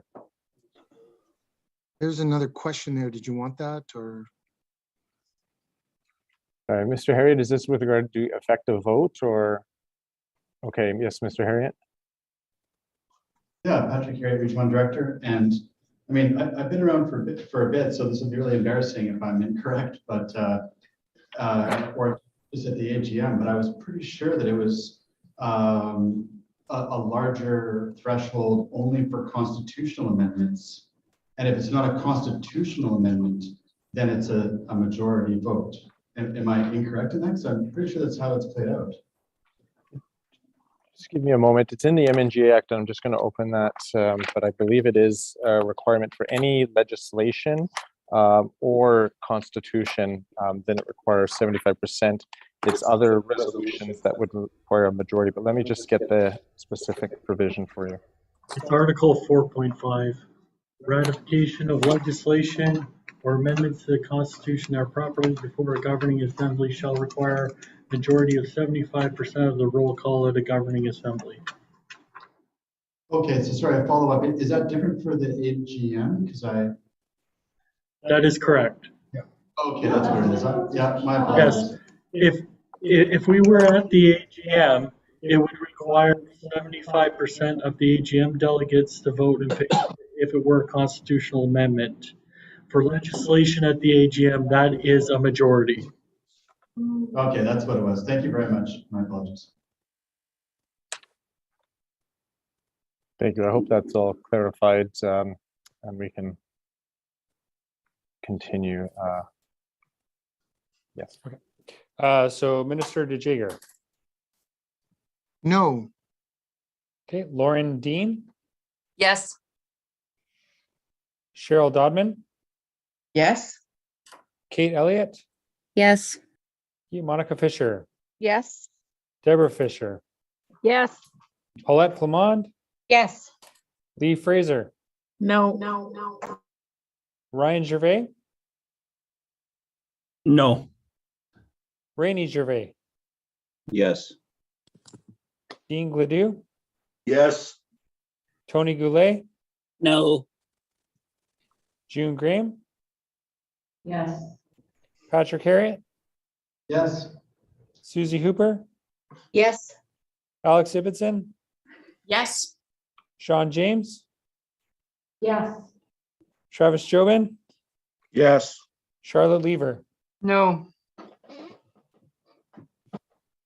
There's another question there. Did you want that or? Sorry, Mr. Harriet, is this with regard to effective vote or? Okay, yes, Mr. Harriet. Yeah, Patrick Harriet, Region 1 Director. And I mean, I've been around for a bit, so this will be really embarrassing if I'm incorrect, but, or is it the AGM, but I was pretty sure that it was a larger threshold only for constitutional amendments. And if it's not a constitutional amendment, then it's a majority vote. Am I incorrect in that? Because I'm pretty sure that's how it's played out. Just give me a moment. It's in the MNGA Act, and I'm just going to open that, but I believe it is a requirement for any legislation or constitution, then it requires 75%. It's other resolutions that would require a majority, but let me just get the specific provision for you. It's Article 4.5. Ratification of legislation or amendments to the Constitution are properly before a governing assembly shall require a majority of 75% of the roll call at a governing assembly. Okay, so sorry, I follow up. Is that different for the AGM? Because That is correct. Yeah. Okay, that's what it is. Yeah, my apologies. Yes. If we were at the AGM, it would require 75% of the AGM delegates to vote in favor if it were a constitutional amendment. For legislation at the AGM, that is a majority. Okay, that's what it was. Thank you very much. My apologies. Thank you. I hope that's all clarified, and we can continue. Yes. Okay. So Minister DeJager. No. Okay, Lauren Dean. Yes. Cheryl Dodman. Yes. Kate Elliott. Yes. Monica Fisher. Yes. Deborah Fisher. Yes. Paulette Plamond. Yes. Lee Fraser. No. Ryan Gervais. No. Rainey Gervais. Yes. Dean Gladue. Yes. Tony Goulet. No. June Graham. Yes. Patrick Harriet. Yes. Susie Hooper. Yes. Alex Ibbotson. Yes. Sean James. Yes. Travis Jobin. Yes. Charlotte Lever. No.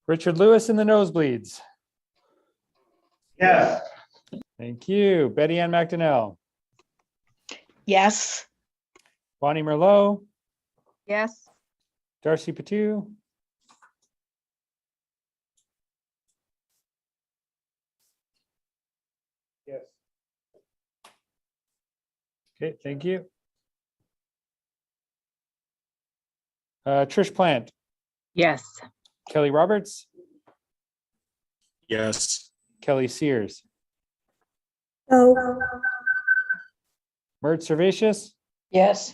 Richard Lewis in the nosebleeds. Yes. Thank you. Betty Ann Macdonald. Yes. Bonnie Merlot. Yes. Darcy Patu. Yes. Okay, thank you. Trish Plant. Yes. Kelly Roberts. Yes. Kelly Sears. No. Mert Servatius. Yes.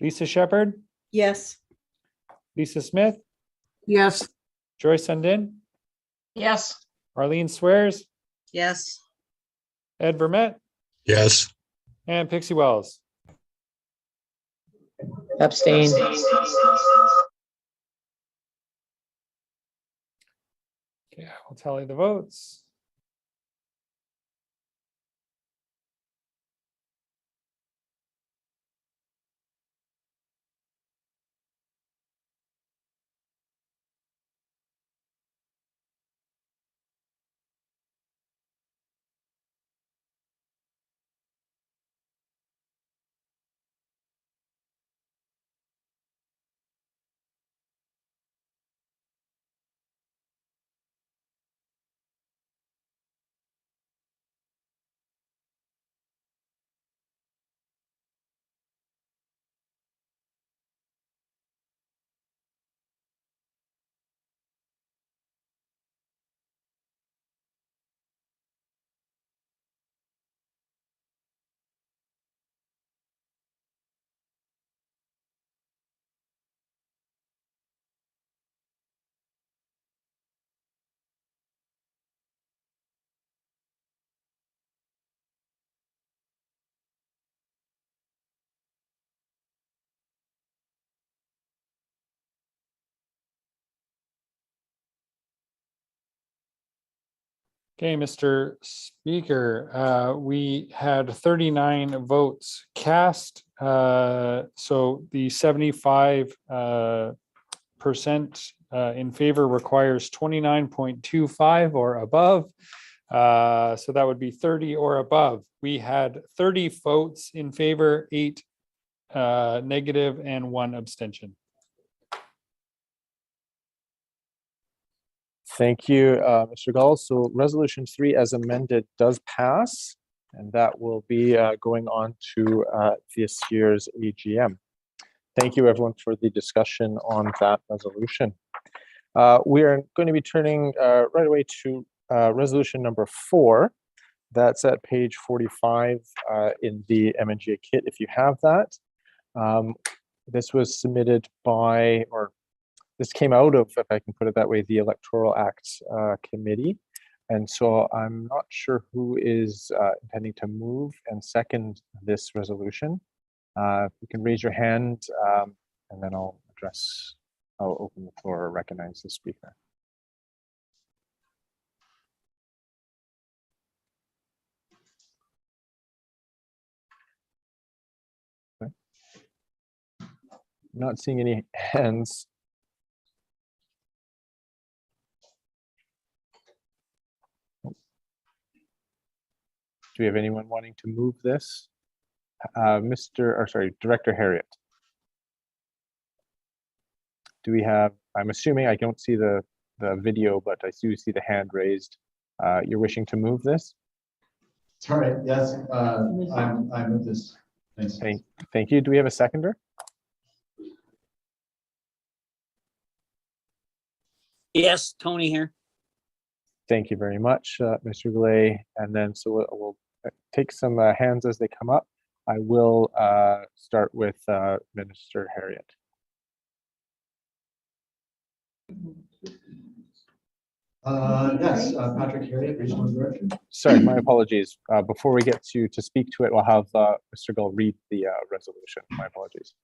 Lisa Shepherd. Yes. Lisa Smith. Yes. Joyce Sundin. Yes. Arlene Swears. Yes. Ed Vermette. Yes. And Pixie Wells. Abstain. Okay, we'll tally the votes. Okay, Mr. Speaker, we had 39 votes cast. So the 75% in favor requires 29.25 or above. So that would be 30 or above. We had 30 votes in favor, 8 negative, and 1 abstention. Thank you, Mr. Gall. So resolution 3 as amended does pass, and that will be going on to this year's AGM. Thank you, everyone, for the discussion on that resolution. We are going to be turning right away to resolution number 4. That's at page 45 in the MNGA kit, if you have that. This was submitted by, or this came out of, if I can put it that way, the Electoral Acts Committee. And so I'm not sure who is intending to move and second this resolution. If you can raise your hand, and then I'll open the floor or recognize the speaker. Okay. Not seeing any hands. Do we have anyone wanting to move this? Director Harriet. Do we have, I'm assuming I don't see the video, but I do see the hand raised. You're wishing to move this? Sorry, yes, I move this. Thanks. Thank you. Do we have a seconder? Yes, Tony here. Thank you very much, Mr. Glay. And then so we'll take some hands as they come up. I will start with Minister Harriet. Yes, Patrick Harriet, Regional Director. Sorry, my apologies. Before we get to speak to it, we'll have Mr. Gull read the resolution. My apologies.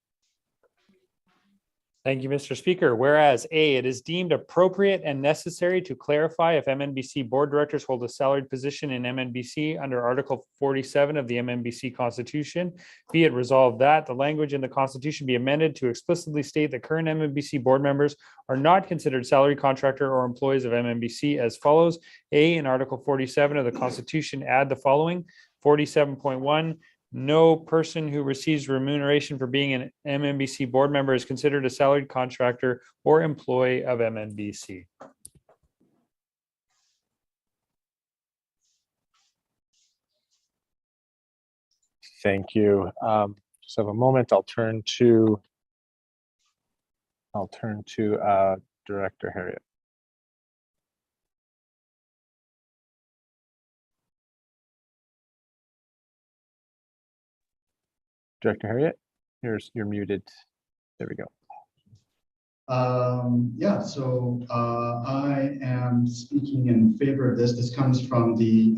Thank you, Mr. Speaker. Whereas A, it is deemed appropriate and necessary to clarify if MNBC board directors hold a salaried position in MNBC under Article 47 of the MNBC Constitution. Be it resolved that the language in the Constitution be amended to explicitly state that current MNBC board members are not considered salary contractor or employees of MNBC as follows. A, in Article 47 of the Constitution, add the following. 47.1. No person who receives remuneration for being an MNBC board member is considered a salaried contractor or employee of MNBC. Thank you. Just have a moment. I'll turn to Director Harriet. Director Harriet, you're muted. There we go. Yeah, so I am speaking in favor of this. This comes from the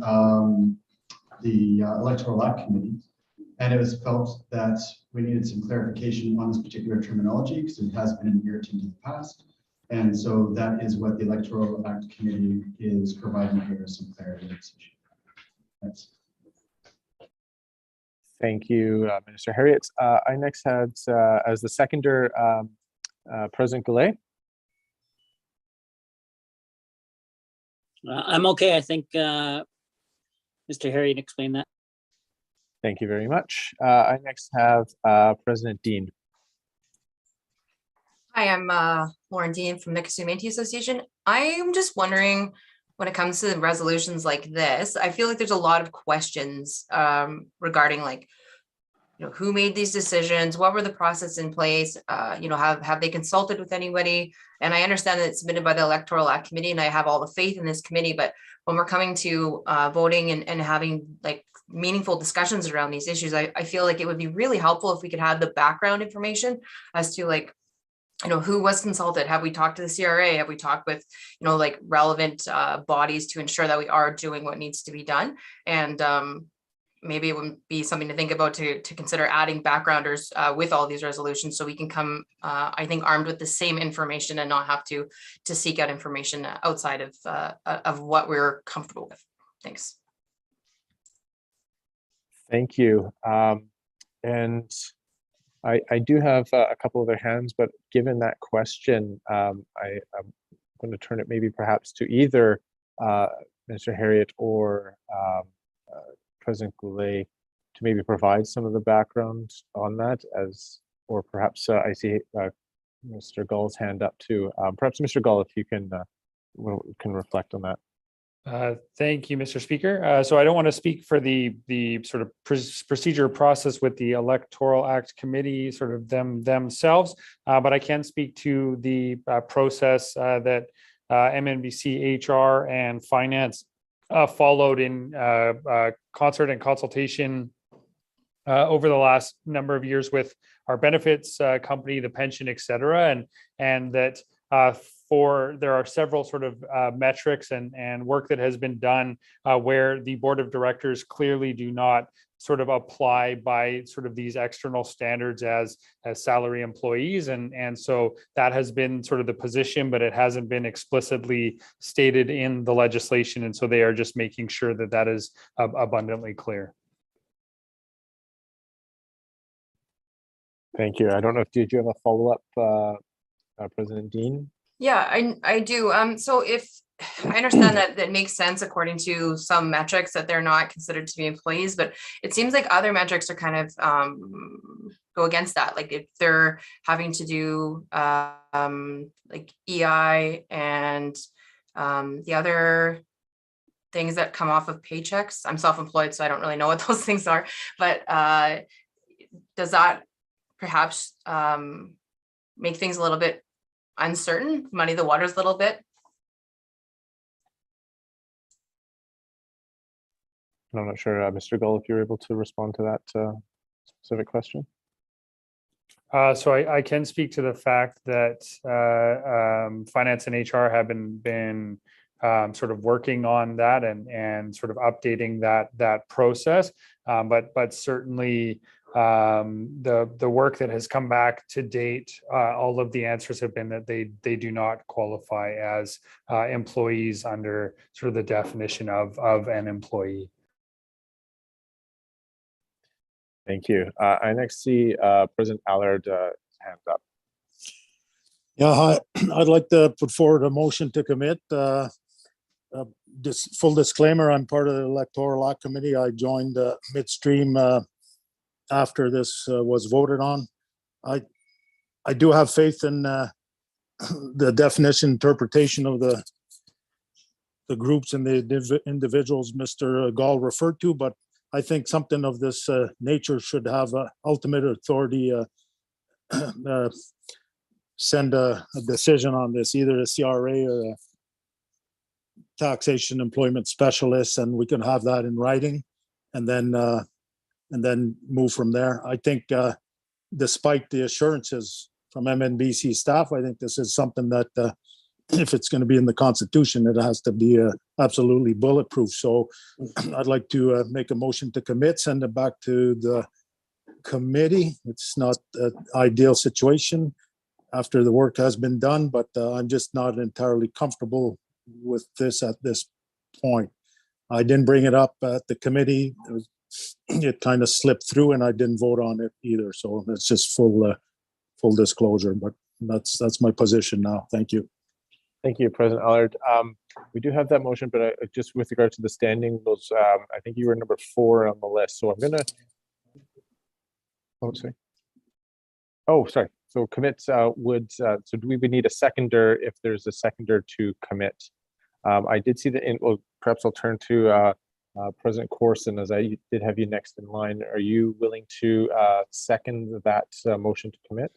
Electoral Act Committee, and it was felt that we needed some clarification on this particular terminology because it has been an irritant in the past. And so that is what the Electoral Act Committee is providing here, some clarity on this issue. Thanks. Thank you, Minister Harriet. I next had, as the seconder, President Goulet. I'm okay. I think Mr. Harriet explained that. Thank you very much. I next have President Dean. Hi, I'm Lauren Dean from Mikisew Métis Association. I'm just wondering, when it comes to resolutions like this, I feel like there's a lot of questions regarding, like, who made these decisions? What were the process in place? Have they consulted with anybody? And I understand that it's submitted by the Electoral Act Committee, and I have all the faith in this committee. But when we're coming to voting and having like meaningful discussions around these issues, I feel like it would be really helpful if we could have the background information as to, like, who was consulted? Have we talked to the CRA? Have we talked with, relevant bodies to ensure that we are doing what needs to be done? And maybe it would be something to think about to consider adding backgrounders with all these resolutions, so we can come, I think, armed with the same information and not have to seek out information outside of what we're comfortable with. Thanks. Thank you. And I do have a couple other hands, but given that question, I'm going to turn it maybe perhaps to either Mr. Harriet or President Goulet to maybe provide some of the background on that, or perhaps I see Mr. Gull's hand up too. Perhaps Mr. Gull, if you can reflect on that. Thank you, Mr. Speaker. So I don't want to speak for the sort of procedure process with the Electoral Act Committee, sort of themselves, but I can speak to the process that MNBC HR and Finance followed in concert and consultation over the last number of years with our benefits company, the pension, et cetera, and that there are several sort of metrics and work that has been done where the board of directors clearly do not sort of apply by sort of these external standards as salary employees. And so that has been sort of the position, but it hasn't been explicitly stated in the legislation. And so they are just making sure that that is abundantly clear. Thank you. I don't know if did you have a follow-up, President Dean? Yeah, I do. So if I understand that makes sense according to some metrics that they're not considered to be employees, but it seems like other metrics are kind of go against that. Like if they're having to do like EI and the other things that come off of paychecks. I'm self-employed, so I don't really know what those things are, but does that perhaps make things a little bit uncertain, muddy the waters a little bit? I'm not sure, Mr. Gull, if you're able to respond to that specific question. So I can speak to the fact that Finance and HR have been sort of working on that and sort of updating that process, but certainly the work that has come back to date, all of the answers have been that they do not qualify as employees under sort of the definition of an employee. Thank you. I next see President Allard hand up. Yeah, hi. I'd like to put forward a motion to commit. This full disclaimer, I'm part of the Electoral Act Committee. I joined midstream after this was voted on. I do have faith in the definition interpretation of the groups and the individuals Mr. Gall referred to, but I think something of this nature should have ultimate authority send a decision on this, either the CRA or a taxation employment specialist, and we can have that in writing and then move from there. I think despite the assurances from MNBC staff, I think this is something that if it's going to be in the Constitution, it has to be absolutely bulletproof. So I'd like to make a motion to commit, send it back to the committee. It's not an ideal situation after the work has been done, but I'm just not entirely comfortable with this at this point. I didn't bring it up at the committee. It kind of slipped through and I didn't vote on it either. So it's just full disclosure, but that's my position now. Thank you. Thank you, President Allard. We do have that motion, but just with regard to the standing rules, I think you were number 4 on the list. So I'm gonna. Oh, sorry. Oh, sorry. So commits would. So do we would need a seconder if there's a seconder to commit? I did see the. Well, perhaps I'll turn to President Corson, as I did have you next in line. Are you willing to second that motion to commit?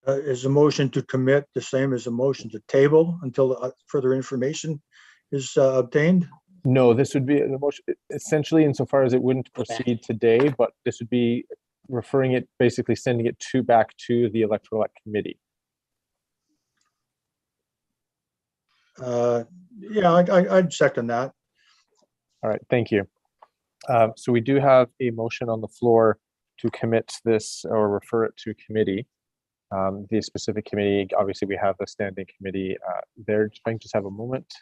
Is a motion to commit the same as a motion to table until further information is obtained? No, this would be the motion essentially insofar as it wouldn't proceed today, but this would be referring it, basically sending it back to the Electoral Act Committee. Yeah, I'd second that. All right, thank you. So we do have a motion on the floor to commit this or refer it to committee. The specific committee, obviously we have a standing committee there. If I can just have a moment.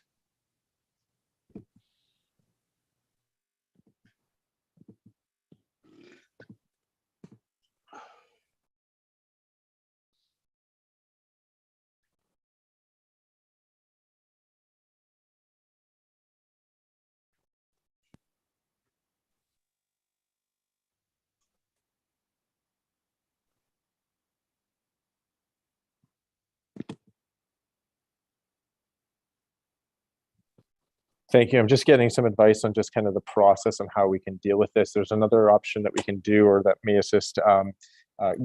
Thank you. I'm just getting some advice on just kind of the process and how we can deal with this. There's another option that we can do or that may assist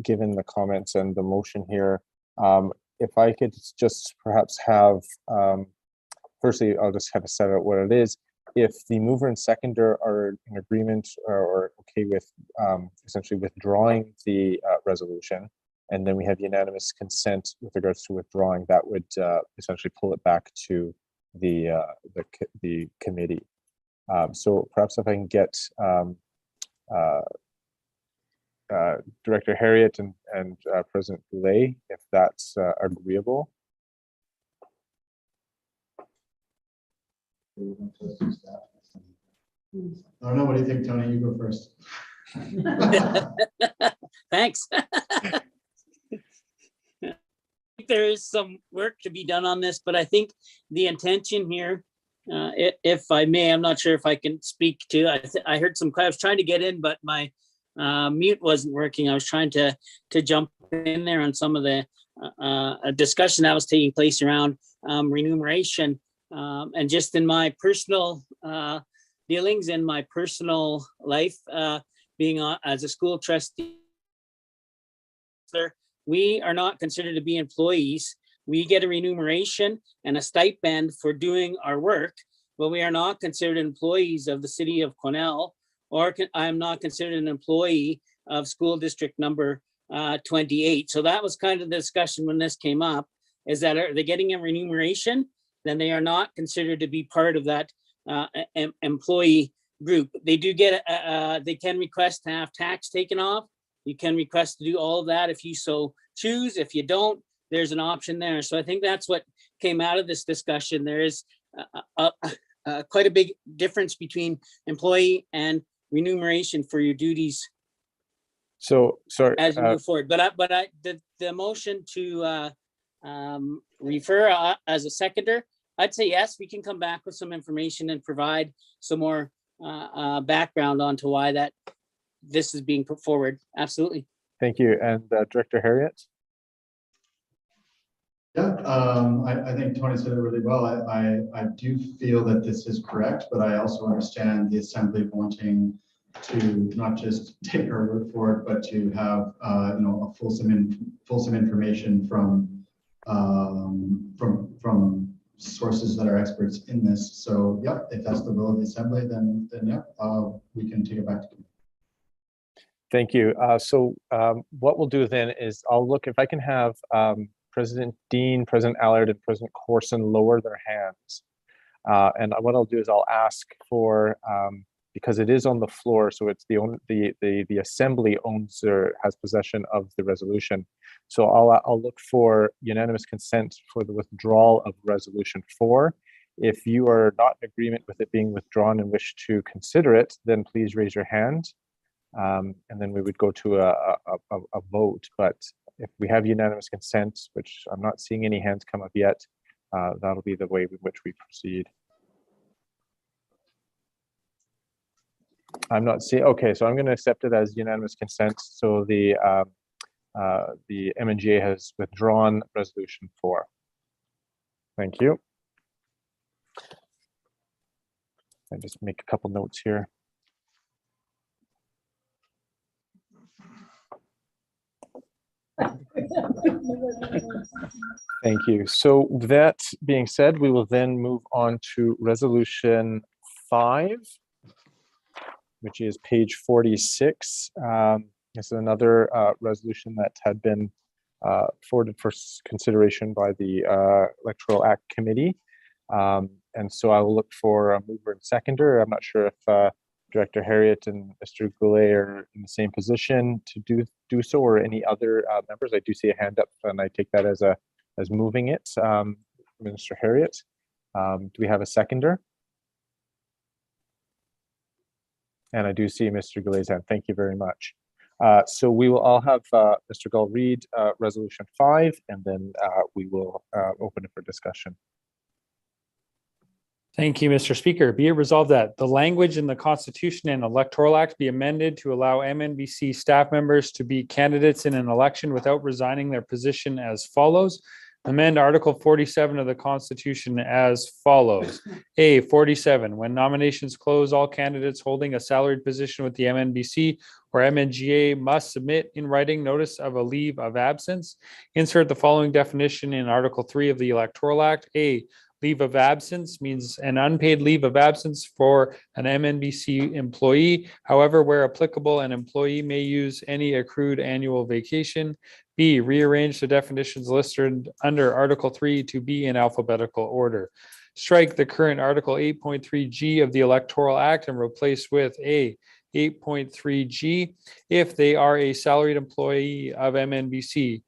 given the comments and the motion here. If I could just perhaps have, firstly, I'll just kind of set out what it is. If the mover and seconder are in agreement or okay with essentially withdrawing the resolution, and then we have unanimous consent with regards to withdrawing, that would essentially pull it back to the committee. So perhaps if I can get Director Harriet and President Boulay, if that's agreeable. I don't know. What do you think, Tony? You go first. Thanks. There is some work to be done on this, but I think the intention here, if I may, I'm not sure if I can speak to. I heard some. I was trying to get in, but my mute wasn't working. I was trying to jump in there on some of the discussion that was taking place around remuneration, and just in my personal dealings in my personal life, being as a school trustee. We are not considered to be employees. We get a remuneration and a stipend for doing our work, but we are not considered employees of the city of Quesnel, or I am not considered an employee of school district number 28. So that was kind of the discussion when this came up, is that are they getting a remuneration? Then they are not considered to be part of that employee group. They do get, they can request to have tax taken off. You can request to do all of that if you so choose. If you don't, there's an option there. So I think that's what came out of this discussion. There is quite a big difference between employee and remuneration for your duties. So sorry. As you move forward, the motion to refer as a seconder, I'd say yes. We can come back with some information and provide some more background onto why this is being put forward. Absolutely. Thank you. And Director Harriet? Yeah, I think Tony said it really well. I do feel that this is correct, but I also understand the Assembly wanting to not just take our word for it, but to have a fulsome information from sources that are experts in this. So yeah, if that's the will of the Assembly, then yeah, we can take it back to committee. Thank you. So what we'll do then is I'll look if I can have President Dean, President Allard, and President Corson lower their hands. And what I'll do is I'll ask for, because it is on the floor, so it's the Assembly owns or has possession of the resolution. So I'll look for unanimous consent for the withdrawal of Resolution 4. If you are not in agreement with it being withdrawn and wish to consider it, then please raise your hand. And then we would go to a vote. But if we have unanimous consent, which I'm not seeing any hands come up yet, that'll be the way in which we proceed. I'm not seeing, okay, so I'm going to accept it as unanimous consent. So the MNGA has withdrawn Resolution 4. Thank you. I just make a couple notes here. Thank you. So that being said, we will then move on to Resolution 5, which is page 46. This is another resolution that had been forwarded for consideration by the Electoral Act Committee. And so I will look for a mover and seconder. I'm not sure if Director Harriet and Mr. Goulet are in the same position to do so, or any other members? I do see a hand up, and I take that as moving it. Minister Harriet, do we have a seconder? And I do see Mr. Goulet's hand. Thank you very much. So we will all have Mr. Gull read Resolution 5, and then we will open it for discussion. Thank you, Mr. Speaker. Be it resolved that the language in the Constitution and Electoral Act be amended to allow MNBC staff members to be candidates in an election without resigning their position as follows. Amend Article 47 of the Constitution as follows. A, 47, when nominations close, all candidates holding a salaried position with the MNBC or MNGA must submit in writing notice of a leave of absence. Insert the following definition in Article 3 of the Electoral Act. A, leave of absence means an unpaid leave of absence for an MNBC employee. However, where applicable, an employee may use any accrued annual vacation. B, rearrange the definitions listed under Article 3 to be in alphabetical order. Strike the current Article 8.3G of the Electoral Act and replace with A, 8.3G if they are a salaried employee of MNBC.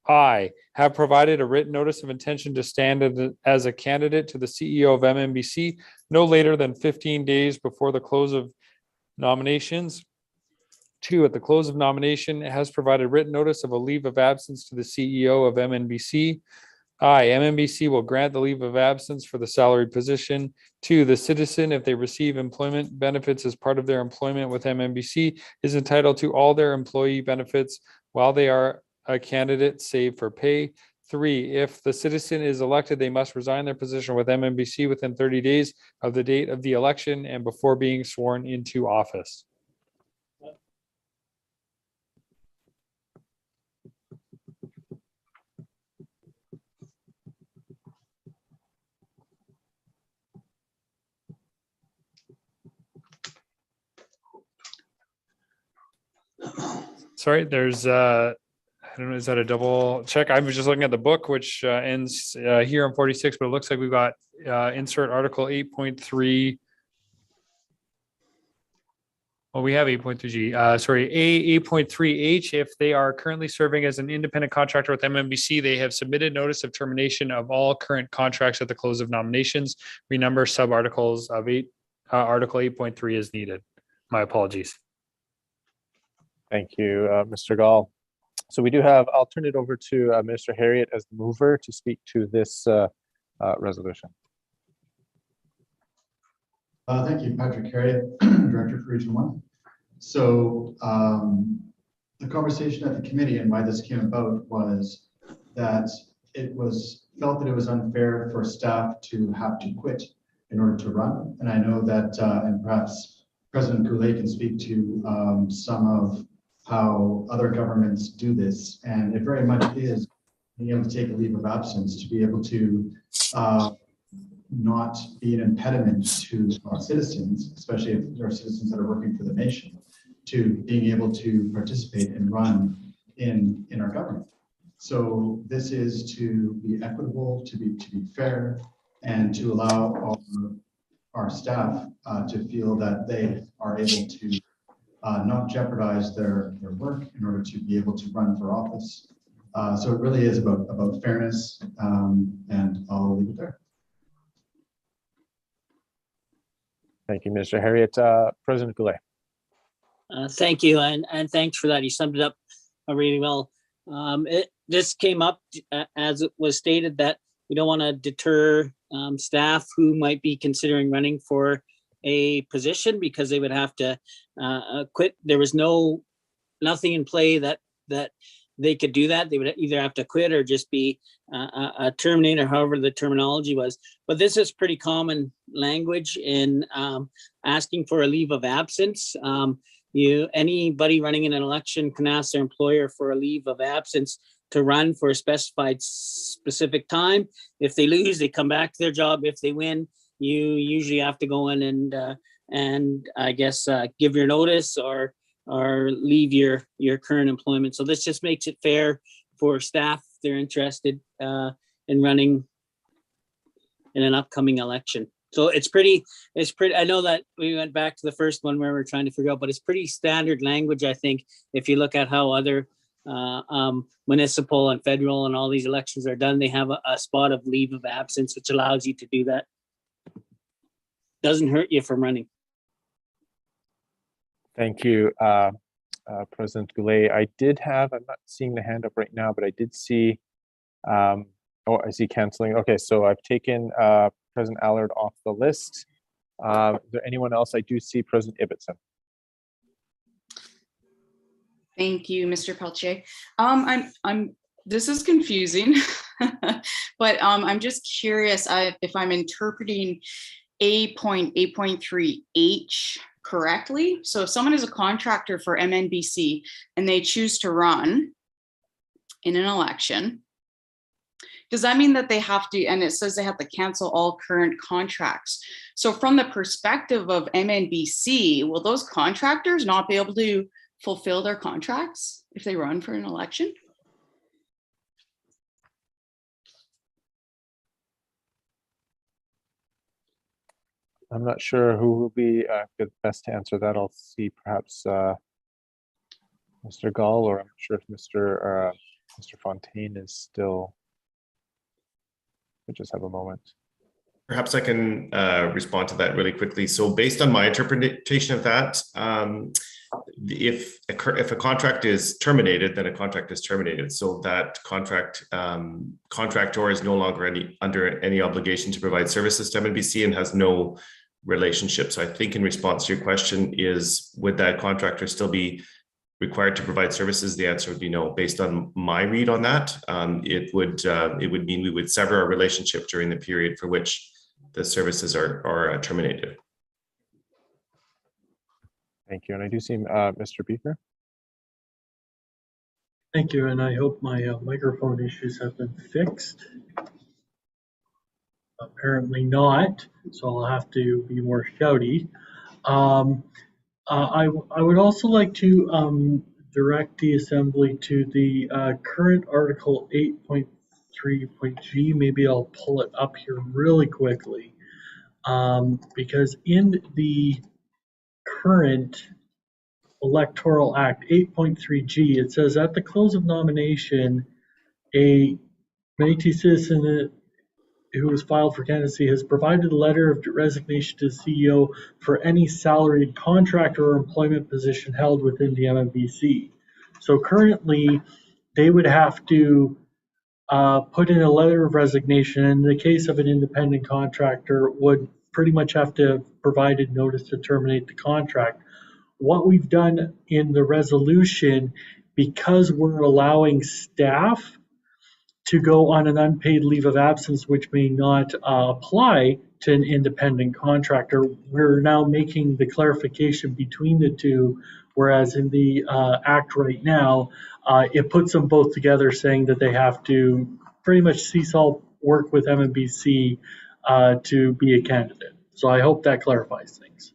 I have provided a written notice of intention to stand as a candidate to the CEO of MNBC no later than 15 days before the close of nominations. 2, at the close of nomination, it has provided written notice of a leave of absence to the CEO of MNBC. I, MNBC will grant the leave of absence for the salaried position. 2, the citizen, if they receive employment benefits as part of their employment with MNBC, is entitled to all their employee benefits while they are a candidate, save for pay. 3, if the citizen is elected, they must resign their position with MNBC within 30 days of the date of the election and before being sworn into office. Sorry, there's I don't know, is that a double check? I was just looking at the book, which ends here on 46, but it looks like we've got insert Article 8.3. Well, we have 8.3G. Sorry, A 8.3H. If they are currently serving as an independent contractor with MNBC, they have submitted notice of termination of all current contracts at the close of nominations. Renumber sub-articles of Article 8.3 is needed. My apologies. Thank you, Mr. Gall. So we do have, I'll turn it over to Minister Harriet as the mover to speak to this resolution. Thank you, Patrick Harriet, Director for Region 1. So the conversation at the committee and why this came about was that it was felt that it was unfair for staff to have to quit in order to run. And I know that, and perhaps President Goulet can speak to some of how other governments do this. And it very much is being able to take a leave of absence to be able to not be an impediment to our citizens, especially if there are citizens that are working for the nation, to being able to participate and run in our government. So this is to be equitable, to be fair, and to allow our staff to feel that they are able to not jeopardize their work in order to be able to run for office. So it really is about fairness, and I'll leave it there. Thank you, Mr. Harriet. President Goulet. Thank you, and thanks for that. You summed it up really well. This came up as it was stated that we don't want to deter staff who might be considering running for a position because they would have to quit. There was nothing in play that they could do that. They would either have to quit or just be a terminator, however the terminology was. But this is pretty common language in asking for a leave of absence. Anybody running in an election can ask their employer for a leave of absence to run for a specific time. If they lose, they come back to their job. If they win, you usually have to go in and I guess give your notice or leave your current employment. So this just makes it fair for staff if they're interested in running in an upcoming election. So it's pretty, I know that we went back to the first one where we're trying to figure out, but it's pretty standard language, I think, if you look at how other municipal and federal and all these elections are done, they have a spot of leave of absence, which allows you to do that. Doesn't hurt you from running. Thank you, President Goulet. I did have, I'm not seeing the hand up right now, but I did see, oh, I see canceling. Okay, so I've taken President Allard off the list. Is there anyone else? I do see President Ibbotson. Thank you, Mr. Peltier. This is confusing, but I'm just curious if I'm interpreting A.8.3H correctly. So if someone is a contractor for MNBC and they choose to run in an election, does that mean that they have to, and it says they have to cancel all current contracts. So from the perspective of MNBC, will those contractors not be able to fulfill their contracts if they run for an election? I'm not sure who will be best to answer that. I'll see perhaps Mr. Gall, or I'm not sure if Mr. Fontaine is still. We'll just have a moment. Perhaps I can respond to that really quickly. So based on my interpretation of that, if a contract is terminated, then a contract is terminated. So that contractor is no longer under any obligation to provide services to MNBC and has no relationship. So I think in response to your question is, would that contractor still be required to provide services? The answer would be no. Based on my read on that, it would mean we would sever our relationship during the period for which the services are terminated. Thank you. And I do see Mr. Beaker. Thank you, and I hope my microphone issues have been fixed. Apparently not, so I'll have to be more shouty. I would also like to direct the Assembly to the current Article 8.3.g. Maybe I'll pull it up here really quickly, because in the current Electoral Act 8.3g, it says at the close of nomination, a Métis citizen who has filed for candidacy has provided a letter of resignation to the CEO for any salaried contract or employment position held within the MNBC. So currently, they would have to put in a letter of resignation. In the case of an independent contractor, would pretty much have to provide a notice to terminate the contract. What we've done in the resolution, because we're allowing staff to go on an unpaid leave of absence, which may not apply to an independent contractor, we're now making the clarification between the two, whereas in the act right now, it puts them both together, saying that they have to pretty much cease all work with MNBC to be a candidate. So I hope that clarifies things.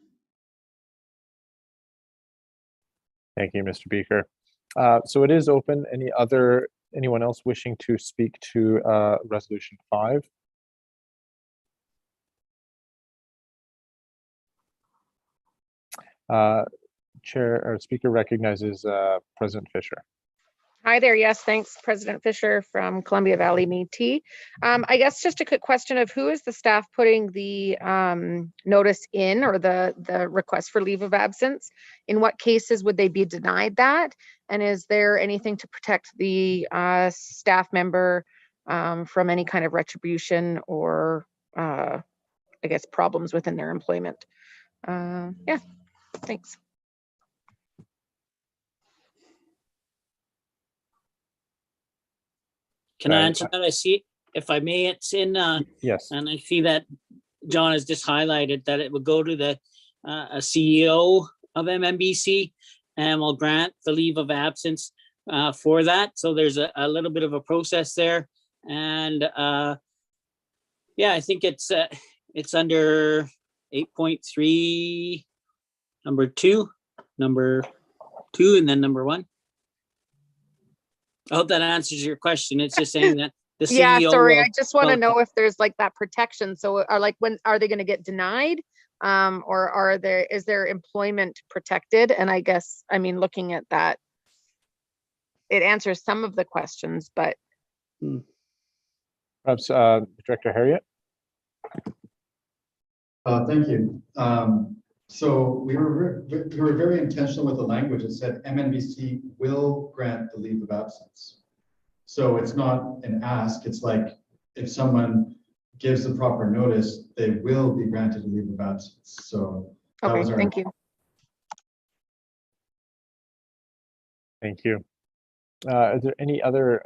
Thank you, Mr. Beaker. So it is open. Anyone else wishing to speak to Resolution 5? Chair or Speaker recognizes President Fisher. Hi there. Yes, thanks, President Fisher from Columbia Valley Métis. I guess just a quick question of who is the staff putting the notice in, or the request for leave of absence? In what cases would they be denied that? And is there anything to protect the staff member from any kind of retribution or I guess problems within their employment? Yeah, thanks. Can I answer that? I see, if I may, it's in, yes. And I see that John has just highlighted that it would go to the a CEO of MNBC, and will grant the leave of absence for that. So there's a little bit of a process there. And yeah, I think it's under 8.3, number two, and then number 1. I hope that answers your question. It's just saying that the Yeah, CEO sorry, will- I just want to will- know if there's like that protection. So are like, when are they going to get denied? Or is their employment protected? And I guess, I mean, looking at that, it answers some of the questions, but Perhaps Director Harriet? Thank you. So we were very intentional with the language that said MNBC will grant the leave of absence. So it's not an ask, it's like if someone gives the proper notice, they will be granted a leave of absence. So that okay, was our. thank you. Thank you. Are there any other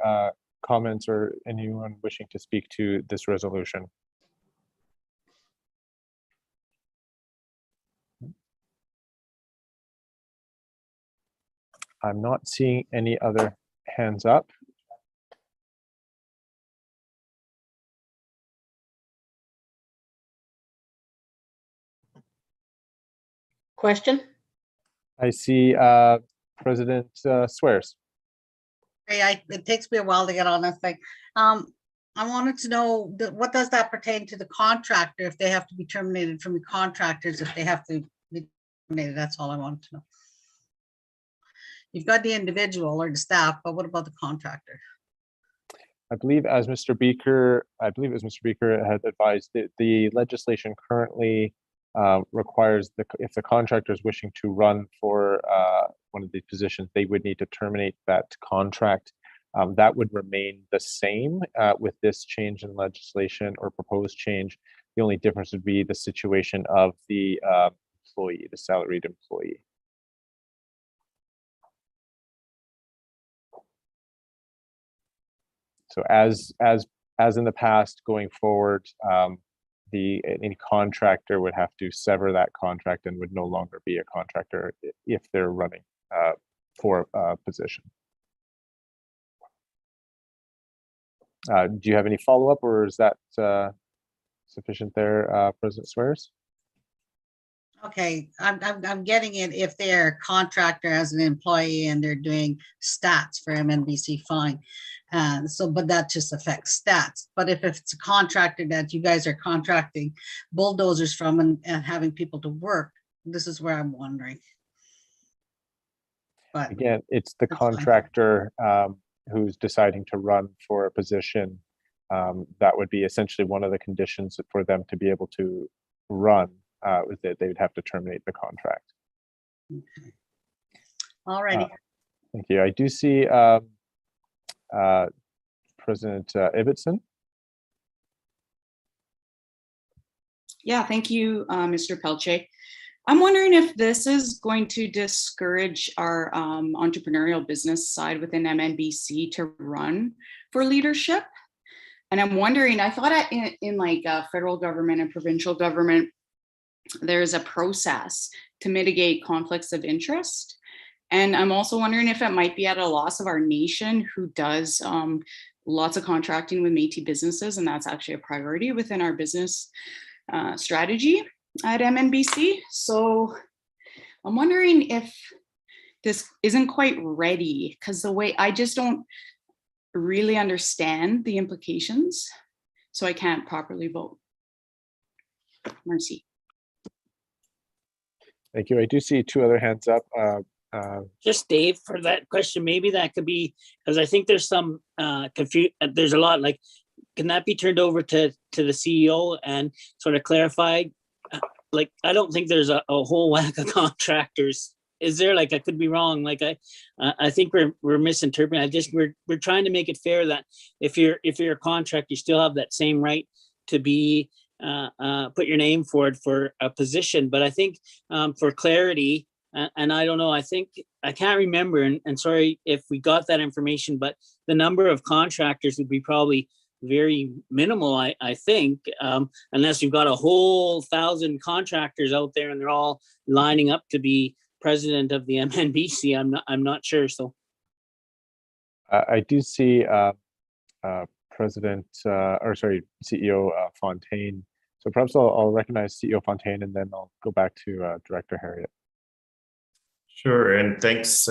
comments or anyone wishing to speak to this resolution? I'm not seeing any other hands up. Question? I see President Swears. Hey, it takes me a while to get on this thing. I wanted to know what does that pertain to the contractor if they have to be terminated from the contractors, if they have to be terminated? That's all I wanted to know. You've got the individual or the staff, but what about the contractor? I believe as Mr. Beaker had advised, the legislation currently requires if the contractor is wishing to run for one of these positions, they would need to terminate that contract. That would remain the same with this change in legislation or proposed change. The only difference would be the situation of the employee, the salaried employee. So as in the past, going forward, any contractor would have to sever that contract and would no longer be a contractor if they're running for a position. Do you have any follow-up, or is that sufficient there, President Swears? Okay, I'm getting it if they're a contractor as an employee and they're doing stats for MNBC, fine. But that just affects stats. But if it's a contractor that you guys are contracting bulldozers from and having people to work, this is where I'm wondering. But again, it's the contractor who's deciding to run for a position. That would be essentially one of the conditions for them to be able to run. Was that they would have to terminate the contract. Okay. All righty. Thank you. I do see President Ibbotson. Yeah, thank you, Mr. Pelche. I'm wondering if this is going to discourage our entrepreneurial business side within MNBC to run for leadership. And I'm wondering, I thought in like federal government and provincial government, there's a process to mitigate conflicts of interest. And I'm also wondering if it might be at a loss of our nation who does lots of contracting with Métis businesses, and that's actually a priority within our business strategy at MNBC. So I'm wondering if this isn't quite ready, because the way I just don't really understand the implications, so I can't properly vote. Merci. Thank you. I do see two other hands up. Just Dave, for that question, maybe that could be, because I think there's some confusion. There's a lot, like, can that be turned over to the CEO and sort of clarified? Like, I don't think there's a whole whack of contractors. Is there? Like, I could be wrong. Like, I think we're misinterpreting. We're trying to make it fair that if you're a contractor, you still have that same right to be put your name forward for a position. But I think for clarity, and I don't know, I think I can't remember, and sorry if we got that information, but the number of contractors would be probably very minimal, I think, unless you've got a whole 1,000 contractors out there and they're all lining up to be president of the MNBC. I'm not sure. So I do see CEO Fontaine. So perhaps I'll recognize CEO Fontaine, and then I'll go back to Director Harriet. Sure, and thanks,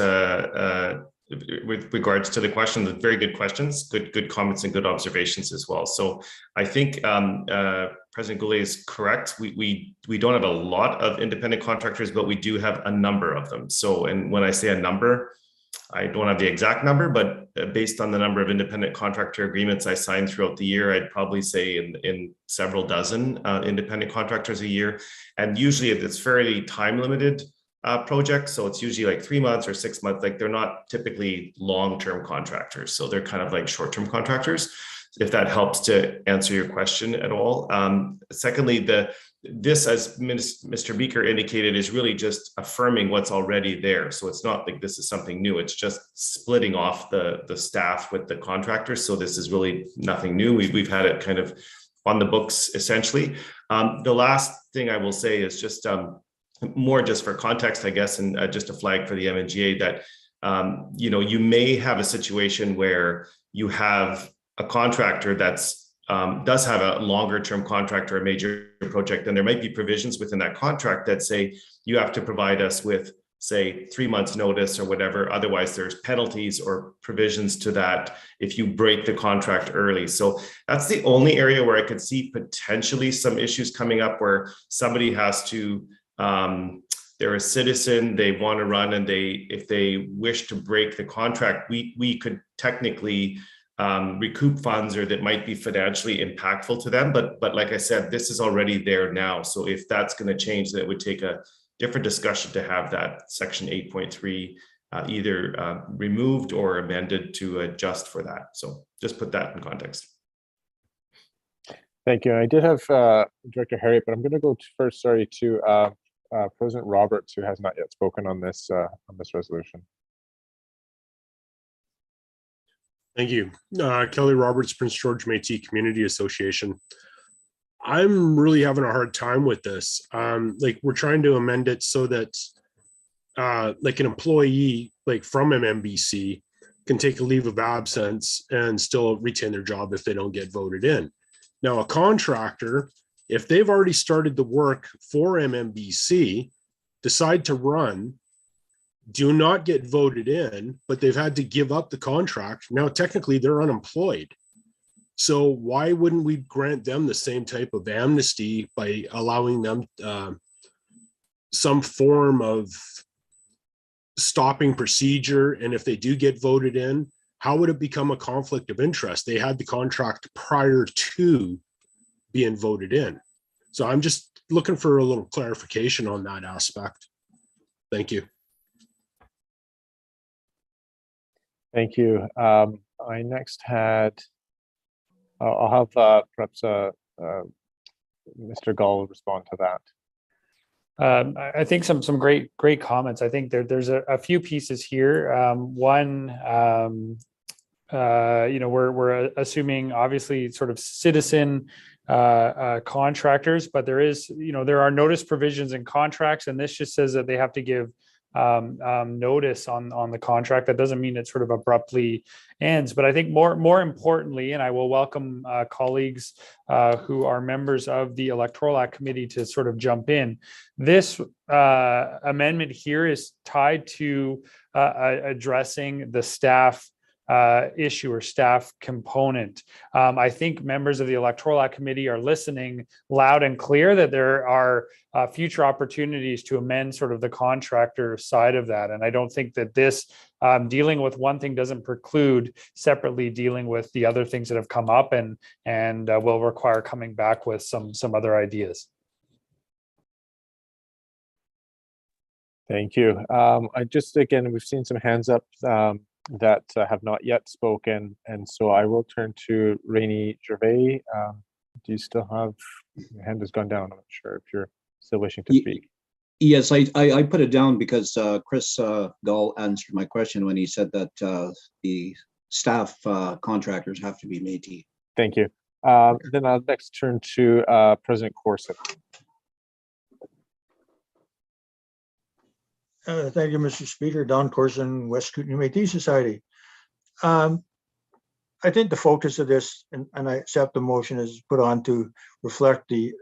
with regards to the question, the very good questions, good comments and good observations as well. So I think President Goulet is correct. We don't have a lot of independent contractors, but we do have a number of them. So, and when I say a number, I don't have the exact number, but based on the number of independent contractor agreements I signed throughout the year, I'd probably say in several dozen independent contractors a year. And usually it's fairly time limited projects. So it's usually like 3 months or 6 months. Like they're not typically long-term contractors. So they're kind of like short-term contractors, if that helps to answer your question at all. Secondly, this, as Mr. Beaker indicated, is really just affirming what's already there. So it's not like this is something new. It's just splitting off the staff with the contractors. So this is really nothing new. We've had it kind of on the books essentially. The last thing I will say is just more just for context, I guess, and just a flag for the MNGA that you may have a situation where you have a contractor that's does have a longer term contract or a major project, and there might be provisions within that contract that say you have to provide us with, say, 3 months notice or whatever. Otherwise, there's penalties or provisions to that if you break the contract early. So that's the only area where I could see potentially some issues coming up where somebody has to, they're a citizen, they want to run, and if they wish to break the contract, we could technically recoup funds, or that might be financially impactful to them. But like I said, this is already there now. So if that's going to change, that would take a different discussion to have that section 8.3 either removed or amended to adjust for that. So just put that in context. Thank you. I did have Director Harriet, but I'm going to go first, to President Roberts, who has not yet spoken on this resolution. Thank you. Kelly Roberts, Prince George Métis Community Association. I'm really having a hard time with this. Like we're trying to amend it so that like an employee like from MMBC can take a leave of absence and still retain their job if they don't get voted in. Now, a contractor, if they've already started the work for MMBC, decide to run, do not get voted in, but they've had to give up the contract. Now, technically, they're unemployed. So why wouldn't we grant them the same type of amnesty by allowing them some form of stopping procedure? And if they do get voted in, how would it become a conflict of interest? They had the contract prior to being voted in. So I'm just looking for a little clarification on that aspect. Thank you. Thank you. I next had, I'll have perhaps Mr. Gall respond to that. I think some great comments. I think there's a few pieces here. One, we're assuming obviously sort of citizen contractors, but there are notice provisions in contracts, and this just says that they have to give notice on the contract. That doesn't mean it sort of abruptly ends, but I think more importantly, and I will welcome colleagues who are members of the Electoral Act Committee to sort of jump in. This amendment here is tied to addressing the staff issue or staff component. I think members of the Electoral Act Committee are listening loud and clear that there are future opportunities to amend sort of the contractor side of that. And I don't think that this dealing with one thing doesn't preclude separately dealing with the other things that have come up and will require coming back with some other ideas. Thank you. Again, we've seen some hands up that have not yet spoken, and so I will turn to Rainey Gervais. Do you still have, your hand has gone down? I'm not sure if you're still wishing to speak. Yes, I put it down because Chris Gall answered my question when he said that the staff contractors have to be Métis. Thank you. Then I'll next turn to President Corson. Thank you, Mr. Speaker. Don Corson, West Kootenay Métis Society. I think the focus of this, and I accept the motion, is put on to reflect the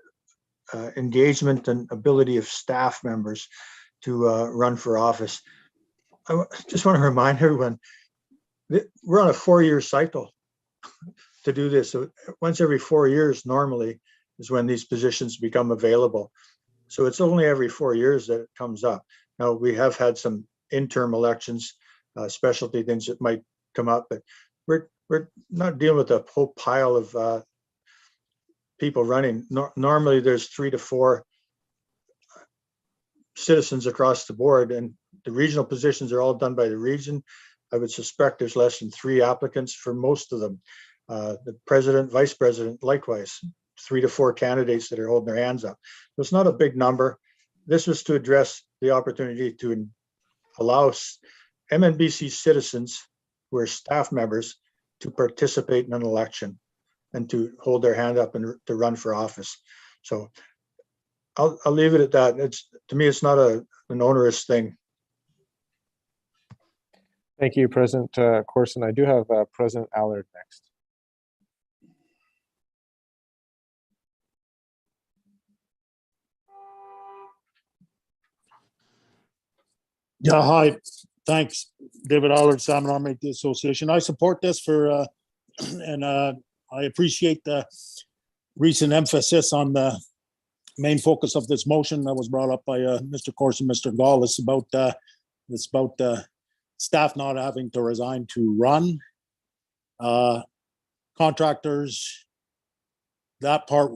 engagement and ability of staff members to run for office. just want to remind everyone that we're on a 4-year cycle to do this. So once every 4 years normally is when these positions become available. So it's only every 4 years that it comes up. Now, we have had some interim elections, specialty things that might come up, but we're not dealing with a whole pile of people running. Normally, there's 3 to 4 citizens across the board, and the regional positions are all done by the region. I would suspect there's less than 3 applicants for most of them. The president, vice president, likewise, 3 to 4 candidates that are holding their hands up. So it's not a big number. This was to address the opportunity to allow MNBC citizens who are staff members to participate in an election and to hold their hand up and to run for office. So I'll leave it at that. To me, it's not an onerous thing. Thank you, President Corson. I do have President Allard next. Yeah, hi. Thanks, David Allard, Salmon Army Association. I support this for, and I appreciate the recent emphasis on the main focus of this motion that was brought up by Mr. Corson, Mr. Gall. It's about staff not having to resign to run. Contractors, that part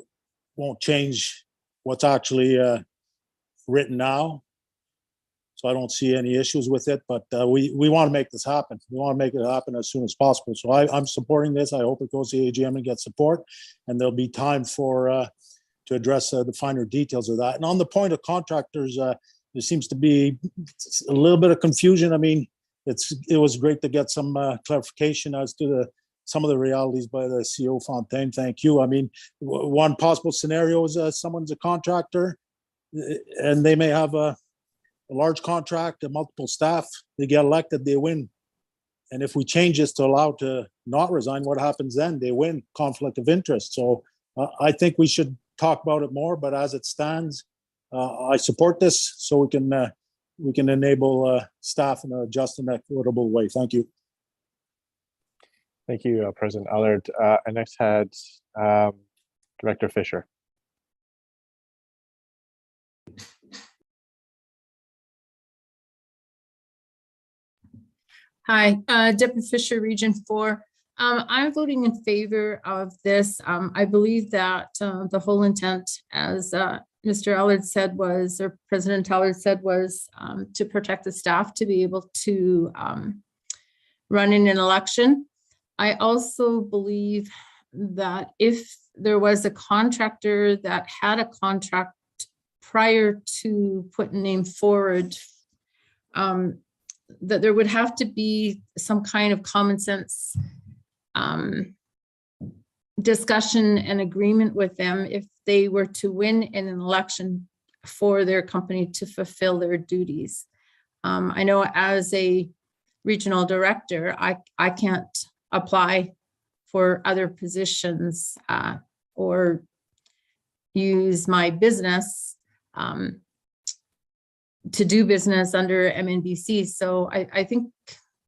won't change what's actually written now. So I don't see any issues with it, but we want to make this happen. We want to make it happen as soon as possible. So I'm supporting this. I hope it goes to the AGM and gets support, and there'll be time for to address the finer details of that. And on the point of contractors, there seems to be a little bit of confusion. I mean, it was great to get some clarification as to some of the realities by the CEO Fontaine. Thank you. I mean, one possible scenario is someone's a contractor and they may have a large contract and multiple staff. They get elected, they win. And if we change this to allow to not resign, what happens then? They win, conflict of interest. So I think we should talk about it more, but as it stands, I support this so we can enable staff in a just and equitable way. Thank you. Thank you, President Allard. I next had Director Fisher. Hi, Deputy Fisher, Region 4. I'm voting in favor of this. I believe that the whole intent, as Mr. Allard said was, or President Allard said was, to protect the staff to be able to run in an election. I also believe that if there was a contractor that had a contract prior to putting name forward, that there would have to be some kind of common sense discussion and agreement with them if they were to win in an election for their company to fulfill their duties. I know as a regional director, I can't apply for other positions or use my business to do business under MNBC. So I think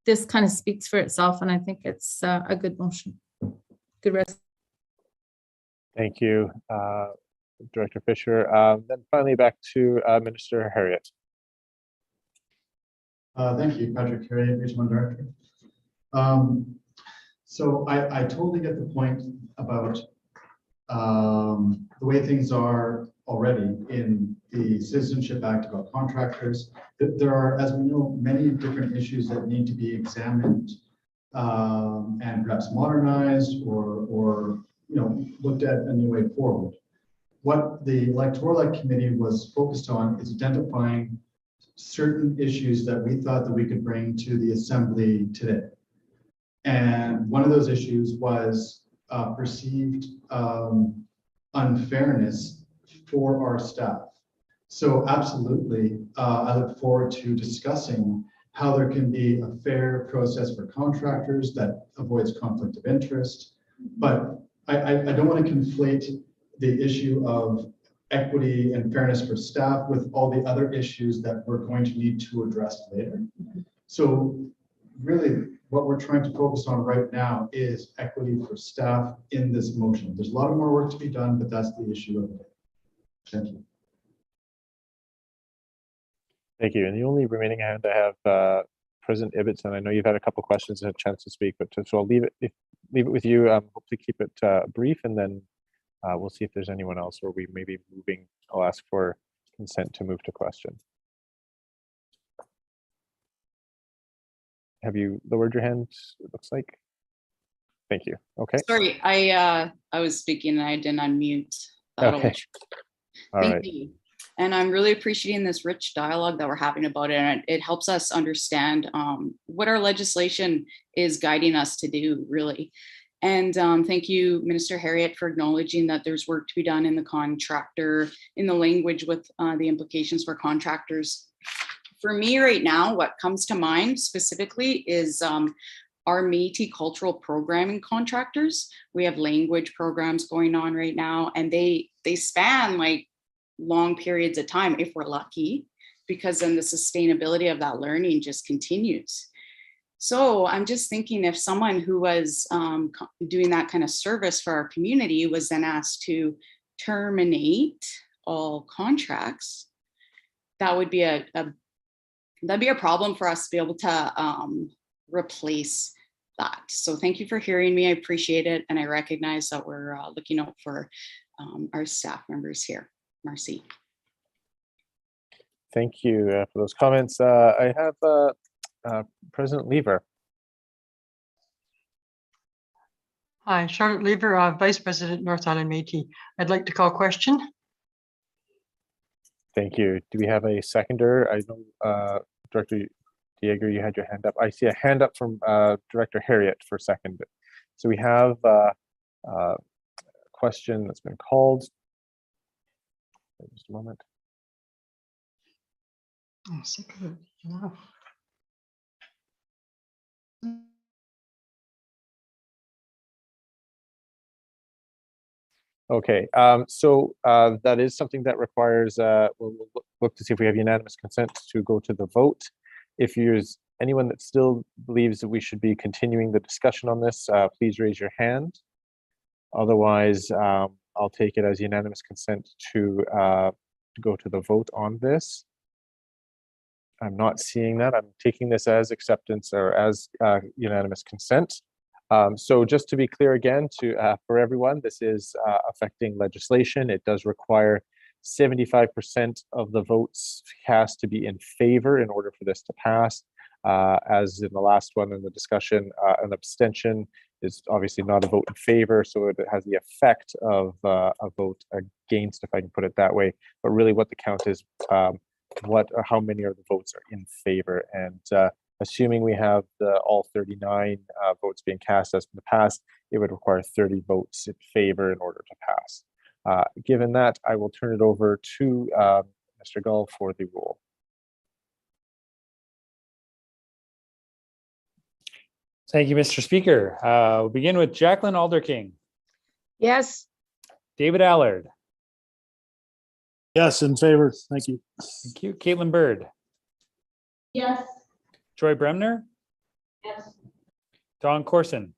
this kind of speaks for itself, and I think it's a good motion. Good rest. Thank you, Director Fisher. Then finally back to Minister Harriet. Thank you, Patrick Harriet, Regional Director. So I totally get the point about the way things are already in the Citizenship Act about contractors. There are, as we know, many different issues that need to be examined and perhaps modernized or looked at a new way forward. What the Electoral Committee was focused on is identifying certain issues that we thought that we could bring to the Assembly today. And one of those issues was perceived unfairness for our staff. So absolutely, I look forward to discussing how there can be a fair process for contractors that avoids conflict of interest. But I don't want to conflate the issue of equity and fairness for staff with all the other issues that we're going to need to address later. So really, what we're trying to focus on right now is equity for staff in this motion. There's a lot of more work to be done, but that's the issue of it. Thank you. Thank you. And the only remaining hand I have, President Ibbotson. I know you've had a couple questions and a chance to speak, but so I'll leave it with you. Hopefully keep it brief, and then we'll see if there's anyone else, or we may be moving. I'll ask for consent to move to question. Have you lowered your hand? It looks like. Thank you. Okay. Sorry, I was speaking and I didn't unmute. That'll- Okay. All Thank right. you. And I'm really appreciating this rich dialogue that we're having about it. And it helps us understand what our legislation is guiding us to do, really. And thank you, Minister Harriet, for acknowledging that there's work to be done in the contractor, in the language with the implications for contractors. For me right now, what comes to mind specifically is our Métis cultural programming contractors. We have language programs going on right now, and they span like long periods of time if we're lucky, because then the sustainability of that learning just continues. So I'm just thinking, if someone who was doing that kind of service for our community was then asked to terminate all contracts, that would be that'd be a problem for us to be able to replace that. So thank you for hearing me. I appreciate it. And I recognize that we're looking out for our staff members here. Marcy. Thank you for those comments. I have President Lever. Hi, Charlotte Lever, Vice President, North Island Métis. I'd like to call question. Thank you. Do we have a seconder? I know Director Diego, you had your hand up. I see a hand up from Director Harriet for second. So we have a question that's been called. Just a moment. I'm sick of it. Yeah. Okay, so that is something that requires, we'll look to see if we have unanimous consent to go to the vote. If there's anyone that still believes that we should be continuing the discussion on this, please raise your hand. Otherwise, I'll take it as unanimous consent to go to the vote on this. I'm not seeing that. I'm taking this as acceptance or as unanimous consent. So just to be clear again, for everyone, this is affecting legislation. It does require 75% of the votes cast to be in favor in order for this to pass. As in the last one in the discussion, an abstention is obviously not a vote in favor, so it has the effect of a vote against, if I can put it that way. But really what the count is, how many of the votes are in favor. And assuming we have all 39 votes being cast as in the past, it would require 30 votes in favor in order to pass. Given that, I will turn it over to Mr. Gull for the rule. Thank you, Mr. Speaker. We'll begin with Jacqueline Alderking. Yes. David Allard. Yes, in favor. Thank you. Thank you. Caitlin Bird. Yes. Joy Bremner. Yes. Don Corson.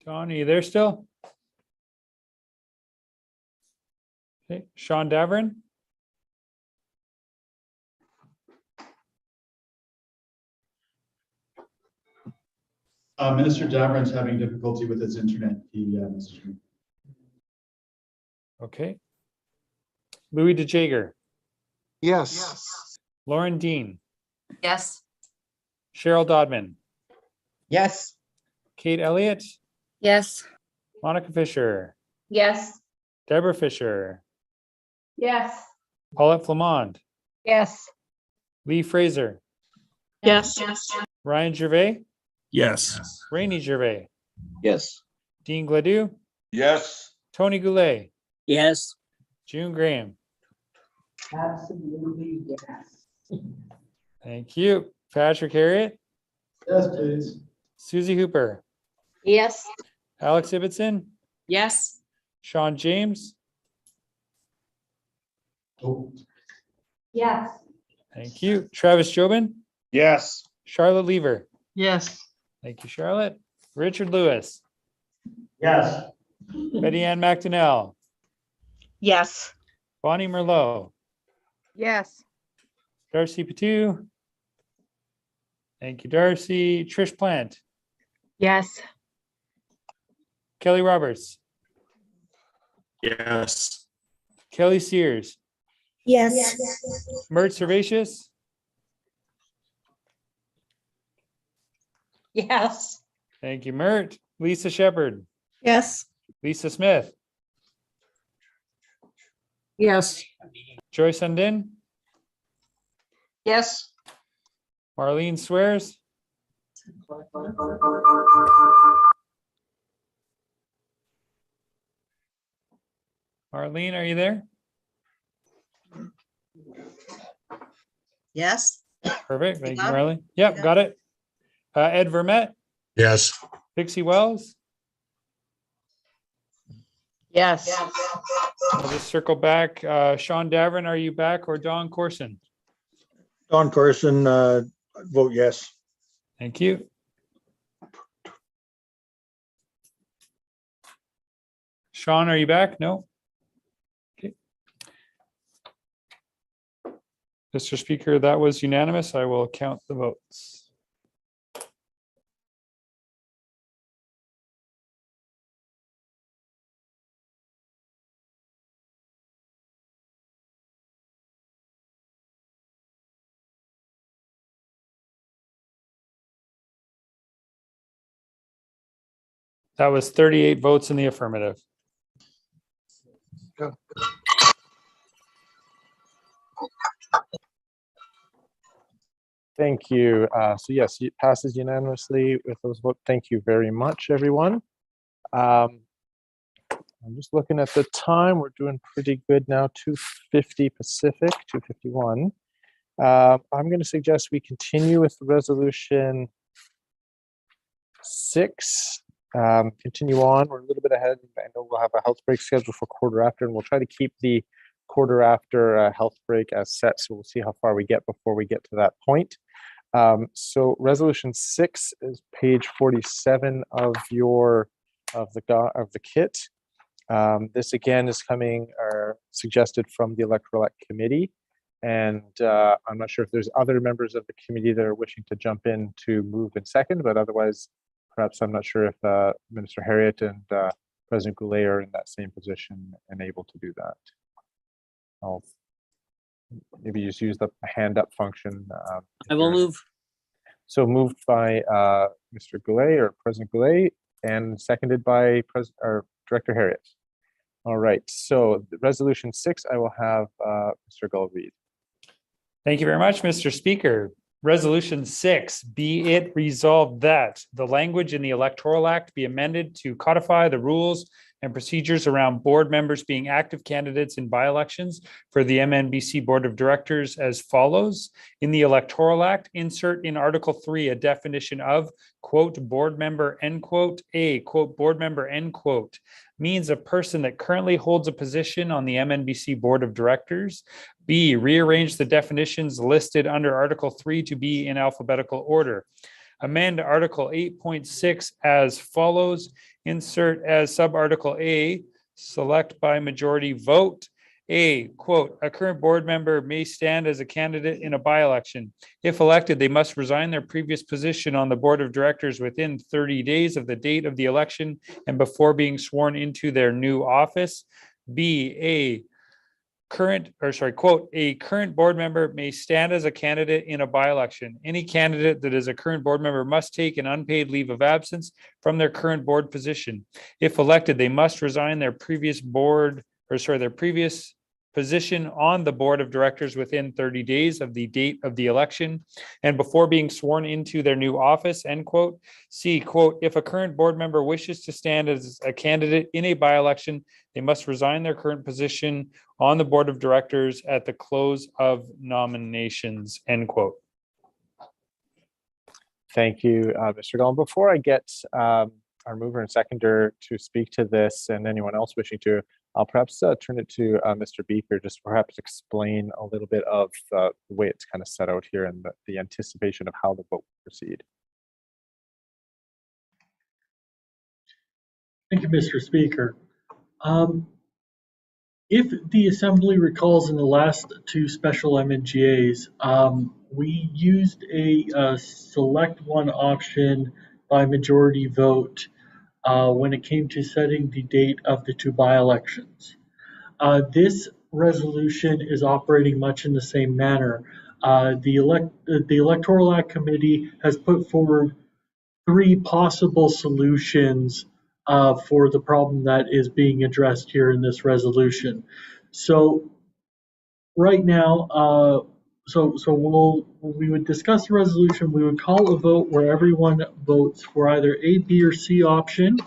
Don, are you there still? Okay, Sean Davern. Minister Davern's having difficulty with his internet. He messaged me. Okay. Louis DeJager. Yes. Lauren Dean. Yes. Cheryl Dodman. Yes. Kate Elliott. Yes. Monica Fisher. Yes. Deborah Fisher. Yes. Paulette Flamond. Yes. Lee Fraser. Yes. Ryan Gervais. Yes. Rainey Gervais. Yes. Dean Gladue. Yes. Tony Goulet. Yes. June Graham. Absolutely, yes. Thank you. Patrick Harriet. Yes, please. Susie Hooper. Yes. Alex Ibbotson. Yes. Sean James. Yes. Thank you. Travis Jobin. Yes. Charlotte Lever. Yes. Thank you, Charlotte. Richard Lewis. Yes. Betty Ann Macdonald. Yes. Bonnie Merlot. Yes. Darcy Patu. Thank you, Darcy. Trish Plant. Yes. Kelly Roberts. Yes. Kelly Sears. Yes. Mert Servatius. Yes. Thank you, Mert. Lisa Shepherd. Yes. Lisa Smith. Yes. Joyce Undin. Yes. Marlene Swears. Marlene, are you there? Yes. Perfect. Thank you, Yeah. Marlene. Yep, Yeah. got it. Ed Vermette. Yes. Pixie Wells. Yes. I'll just circle back. Sean Davern, are you back, or Don Corson? Don Carson, vote yes. Thank you. Sean, are you back? No? Okay. Mr. Speaker, that was unanimous. I will count the votes. That was 38 votes in the affirmative. Thank you. So yes, it passes unanimously with those votes. Thank you very much, everyone. I'm just looking at the time. We're doing pretty good now, 2:50 Pacific, 2:51. I'm going to suggest we continue with resolution 6. Continue on. We're a little bit ahead. I know we'll have a health break scheduled for quarter after, and we'll try to keep the quarter after health break as set. So we'll see how far we get before we get to that point. So resolution 6 is page 47 of the kit. This again is coming or suggested from the Electoral Act Committee. And I'm not sure if there's other members of the committee that are wishing to jump in to move in second, but otherwise, perhaps I'm not sure if Minister Harriet and President Goulet are in that same position and able to do that. I'll maybe just use the hand up function. I will move. So moved by Mr. Goulet or President Goulet and seconded by Director Harriet. All right, so resolution 6, I will have Mr. Gull read. Thank you very much, Mr. Speaker. Resolution 6, be it resolved that the language in the Electoral Act be amended to codify the rules and procedures around board members being active candidates in by-elections for the MNBC Board of Directors as follows. In the Electoral Act, insert in Article 3 a definition of, quote, board member, end quote, a, quote, board member, end quote, means a person that currently holds a position on the MNBC Board of Directors. B, rearrange the definitions listed under Article 3 to be in alphabetical order. Amend Article 8.6 as follows. Insert as sub-article A, select by majority vote. A, quote, a current board member may stand as a candidate in a by-election. If elected, they must resign their previous position on the Board of Directors within 30 days of the date of the election and before being sworn into their new office. B, a current board member may stand as a candidate in a by-election. Any candidate that is a current board member must take an unpaid leave of absence from their current board position. If elected, they must resign their previous position on the Board of Directors within 30 days of the date of the election and before being sworn into their new office, end quote. C, quote, if a current board member wishes to stand as a candidate in a by-election, they must resign their current position on the Board of Directors at the close of nominations, end quote. Thank you, Mr. Gollum. Before I get our mover and seconder to speak to this, and anyone else wishing to, I'll perhaps turn it to Mr. Beaker, just perhaps explain a little bit of the way it's kind of set out here and the anticipation of how the vote will proceed. Thank you, Mr. Speaker. If the Assembly recalls in the last two special MNGAs, we used a select one option by majority vote when it came to setting the date of the two by-elections. This resolution is operating much in the same manner. The Electoral Act Committee has put forward three possible solutions for the problem that is being addressed here in this resolution. So right now, we would discuss the resolution. We would call a vote where everyone votes for either A, B, or C option,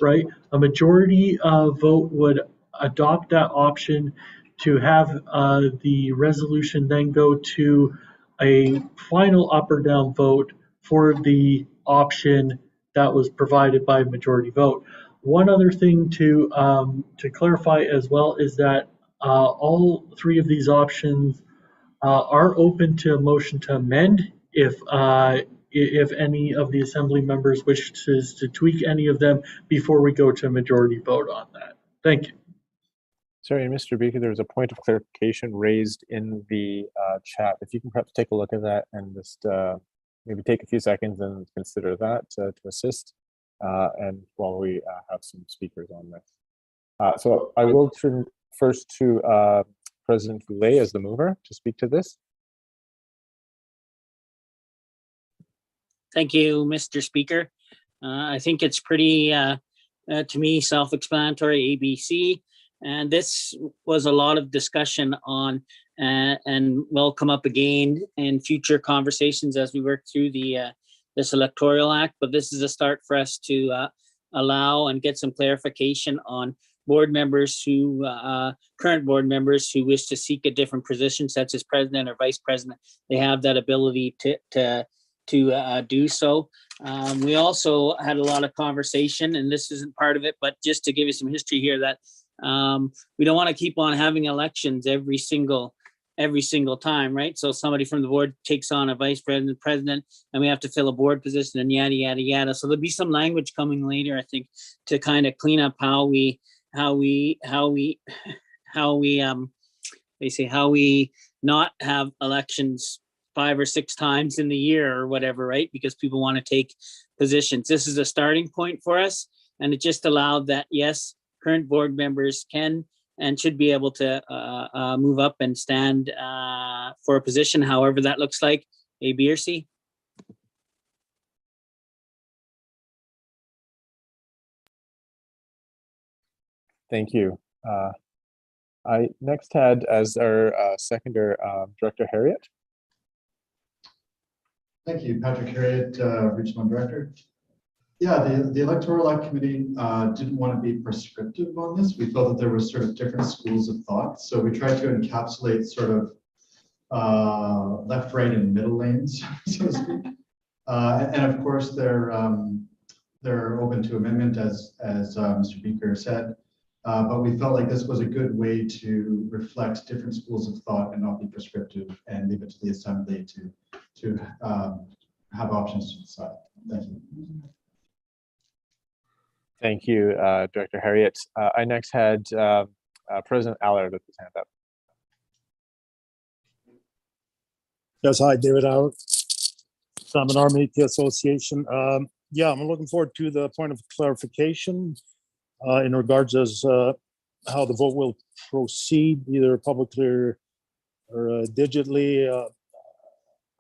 right? A majority vote would adopt that option to have the resolution then go to a final up or down vote for the option that was provided by majority vote. One other thing to clarify as well is that all three of these options are open to a motion to amend if any of the Assembly members wishes to tweak any of them before we go to a majority vote on that. Thank you. Sorry, Mr. Beaker, there was a point of clarification raised in the chat. If you can perhaps take a look at that and just maybe take a few seconds and consider that to assist, and while we have some speakers on this. So I will turn first to President Goulet as the mover to speak to this. Thank you, Mr. Speaker. I think it's pretty, to me, self-explanatory, ABC. And this was a lot of discussion on, and will come up again in future conversations as we work through this electoral act. But this is a start for us to allow and get some clarification on board members who, current board members who wish to seek a different position, such as president or vice president. They have that ability to do so. We also had a lot of conversation, and this isn't part of it, but just to give you some history here, that we don't want to keep on having elections every single time, right? So somebody from the board takes on a vice president, and we have to fill a board position, and yada yada yada. So there'll be some language coming later, I think, to kind of clean up how we not have elections 5 or 6 times in the year or whatever, right? Because people want to take positions. This is a starting point for us, and it just allowed that, yes, current board members can and should be able to move up and stand for a position, however that looks like, A, B, or C. Thank you. I next had as our seconder, Director Harriet. Thank you, Patrick Harriet, Regional Director. Yeah, the Electoral Act Committee didn't want to be prescriptive on this. We felt that there were sort of different schools of thought. So we tried to encapsulate sort of left, right, and middle lanes, so to speak. And of course, they're open to amendment, as Mr. Beaker said. But we felt like this was a good way to reflect different schools of thought and not be prescriptive, and leave it to the Assembly to have options to decide. Thank you. Thank you, Director Harriet. I next had President Allard with his hand up. Yes, hi, David Allard, Salmon Army Association. Yeah, I'm looking forward to the point of clarification in regards as how the vote will proceed, either publicly or digitally.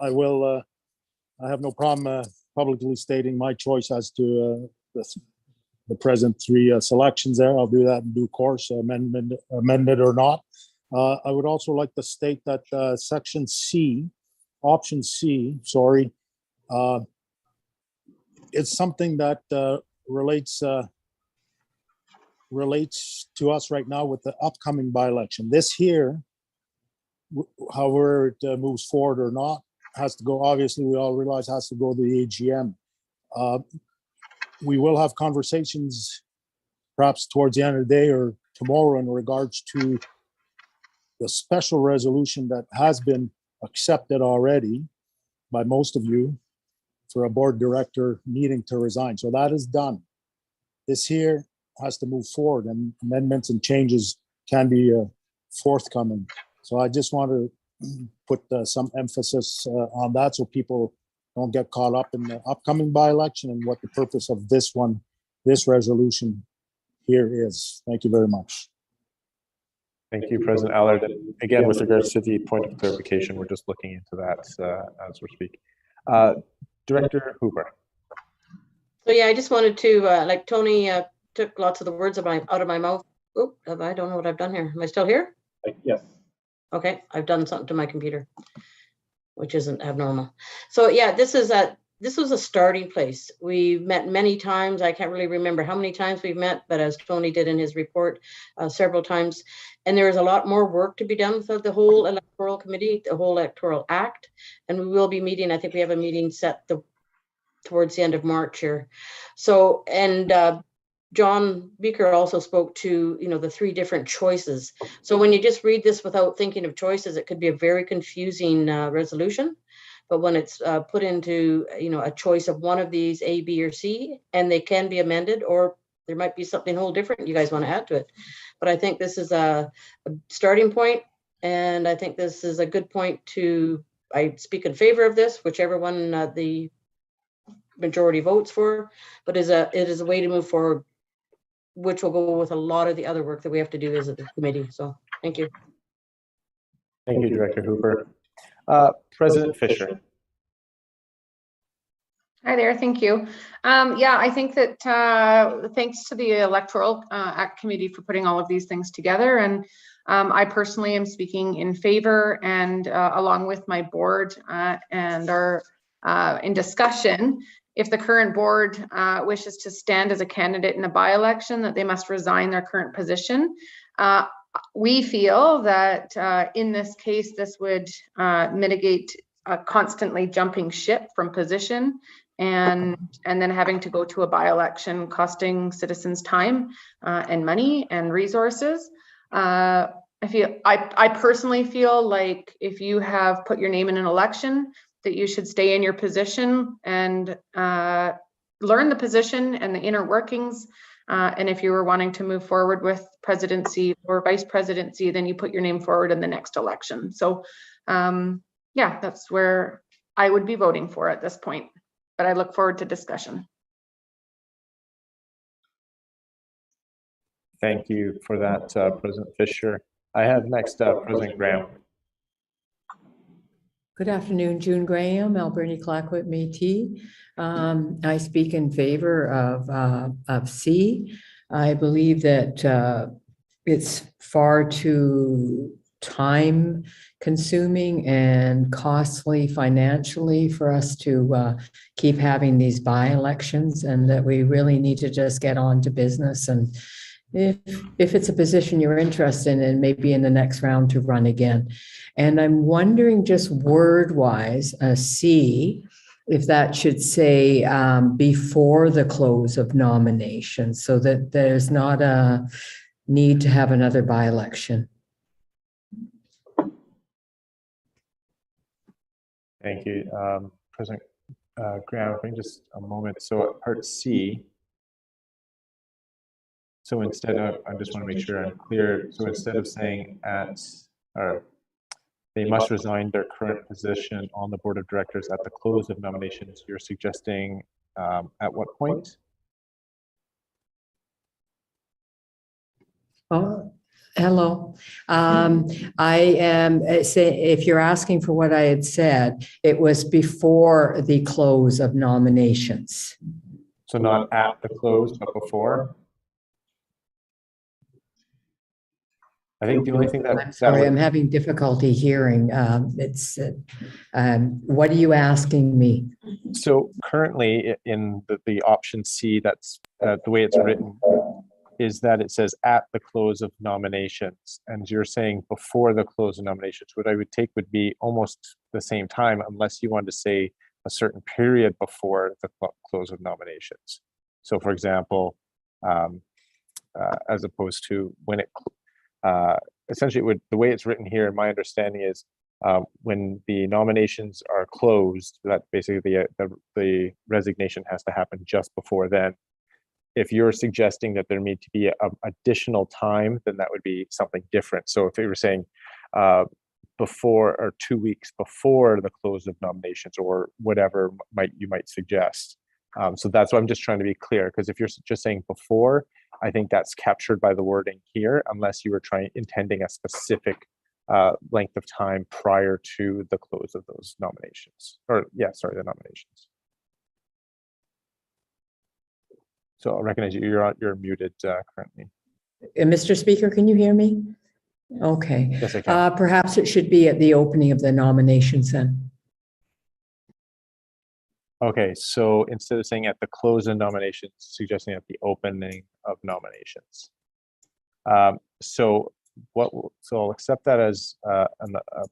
I have no problem publicly stating my choice as to the present 3 selections there. I'll do that in due course, amended or not. I would also like to state that section C, option C, sorry, it's something that relates to us right now with the upcoming by-election. This here, however it moves forward or not, has to go, obviously we all realize has to go to the AGM. we will have conversations perhaps towards the end of the day or tomorrow in regards to the special resolution that has been accepted already by most of you for a board director needing to resign. So that is done. This here has to move forward, and amendments and changes can be forthcoming. So I just want to put some emphasis on that so people don't get caught up in the upcoming by-election and what the purpose of this resolution here is. Thank you very much. Thank you, President Allard. Again, with regards to the point of clarification, we're just looking into that as we speak. Director Hooper. So yeah, I just wanted to, like Tony took lots of the words out of my mouth. Oh, I don't know what I've done here. Am I still here? Yes. Okay, I've done something to my computer, which isn't abnormal. So yeah, this was a starting place. We've met many times. I can't really remember how many times we've met, but as Tony did in his report, several times. And there is a lot more work to be done with the whole electoral committee, the whole electoral act. And we will be meeting, I think we have a meeting set towards the end of March here. So, and John Beaker also spoke to, the 3 different choices. So when you just read this without thinking of choices, it could be a very confusing resolution. But when it's put into, a choice of one of these A, B, or C, and they can be amended, or there might be something whole different you guys want to add to it. But I think this is a starting point, and I think this is a good point I speak in favor of this, whichever one the majority votes for, but it is a way to move forward, which will go with a lot of the other work that we have to do as a committee. So thank you. Thank you, Director Hooper. President Fisher. Hi there, thank you. Yeah, I think that thanks to the Electoral Act Committee for putting all of these things together. And I personally am speaking in favor, and along with my board and are in discussion, if the current board wishes to stand as a candidate in a by-election, that they must resign their current position. We feel that in this case, this would mitigate constantly jumping ship from position and then having to go to a by-election, costing citizens time and money and resources. I personally feel like if you have put your name in an election, that you should stay in your position and learn the position and the inner workings. And if you were wanting to move forward with presidency or vice presidency, then you put your name forward in the next election. So yeah, that's where I would be voting for at this point, but I look forward to discussion. Thank you for that, President Fisher. I have next President Graham. Good afternoon, June Graham, Alberni Clackwood Métis. I speak in favor of C. I believe that it's far too time consuming and costly financially for us to keep having these by-elections, and that we really need to just get on to business. And if it's a position you're interested in, maybe in the next round to run again. And I'm wondering, just word-wise, C, if that should say before the close of nominations, so that there's not a need to have another by-election. Thank you, President Graham. Bring just a moment. So at part C, so instead of, I just want to make sure I'm clear. So instead of saying they must resign their current position on the board of directors at the close of nominations, you're suggesting at what point? Oh, hello. I am saying, if you're asking for what I had said, it was before the close of nominations. So not at the close, but before? I think the only thing that— I'm sorry, I'm having difficulty hearing. What are you asking me? So currently in the option C, that's the way it's written, is that it says at the close of nominations. And you're saying before the close of nominations. What I would take would be almost the same time, unless you wanted to say a certain period before the close of nominations. So for example, as opposed to when it, essentially it would, the way it's written here, my understanding is when the nominations are closed, that basically the resignation has to happen just before then. If you're suggesting that there need to be a additional time, then that would be something different. So if you were saying before or 2 weeks before the close of nominations or whatever you might suggest. So that's why I'm just trying to be clear, because if you're just saying before, I think that's captured by the wording here, unless you were intending a specific length of time prior to the close of those nominations, or the nominations. So I recognize you, you're muted currently. Mr. Speaker, can you hear me? Okay. Yes, I can. Perhaps it should be at the opening of the nominations then. Okay, so instead of saying at the close of nominations, suggesting at the opening of nominations. So I'll accept that as a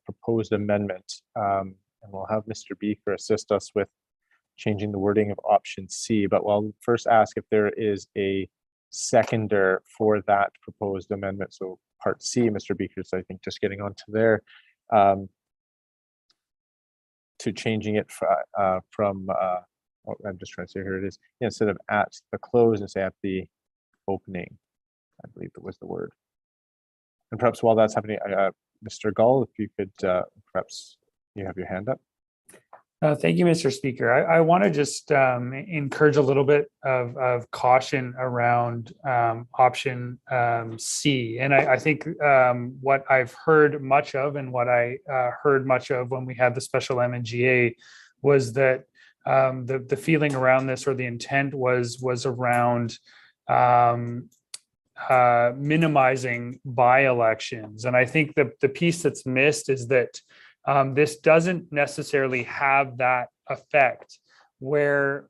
proposed amendment, and we'll have Mr. Beaker assist us with changing the wording of option C, but we'll first ask if there is a seconder for that proposed amendment. So part C, Mr. Beaker's, I think, just getting onto there, to changing it from, I'm just trying to say, here it is, instead of at the close, and say at the opening, I believe that was the word. And perhaps while that's happening, Mr. Gull, if you could, perhaps you have your hand up. Thank you, Mr. Speaker. I want to just encourage a little bit of caution around option C. And I think what I've heard much of, and what I heard much of when we had the special MNGA, was that the feeling around this, or the intent was around minimizing by-elections. And I think the piece that's missed is that this doesn't necessarily have that effect, where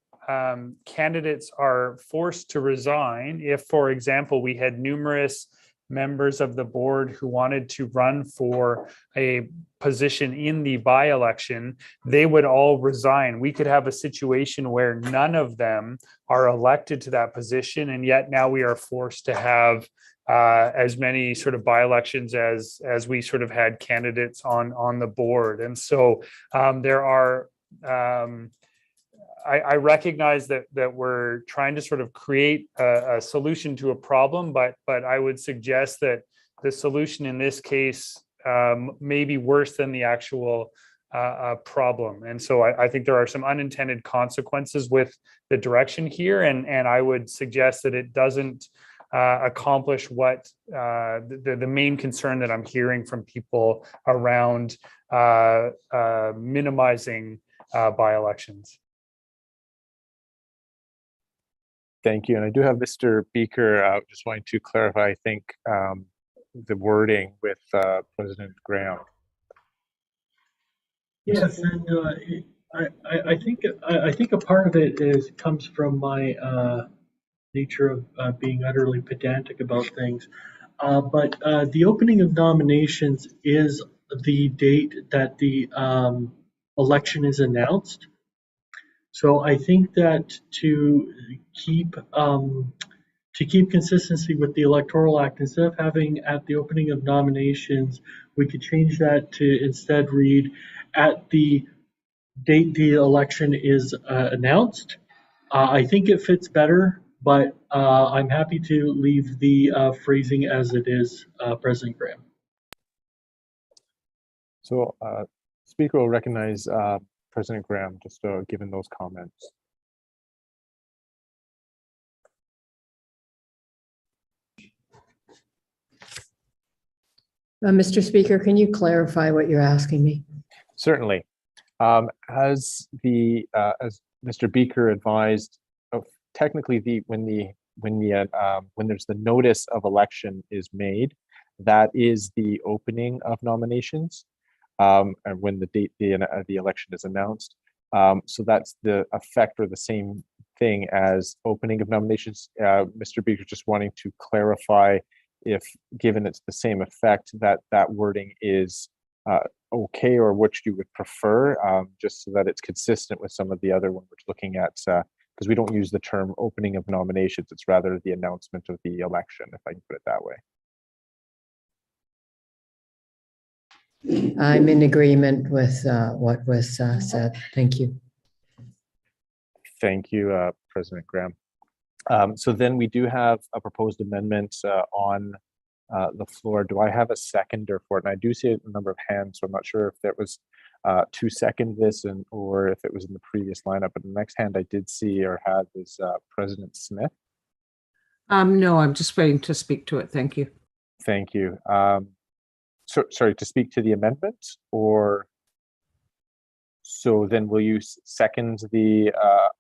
candidates are forced to resign. If, for example, we had numerous members of the board who wanted to run for a position in the by-election, they would all resign. We could have a situation where none of them are elected to that position, and yet now we are forced to have as many sort of by-elections as we sort of had candidates on the board. And so there are, I recognize that we're trying to sort of create a solution to a problem, but I would suggest that the solution in this case may be worse than the actual problem. And so I think there are some unintended consequences with the direction here, and I would suggest that it doesn't accomplish what the main concern that I'm hearing from people around minimizing by-elections. Thank you. And I do have Mr. Beaker just wanting to clarify, I think, the wording with President Graham. Yes, and I think a part of it comes from my nature of being utterly pedantic about things. But the opening of nominations is the date that the election is announced. So I think that to keep consistency with the Electoral Act, instead of having at the opening of nominations, we could change that to instead read at the date the election is announced. I think it fits better, but I'm happy to leave the phrasing as it is, President Graham. So Speaker will recognize President Graham, just given those comments. Mr. Speaker, can you clarify what you're asking me? Certainly. As Mr. Beaker advised, technically when there's the notice of election is made, that is the opening of nominations, and when the date the election is announced. So that's the effect, or the same thing as opening of nominations. Mr. Beaker just wanting to clarify if, given it's the same effect, that wording is okay, or which you would prefer, just so that it's consistent with some of the other, when we're looking at because we don't use the term opening of nominations. It's rather the announcement of the election, if I can put it that way. I'm in agreement with what was said. Thank you. Thank you, President Graham. So then we do have a proposed amendment on the floor. Do I have a seconder for it? And I do see a number of hands, so I'm not sure if that was to second this or if it was in the previous lineup. But the next hand I did see or had was President Smith. No, I'm just waiting to speak to it. Thank you. Thank you. So, sorry, to speak to the amendment, or so then will you second the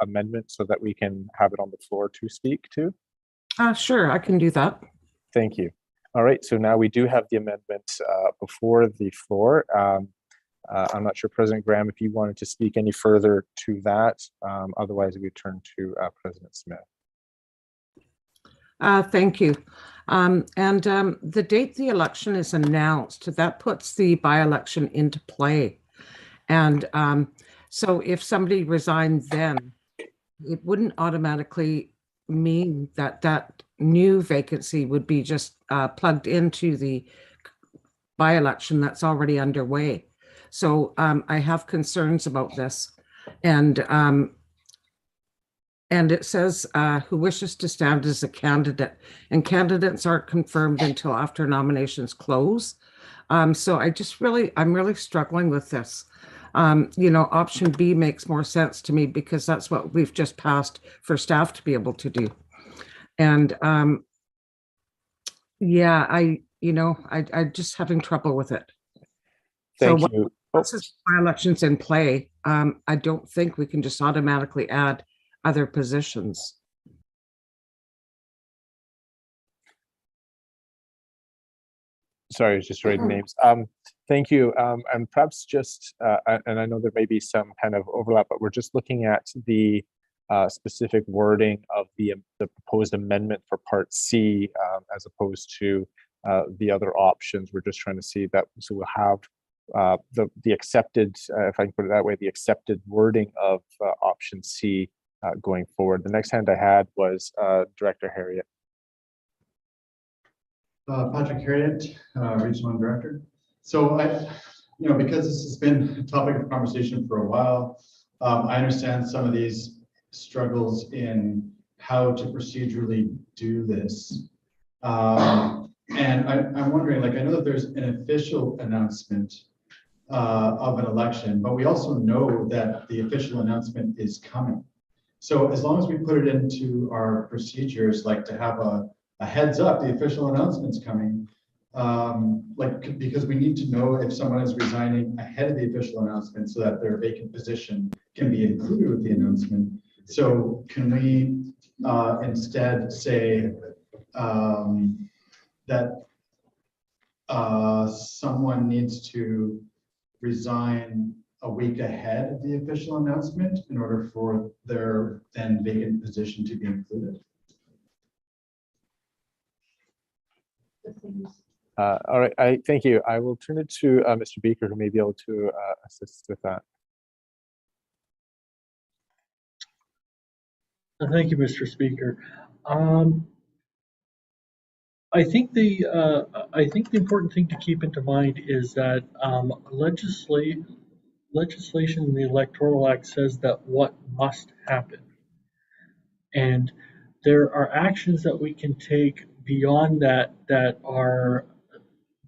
amendment so that we can have it on the floor to speak to? Sure, I can do that. Thank you. All right, so now we do have the amendment before the floor. I'm not sure, President Graham, if you wanted to speak any further to that. Otherwise, we turn to President Smith. Thank you. The date the election is announced, that puts the by-election into play. And so if somebody resigned then, it wouldn't automatically mean that that new vacancy would be just plugged into the by-election that's already underway. So I have concerns about this. And it says who wishes to stand as a candidate, and candidates aren't confirmed until after nominations close. So I'm really struggling with this. Option B makes more sense to me because that's what we've just passed for staff to be able to do. And yeah, I'm just having trouble with it. Thank you. Once this by-election's in play, I don't think we can just automatically add other positions. Sorry, I was just writing names. Thank you. And perhaps just, and I know there may be some kind of overlap, but we're just looking at the specific wording of the proposed amendment for Part C as opposed to the other options. We're just trying to see that, so we'll have the accepted, if I can put it that way, the accepted wording of option C going forward. The next hand I had was Director Harriet. Patrick Harriet, Regional Director. So because this has been a topic of conversation for a while, I understand some of these struggles in how to procedurally do this. And I'm wondering, I know that there's an official announcement of an election, but we also know that the official announcement is coming. So as long as we put it into our procedures, to have a heads up, the official announcement's coming, because we need to know if someone is resigning ahead of the official announcement so that their vacant position can be included with the announcement. So can we instead say that someone needs to resign a week ahead of the official announcement in order for their then vacant position to be included? All right, thank you. I will turn it to Mr. Beaker, who may be able to assist with that. Thank you, Mr. Speaker. I think the important thing to keep into mind is that legislation in the Electoral Act says that what must happen, and there are actions that we can take beyond that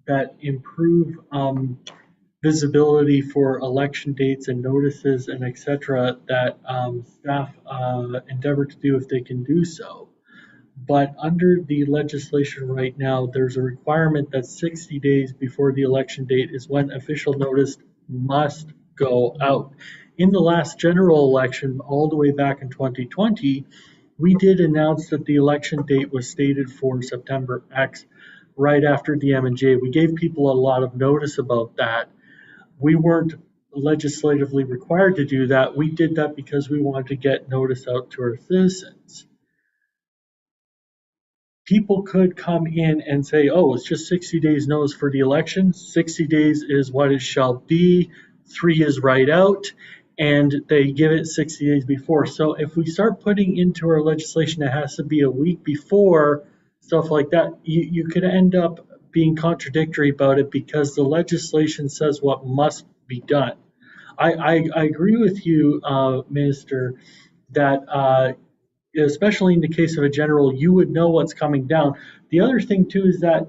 that improve visibility for election dates and notices and etc. that staff endeavor to do if they can do so. But under the legislation right now, there's a requirement that 60 days before the election date is when official notice must go out. In the last general election, all the way back in 2020, we did announce that the election date was stated for September X, right after the MNGA. We gave people a lot of notice about that. We weren't legislatively required to do that. We did that because we wanted to get notice out to our citizens. People could come in and say, oh, it's just 60 days notice for the election. 60 days is what it shall be. 3 is right out. and they give it 60 days before. So if we start putting into our legislation, it has to be a week before, stuff like that, you could end up being contradictory about it because the legislation says what must be done. I agree with you, Minister, that especially in the case of a general, you would know what's coming down. The other thing too is that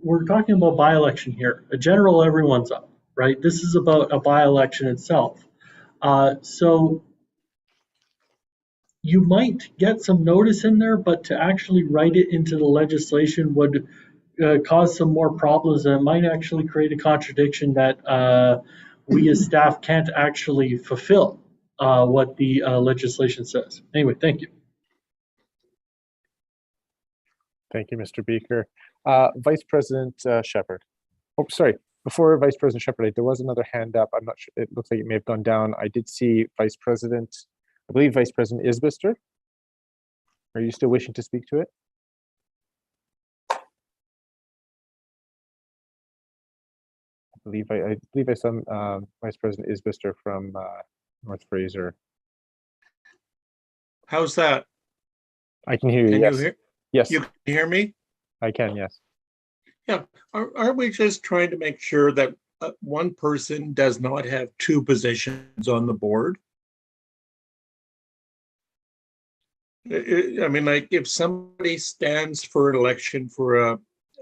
we're talking about by-election here. A general, everyone's up, right? This is about a by-election itself. So you might get some notice in there, but to actually write it into the legislation would cause some more problems, and it might actually create a contradiction that we as staff can't actually fulfill what the legislation says. Anyway, thank you. Thank you, Mr. Beaker. Vice President Shepherd. Oh, sorry. Before Vice President Shepherd, there was another hand up. I'm not sure. It looks like it may have gone down. I did see Vice President, I believe Vice President Isbister. Are you still wishing to speak to it? I believe I saw Vice President Isbister from North Fraser. How's that? I can hear you. Can Yes. you hear? Yes. You can hear me? I can. Yes. Yeah. Aren't we just trying to make sure that one person does not have two positions on the board? I mean, like if somebody stands for an election for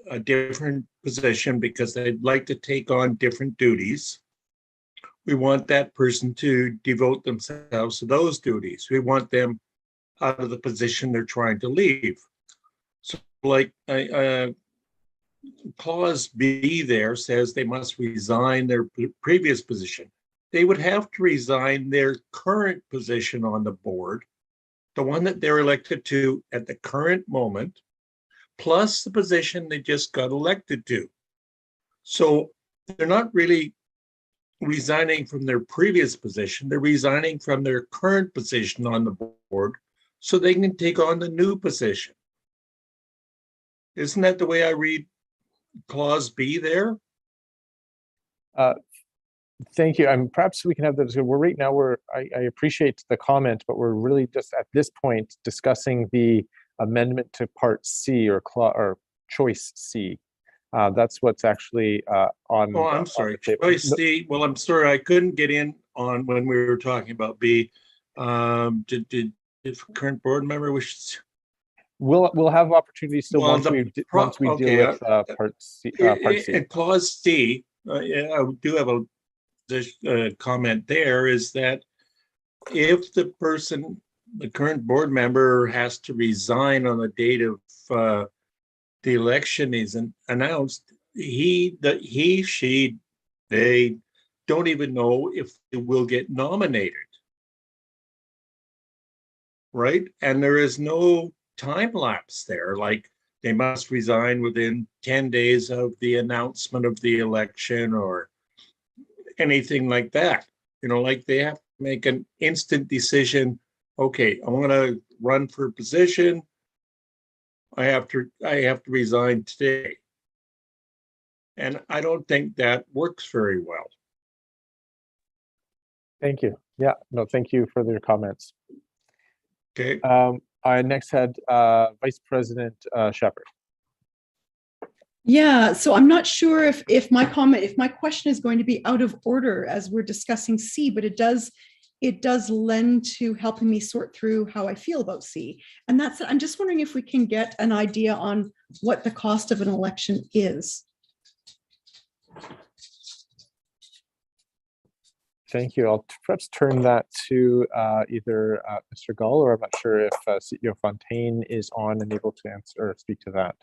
a different position because they'd like to take on different duties, we want that person to devote themselves to those duties. We want them out of the position they're trying to leave. So like clause B there says they must resign their previous position. They would have to resign their current position on the board, the one that they're elected to at the current moment, plus the position they just got elected to. So they're not really resigning from their previous position, they're resigning from their current position on the board so they can take on the new position. Isn't that the way I read clause B there? Thank you. Perhaps we can have that. We're right now. I appreciate the comment, but we're really just at this point discussing the amendment to Part C or Choice C. That's what's actually on. Oh, I'm sorry. Choice C. Well, I'm sorry. I couldn't get in on when we were talking about B. Did current board member wish? We'll have opportunities still once we deal with Part C. Part C. And clause C. I do have a comment there is that if the current board member has to resign on the date of the election is announced, they don't even know if they will get nominated, right? And there is no time lapse there, like they must resign within 10 days of the announcement of the election or anything like that. You know, like they have to make an instant decision. Okay, I want to run for a position. I have to resign today. And I don't think that works very well. Thank you. Yeah, no, thank you for your comments. Okay. I next had Vice President Shepherd. Yeah, so I'm not sure if my question is going to be out of order as we're discussing C, but it does lend to helping me sort through how I feel about C. And I'm just wondering if we can get an idea on what the cost of an election is. Thank you. I'll perhaps turn that to either Mr. Gall, or I'm not sure if CEO Fontaine is on and able to answer or speak to that.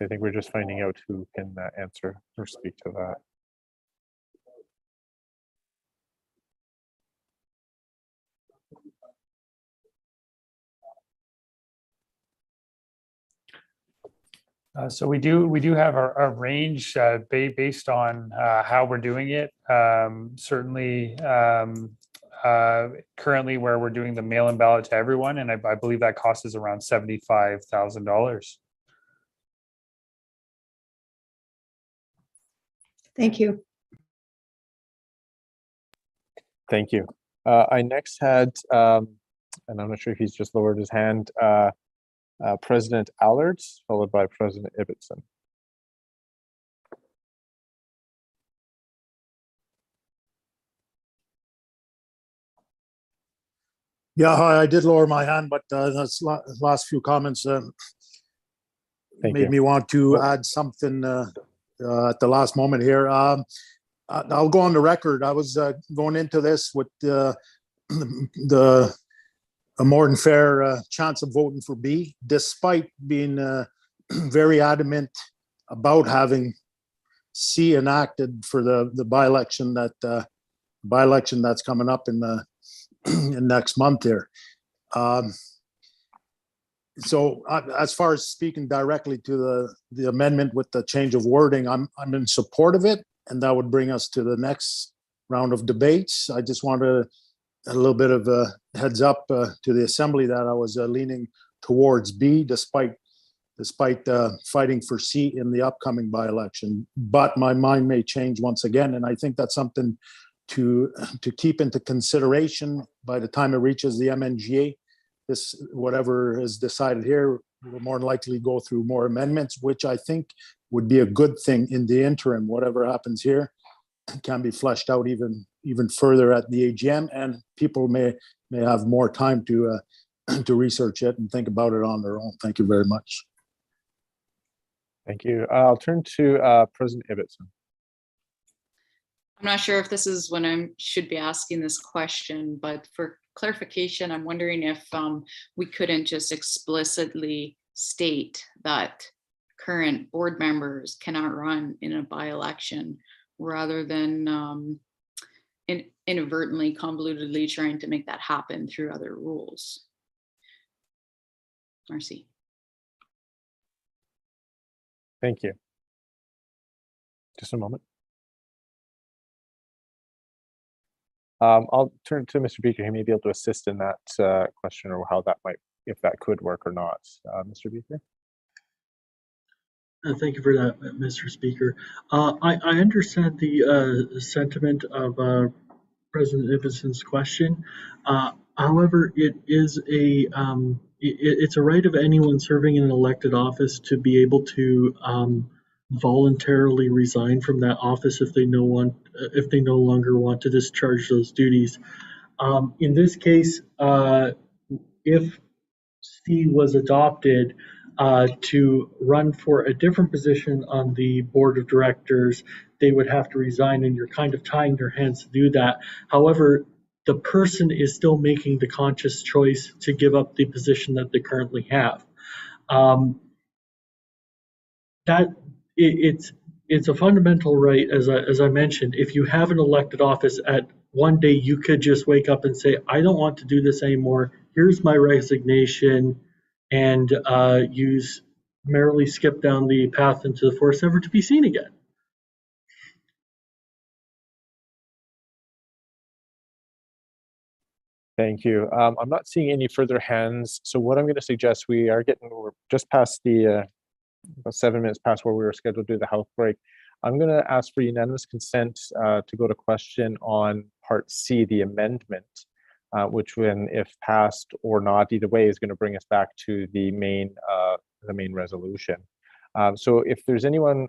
I think we're just finding out who can answer or speak to that. So we do have a range based on how we're doing it. Certainly, currently where we're doing the mail-in ballot to everyone, and I believe that cost is around $75,000. Thank you. Thank you. I next had, and I'm not sure if he's just lowered his hand, President Allard, followed by President Ibbotson. Yeah, hi, I did lower my hand, but that's last few comments made me want to add something at the last moment here. I'll go on the record. I was going into this with a more than fair chance of voting for B, despite being very adamant about having C enacted for the by-election that's coming up in next month here. So as far as speaking directly to the amendment with the change of wording, I'm in support of it, and that would bring us to the next round of debates. I just wanted a little bit of a heads up to the assembly that I was leaning towards B, despite fighting for C in the upcoming by-election. But my mind may change once again, and I think that's something to keep into consideration by the time it reaches the MNGA. This, whatever is decided here, will more than likely go through more amendments, which I think would be a good thing in the interim. Whatever happens here can be fleshed out even further at the AGM, and people may have more time to research it and think about it on their own. Thank you very much. Thank you. I'll turn to President Ibbotson. I'm not sure if this is when I should be asking this question, but for clarification, I'm wondering if we couldn't just explicitly state that current board members cannot run in a by-election rather than inadvertently, convolutedly trying to make that happen through other rules. Marcy. Thank you. Just a moment. I'll turn to Mr. Beaker. He may be able to assist in that question, or how that might, if that could work or not. Mr. Beaker. Thank you for that, Mr. Speaker. I understand the sentiment of President Ibbotson's question. However, it's a right of anyone serving in an elected office to be able to voluntarily resign from that office if they no longer want to discharge those duties. In this case, if C was adopted to run for a different position on the board of directors, they would have to resign, and you're kind of tying their hands to do that. However, the person is still making the conscious choice to give up the position that they currently have. It's a fundamental right, as I mentioned. If you have an elected office, at one day you could just wake up and say, I don't want to do this anymore. Here's my resignation, and you merrily skip down the path into the forest, never to be seen again. Thank you. I'm not seeing any further hands. So what I'm going to suggest, we're just past the about 7 minutes past where we were scheduled to do the health break. I'm going to ask for unanimous consent to go to question on Part C, the amendment, which, when if passed or not, either way, is going to bring us back to the main resolution. So if there's anyone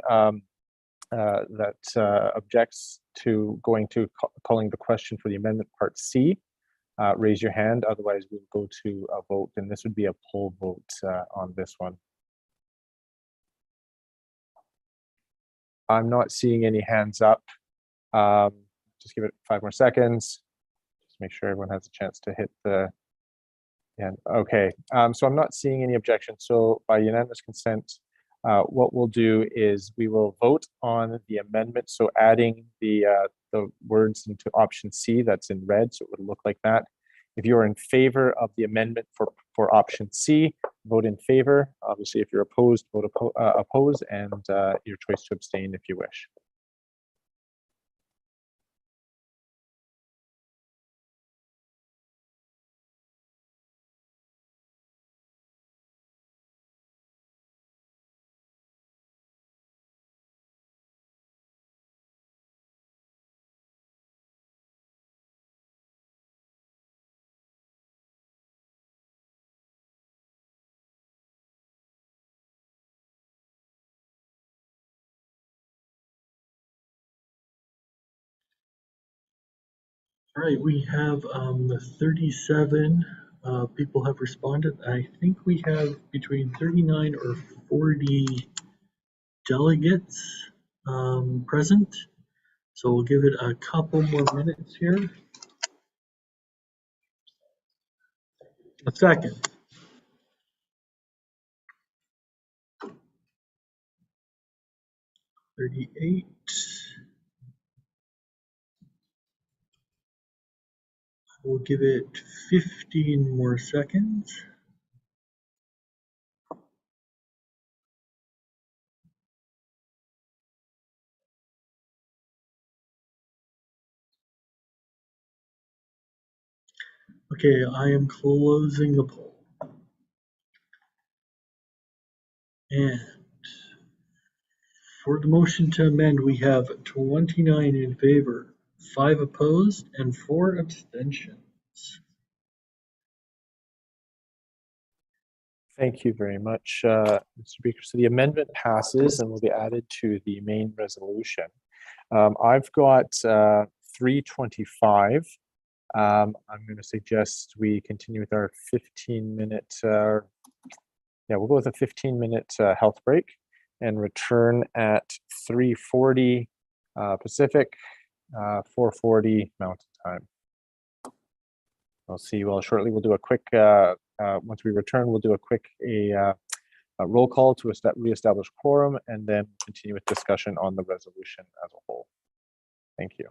that objects to calling the question for the amendment Part C, raise your hand. Otherwise, we'll go to a vote, and this would be a poll vote on this one. I'm not seeing any hands up. Just give it 5 more seconds. Just make sure everyone has a chance to hit the end. Okay, so I'm not seeing any objections. So by unanimous consent, what we'll do is we will vote on the amendment. So adding the words into option C, that's in red, so it would look like that. If you are in favor of the amendment for option C, vote in favor. Obviously, if you're opposed, vote oppose, and your choice to abstain if you wish. All right, we have 37 people have responded. I think we have between 39 or 40 delegates present. So we'll give it a couple more minutes here. A second. $38. We'll give it 15 more seconds. Okay, I am closing the poll. And for the motion to amend, we have 29 in favor, 5 opposed, and 4 abstentions. Thank you very much, Mr. Speaker. So the amendment passes and will be added to the main resolution. I've got 325. I'm going to suggest we continue with our 15-minute, we'll go with a 15-minute health break and return at 3:40 Pacific, 4:40 Mountain Time. I'll see you all shortly. We'll do a quick, once we return, we'll do a quick a roll call to reestablish quorum and then continue with discussion on the resolution as a whole. Thank you.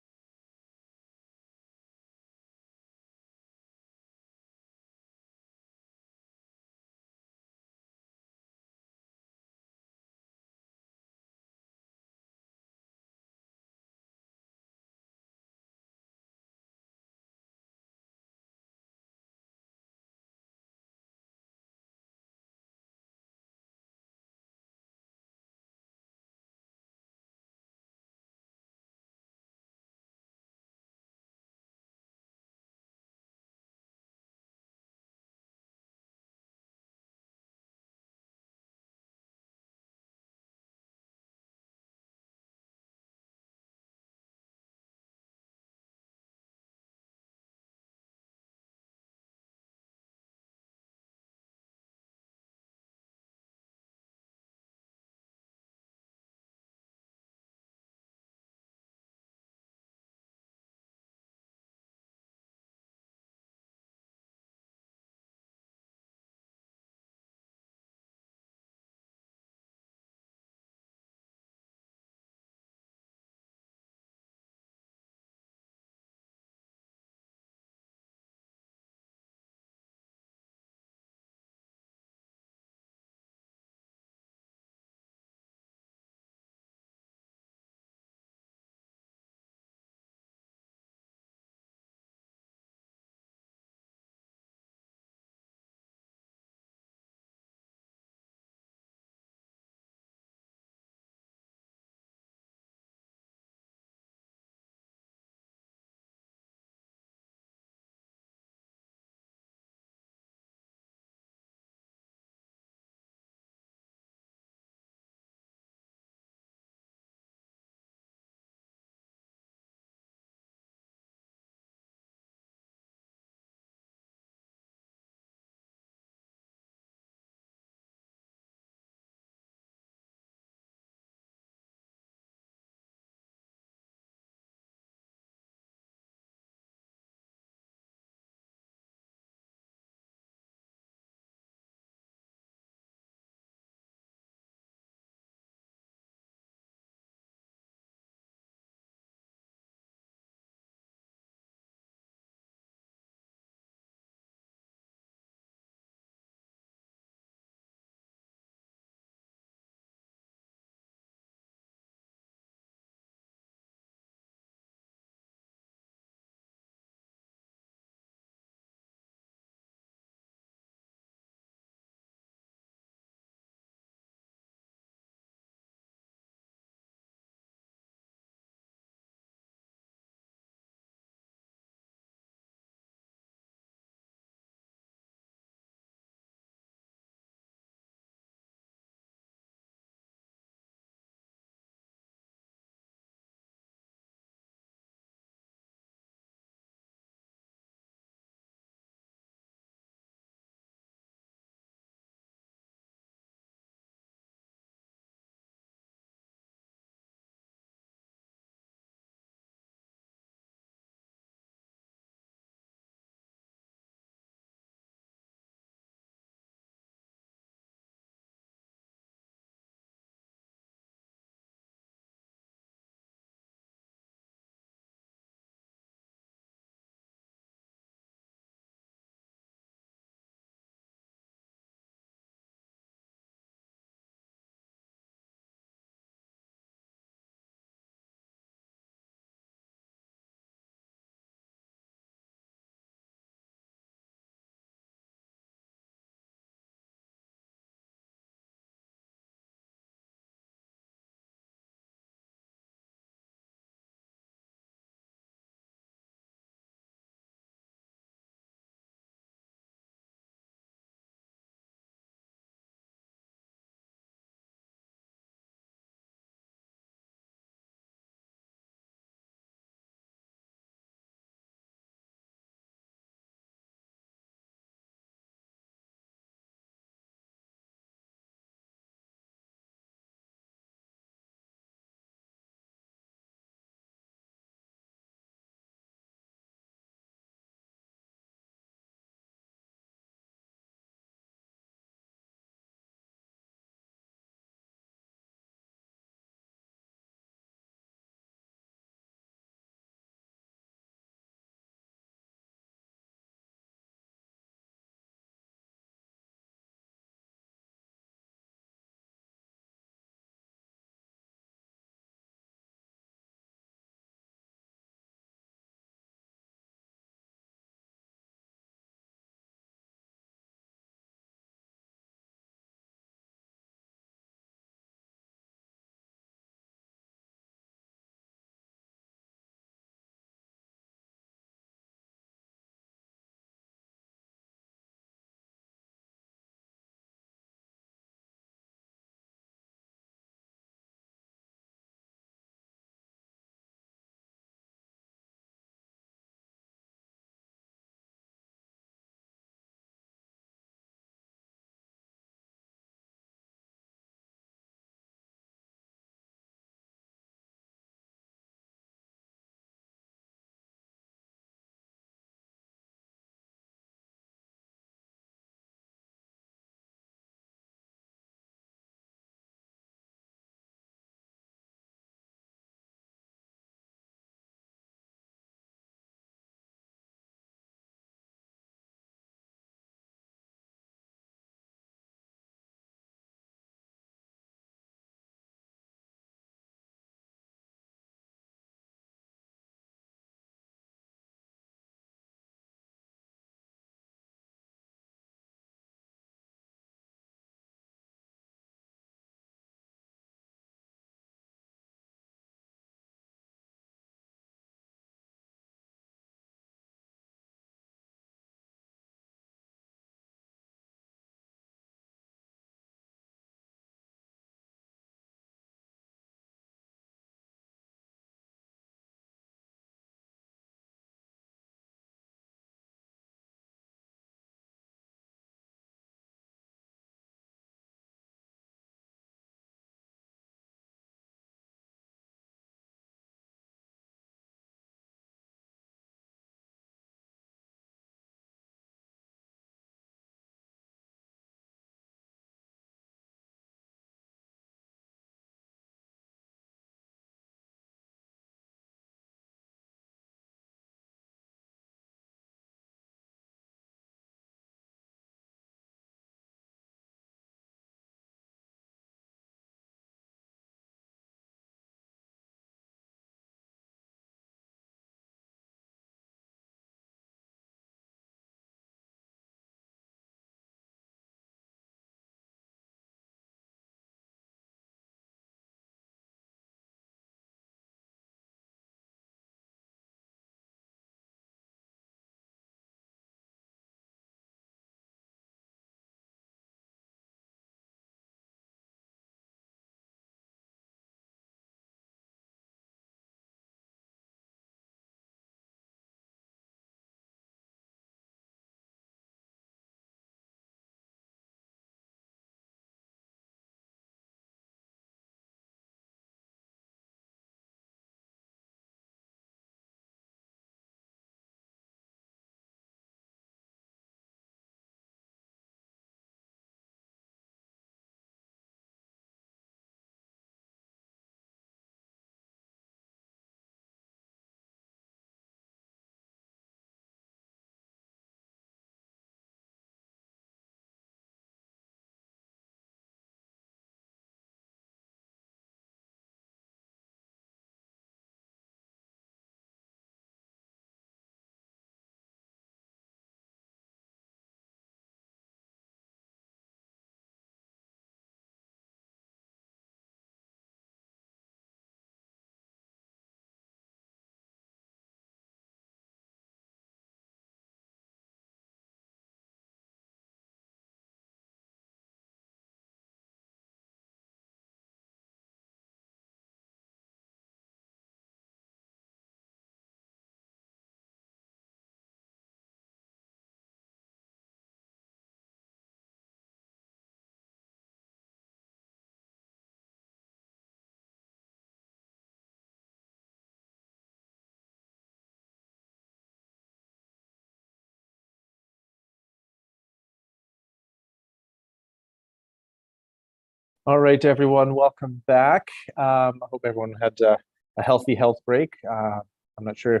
All right, everyone, welcome back. I hope everyone had a healthy health break. I'm not sure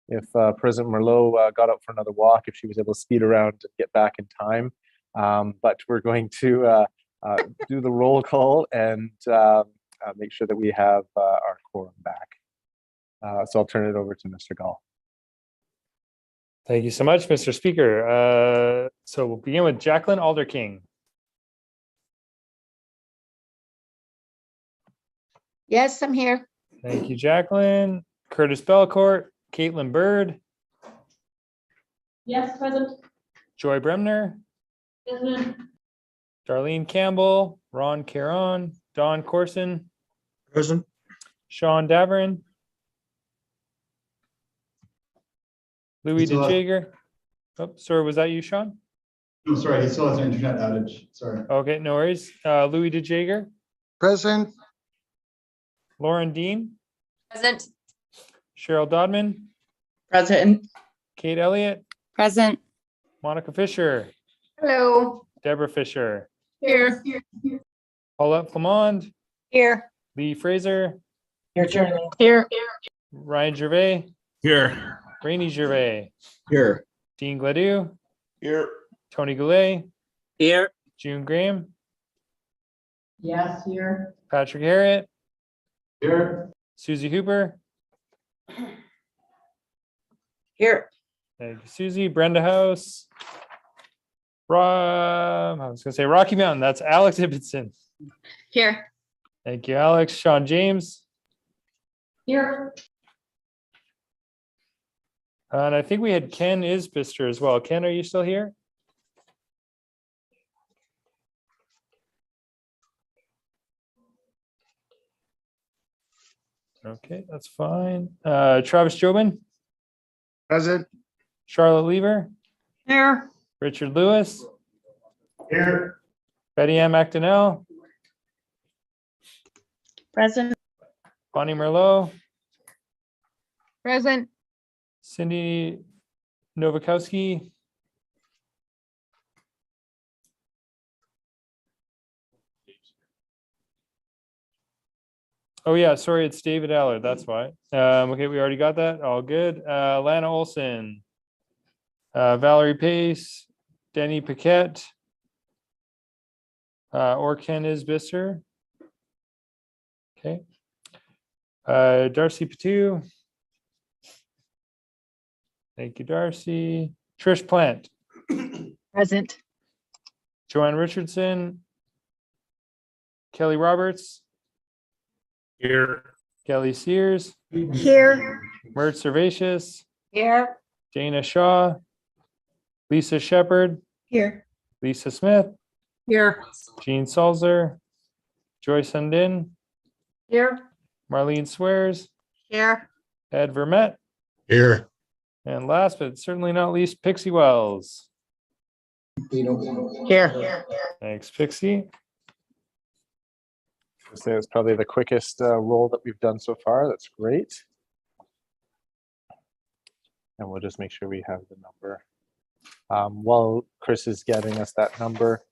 if President Merlot got out for another walk, if she was able to speed around and get back in time. But we're going to do the roll call and make sure that we have our quorum back. So I'll turn it over to Mr. Gall. Thank you so much, Mr. Speaker. So we'll begin with Jacqueline Alderking. Yes, I'm here. Thank you, Jacqueline. Curtis Belcourt, Caitlin Bird, Yes, present. Joy Bremner, Present. Darlene Campbell, Ron Caron, Don Corson, Present. Sean Daverin, Louis Still have- DeJager. Oh, sorry, was that you, Sean? I'm sorry, he still has an internet outage. Sorry. Okay, no worries. Louis DeJager, Present. Lauren Dean, Present. Cheryl Dodman, Present. Kate Elliott, Present. Monica Fisher, Hello. Deborah Fisher, Here. Paulette Flamond, Here. Lee Fraser, Your turn. Here. Ryan Gervais, Here. Rainey Gervais, Here. Dean Gladue, Here. Tony Goulet, Here. June Graham, Yes, here. Patrick Harriet, Here. Susie Hooper. Here. Thank you, Susie. Brenda House. I was gonna say Rocky Mountain. That's Alex Ibbotson. Here. Thank you, Alex. Sean James. Here. And I think we had Ken Isbister as well. Ken, are you still here? Okay, that's fine. Travis Jobin, Present. Charlotte Lever, Here. Richard Lewis, Here. Betty Ann McDonnell, Present. Bonnie Merlot, Present. Cindy Novakowski, oh yeah, sorry, it's David Allard, that's why. Okay, we already got that, all good. Lana Olson, Valerie Pace, Denny Paquette, or Ken Isbister. Okay. Darcy Patu. Thank you, Darcy. Trish Plant, Present. Joanne Richardson, Kelly Roberts, Here. Kelly Sears, Here. Mert Servatius, Here. Dana Shaw, Lisa Shepherd, Here. Lisa Smith, Here. Jean Salzer, Joyce Sundin, Here. Marlene Swears, Here. Ed Vermette, Here. and last but certainly not least, Pixie Wells. Here. Thanks, Pixie. I'd say it's probably the quickest roll that we've done so far. That's great. And we'll just make sure we have the number. While Chris is getting us that number,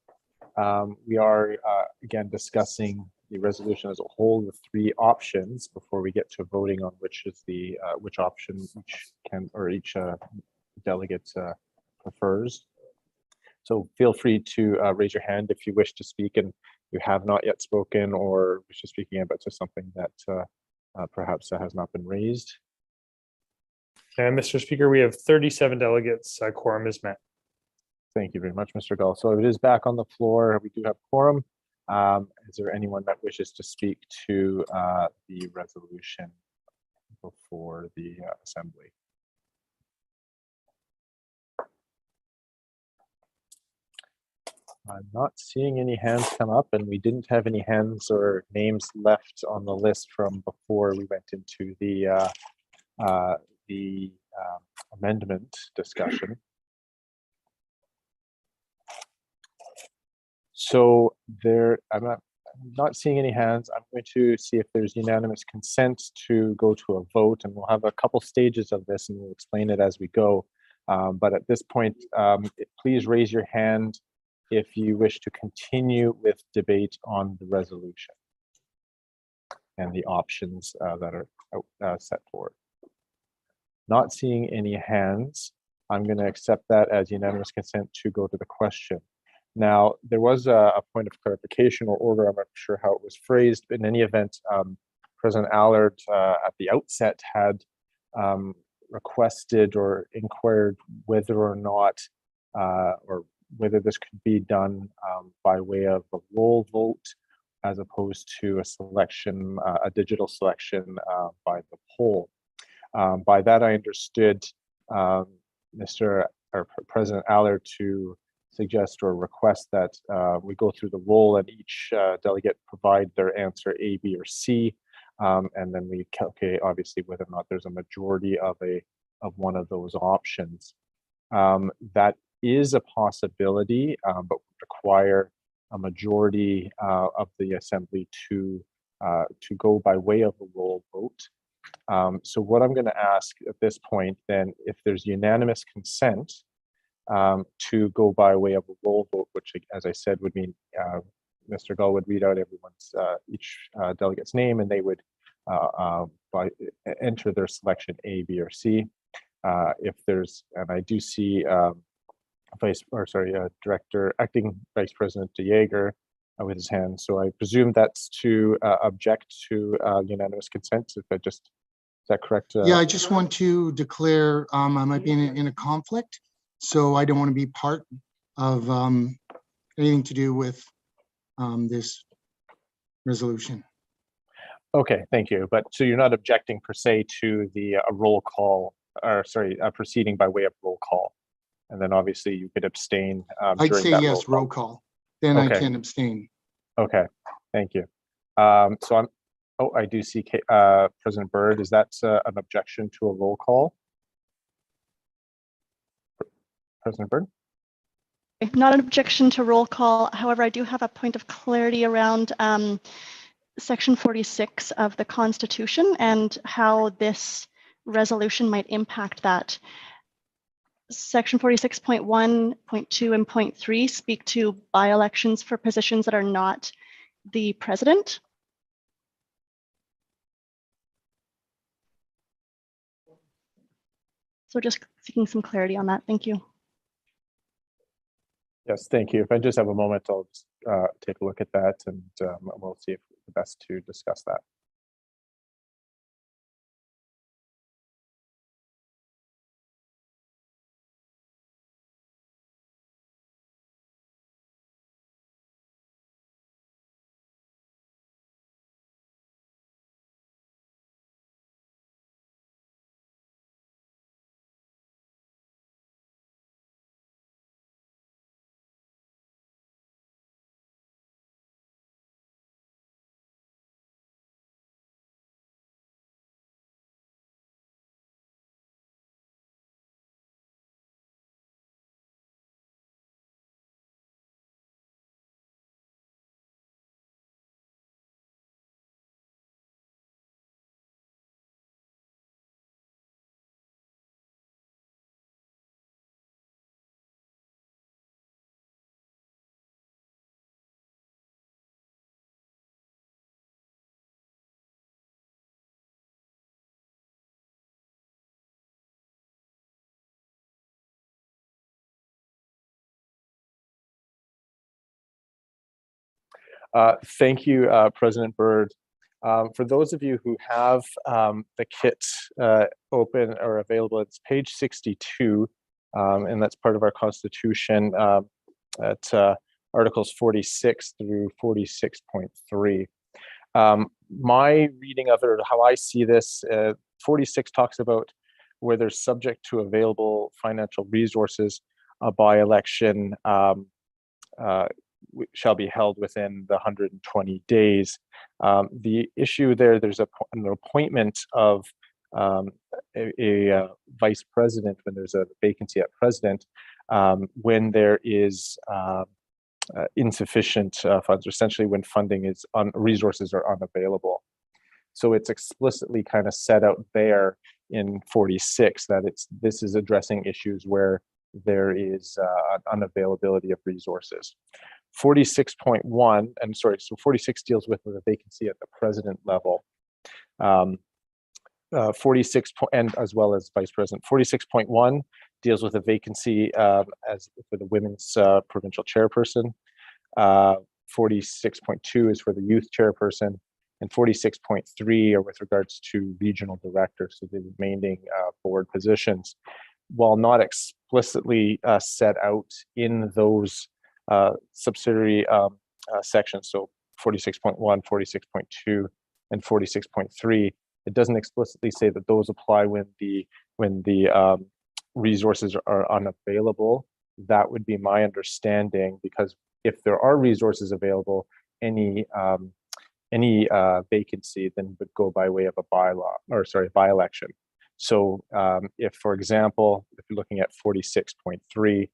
we are again discussing the resolution as a whole, the three options before we get to voting on which is the which option each delegate prefers. So feel free to raise your hand if you wish to speak and you have not yet spoken or wish to speak again, but to something that perhaps has not been raised. And Mr. Speaker, we have 37 delegates. Quorum is met. Thank you very much, Mr. Gall. So it is back on the floor. We do have quorum. Is there anyone that wishes to speak to the resolution before the assembly? I'm not seeing any hands come up, and we didn't have any hands or names left on the list from before we went into the amendment discussion. So I'm not seeing any hands. I'm going to see if there's unanimous consent to go to a vote, and we'll have a couple stages of this, and we'll explain it as we go. But at this point, please raise your hand if you wish to continue with debate on the resolution and the options that are set forward. Not seeing any hands, I'm going to accept that as unanimous consent to go to the question. Now, there was a point of clarification or order. I'm not sure how it was phrased, but in any event, President Allard at the outset had requested or inquired whether or not, or whether this could be done by way of a roll vote as opposed to a selection, a digital selection by the poll. By that, I understood President Allard to suggest or request that we go through the roll and each delegate provide their answer A, B, or C, and then we calculate obviously whether or not there's a majority of one of those options. That is a possibility, but would require a majority of the assembly to go by way of a roll vote. So what I'm going to ask at this point, then, if there's unanimous consent to go by way of a roll vote, which, as I said, would mean Mr. Gull would read out each delegate's name, and they would enter their selection A, B, or C. If there's, and I do see Acting Vice President De Jager with his hand. So I presume that's to object to unanimous consent. Is that correct? Yeah, I just want to declare I might be in a conflict, so I don't want to be part of anything to do with this resolution. Okay, thank you. But so you're not objecting per se to the roll call, or sorry, proceeding by way of roll call, and then obviously you could abstain. I'd say yes, roll call. Then I can abstain. Okay, thank you. So I do see President Byrd. Is that an objection to a roll call? President Byrd? Not an objection to roll call. However, I do have a point of clarity around Section 46 of the Constitution and how this resolution might impact that. Section 46.1, .2, and .3 speak to by-elections for positions that are not the president. So just seeking some clarity on that. Thank you. Yes, thank you. If I just have a moment, I'll just take a look at that, and we'll see if it's best to discuss that. Thank you, President Byrd. For those of you who have the kit open or available, it's page 62, and that's part of our Constitution at Articles 46 through 46.3. My reading of it, or how I see this, 46 talks about where there's subject to available financial resources, a by-election shall be held within the 120 days. The issue there's an appointment of a vice president when there's a vacancy at president, when there is insufficient funds, or essentially when funding is resources are unavailable. So it's explicitly kind of set out there in 46 that this is addressing issues where there is an unavailability of resources. 46.1, and sorry, so 46 deals with the vacancy at the president level. 46 and as well as vice president. 46.1 deals with a vacancy as for the women's provincial chairperson. 46.2 is for the youth chairperson, and 46.3 are with regards to regional directors, so the remaining board positions. While not explicitly set out in those subsidiary sections, so 46.1, 46.2, and 46.3, it doesn't explicitly say that those apply when the resources are unavailable. That would be my understanding, because if there are resources available, any vacancy then would go by way of a by-election. So if, for example, if you're looking at 46.3,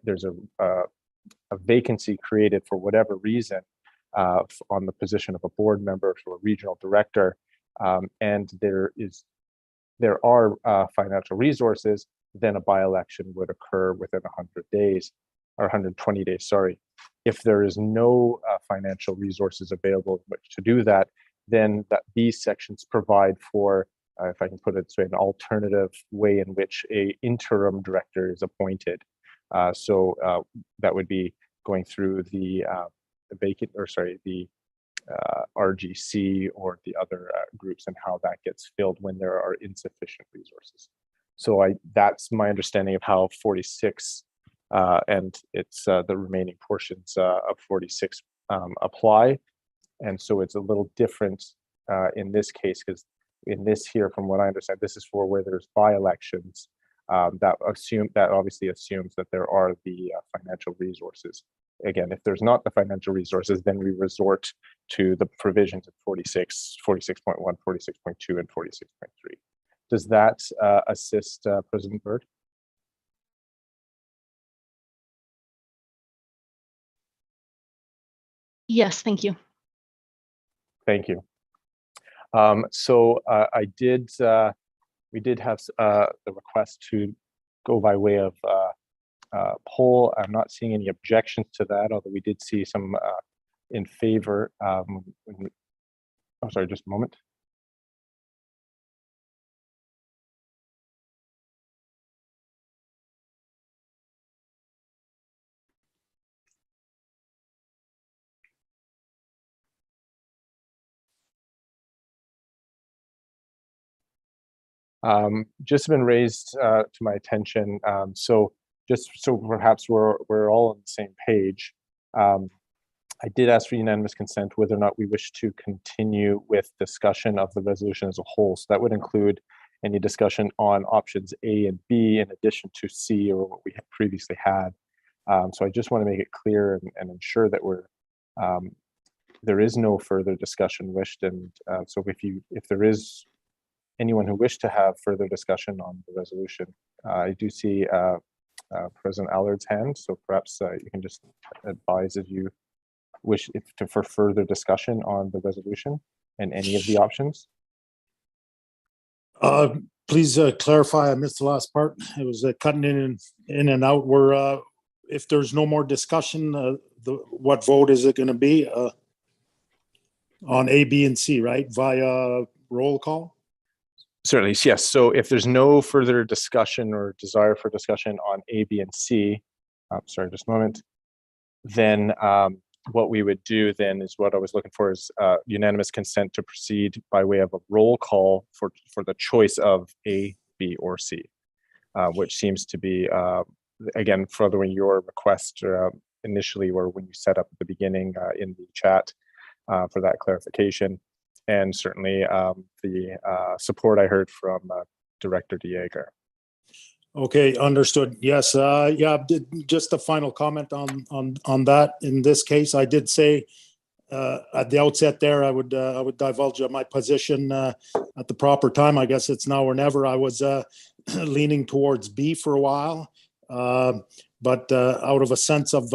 there's a vacancy created for whatever reason on the position of a board member for a regional director, and there are financial resources, then a by-election would occur within 100 days or 120 days, sorry. If there is no financial resources available in which to do that, then these sections provide for, if I can put it this way, an alternative way in which a interim director is appointed. So that would be going through the RGC or the other groups, and how that gets filled when there are insufficient resources. So that's my understanding of how 46 and it's the remaining portions of 46 apply. And so it's a little different in this case, because in this here, from what I understand, this is for where there's by-elections. That obviously assumes that there are the financial resources. Again, if there's not the financial resources, then we resort to the provisions of 46, 46.1, 46.2, and 46.3. Does that assist President Bird? Yes, thank you. Thank you. So we did have the request to go by way of poll. I'm not seeing any objections to that, although we did see some in favor. Sorry, just a moment. Just been raised to my attention. So just so perhaps we're all on the same page. I did ask for unanimous consent whether or not we wish to continue with discussion of the resolution as a whole. So that would include any discussion on options A and B in addition to C, or what we had previously had. So I just want to make it clear and ensure that there is no further discussion wished. And so if there is anyone who wished to have further discussion on the resolution, I do see President Allard's hand. So perhaps you can just advise if you wish for further discussion on the resolution and any of the options. Please clarify. I missed the last part. It was cutting in and out. Where if there's no more discussion, what vote is it going to be on A, B, and C? Right, via roll call. Certainly, yes. So if there's no further discussion or desire for discussion on A, B, and C, sorry, just a moment, then what we would do then is what I was looking for is unanimous consent to proceed by way of a roll call for the choice of A, B, or C, which seems to be, again, furthering your request initially, or when you set up at the beginning in the chat for that clarification. And certainly the support I heard from Director Dieger. Okay, understood. Yes, yeah. Just a final comment on that. In this case, I did say at the outset there, I would divulge my position at the proper time. I guess it's now or never. I was leaning towards B for a while, but out of a sense of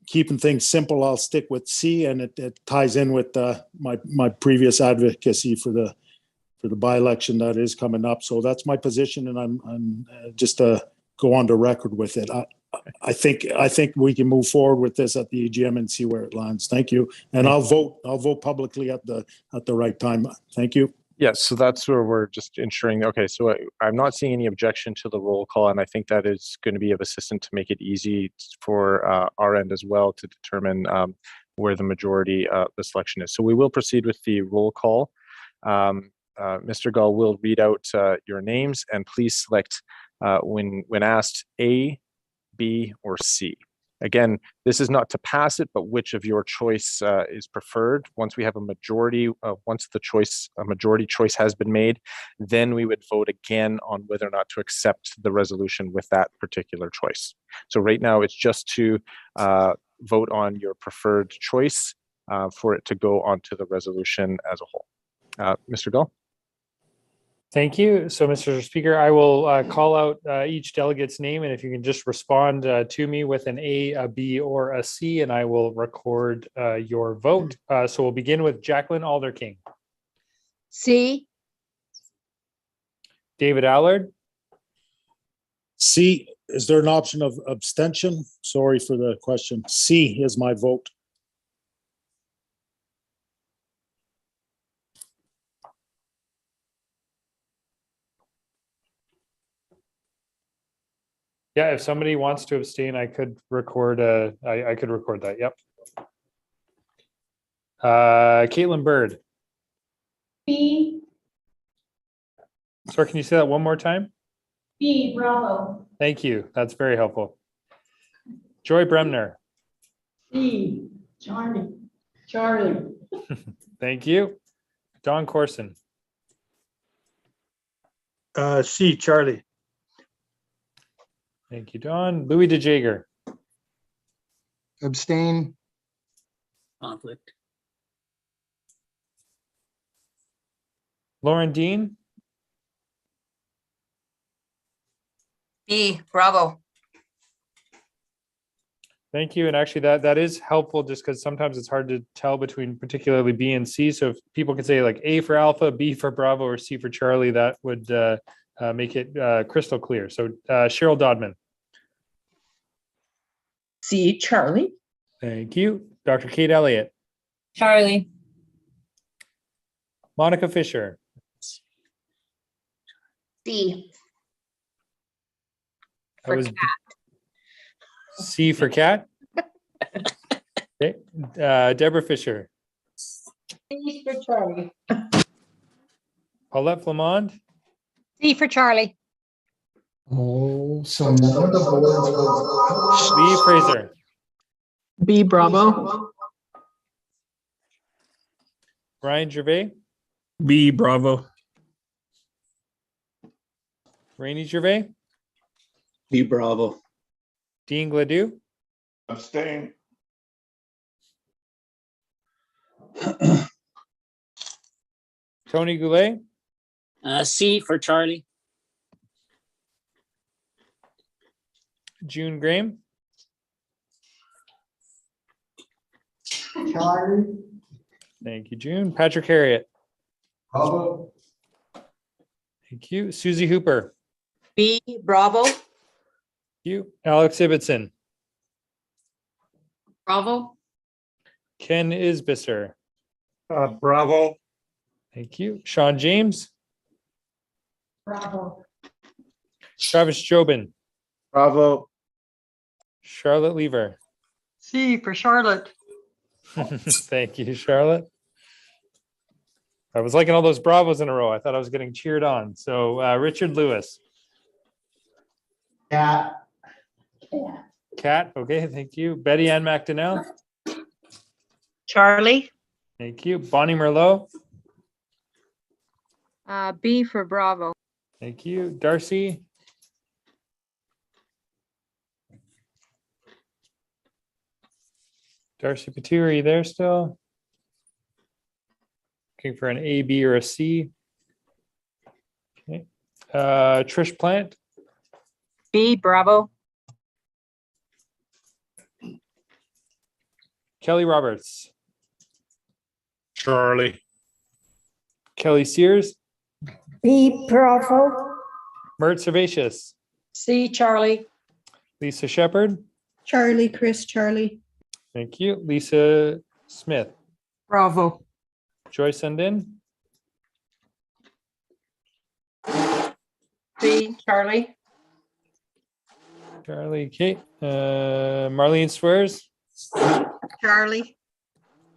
keeping things simple, I'll stick with C, and it ties in with my previous advocacy for the by-election that is coming up. So that's my position, and I'm just to go on the record with it. I think we can move forward with this at the AGM and see where it lands. Thank you. And I'll vote publicly at the right time. Thank you. Yes, so that's where we're just ensuring, okay, so I'm not seeing any objection to the roll call, and I think that is going to be of assistance to make it easy for our end as well to determine where the majority the selection is. So we will proceed with the roll call. Mr. Gall will read out your names, and please select when asked A, B, or C. Again, this is not to pass it, but which of your choice is preferred. Once we have a majority, once a majority choice has been made, then we would vote again on whether or not to accept the resolution with that particular choice. So right now, it's just to vote on your preferred choice for it to go onto the resolution as a whole. Mr. Gull? Thank you. So, Mr. Speaker, I will call out each delegate's name, and if you can just respond to me with an A, a B, or a C, and I will record your vote. So we'll begin with Jacqueline Alderking. C. David Allard. C. Is there an option of abstention? Sorry for the question. C is my vote. Yeah, if somebody wants to abstain, I could record I could record that. Yep. Caitlin Bird. B. Sorry, can you say that one more time? B. Bravo. Thank you. That's very helpful. Joy Bremner. C. Charlie. Charlie. Thank you. Don Corson. C, Charlie. Thank you, Don. Louis DeJager. Abstain. Conflict. Lauren Dean. B. Bravo. Thank you. And actually that is helpful just because sometimes it's hard to tell between particularly B and C. So if people can say like A for Alpha, B for Bravo, or C for Charlie, that would make it crystal clear. So Cheryl Dodman. C. Charlie. Thank you. Dr. Kate Elliott. Charlie. Monica Fisher. C. That was C for cat. Okay. Deborah Fisher. C for Charlie. Paulette Flamond. C for Charlie. Oh, so none of the boards. Lee Fraser. B. Bravo. Brian Gervais. B, Bravo. Rainey Gervais. B, Bravo. Dean Gladue. Abstain. Tony Goulet. C for Charlie. June Graham. Charlie. Thank you, June. Patrick Harriet. Bravo. Thank you. Susie Hooper. B. Bravo. Thank you. Alex Ibbotson. Bravo. Ken Isbisser. Bravo. Thank you. Sean James. Bravo. Travis Jobin. Bravo. Charlotte Lever. C for Charlotte. Thank you, Charlotte. I was liking all those bravos in a row. I thought I was getting cheered on. So Richard Lewis. Cat. Kat. Okay, thank you. Betty Ann Macdonald. Charlie. Thank you. Bonnie Merlot. B for Bravo. Thank you. Darcy. Darcy Patu, are you there still? Looking for an A, B, or a C. Okay. Trish Plant. B. Bravo. Kelly Roberts. Charlie. Kelly Sears. B, Bravo. Mert Servatius, C, Charlie. Lisa Shepherd. Charlie, Chris, Charlie. Thank you. Lisa Smith, Bravo. Joyce Sundin, C, Charlie. Charlie, Kate, Marlene Swears. Charlie.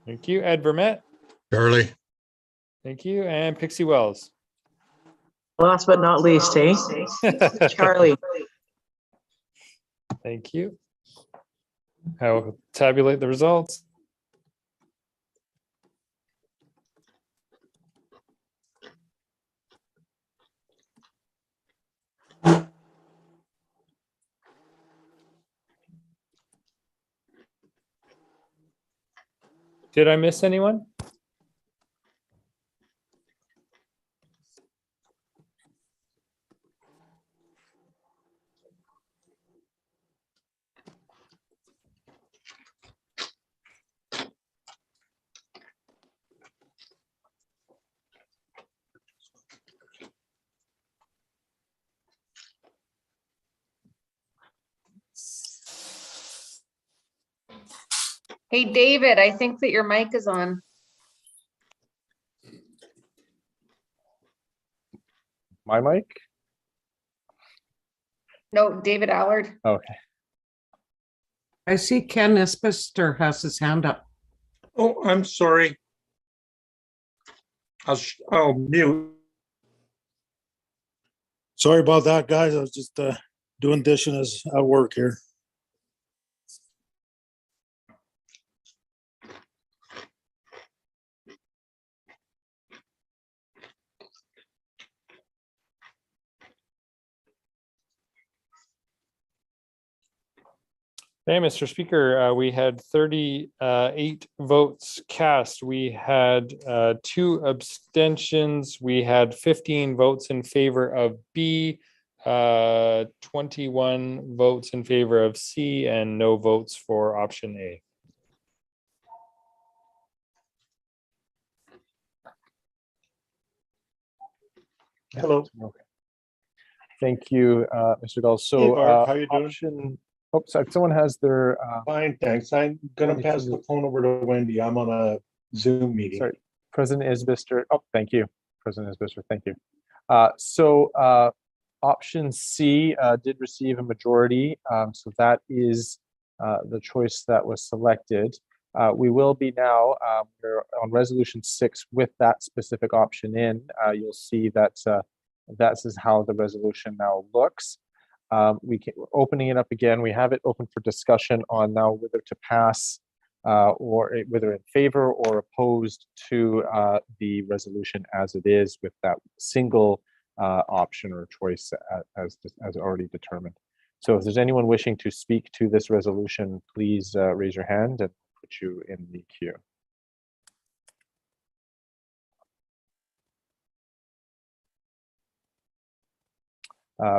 Thank you. Ed Vermette. Charlie. Thank you. And Pixie Wells. Last but not least, eh? Charlie. Thank you. I will tabulate the results. Did I miss anyone? Hey, David, I think that your mic is on. My mic? No, David Allard. Okay. I see Ken Isbister has his hand up. Oh, I'm sorry. I'll mute. Sorry about that, guys. I was just doing dishes at work here. Hey, Mr. Speaker, we had 38 votes cast. We had 2 abstentions. We had 15 votes in favor of B, 21 votes in favor of C, and no votes for option A. Hello. Okay. Thank you, Mr. Dahl. Hey, So Bart, how you doing? option, oh, sorry, someone has their. Fine, thanks. I'm gonna Wendy, pass can the you- phone over to Wendy. I'm on a Zoom meeting. Sorry, President Isbister. Oh, thank you, President Isbister. Thank you. So option C did receive a majority. So that is the choice that was selected. We will be now, we're on resolution 6 with that specific option in. You'll see that that is how the resolution now looks. We're opening it up again. We have it open for discussion on now whether to pass or whether in favor or opposed to the resolution as it is with that single option or choice as already determined. So if there's anyone wishing to speak to this resolution, please raise your hand and put you in the queue.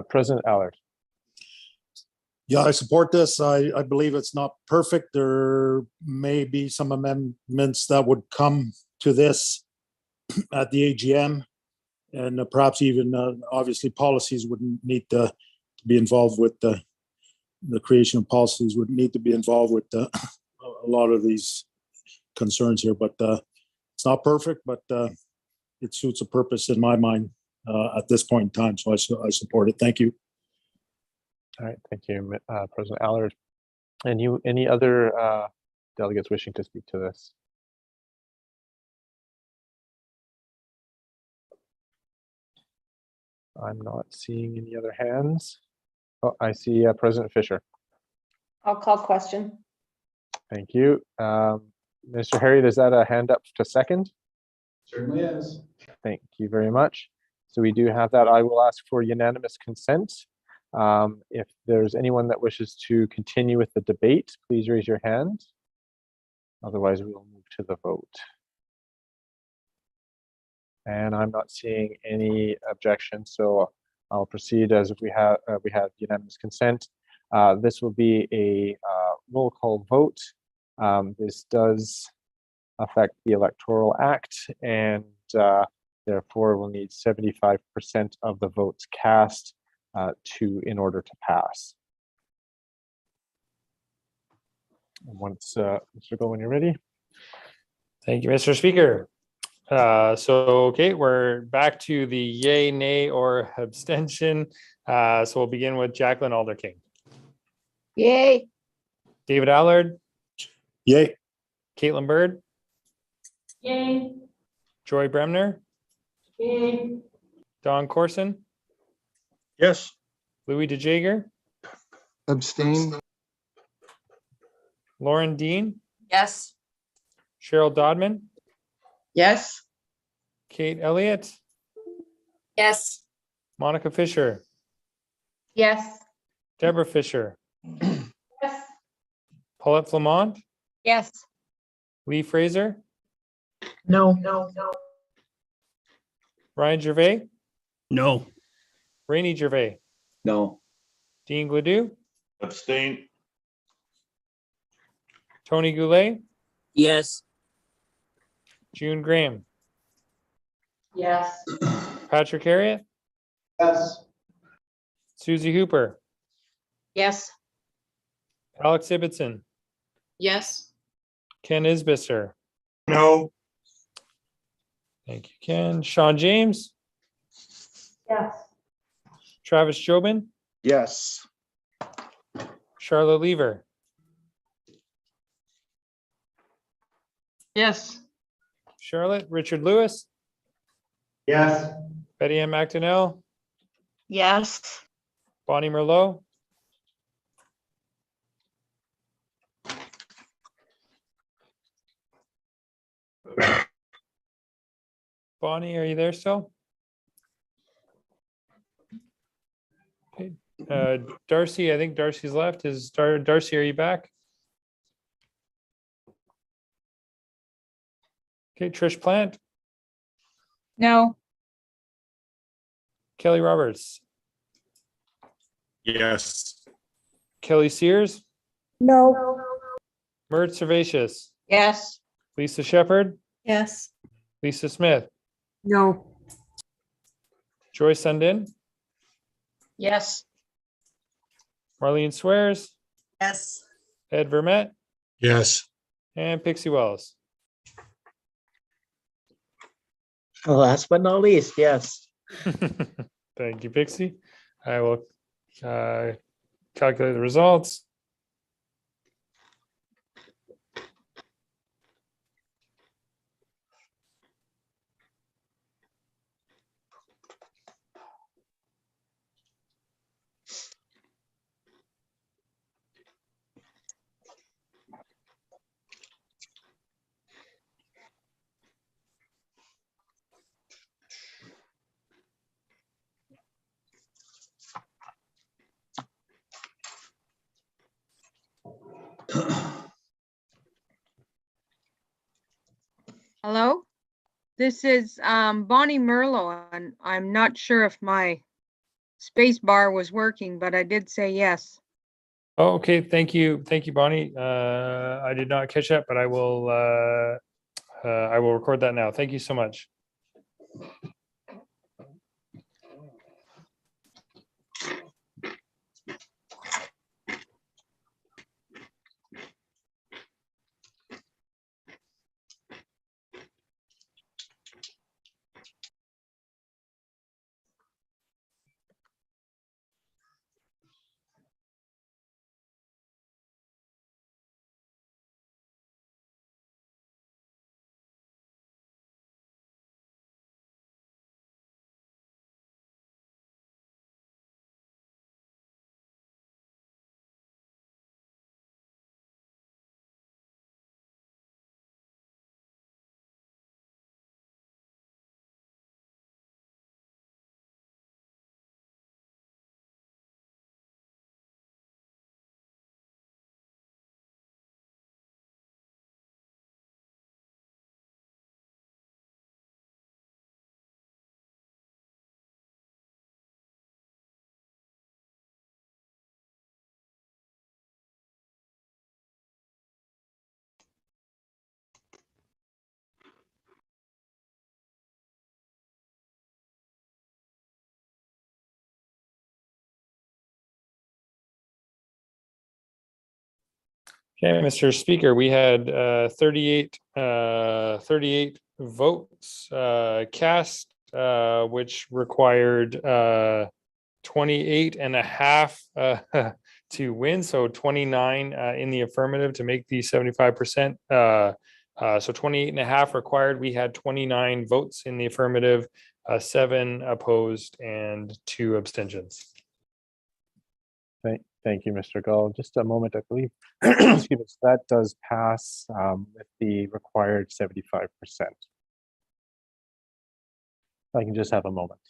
President Allard. Yeah, I support this. I believe it's not perfect. There may be some amendments that would come to this at the AGM, and perhaps even obviously policies would need to be involved with the creation of policies would need to be involved with a lot of these concerns here. But it's not perfect, but it suits a purpose in my mind at this point in time. So I support it. Thank you. All right, thank you, President Allard. And you, any other delegates wishing to speak to this? I'm not seeing any other hands. Oh, I see President Fisher. I'll call question. Thank you. Mr. Harriet, is that a hand up to second? Certainly is. Thank you very much. So we do have that. I will ask for unanimous consent. If there's anyone that wishes to continue with the debate, please raise your hand. Otherwise, we will move to the vote. And I'm not seeing any objections, so I'll proceed as if we have unanimous consent. This will be a roll call vote. This does affect the Electoral Act, and Therefore, we'll need 75% of the votes cast in order to pass. Once, Mr. Gold, when you're ready. Thank you, Mr. Speaker. Okay, we're back to the yay, nay, or abstention. So we'll begin with Jacqueline Alderking. Yay. David Allard. Yay. Caitlin Bird. Yay. Joy Bremner. Yay. Don Corson. Yes. Louis DeJager. Abstain. Lauren Dean. Yes. Cheryl Dodman. Yes. Kate Elliott. Yes. Monica Fisher. Yes. Deborah Fisher. Yes. Paulette Flamond. Yes. Lee Fraser. No. Ryan Gervais. No. Rainey Gervais. No. Dean Gladue. Abstain. Tony Goulet. Yes. June Graham. Yes. Patrick Harriet. Yes. Susie Hooper. Yes. Alex Ibbotson. Yes. Ken Isbister. No. Thank you, Ken. Sean James. Yes. Travis Jobin. Yes. Charlotte Lever. Yes. Charlotte. Richard Lewis. Yes. Betty Ann McDonnell. Yes. Bonnie Merlot. Bonnie, are you there still? Okay. Darcy, I think Darcy's left. Darcy, are you back? Okay, Trish Plant. No. Kelly Roberts. Yes. Kelly Sears. No. Mert Servatius. Yes. Lisa Shepherd. Yes. Lisa Smith. No. Joy Sundin. Yes. Marlene Swears. Yes. Ed Vermette. Yes. And Pixie Wells. Last but not least, yes. Thank you, Pixie. I will calculate the results. Hello, this is Bonnie Merlo, and I'm not sure if my space bar was working, but I did say yes. Oh, okay. Thank you, Bonnie. I did not catch that, but I will record that now. Thank you so much. Okay, Mr. Speaker, we had 38 votes cast, which required 28 and a half to win. So 29 in the affirmative to make the 75%. So 28 and a half required. We had 29 votes in the affirmative, 7 opposed and 2 abstentions. Thank you, Mr. Gull. Just a moment, I believe. Excuse me, so that does pass with the required 75%. I can just have a moment.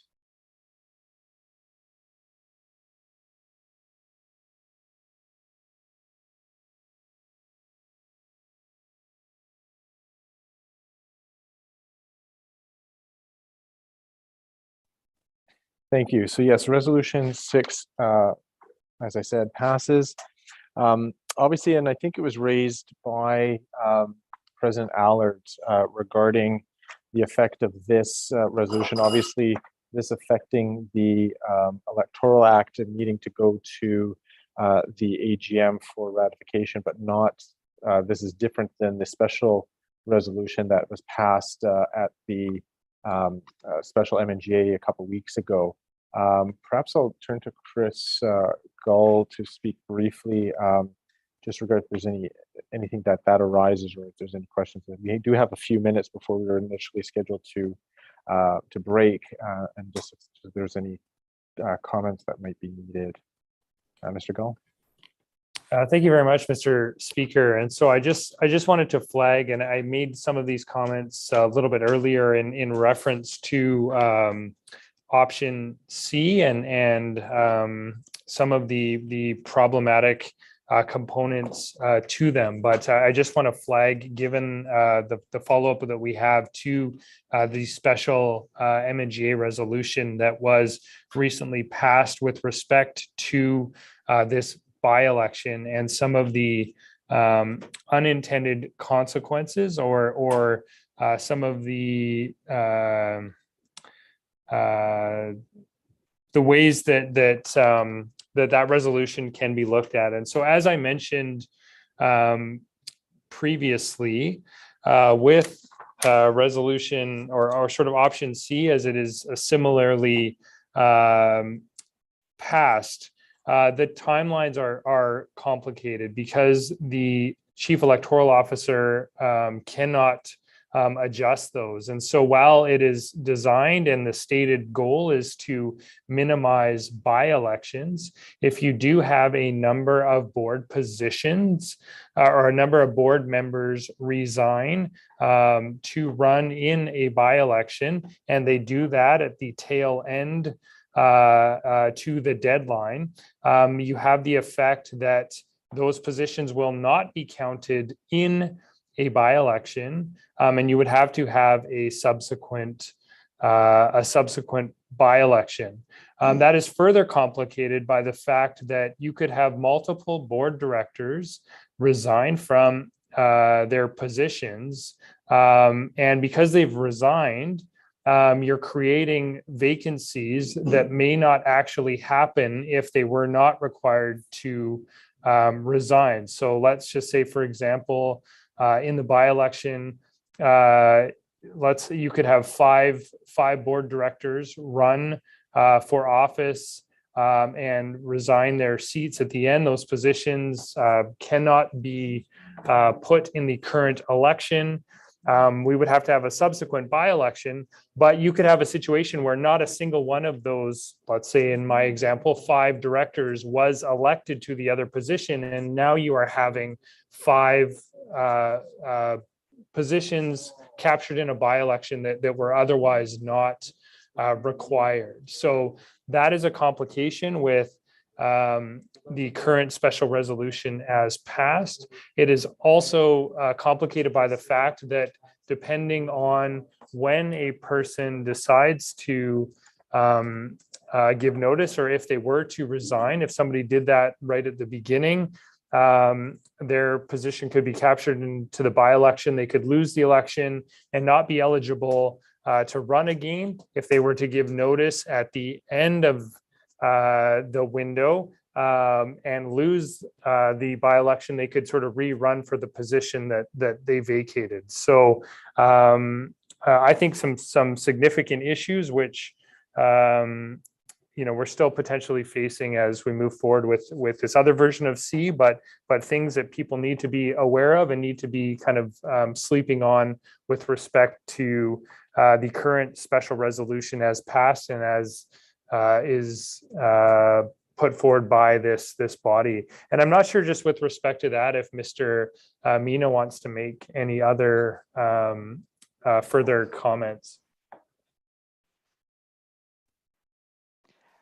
Thank you. So yes, resolution 6, as I said, passes. Obviously, and I think it was raised by President Allard regarding the effect of this resolution. Obviously, this affecting the Electoral Act and needing to go to the AGM for ratification, but not, this is different than the special resolution that was passed at the special MNGA a couple weeks ago. Perhaps I'll turn to Chris Gull to speak briefly, just regarding if there's anything that arises, or if there's any questions. We do have a few minutes before we were initially scheduled to break, and just if there's any comments that might be needed. Mr. Gull. Thank you very much, Mr. Speaker. And so I just wanted to flag, and I made some of these comments a little bit earlier in reference to option C and some of the problematic components to them. But I just want to flag, given the follow-up that we have to the special MNGA resolution that was recently passed with respect to this by-election and some of the unintended consequences or some of the ways that resolution can be looked at. And so, as I mentioned previously, with resolution or sort of option C, as it is similarly passed, the timelines are complicated because the chief electoral officer cannot adjust those. And so while it is designed and the stated goal is to minimize by-elections, if you do have a number of board positions or a number of board members resign to run in a by-election, and they do that at the tail end to the deadline, you have the effect that those positions will not be counted in a by-election, and you would have to have a subsequent by-election. That is further complicated by the fact that you could have multiple board directors resign from their positions, and because they've resigned, you're creating vacancies that may not actually happen if they were not required to resign. So let's just say, for example, in the by-election, you could have five board directors run for office and resign their seats at the end. Those positions cannot be put in the current election. We would have to have a subsequent by-election, but you could have a situation where not a single one of those, let's say in my example, 5 directors was elected to the other position, and now you are having 5 positions captured in a by-election that were otherwise not required. So that is a complication with the current special resolution as passed. It is also complicated by the fact that depending on when a person decides to give notice, or if they were to resign, if somebody did that right at the beginning, their position could be captured into the by-election. They could lose the election and not be eligible to run again. If they were to give notice at the end of the window, and lose the by-election, they could sort of rerun for the position that they vacated. So I think some significant issues, which we're still potentially facing as we move forward with this other version of C, but things that people need to be aware of and need to be kind of sleeping on with respect to the current special resolution as passed and as is put forward by this body. And I'm not sure, just with respect to that, if Mr. Mina wants to make any other further comments.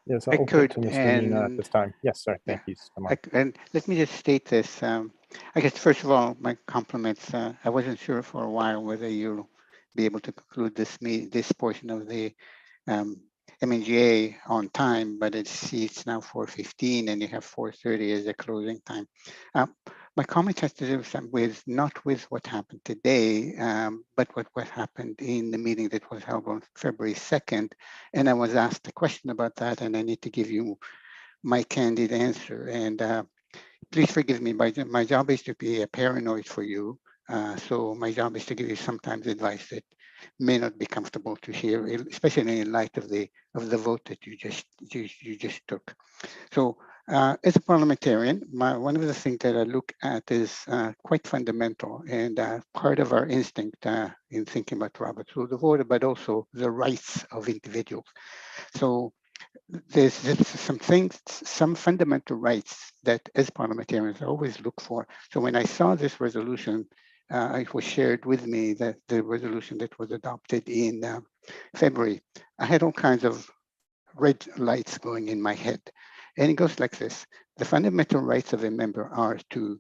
Yes, I I'll could, open to Mr. Mina at this time. Yes, sorry. Thank you so much. And let me just state this. I guess, first of all, my compliments. I wasn't sure for a while whether you'll be able to conclude this portion of the MNGA on time, but it's now 4:15 and you have 4:30 as a closing time. My comment has to do with not with what happened today, but what happened in the meeting that was held on February 2nd. And I was asked a question about that, and I need to give you my candid answer. And please forgive me, my job is to be a paranoid for you. So my job is to give you sometimes advice that may not be comfortable to hear, especially in light of the vote that you just took. So as a parliamentarian, one of the things that I look at is quite fundamental and part of our instinct in thinking about Robert's Rules of Order, but also the rights of individuals. So there's some fundamental rights that as parliamentarians I always look for. So when I saw this resolution, it was shared with me that the resolution that was adopted in February, I had all kinds of red lights going in my head. And it goes like this: the fundamental rights of a member are to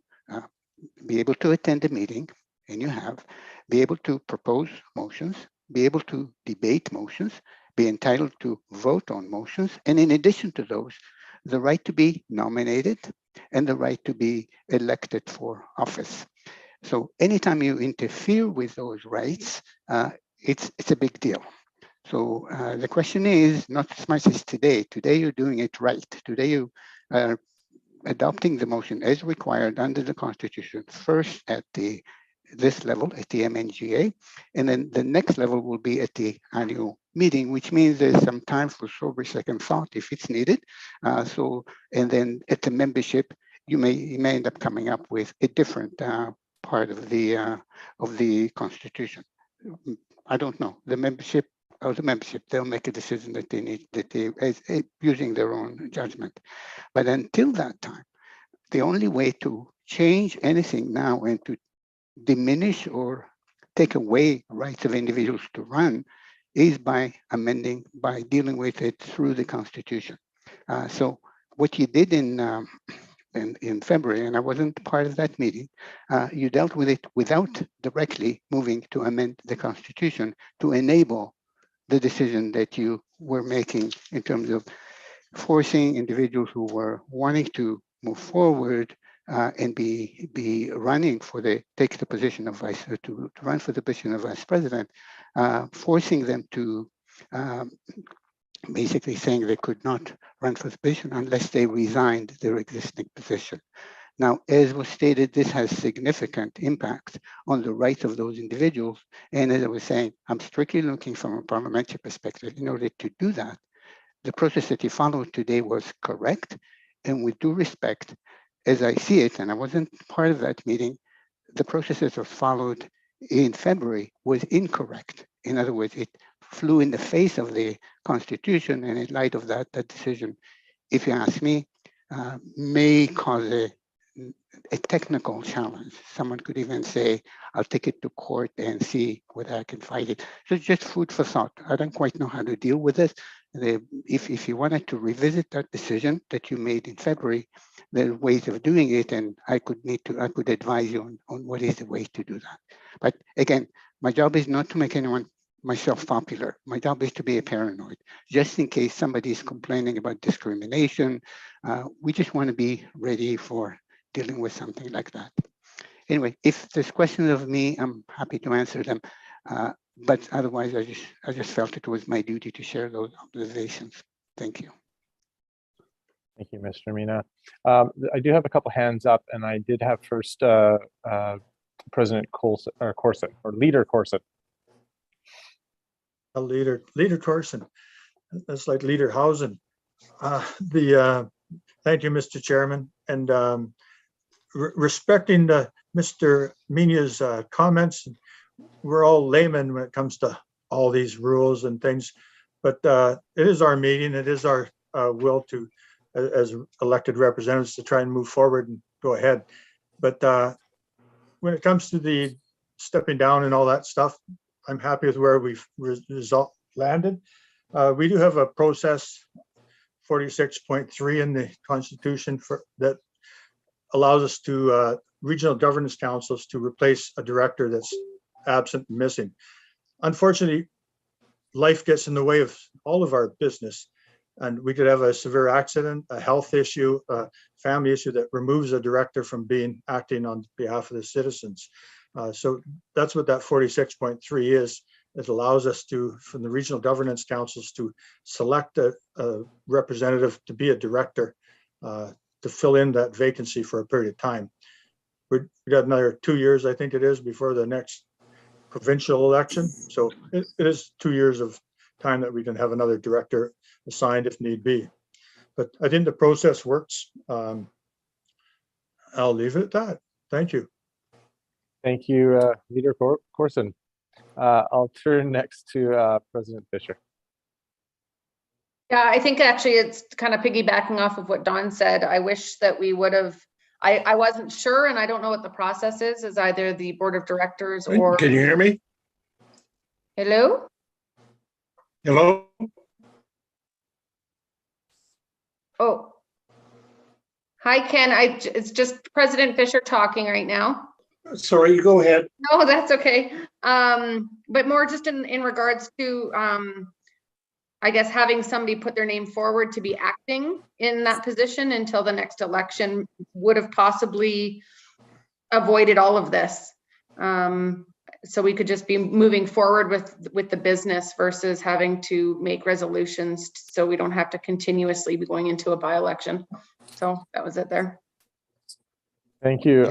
be able to attend a meeting, and you have, be able to propose motions, be able to debate motions, be entitled to vote on motions, and in addition to those, the right to be nominated and the right to be elected for office. So anytime you interfere with those rights, it's a big deal. So the question is not as much as today. Today you're doing it right. Today you are adopting the motion as required under the Constitution, first at this level, at the MNGA, and then the next level will be at the annual meeting, which means there's some time for sober second thought if it's needed. And then at the membership, you may end up coming up with a different part of the Constitution. I don't know. The membership, they'll make a decision that they need, using their own judgment. But until that time, the only way to change anything now and to diminish or take away rights of individuals to run is by amending, by dealing with it through the Constitution. So what you did in February, and I wasn't part of that meeting, you dealt with it without directly moving to amend the Constitution to enable the decision that you were making in terms of forcing individuals who were wanting to move forward and be running for take the position of to run for the position of vice president, forcing them to basically saying they could not run for the position unless they resigned their existing position. Now, as was stated, this has significant impact on the rights of those individuals. And as I was saying, I'm strictly looking from a parliamentary perspective. In order to do that, the process that you followed today was correct. And with due respect, as I see it, and I wasn't part of that meeting, the process that was followed in February was incorrect. In other words, it flew in the face of the Constitution, and in light of that decision, if you ask me, may cause a technical challenge. Someone could even say, I'll take it to court and see whether I can fight it. So it's just food for thought. I don't quite know how to deal with this. If you wanted to revisit that decision that you made in February, there are ways of doing it, and I could advise you on what is the way to do that. But again, my job is not to make myself popular. My job is to be a paranoid, just in case somebody is complaining about discrimination. We just want to be ready for dealing with something like that. Anyway, if there's questions of me, I'm happy to answer them. But otherwise, I just felt it was my duty to share those observations. Thank you. Thank you, Mr. Mina. I do have a couple hands up, and I did have first President Corson or Leader Corson. A leader Corson. That's like Leaderhausen. Thank you, Mr. Chairman, and respecting Mr. Mina's comments. We're all laymen when it comes to all these rules and things, but it is our meeting. It is our will to, as elected representatives, to try and move forward and go ahead. But when it comes to the stepping down and all that stuff, I'm happy with where we've landed. We do have a process 46.3 in the Constitution that allows us to regional governance councils to replace a director that's absent and missing. Unfortunately, life gets in the way of all of our business, and we could have a severe accident, a health issue, a family issue that removes a director from acting on behalf of the citizens. So that's what that 46.3 is. It allows us to, from the regional governance councils, to select a representative to be a director to fill in that vacancy for a period of time. We got another 2 years, I think it is, before the next provincial election. So it is 2 years of time that we can have another director assigned if need be. But I think the process works. I'll leave it at that. Thank you. Thank you, Leader Corson. I'll turn next to President Fisher. Yeah, I think actually it's kind of piggybacking off of what Don said. I wish that we would have, I wasn't sure, and I don't know what the process is either the board of directors or. Can you hear me? Hello? Hello? Oh. Hi, Ken. It's just President Fisher talking right now. Sorry, you go ahead. No, that's okay. But more just in regards to, I guess, having somebody put their name forward to be acting in that position until the next election would have possibly avoided all of this. So we could just be moving forward with the business versus having to make resolutions so we don't have to continuously be going into a by-election. So that was it there. Thank you,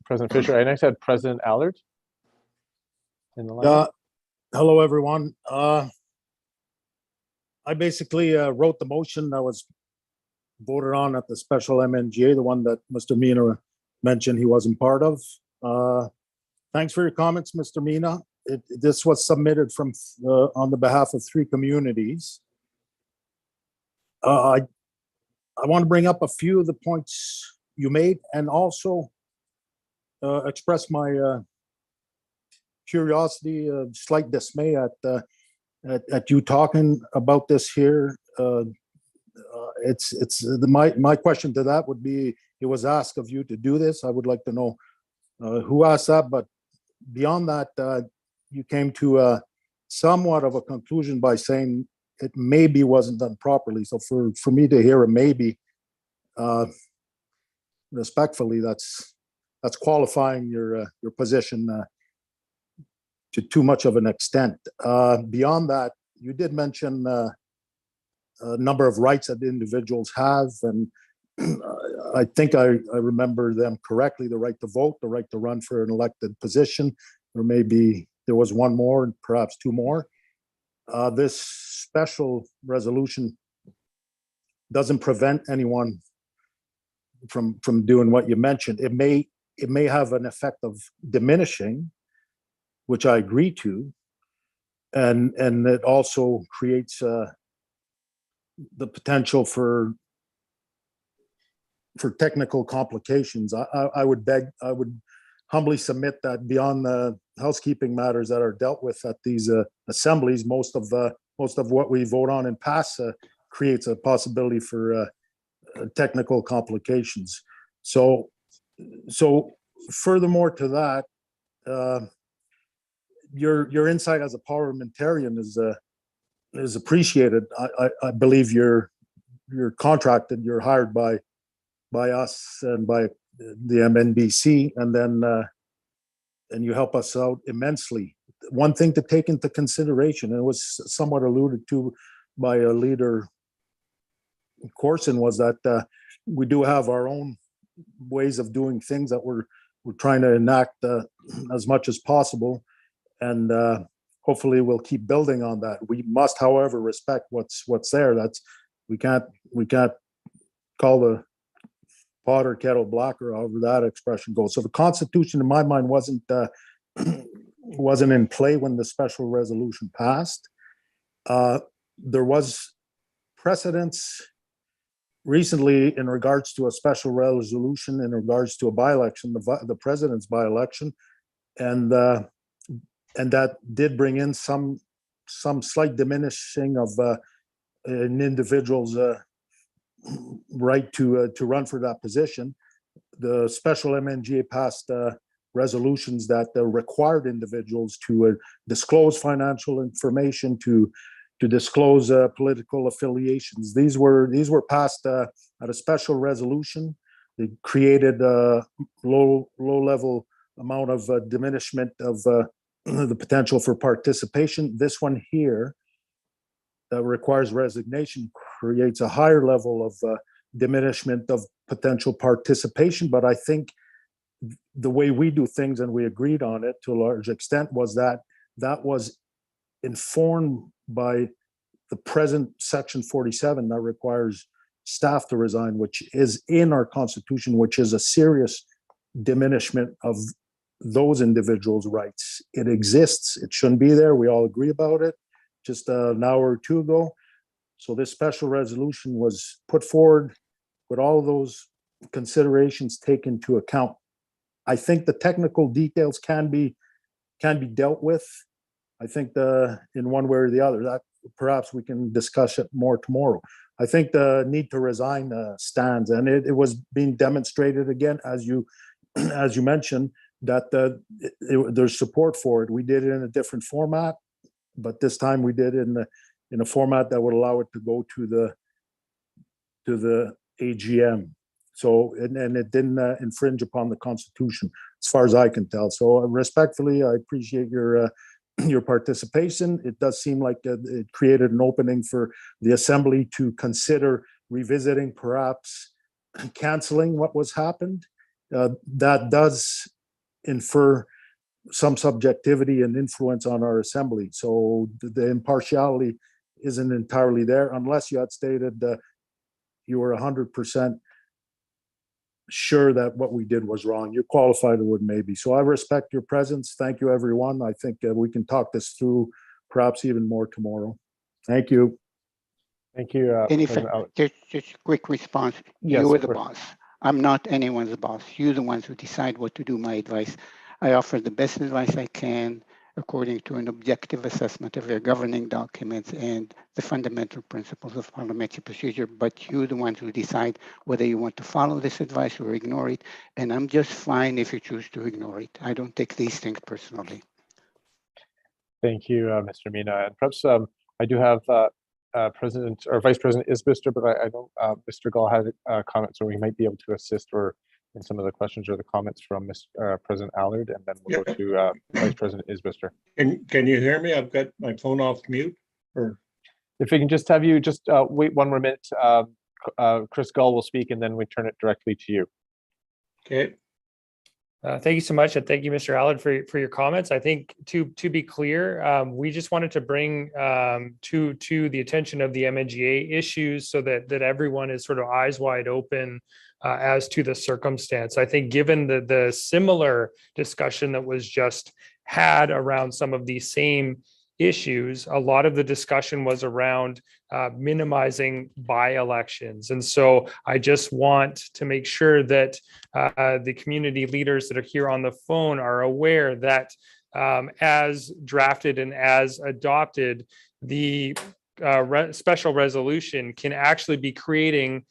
President Fisher. I next had President Allard in the line. Hello, everyone. I basically wrote the motion that was voted on at the special MNGA, the one that Mr. Mina mentioned he wasn't part of. Thanks for your comments, Mr. Mina. This was submitted from on the behalf of 3 communities. I want to bring up a few of the points you made and also express my curiosity, slight dismay at you talking about this here. My question to that would be, it was asked of you to do this. I would like to know who asked that, but beyond that, you came to somewhat of a conclusion by saying it maybe wasn't done properly. So for me to hear a maybe, respectfully, that's qualifying your position to too much of an extent. Beyond that, you did mention a number of rights that individuals have, and I think I remember them correctly: the right to vote, the right to run for an elected position, or maybe there was one more, and perhaps 2 more. This special resolution doesn't prevent anyone from doing what you mentioned. It may have an effect of diminishing, which I agree to, and it also creates the potential for technical complications. I would humbly submit that beyond the housekeeping matters that are dealt with at these assemblies, most of what we vote on and pass creates a possibility for technical complications. So furthermore to that, your insight as a parliamentarian is appreciated. I believe you're contracted, you're hired by us and by the MNBC, and then and you help us out immensely. One thing to take into consideration, and it was somewhat alluded to by a leader Corson was that we do have our own ways of doing things that we're trying to enact as much as possible, and hopefully we'll keep building on that. We must, however, respect what's there. That's we can't call the pot or kettle black, or however that expression goes. So the Constitution, in my mind, wasn't in play when the special resolution passed. There was precedence recently in regards to a special resolution in regards to a by-election, the president's by-election, and that did bring in some slight diminishing of an individual's right to run for that position. The special MNGA passed resolutions that required individuals to disclose financial information, to disclose political affiliations. These were passed at a special resolution. They created a low level amount of diminishment of the potential for participation. This one here that requires resignation creates a higher level of diminishment of potential participation. But I think the way we do things, and we agreed on it to a large extent, was that was informed by the present Section 47 that requires staff to resign, which is in our Constitution, which is a serious diminishment of those individuals' rights. It exists. It shouldn't be there. We all agree about it just an hour or two ago. So this special resolution was put forward with all of those considerations taken into account. I think the technical details can be dealt with. I think in one way or the other, that perhaps we can discuss it more tomorrow. I think the need to resign stands, and it was being demonstrated again, as you mentioned, that there's support for it. We did it in a different format, but this time we did it in a format that would allow it to go to the AGM. So, and it didn't infringe upon the Constitution, as far as I can tell. So respectfully, I appreciate your participation. It does seem like it created an opening for the Assembly to consider revisiting, perhaps canceling what was happened. That does infer some subjectivity and influence on our Assembly. So the impartiality isn't entirely there, unless you had stated that you were 100% sure that what we did was wrong. You're qualified with maybe. So I respect your presence. Thank you, everyone. I think we can talk this through perhaps even more tomorrow. Thank you. Thank you. Just a quick response. Yes, You're the boss. I'm not anyone's boss. You're the ones who decide what to do. My advice. I offer the best advice I can according to an objective assessment of your governing documents and the fundamental principles of parliamentary procedure, but you're the ones who decide whether you want to follow this advice or ignore it, and I'm just fine if you choose to ignore it. I don't take these things personally. Thank you, Mr. Mina. And perhaps I do have President or Vice President Isbister, but I don't, Mr. Gall had a comment, so he might be able to assist or in some of the questions or the comments from President Allard, and then we'll go to Vice President Isbister. Can you hear me? I've got my phone off mute. Or if we can just have you just wait one more minute, Chris Gull will speak, and then we turn it directly to you. Okay. Thank you so much, and thank you, Mr. Allard, for your comments. I think to be clear, we just wanted to bring to the attention of the MNGA issues so that everyone is sort of eyes wide open as to the circumstance. I think given the similar discussion that was just had around some of these same issues, a lot of the discussion was around minimizing by-elections. And so I just want to make sure that the community leaders that are here on the phone are aware that as drafted and as adopted, the special resolution can actually be creating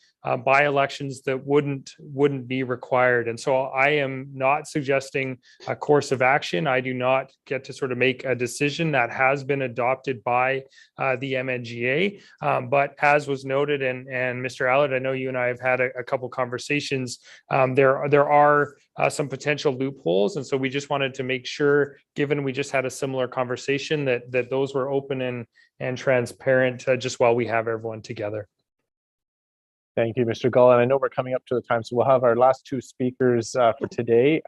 by-elections that wouldn't be required. And so I am not suggesting a course of action. I do not get to sort of make a decision that has been adopted by the MNGA. But as was noted, and Mr. Allard, I know you and I have had a couple conversations, there are some potential loopholes. And so we just wanted to make sure, given we just had a similar conversation, that those were open and transparent just while we have everyone together. Thank you, Mr. Gull. And I know we're coming up to the time, so we'll have our last two speakers for today.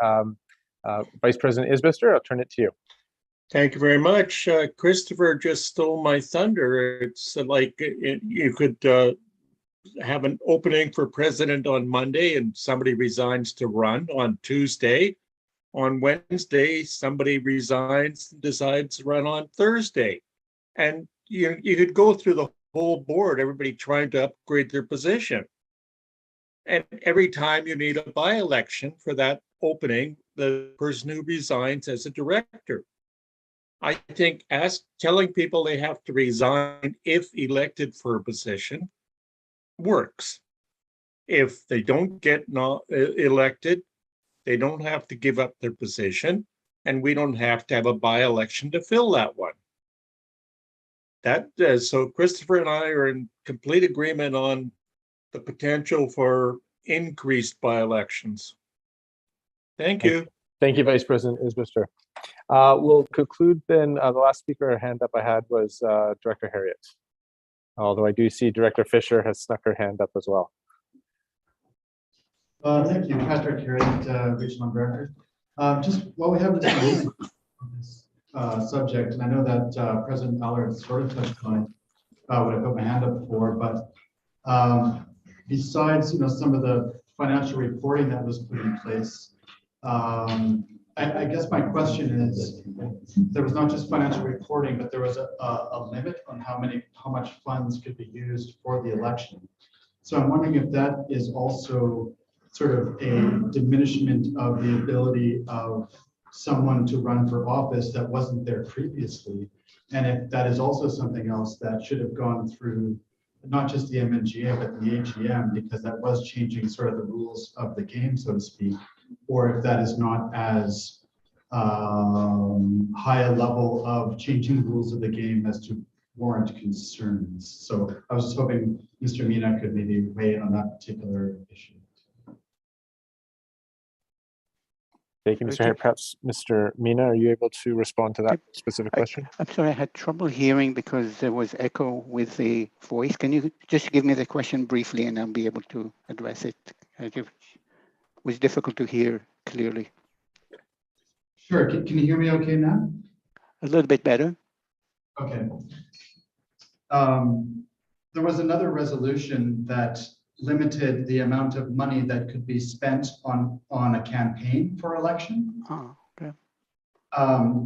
Vice President Isbister, I'll turn it to you. Thank you very much. Christopher just stole my thunder. It's like you could have an opening for president on Monday and somebody resigns to run on Tuesday. On Wednesday, somebody resigns and decides to run on Thursday. And you could go through the whole board, everybody trying to upgrade their position. And every time you need a by-election for that opening, the person who resigns as a director. I think telling people they have to resign if elected for a position works. If they don't get elected, they don't have to give up their position, and we don't have to have a by-election to fill that one. So Christopher and I are in complete agreement on the potential for increased by-elections. Thank you. Thank you, Vice President Isbister. We'll conclude then. The last speaker hand up I had was Director Harriet. Although I do see Director Fisher has snuck her hand up as well. Thank you, Patrick Harriet, Regional Director. Just while we have this subject, and I know that President Allard sort of touched on it, what I put my hand up for, but besides, some of the financial reporting that was put in place, I guess my question is, there was not just financial reporting, but there was a limit on how much funds could be used for the election. So I'm wondering if that is also sort of a diminishment of the ability of someone to run for office that wasn't there previously, and if that is also something else that should have gone through not just the MNGA, but the AGM, because that was changing sort of the rules of the game, so to speak, or if that is not as high a level of changing the rules of the game as to warrant concerns. So I was just hoping Mr. Mina could maybe weigh in on that particular issue. Thank you, Mr. Harriet. Perhaps Mr. Mina, are you able to respond to that specific question? I'm sorry, I had trouble hearing because there was echo with the voice. Can you just give me the question briefly and I'll be able to address it? It was difficult to hear clearly. Sure. Can you hear me okay now? A little bit better. Okay. There was another resolution that limited the amount of money that could be spent on a campaign for election. Oh, okay.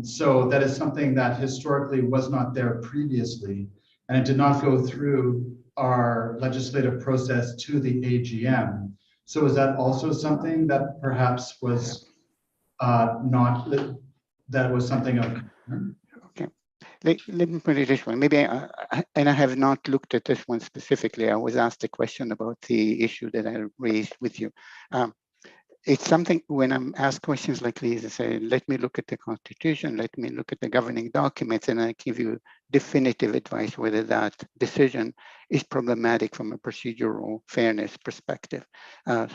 So that is something that historically was not there previously, and it did not go through our legislative process to the AGM. So is that also something that perhaps was not, that was something of concern? Okay. Let me put it this way. Maybe, and I have not looked at this one specifically. I was asked a question about the issue that I raised with you. It's something when I'm asked questions like these, I say, let me look at the Constitution, let me look at the governing documents, and I give you definitive advice whether that decision is problematic from a procedural fairness perspective.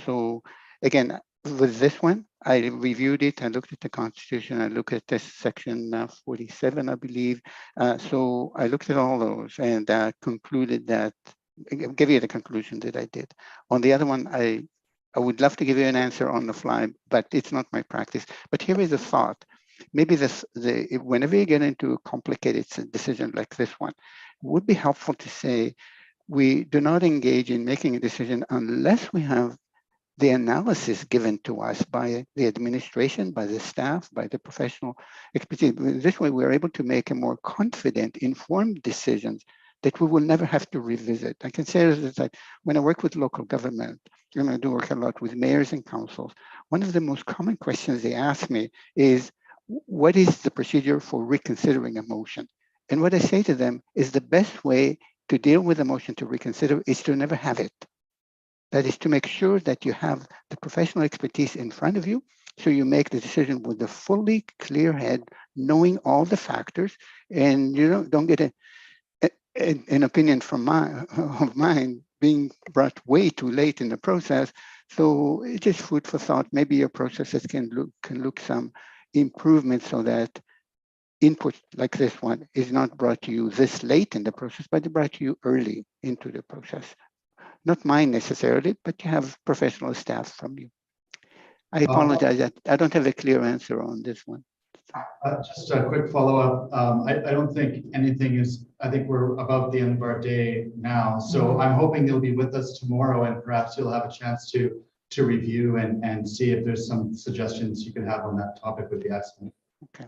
So again, with this one, I reviewed it, I looked at the Constitution, I looked at this section 47, I believe. So I looked at all those and concluded that, give you the conclusion that I did. On the other one, I would love to give you an answer on the fly, but it's not my practice. But here is a thought. Maybe whenever you get into a complicated decision like this one, it would be helpful to say, we do not engage in making a decision unless we have the analysis given to us by the administration, by the staff, by the professional expertise. This way, we're able to make a more confident, informed decisions that we will never have to revisit. I can say that when I work with local government, I do work a lot with mayors and councils. One of the most common questions they ask me is, what is the procedure for reconsidering a motion? And what I say to them is the best way to deal with a motion to reconsider is to never have it. That is to make sure that you have the professional expertise in front of you, so you make the decision with a fully clear head, knowing all the factors, and you don't get an opinion from mine being brought way too late in the process. So it's just food for thought. Maybe your processes can look some improvement so that input like this one is not brought to you this late in the process, but brought to you early into the process. not mine necessarily, but you have professional staff from you. I apologize that I don't have a clear answer on this one. Just a quick follow-up. I don't think anything is, I think we're about the end of our day now. So I'm hoping you'll be with us tomorrow and perhaps you'll have a chance to review and see if there's some suggestions you could have on that topic would be excellent. Okay.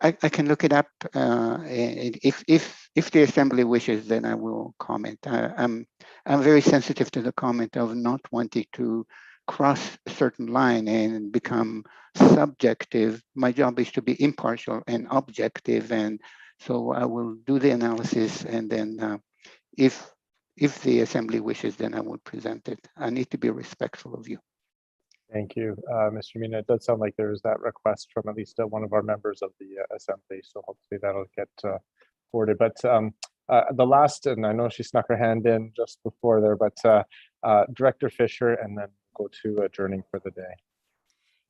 I can look it up. If the assembly wishes, then I will comment. I'm very sensitive to the comment of not wanting to cross a certain line and become subjective. My job is to be impartial and objective, and so I will do the analysis, and then if the assembly wishes, then I will present it. I need to be respectful of you. Thank you, Mr. Mina. It does sound like there's that request from at least one of our members of the assembly, so hopefully that'll get forwarded. But the last, and I know she snuck her hand in just before there, but Director Fisher, and then go to adjourning for the day.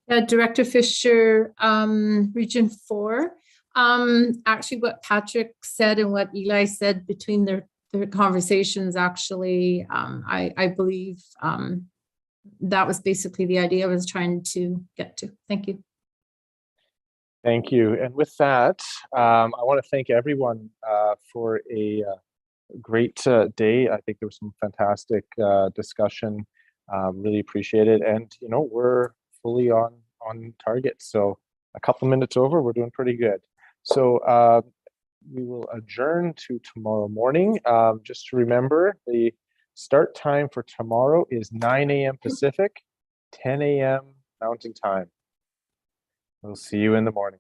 Yeah, Director Fisher, Region 4. Actually, what Patrick said and what Eli said between their conversations, actually, I believe that was basically the idea I was trying to get to. Thank you. Thank you. And with that, I want to thank everyone for a great day. I think there was some fantastic discussion. Really appreciate it. And, you know, we're fully on target. So a couple minutes over, we're doing pretty good. So we will adjourn to tomorrow morning. Just to remember, the start time for tomorrow is 9 a.m. Pacific, 10 a.m. Mountain Time. We'll see you in the morning.